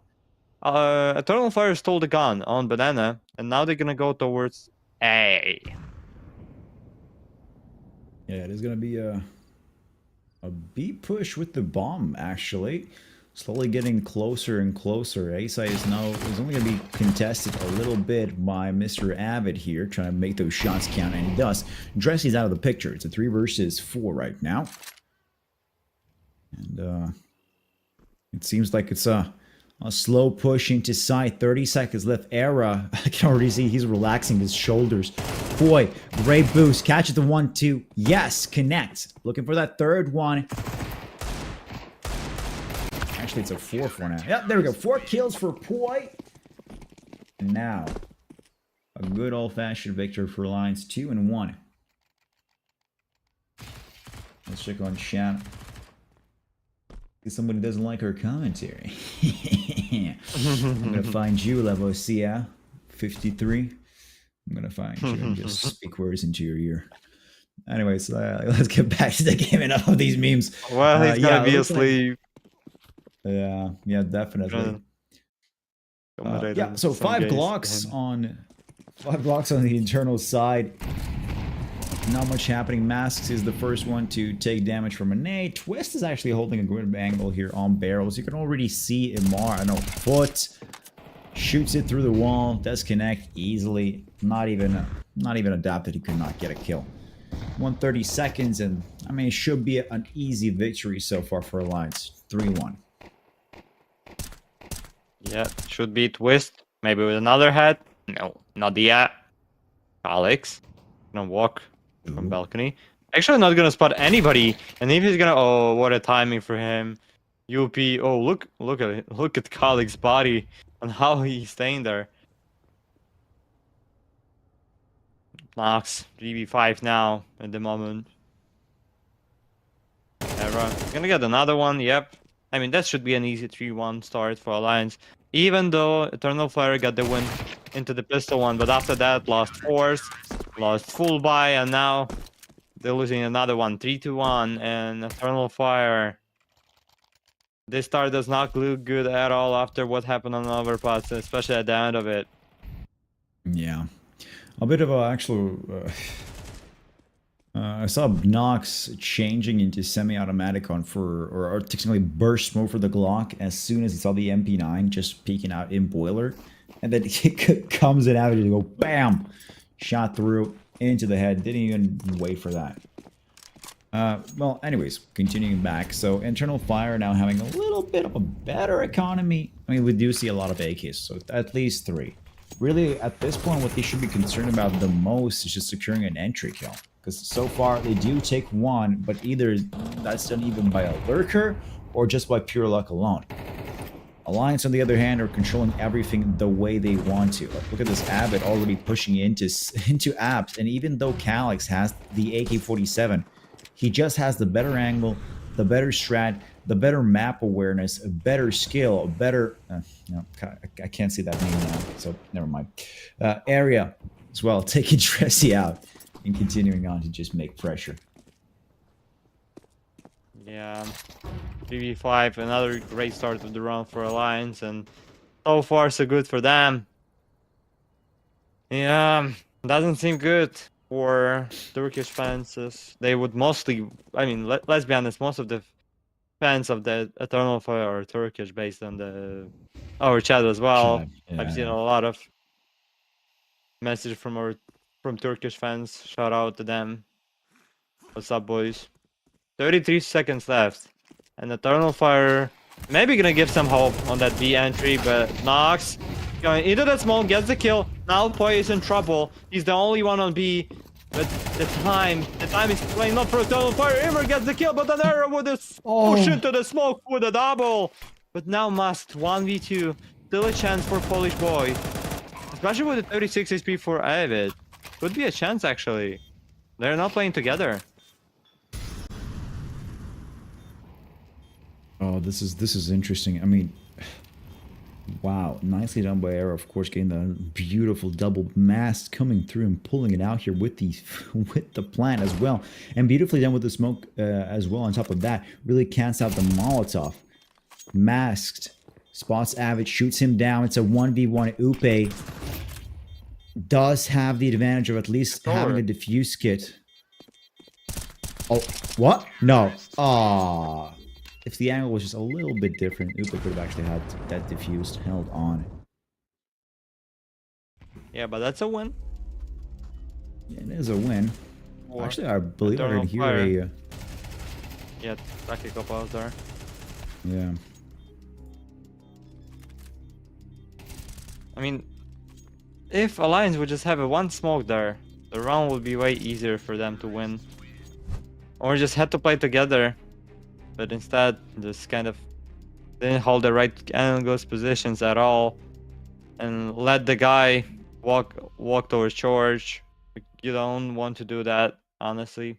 Eternal Fire stole the gun on Banana, and now they're gonna go towards A. Yeah, it is gonna be a B push with the bomb, actually. Slowly getting closer and closer. A-side is only going to be contested a little bit by Mr. Avid here, trying to make those shots count, and he does. Dressy's out of the picture. It's a 3 versus 4 right now. And it seems like it's a slow push into side. 30 seconds left. Era, I can already see he's relaxing his shoulders. Boy, great boost. Catches the 1-2. Yes, connect. Looking for that third one. Actually, it's a 4-4 now. Yep, there we go. 4 kills for Poi. And now, a good old-fashioned victory for Alliance. 2-1. Let's check on chat. Somebody doesn't like our commentary. I'm gonna find you, Lavosia, 53. I'm gonna find you and just speak words into your ear. Anyways, let's get back to the game. Enough of these memes. Well, he's gonna be asleep. Yeah, definitely. Yeah, so 5 Glocks on the internal side. Not much happening. Masks is the first one to take damage from a nade. Twist is actually holding a good angle here on barrels. You can already see Imar, foot shoots it through the wall, does connect easily. Not even a doubt that he could not get a kill. 130 seconds, and I mean, it should be an easy victory so far for Alliance. 3-1. Yeah, should be Twist. Maybe with another head. No, not yet. Alex gonna walk from balcony. Actually, not gonna spot anybody. And if he's gonna, oh, what a timing for him. UP. Oh, look at it. Look at Kalik's body and how he's staying there. Nox 3v5 now at the moment. Era gonna get another one. Yep. I mean, that should be an easy 3-1 start for Alliance. Even though Eternal Fire got the win into the pistol one, but after that lost force, lost full buy, and now they're losing another one, 3-1, and Eternal Fire. This start does not look good at all after what happened on Overpass, especially at the end of it. Yeah, a bit of a actual. I saw Nox changing into semi-automatic on or technically burst mode for the Glock as soon as he saw the MP9 just peeking out in boiler, and then it comes in out and go bam, shot through into the head. Didn't even wait for that. Well, anyways, continuing back. So Internal Fire now having a little bit of a better economy. I mean, we do see a lot of AKs, so at least 3. Really, at this point, what they should be concerned about the most is just securing an entry kill. Because so far, they do take 1, but either that's done even by a lurker or just by pure luck alone. Alliance, on the other hand, are controlling everything the way they want to. Like, look at this Abbott already pushing into apps, and even though Calyx has the AK-47, he just has the better angle, the better strat, the better map awareness, a better skill, a better... I can't see that name now, so never mind. Area as well, taking Dressy out and continuing on to just make pressure. Yeah, 3v5, another great start of the round for Alliance, and so far so good for them. Yeah, doesn't seem good for Turkish fans. They would mostly, I mean, let's be honest, most of the fans of the Eternal Fire are Turkish based on our chat as well. Yeah, I've seen a lot of messages from Turkish fans. Shout out to them. What's up, boys? 33 seconds left, and Eternal Fire maybe gonna give some hope on that B entry, but Nox going into that smoke, gets the kill. Now Poi is in trouble. He's the only one on B. But the time is playing not for Eternal Fire. Immer gets the kill, but an arrow with this push into the smoke with a double. But now Masked 1v2. Still a chance for Polish boy. Especially with the 36 HP for Avid. Could be a chance actually. They're not playing together. Oh, this is interesting. I mean, wow, nicely done by Era, of course, getting the beautiful double mast coming through and pulling it out here with the plant as well, and beautifully done with the smoke as well. On top of that, really cancels out the Molotov. Masked spots Avid, shoots him down. It's a 1v1. Upe does have the advantage of at least having a defuse kit. Oh, what? No. Ah. If the angle was just a little bit different, Upa could have actually had that diffused held on. Yeah, but that's a win. Yeah, it is a win. Or actually, I believe I can hear a... Yeah, tactical pause there. Yeah. I mean, if Alliance would just have a one smoke there, the round would be way easier for them to win. Or just had to play together. But instead, just kind of didn't hold the right angles positions at all, and let the guy walk towards George. You don't want to do that, honestly.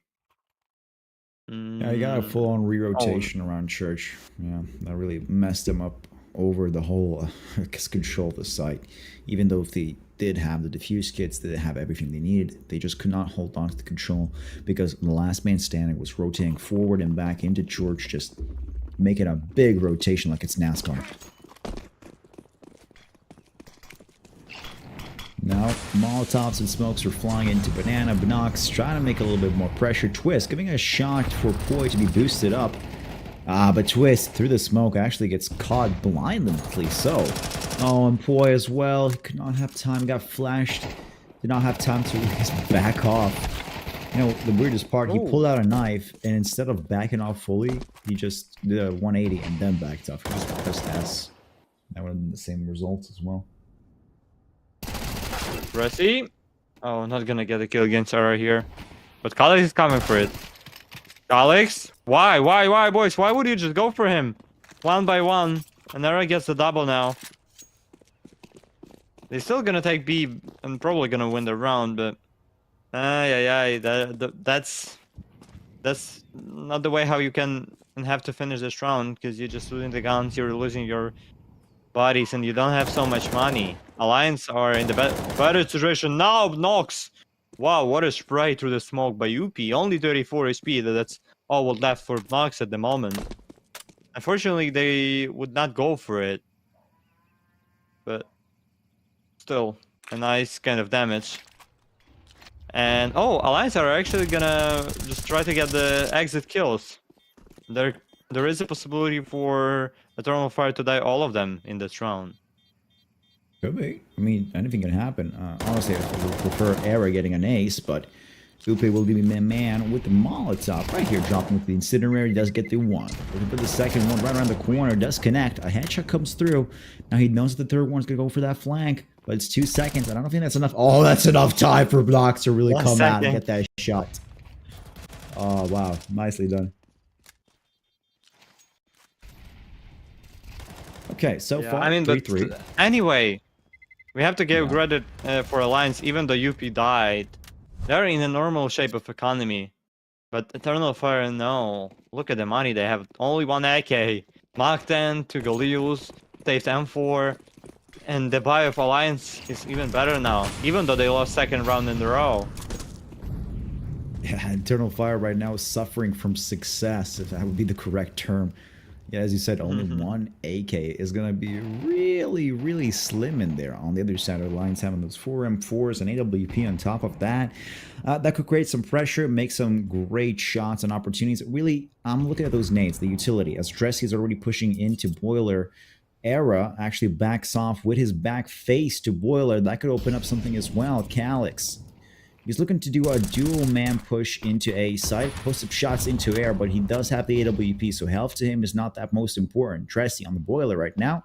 Yeah, you got a full-on re-rotation around Church. Yeah, that really messed him up over the whole control of the site. Even though if they did have the diffuse kits, they did have everything they needed, they just could not hold on to the control because the last man standing was rotating forward and back into George, just making a big rotation like it's NASCAR. Now, Molotovs and smokes are flying into Banana. Binox trying to make a little bit more pressure. Twist giving a shot for Poi to be boosted up. But Twist, through the smoke, actually gets caught blindly so. Oh, and Poi as well. He could not have time, got flashed. Did not have time to just back off. You know, the weirdest part, he pulled out a knife, and instead of backing off fully, he just did a 180 and then backed off. He just pressed S. That would have been the same result as well. Resi? Oh, not gonna get a kill against Sarah here. But Kalex is coming for it. Kalex? Why, boys? Why would you just go for him? One by one. And Nara gets the double now. They're still gonna take B and probably gonna win the round, but... that's not the way how you can and have to finish this round, because you're just losing the guns, you're losing your bodies, and you don't have so much money. Alliance are in the better situation now. Nox! Wow, what a spray through the smoke by UP. Only 34 HP, that's all left for Nox at the moment. Unfortunately, they would not go for it. But still, a nice kind of damage. And oh, Alliance are actually gonna just try to get the exit kills. There is a possibility for Eternal Fire to die all of them in this round. Could be. I mean, anything can happen. Honestly, I would prefer Era getting an ace, but Upe will be the man with the Molotov right here, dropping with the Incinerator. He does get the one. Looking for the second one right around the corner. Does connect. A headshot comes through. Now he knows that the third one's going to go for that flank, but it's 2 seconds. I don't think that's enough. Oh, that's enough time for Blocks to really come out and get that shot. Oh, wow. Nicely done. Okay, so far, I mean, 3-3. But anyway, we have to give credit for Alliance, even though UP died. They're in a normal shape of economy. But Eternal Fire, no. Look at the money they have. Only one AK. Mark 10 to Galil's, saved M4. And the buy of Alliance is even better now, even though they lost second round in a row. Yeah, Eternal Fire right now is suffering from success, if that would be the correct term. Yeah, as you said, only one AK is going to be really, really slim in there. On the other side of the lines, having those 4 M4s and AWP on top of that. That could create some pressure, make some great shots and opportunities. Really, I'm looking at those nades, the utility. As Dressy is already pushing into Boiler, Era actually backs off with his back face to Boiler. That could open up something as well. Calyx. He's looking to do a dual man push into A side, post up shots into air, but he does have the AWP, so health to him is not that most important. Dressy on the Boiler right now.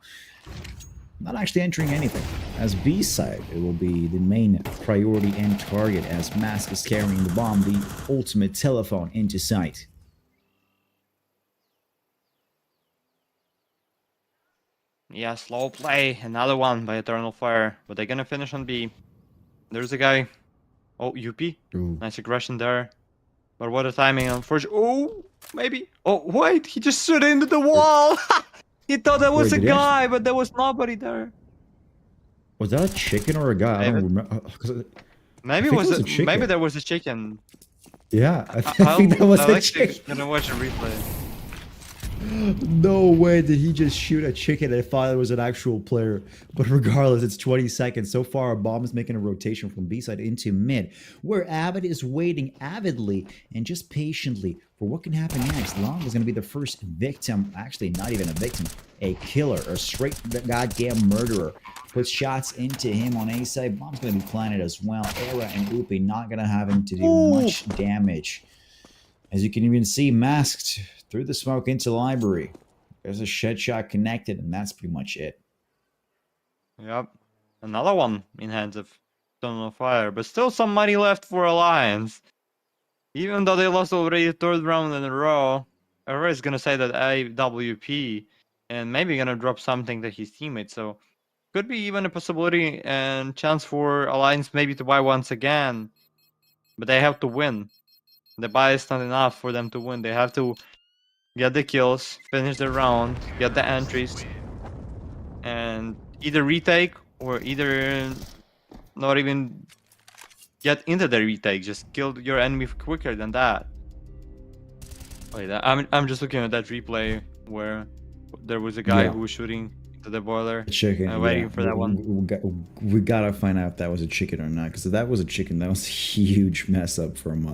not actually entering anything. As B side, it will be the main priority and target as Mask is carrying the bomb, the ultimate telephone, into sight. Yeah, slow play. Another one by Eternal Fire. But they're gonna finish on B. There's a guy. Oh, UP. Ooh. Nice aggression there. But what a timing, unfortunately. Oh, maybe. Oh, wait. He just stood into the wall. He thought there was Wait, a did he guy, but there was nobody there. Was that a chicken or a guy? I don't remember. Maybe I think it was a chicken. maybe there was a chicken. Yeah, I think that was I'll a actually chicken. gonna watch a replay. No way did he just shoot a chicken. I thought it was an actual player. But regardless, it's 20 seconds. So far, Bomb is making a rotation from B side into mid, where Avid is waiting avidly and just patiently for what can happen next. Long is going to be the first victim. Actually, not even a victim. A killer. A straight goddamn murderer. Puts shots into him on A side. Bomb's going to be planted as well. Era and Upi not going to have him to do much damage. As you can even see, masked through the smoke into library. There's a shed shot connected, and that's pretty much it. Yep. Another one in hands of Eternal Fire, but still some money left for Alliance. Even though they lost already the third round in a row, Era is gonna say that AWP and maybe gonna drop something to his teammates. So could be even a possibility and chance for Alliance maybe to buy once again. But they have to win. The buy is not enough for them to win. They have to get the kills, finish the round, get the entries, and either retake or either not even get into the retake. Just kill your enemy quicker than that. Wait, I'm just looking at that replay where there was a guy who was shooting into the boiler. Chicken. Waiting for that one. We gotta find out if that was a chicken or not, because if that was a chicken, that was a huge mess up from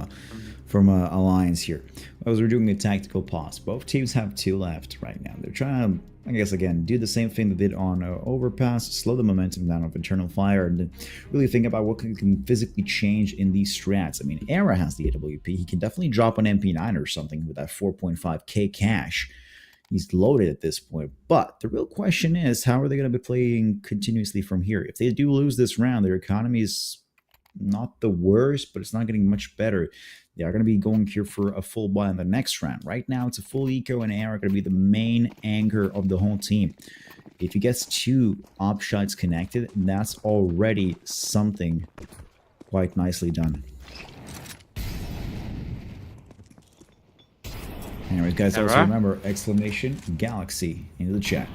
Alliance here. As we're doing a tactical pause, both teams have 2 left right now. They're trying to, I guess, again, do the same thing they did on Overpass, slow the momentum down of Eternal Fire, and really think about what can physically change in these strats. I mean, Era has the AWP. He can definitely drop an MP9 or something with that 4.5k cash. He's loaded at this point. But the real question is, how are they going to be playing continuously from here? If they do lose this round, their economy is not the worst, but it's not getting much better. They are going to be going here for a full buy in the next round. Right now, it's a full eco, and Era going to be the main anchor of the whole team. If he gets 2 op shots connected, that's already something quite nicely done. Anyways, guys, also remember exclamation Galaxy into the chat.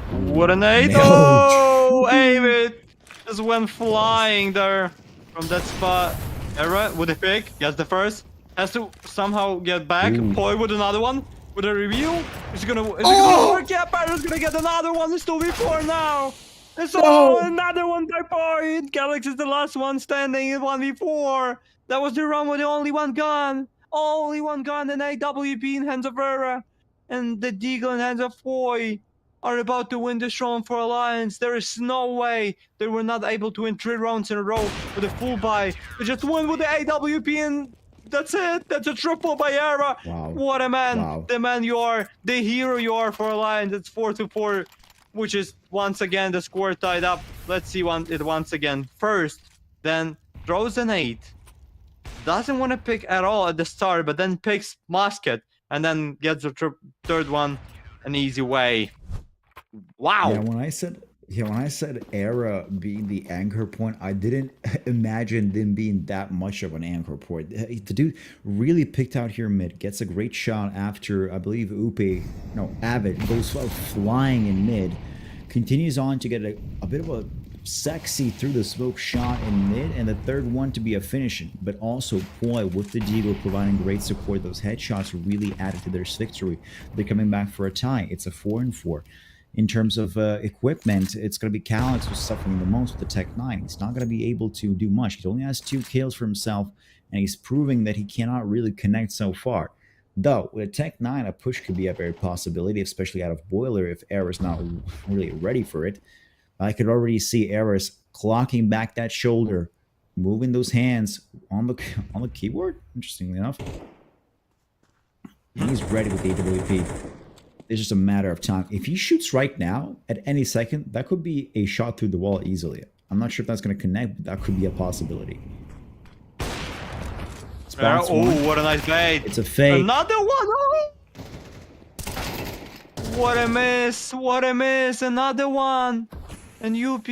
What an nade! Oh, Avid just went flying there from that spot. Era with a pick, gets the first, has to somehow get back. Poi with another one, with a reveal. Is it gonna work? Yeah, Parrot's gonna get another one. It's 2v4 now. It's another one by Poi. Galaxy is the last one standing in 1v4. That was the round with only one gun. Only one gun, and AWP in hands of Era. And the Deagle in hands of Poi are about to win this round for Alliance. There is no way they were not able to win 3 rounds in a row with a full buy. They just won with the AWP, and that's it. That's a triple by Era. Wow. What a man. Wow. The man you are. The hero you are for Alliance. It's 4-4, which is once again the score tied up. Let's see it once again. First, then throws an 8. Doesn't want to pick at all at the start, but then picks Musket, and then gets the third one an easy way. Wow. Yeah, when I said Era being the anchor point, I didn't imagine them being that much of an anchor point. The dude really picked out here mid, gets a great shot after, I believe, Avid goes flying in mid, continues on to get a bit of a sexy through the smoke shot in mid, and the third one to be a finishing. But also Poi with the Deagle providing great support. Those headshots really added to their victory. They're coming back for a tie. It's a 4-4. In terms of equipment, it's going to be Calyx who's suffering the most with the Tech 9. He's not going to be able to do much. He only has 2 kills for himself, and he's proving that he cannot really connect so far. Though, with a Tech 9, a push could be a very possibility, especially out of Boiler if Era's not really ready for it. I could already see Era's clocking back that shoulder, moving those hands on the keyboard, interestingly enough. He's ready with the AWP. It's just a matter of time. If he shoots right now, at any second, that could be a shot through the wall easily. I'm not sure if that's going to connect, but that could be a possibility. Oh, what a nice bait. It's a fake. Another one. Oh! What a miss. What a miss. Another one. And UP.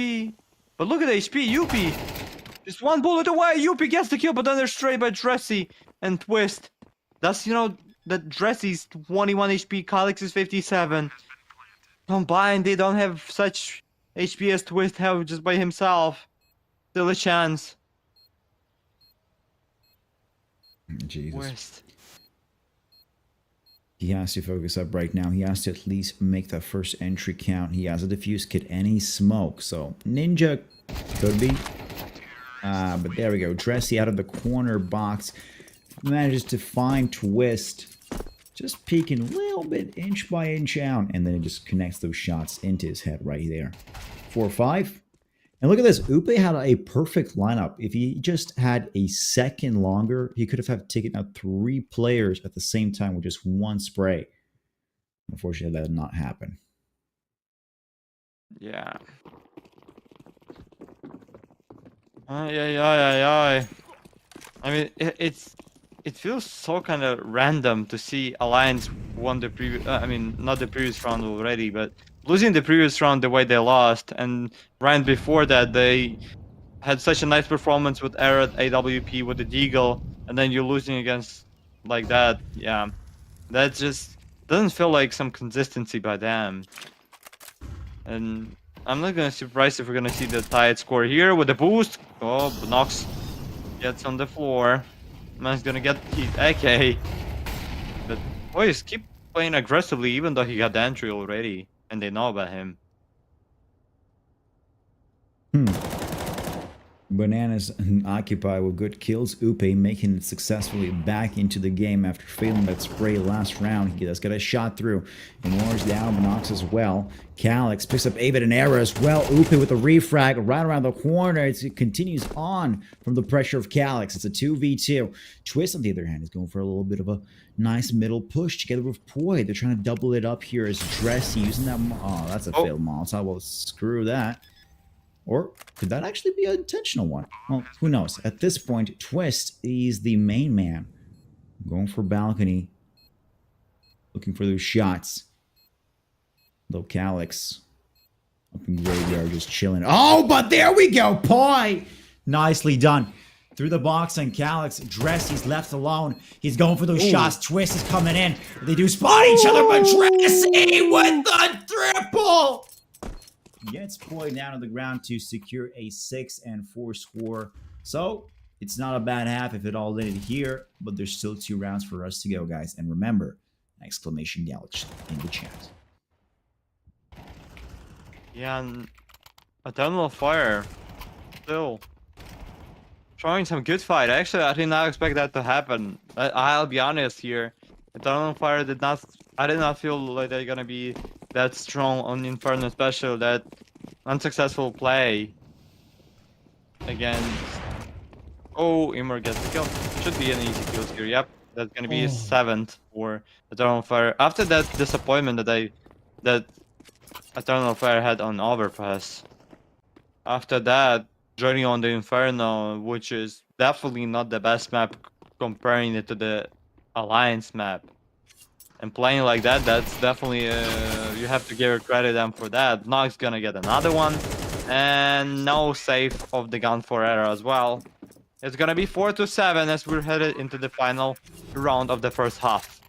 But look at the HP. UP. Just one bullet away. UP gets the kill, but then they're straight by Dressy and Twist. That's, you know, that Dressy's 21 HP. Calyx is 57. Combined, they don't have such HP as Twist have just by himself. Still a chance. Jesus. Twist. He has to focus up right now. He has to at least make that first entry count. He has a defuse kit and he smoke. So Ninja could be. But there we go. Dressy out of the corner box. Manages to find Twist. Just peeking a little bit, inch by inch out. And then it just connects those shots into his head right there. 4-5. And look at this. Upe had a perfect lineup. If he just had a second longer, he could have taken out 3 players at the same time with just one spray. Unfortunately, that did not happen. Yeah. I mean, it feels so kind of random to see Alliance won the previous. I mean, not the previous round already, but losing the previous round the way they lost, and round before that they had such a nice performance with Error, AWP, with the Deagle, and then you're losing against like that. Yeah, that just doesn't feel like some consistency by them. And I'm not gonna be surprised if we're gonna see the tied score here with the boost. Oh, but Nox gets on the floor. Man's gonna get his AK. But boys keep playing aggressively even though he got the entry already and they know about him. Bananas occupy with good kills. Upe making it successfully back into the game after failing that spray last round. He does get a shot through. And Moore's down, Nox as well. Calyx picks up Avid and Era as well. Upe with the refrag right around the corner. It continues on from the pressure of Calyx. It's a 2v2. Twist, on the other hand, is going for a little bit of a nice middle push together with Poi. They're trying to double it up here as Dressy using that. Oh, that's a failed Molotov. Well, screw that. Or could that actually be an intentional one? Well, who knows? At this point, Twist is the main man. Going for balcony. Looking for those shots. Though Calyx up in graveyard just chilling. Oh, but there we go. Poi! Nicely done. Through the box and Calyx. Dressy's left alone. He's going for those shots. Twist is coming in. They do spot each other, but Dressy with the triple! Gets Poi down on the ground to secure a 6-4 score. So, it's not a bad half if it all ended here, but there's still 2 rounds for us to go, guys. And remember, exclamation galaxy in the chat. Yeah, and Eternal Fire still showing some good fight. Actually, I did not expect that to happen. I'll be honest here. Eternal Fire I did not feel like they're gonna be that strong on Inferno Special. That unsuccessful play against... Oh, Immer gets the kill. Should be an easy kill here. Yep, that's gonna be his 7th for Eternal Fire. After that disappointment that Eternal Fire had on Overpass. After that, joining on the Inferno, which is definitely not the best map comparing it to the Alliance map. And playing like that, that's definitely, you have to give her credit them for that. Nox gonna get another one. And no save of the gun for Era as well. It's gonna be 4-7 as we're headed into the final round of the first half.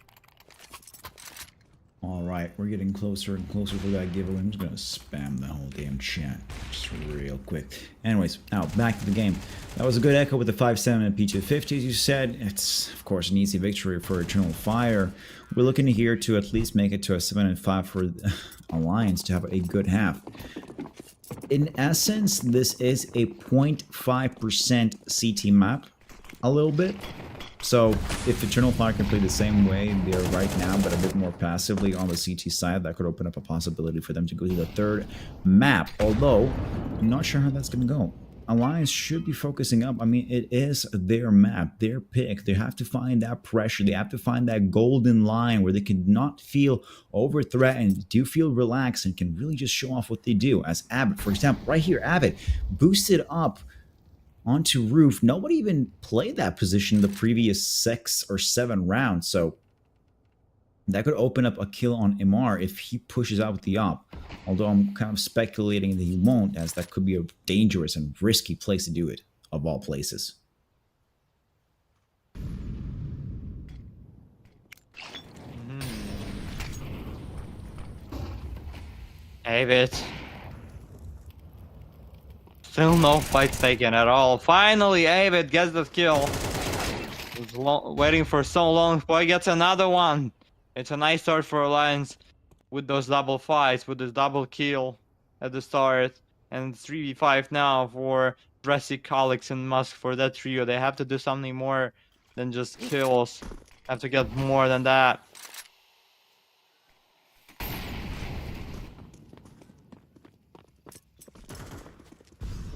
Alright, we're getting closer and closer to that giveaway. I'm just gonna spam the whole damn chat just real quick. Anyways, now back to the game. That was a good echo with the 5-7 and P250, as you said. It's, of course, an easy victory for Eternal Fire. We're looking here to at least make it to a 7-5 for Alliance to have a good half. In essence, this is a 0.5% CT map, a little bit. So if Eternal Fire can play the same way they are right now, but a bit more passively on the CT side, that could open up a possibility for them to go to the 3rd map. Although, I'm not sure how that's going to go. Alliance should be focusing up. I mean, it is their map, their pick. They have to find that pressure. They have to find that golden line where they can not feel over-threatened, do feel relaxed, and can really just show off what they do. As Abbott, for example, right here, Abbott boosted up onto roof. Nobody even played that position the previous 6 or 7 rounds, so that could open up a kill on Imar if he pushes out with the op. Although I'm kind of speculating that he won't, as that could be a dangerous and risky place to do it, of all places. David. Still no fights taken at all. Finally, Avid gets the kill. Was waiting for so long. Boy gets another one. It's a nice start for Alliance with those double fights, with this double kill at the start. And 3v5 now for Dressy, Calix, and Musk for that trio. They have to do something more than just kills. Have to get more than that.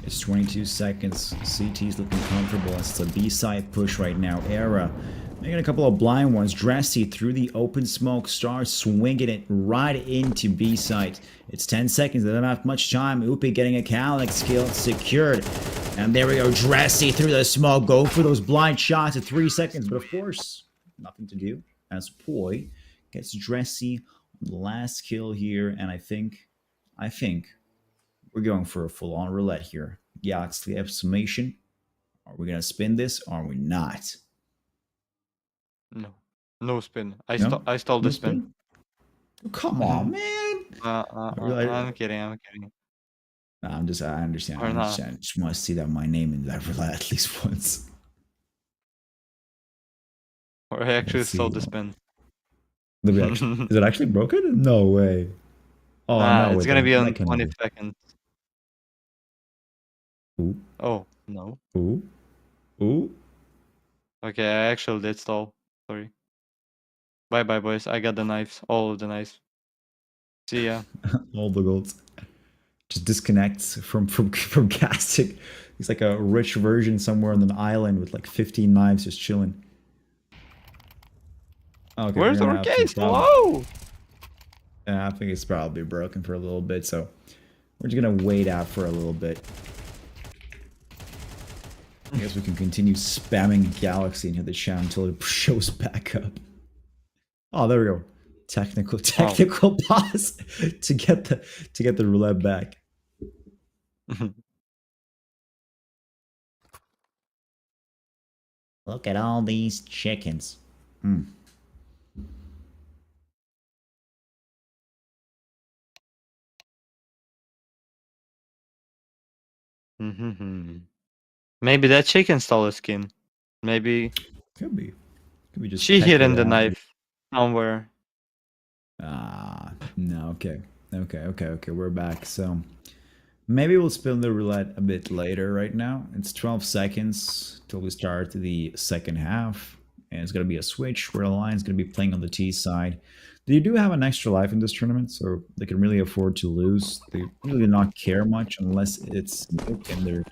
It's 22 seconds. CT's looking comfortable. It's a B-side push right now. Era making a couple of blind ones. Dressy through the open smoke starts swinging it right into B-side. It's 10 seconds. They don't have much time. Upi getting a Calix kill secured. And there we go. Dressy through the smoke. Go for those blind shots at 3 seconds. But of course, nothing to do as Poi gets Dressy on the last kill here. And I think we're going for a full-on roulette here. Galaxy exclamation. Are we gonna spin this or are we not? No spin. I stole the spin. Come on, man. I'm kidding. No, I understand. I just want to see that my name in that roulette at least once. Or I actually stole the spin. Is it actually broken? No way. Oh no, it's gonna be on 20 seconds. Ooh. Oh no. Ooh. Okay, I actually did stall. Sorry. Bye bye, boys. I got the knives. All of the knives. See ya. All the golds. Just disconnects from casting. He's like a rich version somewhere on an island with like 15 knives just chilling. Okay, where's our case? Whoa! Yeah, I think it's probably broken for a little bit, so we're just gonna wait out for a little bit. I guess we can continue spamming Galaxy into the chat until it shows back up. Oh, there we go. Technical pause to get the roulette back. Look at all these chickens. Maybe that chicken stole a skin. Maybe. Could be just. She hidden the knife somewhere. No. Okay. We're back. So maybe we'll spin the roulette a bit later. Right now, it's 12 seconds till we start the second half, and it's gonna be a switch where the line's gonna be playing on the T side. They do have an extra life in this tournament, so they can really afford to lose. They really do not care much unless it's nuke and they're,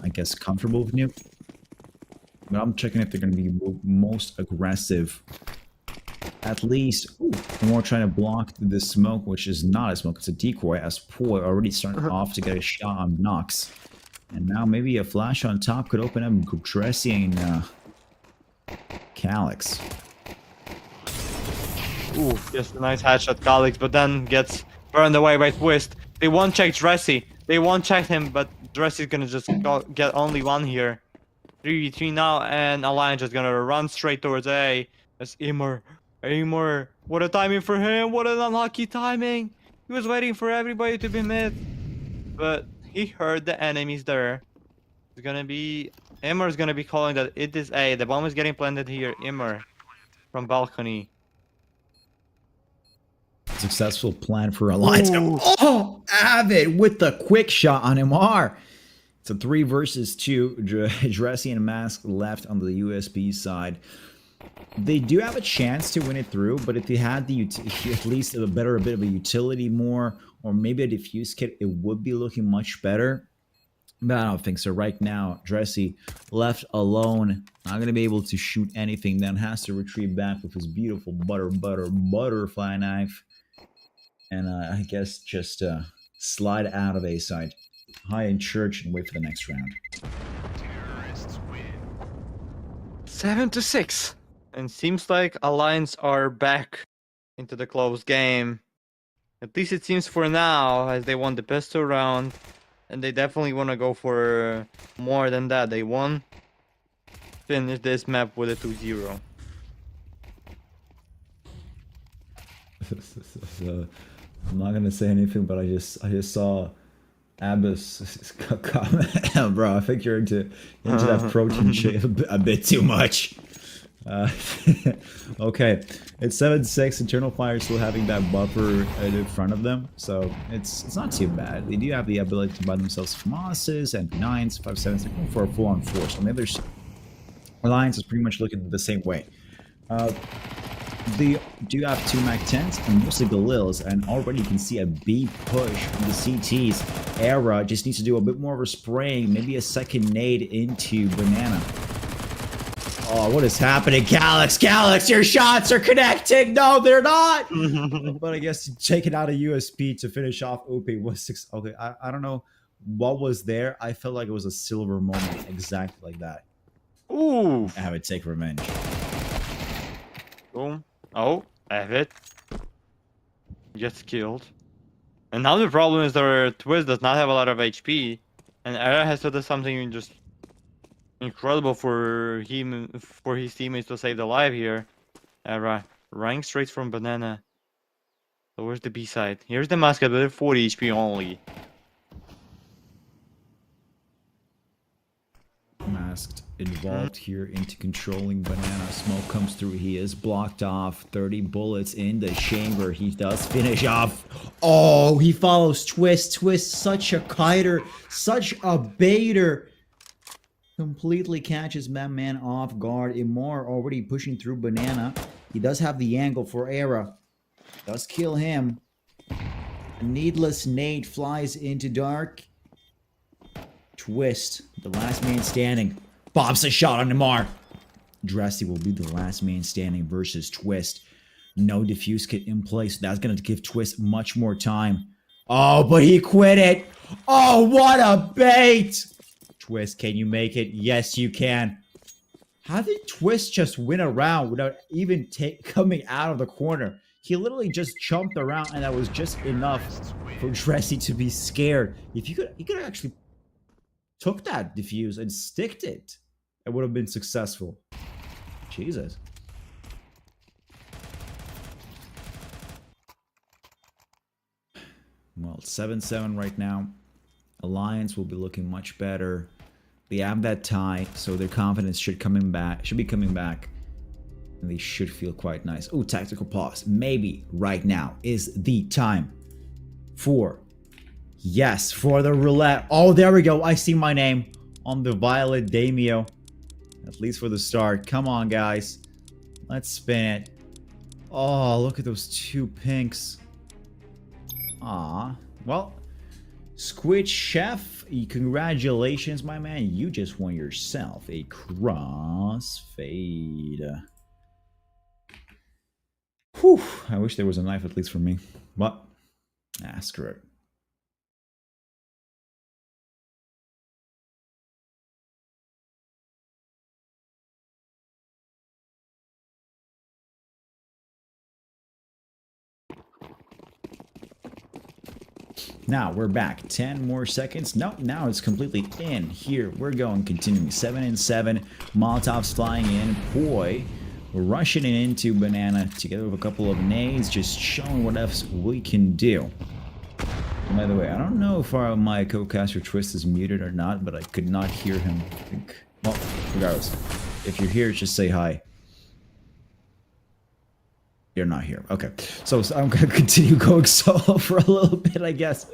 I guess, comfortable with nuke. But I'm checking if they're going to be most aggressive. At least, more trying to block the smoke, which is not a smoke, it's a decoy, as Poi already started off to get a shot on Nox. And now maybe a flash on top could open up Dressy and Calix. Ooh, just a nice headshot, Calix, but then gets burned away by Twist. They won't check Dressy. They won't check him, but Dressy's gonna just get only one here. 3v3 now, and Alliance is gonna run straight towards A. That's Immer. What a timing for him. What an unlucky timing. He was waiting for everybody to be mid, but he heard the enemies there. It's gonna be... Immer's gonna be calling that it is A. The bomb is getting planted here. Immer from balcony. Successful plan for Alliance. Oh, Avid with the quick shot on MR. It's a 3 versus 2. Dressy and Mask left on the USB side. They do have a chance to win it through, but if they had the at least a bit of a utility more, or maybe a diffuse kit, it would be looking much better. But I don't think so. Right now, Dressy left alone, not going to be able to shoot anything. Then has to retreat back with his beautiful butterfly knife. And I guess just slide out of A side. High in church and wait for the next round. 7-6. And seems like Alliance are back into the close game. At least it seems for now, as they won the pistol round. And they definitely want to go for more than that. They won. Finish this map with a 2-0. I'm not gonna say anything, but I just saw Abbas comment. Bro, I think you're into that protein shake a bit too much. Okay, it's 7-6. Eternal Fire still having that buffer in front of them, so it's not too bad. They do have the ability to buy themselves FAMASes and 9s, 5-7s. They're going for a full-on force. On the other side, Alliance is pretty much looking the same way. They do have 2 MAC-10s and mostly Galils, and already you can see a B push from the CTs. Era just needs to do a bit more of a spraying, maybe a second nade into Banana. Oh, what is happening? Calyx, your shots are connecting! No, they're not! But I guess taking out a USP to finish off OP was 6. Okay, I don't know what was there. I felt like it was a silver moment, exactly like that. Ooh! I would take revenge. Boom. Oh, I have it. Gets killed. And now the problem is that Twist does not have a lot of HP. And Era has to do something just incredible for him, for his teammates to save the life here. Era running straight from Banana. So where's the B side? Here's the Musket with 40 HP only. Masked involved here into controlling Banana. Smoke comes through. He is blocked off. 30 bullets in the chamber. He does finish off. Oh, he follows Twist. Twist, such a kiter, such a baiter. Completely catches my man off guard. Imor already pushing through Banana. He does have the angle for Era. Does kill him. A needless nade flies into dark. Twist, the last man standing, bobs a shot on Imar. Dressy will be the last man standing versus Twist. No defuse kit in place. That's going to give Twist much more time. Oh, but he quit it. Oh, what a bait. Twist, can you make it? Yes, you can. How did Twist just win a round without even coming out of the corner? He literally just jumped around, and that was just enough for Dressy to be scared. If he could actually took that defuse and sticked it, it would have been successful. Jesus. Well, 7-7 right now. Alliance will be looking much better. They have that tie, so their confidence should be coming back. And they should feel quite nice. Oh, tactical pause. Maybe right now is the time for the roulette. Oh, there we go. I see my name on the Violet Daimyo. At least for the start. Come on, guys. Let's spin it. Oh, look at those 2 pinks. Ah, well, Squid Chef, congratulations, my man. You just won yourself a crossfade. Whew, I wish there was a knife at least for me. But, screw it. Now we're back. 10 more seconds. Nope, now it's completely in. Here we're going, continuing 7-7. Molotovs flying in. Poi rushing it into Banana together with a couple of nades, just showing what else we can do. And by the way, I don't know if my co-caster Twist is muted or not, but I could not hear him. I think. Well, regardless, if you're here, just say hi. You're not here. Okay. So I'm going to continue going solo for a little bit, I guess.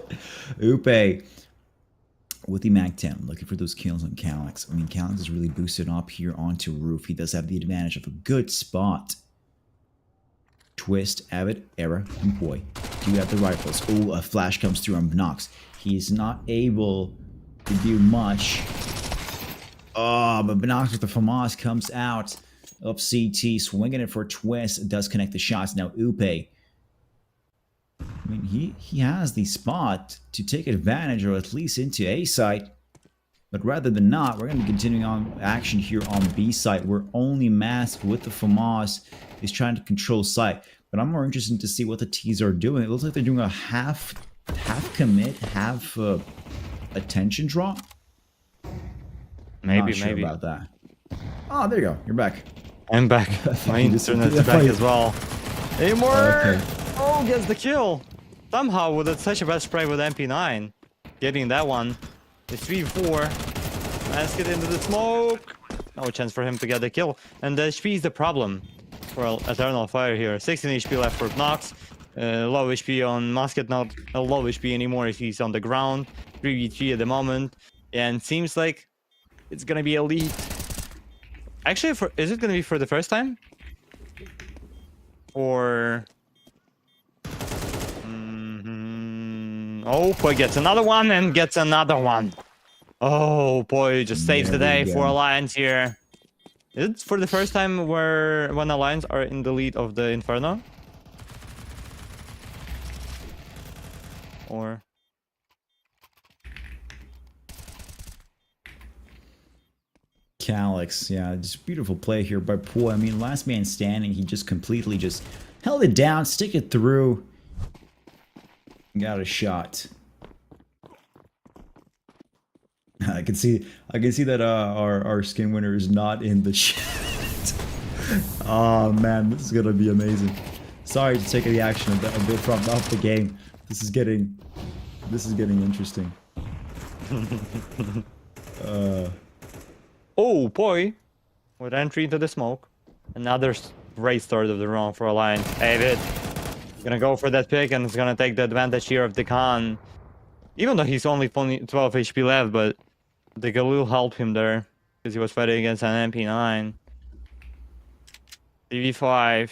Upe with the MAC-10, looking for those kills on Calyx. I mean, Calyx is really boosted up here onto Roof. He does have the advantage of a good spot. Twist, Avid, Era, and Poi do have the rifles. Oh, a flash comes through on Nox. He's not able to do much. Oh, but Binox with the FAMAS comes out of CT, swinging it for a twist. Does connect the shots. Now Upe. I mean, he has the spot to take advantage, or at least into A site. But rather than not, we're going to be continuing on action here on B site. We're only masked with the FAMAS. He's trying to control site. But I'm more interested to see what the T's are doing. It looks like they're doing a half commit, half attention draw. Maybe, Not sure maybe. about that. Oh, there you go. You're back. I'm back. My internet's back as well. Hey, more! Okay. Oh, gets the kill. Somehow, with such a bad spray with MP9, getting that one. It's 3-4. Let's get into the smoke. No chance for him to get the kill. And the HP is the problem for Eternal Fire here. 16 HP left for Nox. Low HP on Musket, not a low HP anymore if he's on the ground. 3v3 at the moment. And seems like it's gonna be elite. Actually, is it gonna be for the first time? Or... Oh, boy gets another one and gets another one. Oh, boy, just saves the day for Alliance here. Is it for the first time when Alliance are in the lead of the Inferno? Or... Calyx, yeah, just beautiful play here by Poy. I mean, last man standing, he just completely just held it down, stick it through. Got a shot. I can see that our skin winner is not in the chat. Oh man, this is gonna be amazing. Sorry to take the action a bit from off the game. This is getting interesting. Oh boy, with entry into the smoke. Another great start of the round for Alliance. David gonna go for that pick and is gonna take the advantage here of the Khan. Even though he's only 12 HP left, but the Galil helped him there because he was fighting against an MP9. 3v5.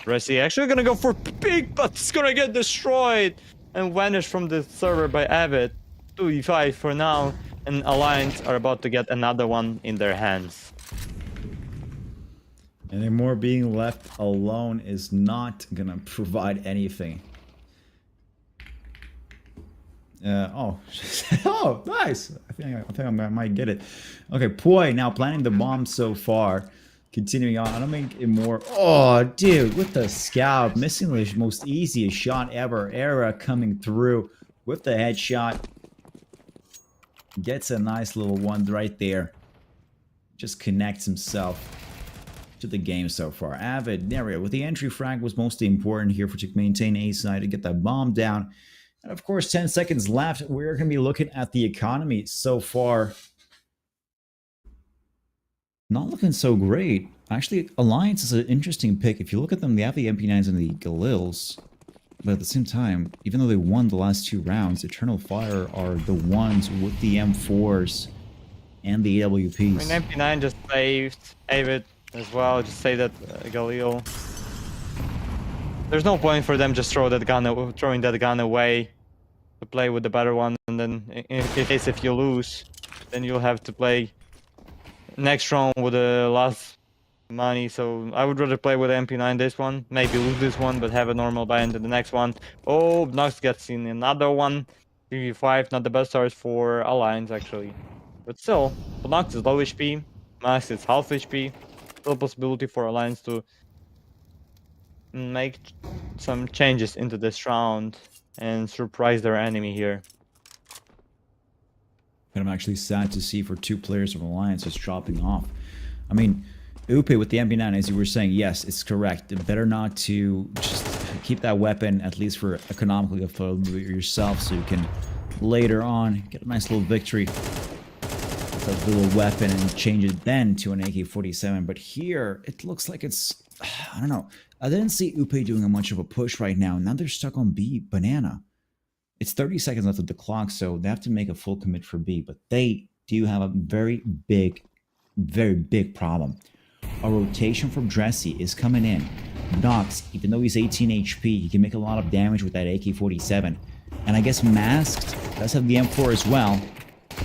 Resi actually gonna go for pick, but it's gonna get destroyed and vanish from the server by Avid. 2v5 for now, and Alliance are about to get another one in their hands. And then more being left alone is not gonna provide anything. Oh, oh, nice. I think I might get it. Okay, Poi now planting the bomb so far. Continuing on, I don't make it more. Oh, dude, with the scout, missing the most easiest shot ever. Era coming through with the headshot. Gets a nice little one right there. Just connects himself to the game so far. Avid, Neria, with the entry frag was mostly important here to maintain A side to get that bomb down. And of course, 10 seconds left. We're going to be looking at the economy so far. Not looking so great. Actually, Alliance is an interesting pick. If you look at them, they have the MP9s and the Galils. But at the same time, even though they won the last 2 rounds, Eternal Fire are the ones with the M4s and the AWPs. I mean, MP9 just saved Avid as well. Just say that Galil. There's no point for them just throwing that gun away to play with the better one, and then in case if you lose, then you'll have to play next round with the last money. So I would rather play with MP9 this one, maybe lose this one, but have a normal buy into the next one. Oh, Nox gets in another one. 3v5, not the best start for Alliance actually, but still, Nox is low HP, Max is half HP. Still possibility for Alliance to make some changes into this round and surprise their enemy here. But I'm actually sad to see for 2 players of Alliance just dropping off. I mean, Upe with the MP9, as you were saying, yes, it's correct. Better not to just keep that weapon, at least for economically for yourself, so you can later on get a nice little victory with that little weapon and change it then to an AK-47. But here, it looks like it's, I don't know. I didn't see Upe doing much of a push right now. Now they're stuck on B, Banana. It's 30 seconds left of the clock, so they have to make a full commit for B. But they do have a very big problem. A rotation from Dressy is coming in. Nox, even though he's 18 HP, he can make a lot of damage with that AK-47. And I guess Masked does have the M4 as well.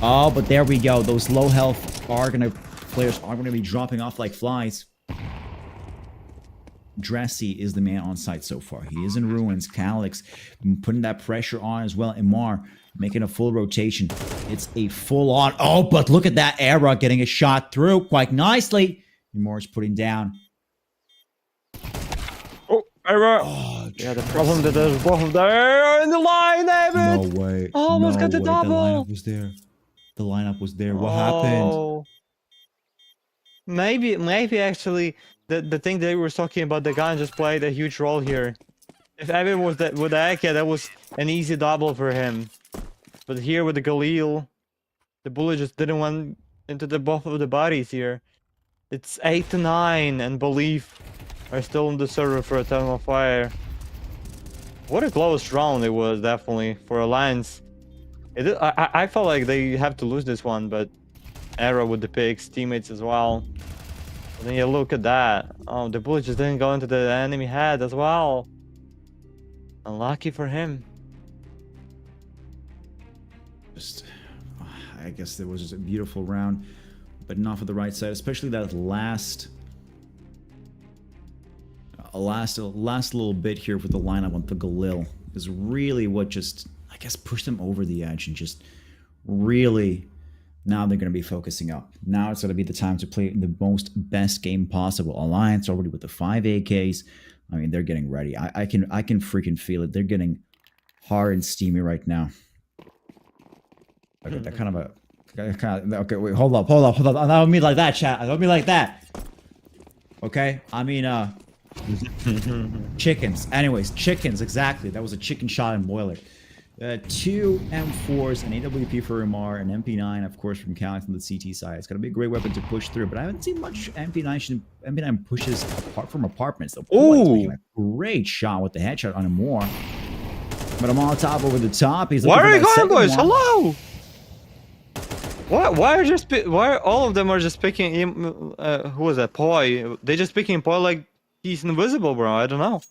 Oh, but there we go. Those low health players are gonna be dropping off like flies. Dressy is the man on site so far. He is in ruins. Calix putting that pressure on as well. Imar making a full rotation. It's a full on. Oh, but look at that Era getting a shot through quite nicely. Imar is putting down. Oh, Era. Oh, yeah, the problem that there's both of them in the line, damn it. No way. Almost no got the way. double. The lineup was there. The lineup was there. What happened? Maybe actually the thing they were talking about, the gun just played a huge role here. If Evan was with the AK, that was an easy double for him. But here with the Galil, the bullet just didn't went into the both of the bodies here. It's 8-9, and Belief are still on the server for Eternal Fire. What a close round it was, definitely, for Alliance. I felt like they have to lose this one, but Era with the picks, teammates as well. And then you look at that. Oh, the bullet just didn't go into the enemy head as well. Unlucky for him. Just, I guess there was just a beautiful round, but not for the right side, especially that last little bit here with the lineup on the Galil is really what just, I guess, pushed them over the edge and just really. Now they're going to be focusing up. Now it's going to be the time to play the most best game possible. Alliance already with the 5 AKs. I mean, they're getting ready. I can freaking feel it. They're getting hard and steamy right now. Okay, that kind of okay, wait, hold up. I don't mean like that, chat. I don't mean like that. Okay? I mean, chickens. Anyways, chickens, exactly. That was a chicken shot and boiler. 2 M4s, an AWP for Umar, an MP9, of course, from Calix on the CT side. It's going to be a great weapon to push through, but I haven't seen much MP9 pushes apart from apartments. The making a great shot with the headshot on Umar. But I'm on top over the top. He's why are you going, boys? Hello! Why all of them are just picking him? Who was that? Poi. They just picking Poi like he's invisible, bro. I don't know.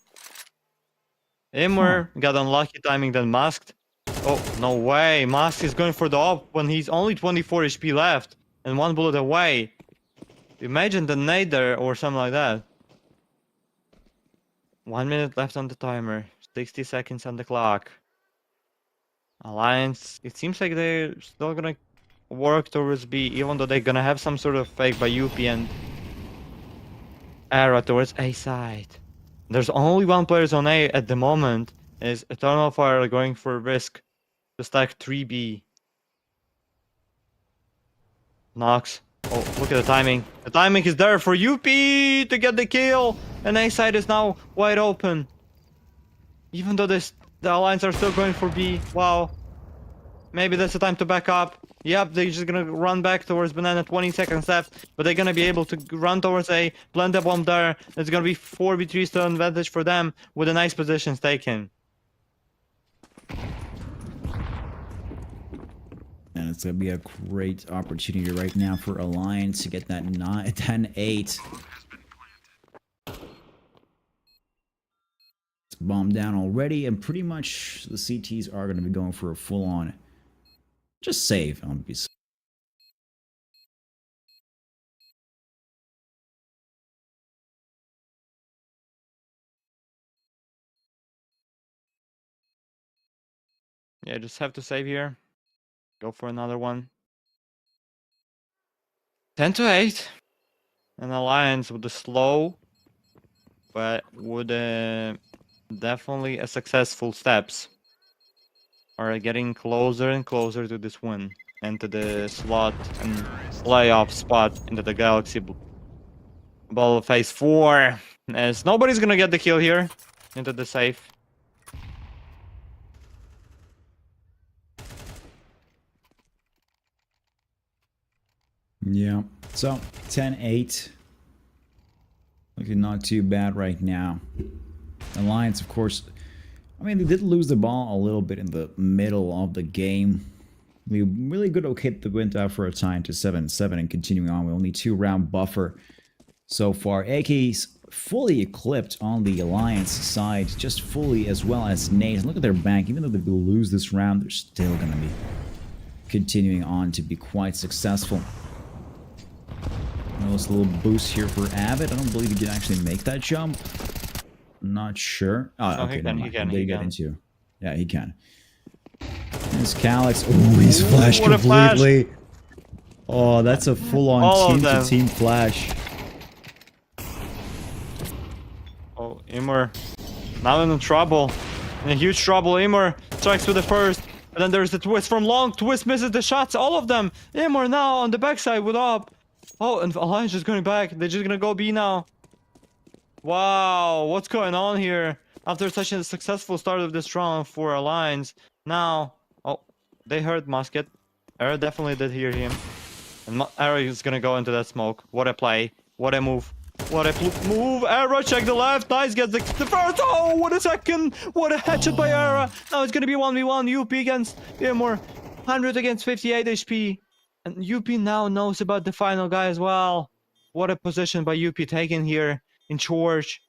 Immer got unlucky timing, then masked. Oh, no way. Mask is going for the op when he's only 24 HP left and 1 bullet away. Imagine the nade there or something like that. 1 minute left on the timer. 60 seconds on the clock. Alliance, it seems like they're still gonna work towards B, even though they're gonna have some sort of fake by UP and Era towards A side. There's only 1 player on A at the moment. Is Eternal Fire going for risk to stack 3B? Knox. Oh, look at the timing. The timing is there for UP to get the kill, and A side is now wide open. Even though the Alliance are still going for B. Wow. Maybe that's the time to back up. Yep, they're just gonna run back towards Banana, 20 seconds left, but they're gonna be able to run towards A, blend the bomb there. It's gonna be 4v3 still advantage for them with a nice positions taken. And it's gonna be a great opportunity right now for Alliance to get that 10-8. It's bombed down already, and pretty much the CTs are gonna be going for a full-on. Just save. I'm gonna be. Yeah, just have to save here. Go for another one. 10-8. An Alliance with the slow, but with definitely a successful steps. Are getting closer and closer to this win and to the slot and playoff spot into the Galaxy Ball phase 4, as nobody's gonna get the kill here into the safe. Yeah, so 10-8. Looking not too bad right now. Alliance, of course, I mean, they did lose the ball a little bit in the middle of the game. We really good hit the went out for a time to 7-7 and continuing on with only 2-round buffer so far. AK's fully equipped on the Alliance side, just fully, as well as nades. Look at their bank. Even though they will lose this round, they're still going to be continuing on to be quite successful. Nice little boost here for Avid. I don't believe he can actually make that jump. Not sure. Oh, No, okay, he never can, mind. he can, Did he get can. into? Yeah, he can. There's Calyx. Oh, he's flashed what a flash. completely. Oh, that's a full-on All of team-to-team them. flash. Oh, Imur. Now in trouble. In huge trouble. Imur strikes with the first. And then there's the twist from long. Twist misses the shots. All of them. Imur now on the backside with up. Oh, and Alliance just going back. They're just gonna go B now. Wow, what's going on here? After such a successful start of this round for Alliance, now... Oh, they heard Musket. Era definitely did hear him. And Era is gonna go into that smoke. What a play. What a move. What a move. Era, check the left. Nice, gets the first. Oh, what a second. What a headshot by Era. Now it's gonna be 1v1. UP against Imur. 100 against 58 HP. And UP now knows about the final guy as well. What a position by UP taken here in charge.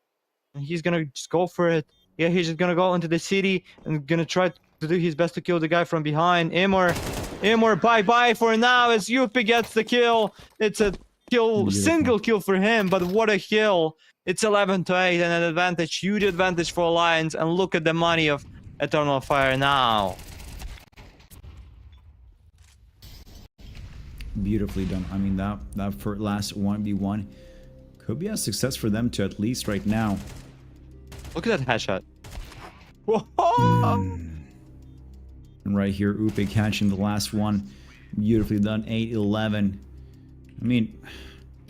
And he's gonna just go for it. Yeah, he's just gonna go into the city and gonna try to do his best to kill the guy from behind. Imur, bye-bye for now as UP gets the kill. It's a kill, single kill for him, but what a kill. It's 11-8 and an advantage, huge advantage for Alliance. And look at the money of Eternal Fire now. Beautifully done. I mean, that for last 1v1 could be a success for them to at least right now. Look at that headshot. And right here, Upe catching the last one. Beautifully done. 8-11. I mean,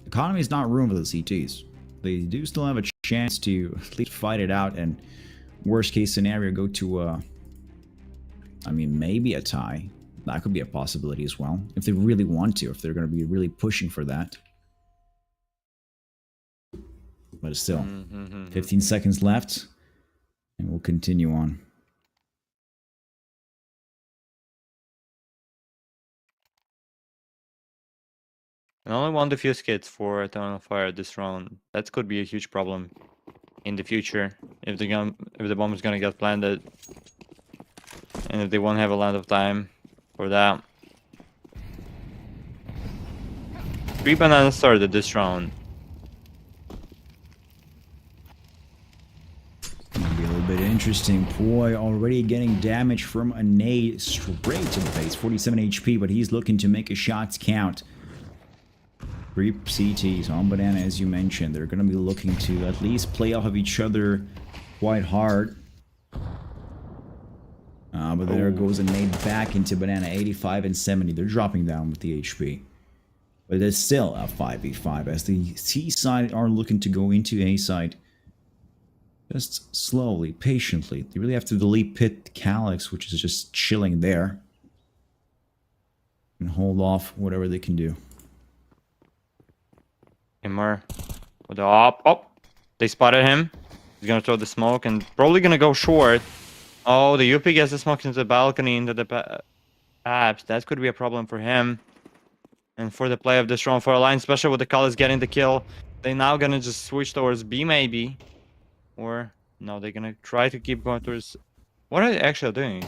economy is not room for the CTs. They do still have a chance to at least fight it out and worst case scenario go to I mean, maybe a tie. That could be a possibility as well. If they really want to, if they're going to be really pushing for that. But still, 15 seconds left. And we'll continue on. And only one defuse kits for Eternal Fire this round. That could be a huge problem in the future if the bomb is gonna get planted, and if they won't have a lot of time for that. 3 bananas started this round. Gonna be a little bit interesting. Poi already getting damage from a nade straight to the face. 47 HP, but he's looking to make his shots count. 3 CTs on Banana, as you mentioned. They're going to be looking to at least play off of each other quite hard. But there goes a nade back into Banana. 85 and 70. They're dropping down with the HP. But it's still a 5v5 as the C side are looking to go into A side. Just slowly, patiently. They really have to delete Pit Calyx, which is just chilling there. And hold off whatever they can do. Imur with the op. Oh, they spotted him. He's gonna throw the smoke and probably gonna go short. Oh, the UP gets the smoke into the balcony, into the apps. That could be a problem for him. And for the play of this round for Alliance, especially with the colors getting the kill, they now gonna just switch towards B maybe. Or, no, they're gonna try to keep going towards... What are they actually doing?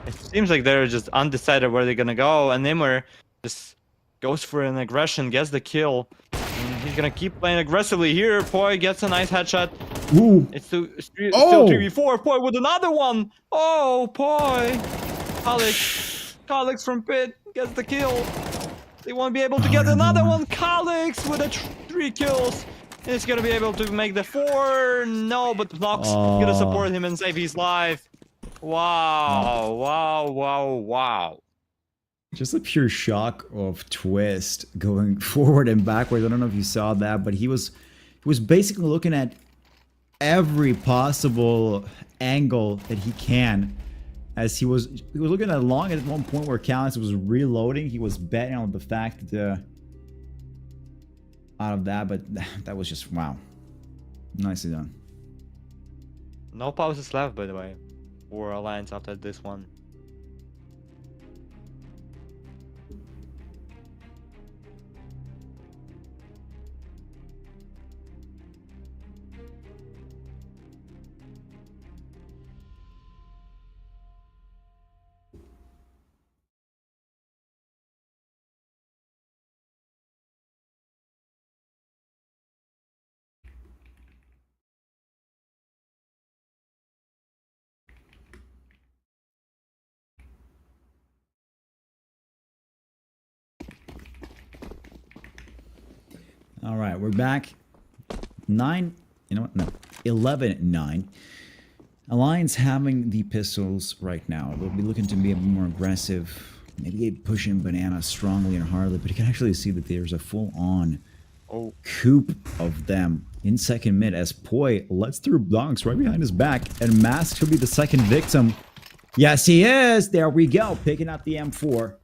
It seems like they're just undecided where they're gonna go, and Imur just goes for an aggression, gets the kill. And he's gonna keep playing aggressively here. Poi gets a nice headshot. Ooh. It's still 3v4. Poi with another one. Oh, Poi. Calyx from Pit gets the kill. They won't be able to get another one. Calyx with a 3 kills. He's gonna be able to make the 4. No, but Nox gonna support him and save his life. Wow, wow. Just a pure shock of Twist going forward and backwards. I don't know if you saw that, but he was basically looking at every possible angle that he can. As he was looking at long at one point where Calyx was reloading. He was betting on the fact that out of that, but that was just wow. Nicely done. No pauses left, by the way, for Alliance after this one. All right, we're back. 9, you know what? No, 11-9. Alliance having the pistols right now. They'll be looking to be a bit more aggressive. Maybe pushing Banana strongly and hardly, but you can actually see that there's a full-on coop of them in second mid as Poi lets through blocks right behind his back, and Mask will be the second victim. Yes, he is! There we go, picking up the M4.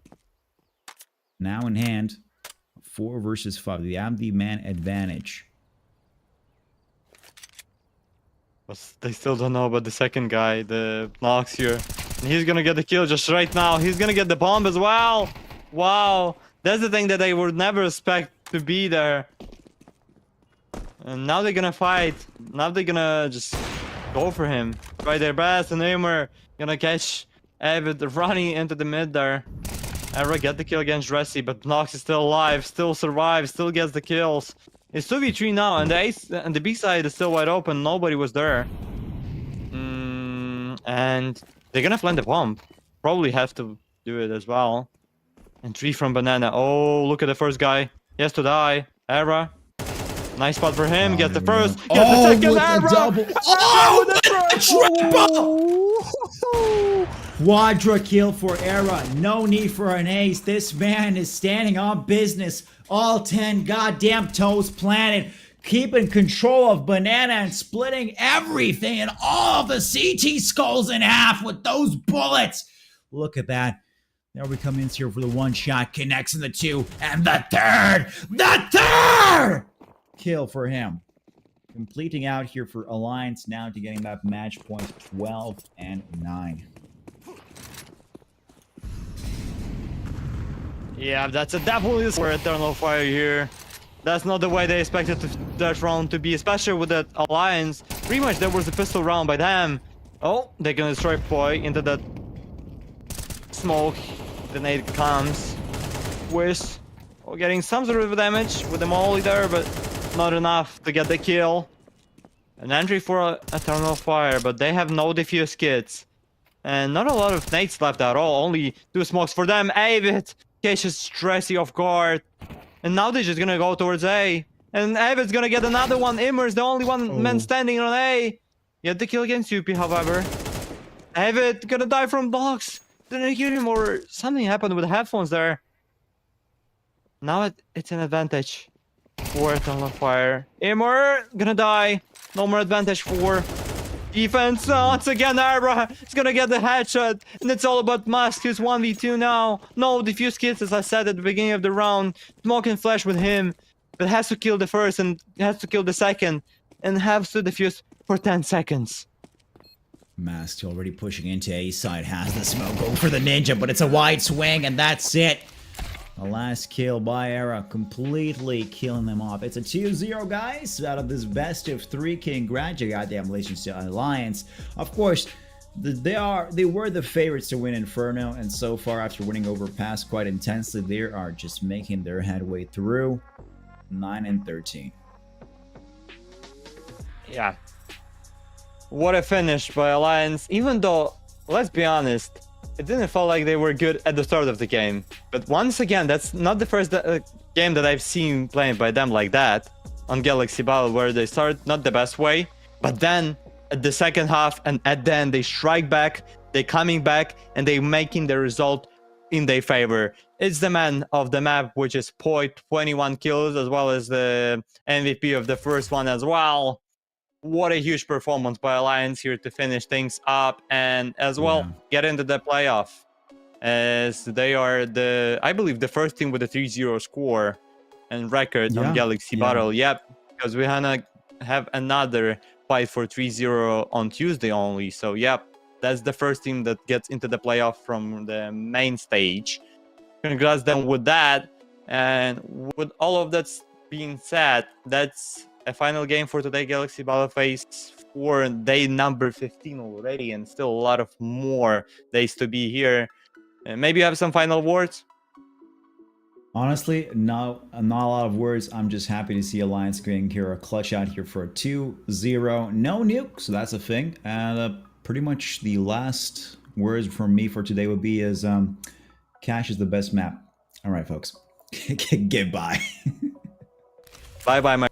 Now in hand, 4 versus 5. They have the man advantage. But they still don't know about the second guy, the Nox here. And he's gonna get the kill just right now. He's gonna get the bomb as well. Wow. That's the thing that they would never expect to be there. And now they're gonna fight. Now they're gonna just go for him. Try their best, and Aimer gonna catch Avid running into the mid there. Era get the kill against Resi, but Nox is still alive, still survives, still gets the kills. It's 2v3 now, and the B side is still wide open. Nobody was there. And they're gonna plant the bomb. Probably have to do it as well. And 3 from Banana. Oh, look at the first guy. He has to die. Era. Nice spot for him. Get the first. Get the second. Era. Double. Oh, triple! Quadra kill for Era. No need for an ace. This man is standing on business. All 10 goddamn toes planted. Keeping control of Banana and splitting everything and all of the CT skulls in half with those bullets. Look at that. There we come in here for the 1 shot. Connects in the 2. And the third. The third! Kill for him. Completing out here for Alliance now to getting that match point 12-9. Yeah, that's definitely for Eternal Fire here. That's not the way they expected that round to be, especially with that Alliance. Pretty much there was a pistol round by them. Oh, they're gonna destroy Poi into that smoke. The nade comes. Wish. Oh, getting some sort of damage with the molly there, but not enough to get the kill. An entry for Eternal Fire, but they have no defuse kits. And not a lot of nades left at all. Only 2 smokes for them. Avid catches Stressy off guard. And now they're just gonna go towards A. And Avid's gonna get another one. Immer's the only one man standing on A. Get the kill against UP, however. Avid gonna die from blocks. Didn't I hear him, or something happened with the headphones there? Now it's an advantage for Eternal Fire. Immer gonna die. No more advantage for defense. Once again, Arbra is gonna get the headshot. And it's all about Musk, who's 1v2 now. No diffuse kits, as I said at the beginning of the round. Smoke and flash with him. But has to kill the first and has to kill the second. And has to defuse for 10 seconds. Mask already pushing into A side. Has the smoke. Go for the ninja, but it's a wide swing, and that's it. The last kill by Era, completely killing them off. It's a 2-0, guys, out of this best of 3. Congratulations to Alliance. Of course, they were the favorites to win Inferno, and so far, after winning Overpass quite intensely, they are just making their headway through. 9-13. Yeah. What a finish by Alliance, even though, let's be honest, it didn't feel like they were good at the start of the game. But once again, that's not the first game that I've seen played by them like that on Galaxy Battle, where they start not the best way, but then at the second half and at the end they strike back, they coming back, and they making the result in their favor. It's the man of the map, which is Poi, 21 kills, as well as the MVP of the first one as well. What a huge performance by Alliance here to finish things up and as well get into the playoff, as they are I believe the first team with a 3-0 score and record on Galaxy Battle. Yep, because we have another fight for 3-0 on Tuesday only. So yep, that's the first team that gets into the playoff from the main stage. Congrats them with that. And with all of that being said, that's a final game for today, Galaxy Battle Phase 4, day number 15 already, and still a lot of more days to be here. Maybe you have some final words? Honestly, not a lot of words. I'm just happy to see Alliance getting here a clutch out here for a 2-0. No nuke, so that's a thing. And pretty much the last words from me for today would be is Cache is the best map. All right, folks. Goodbye. Bye bye, my.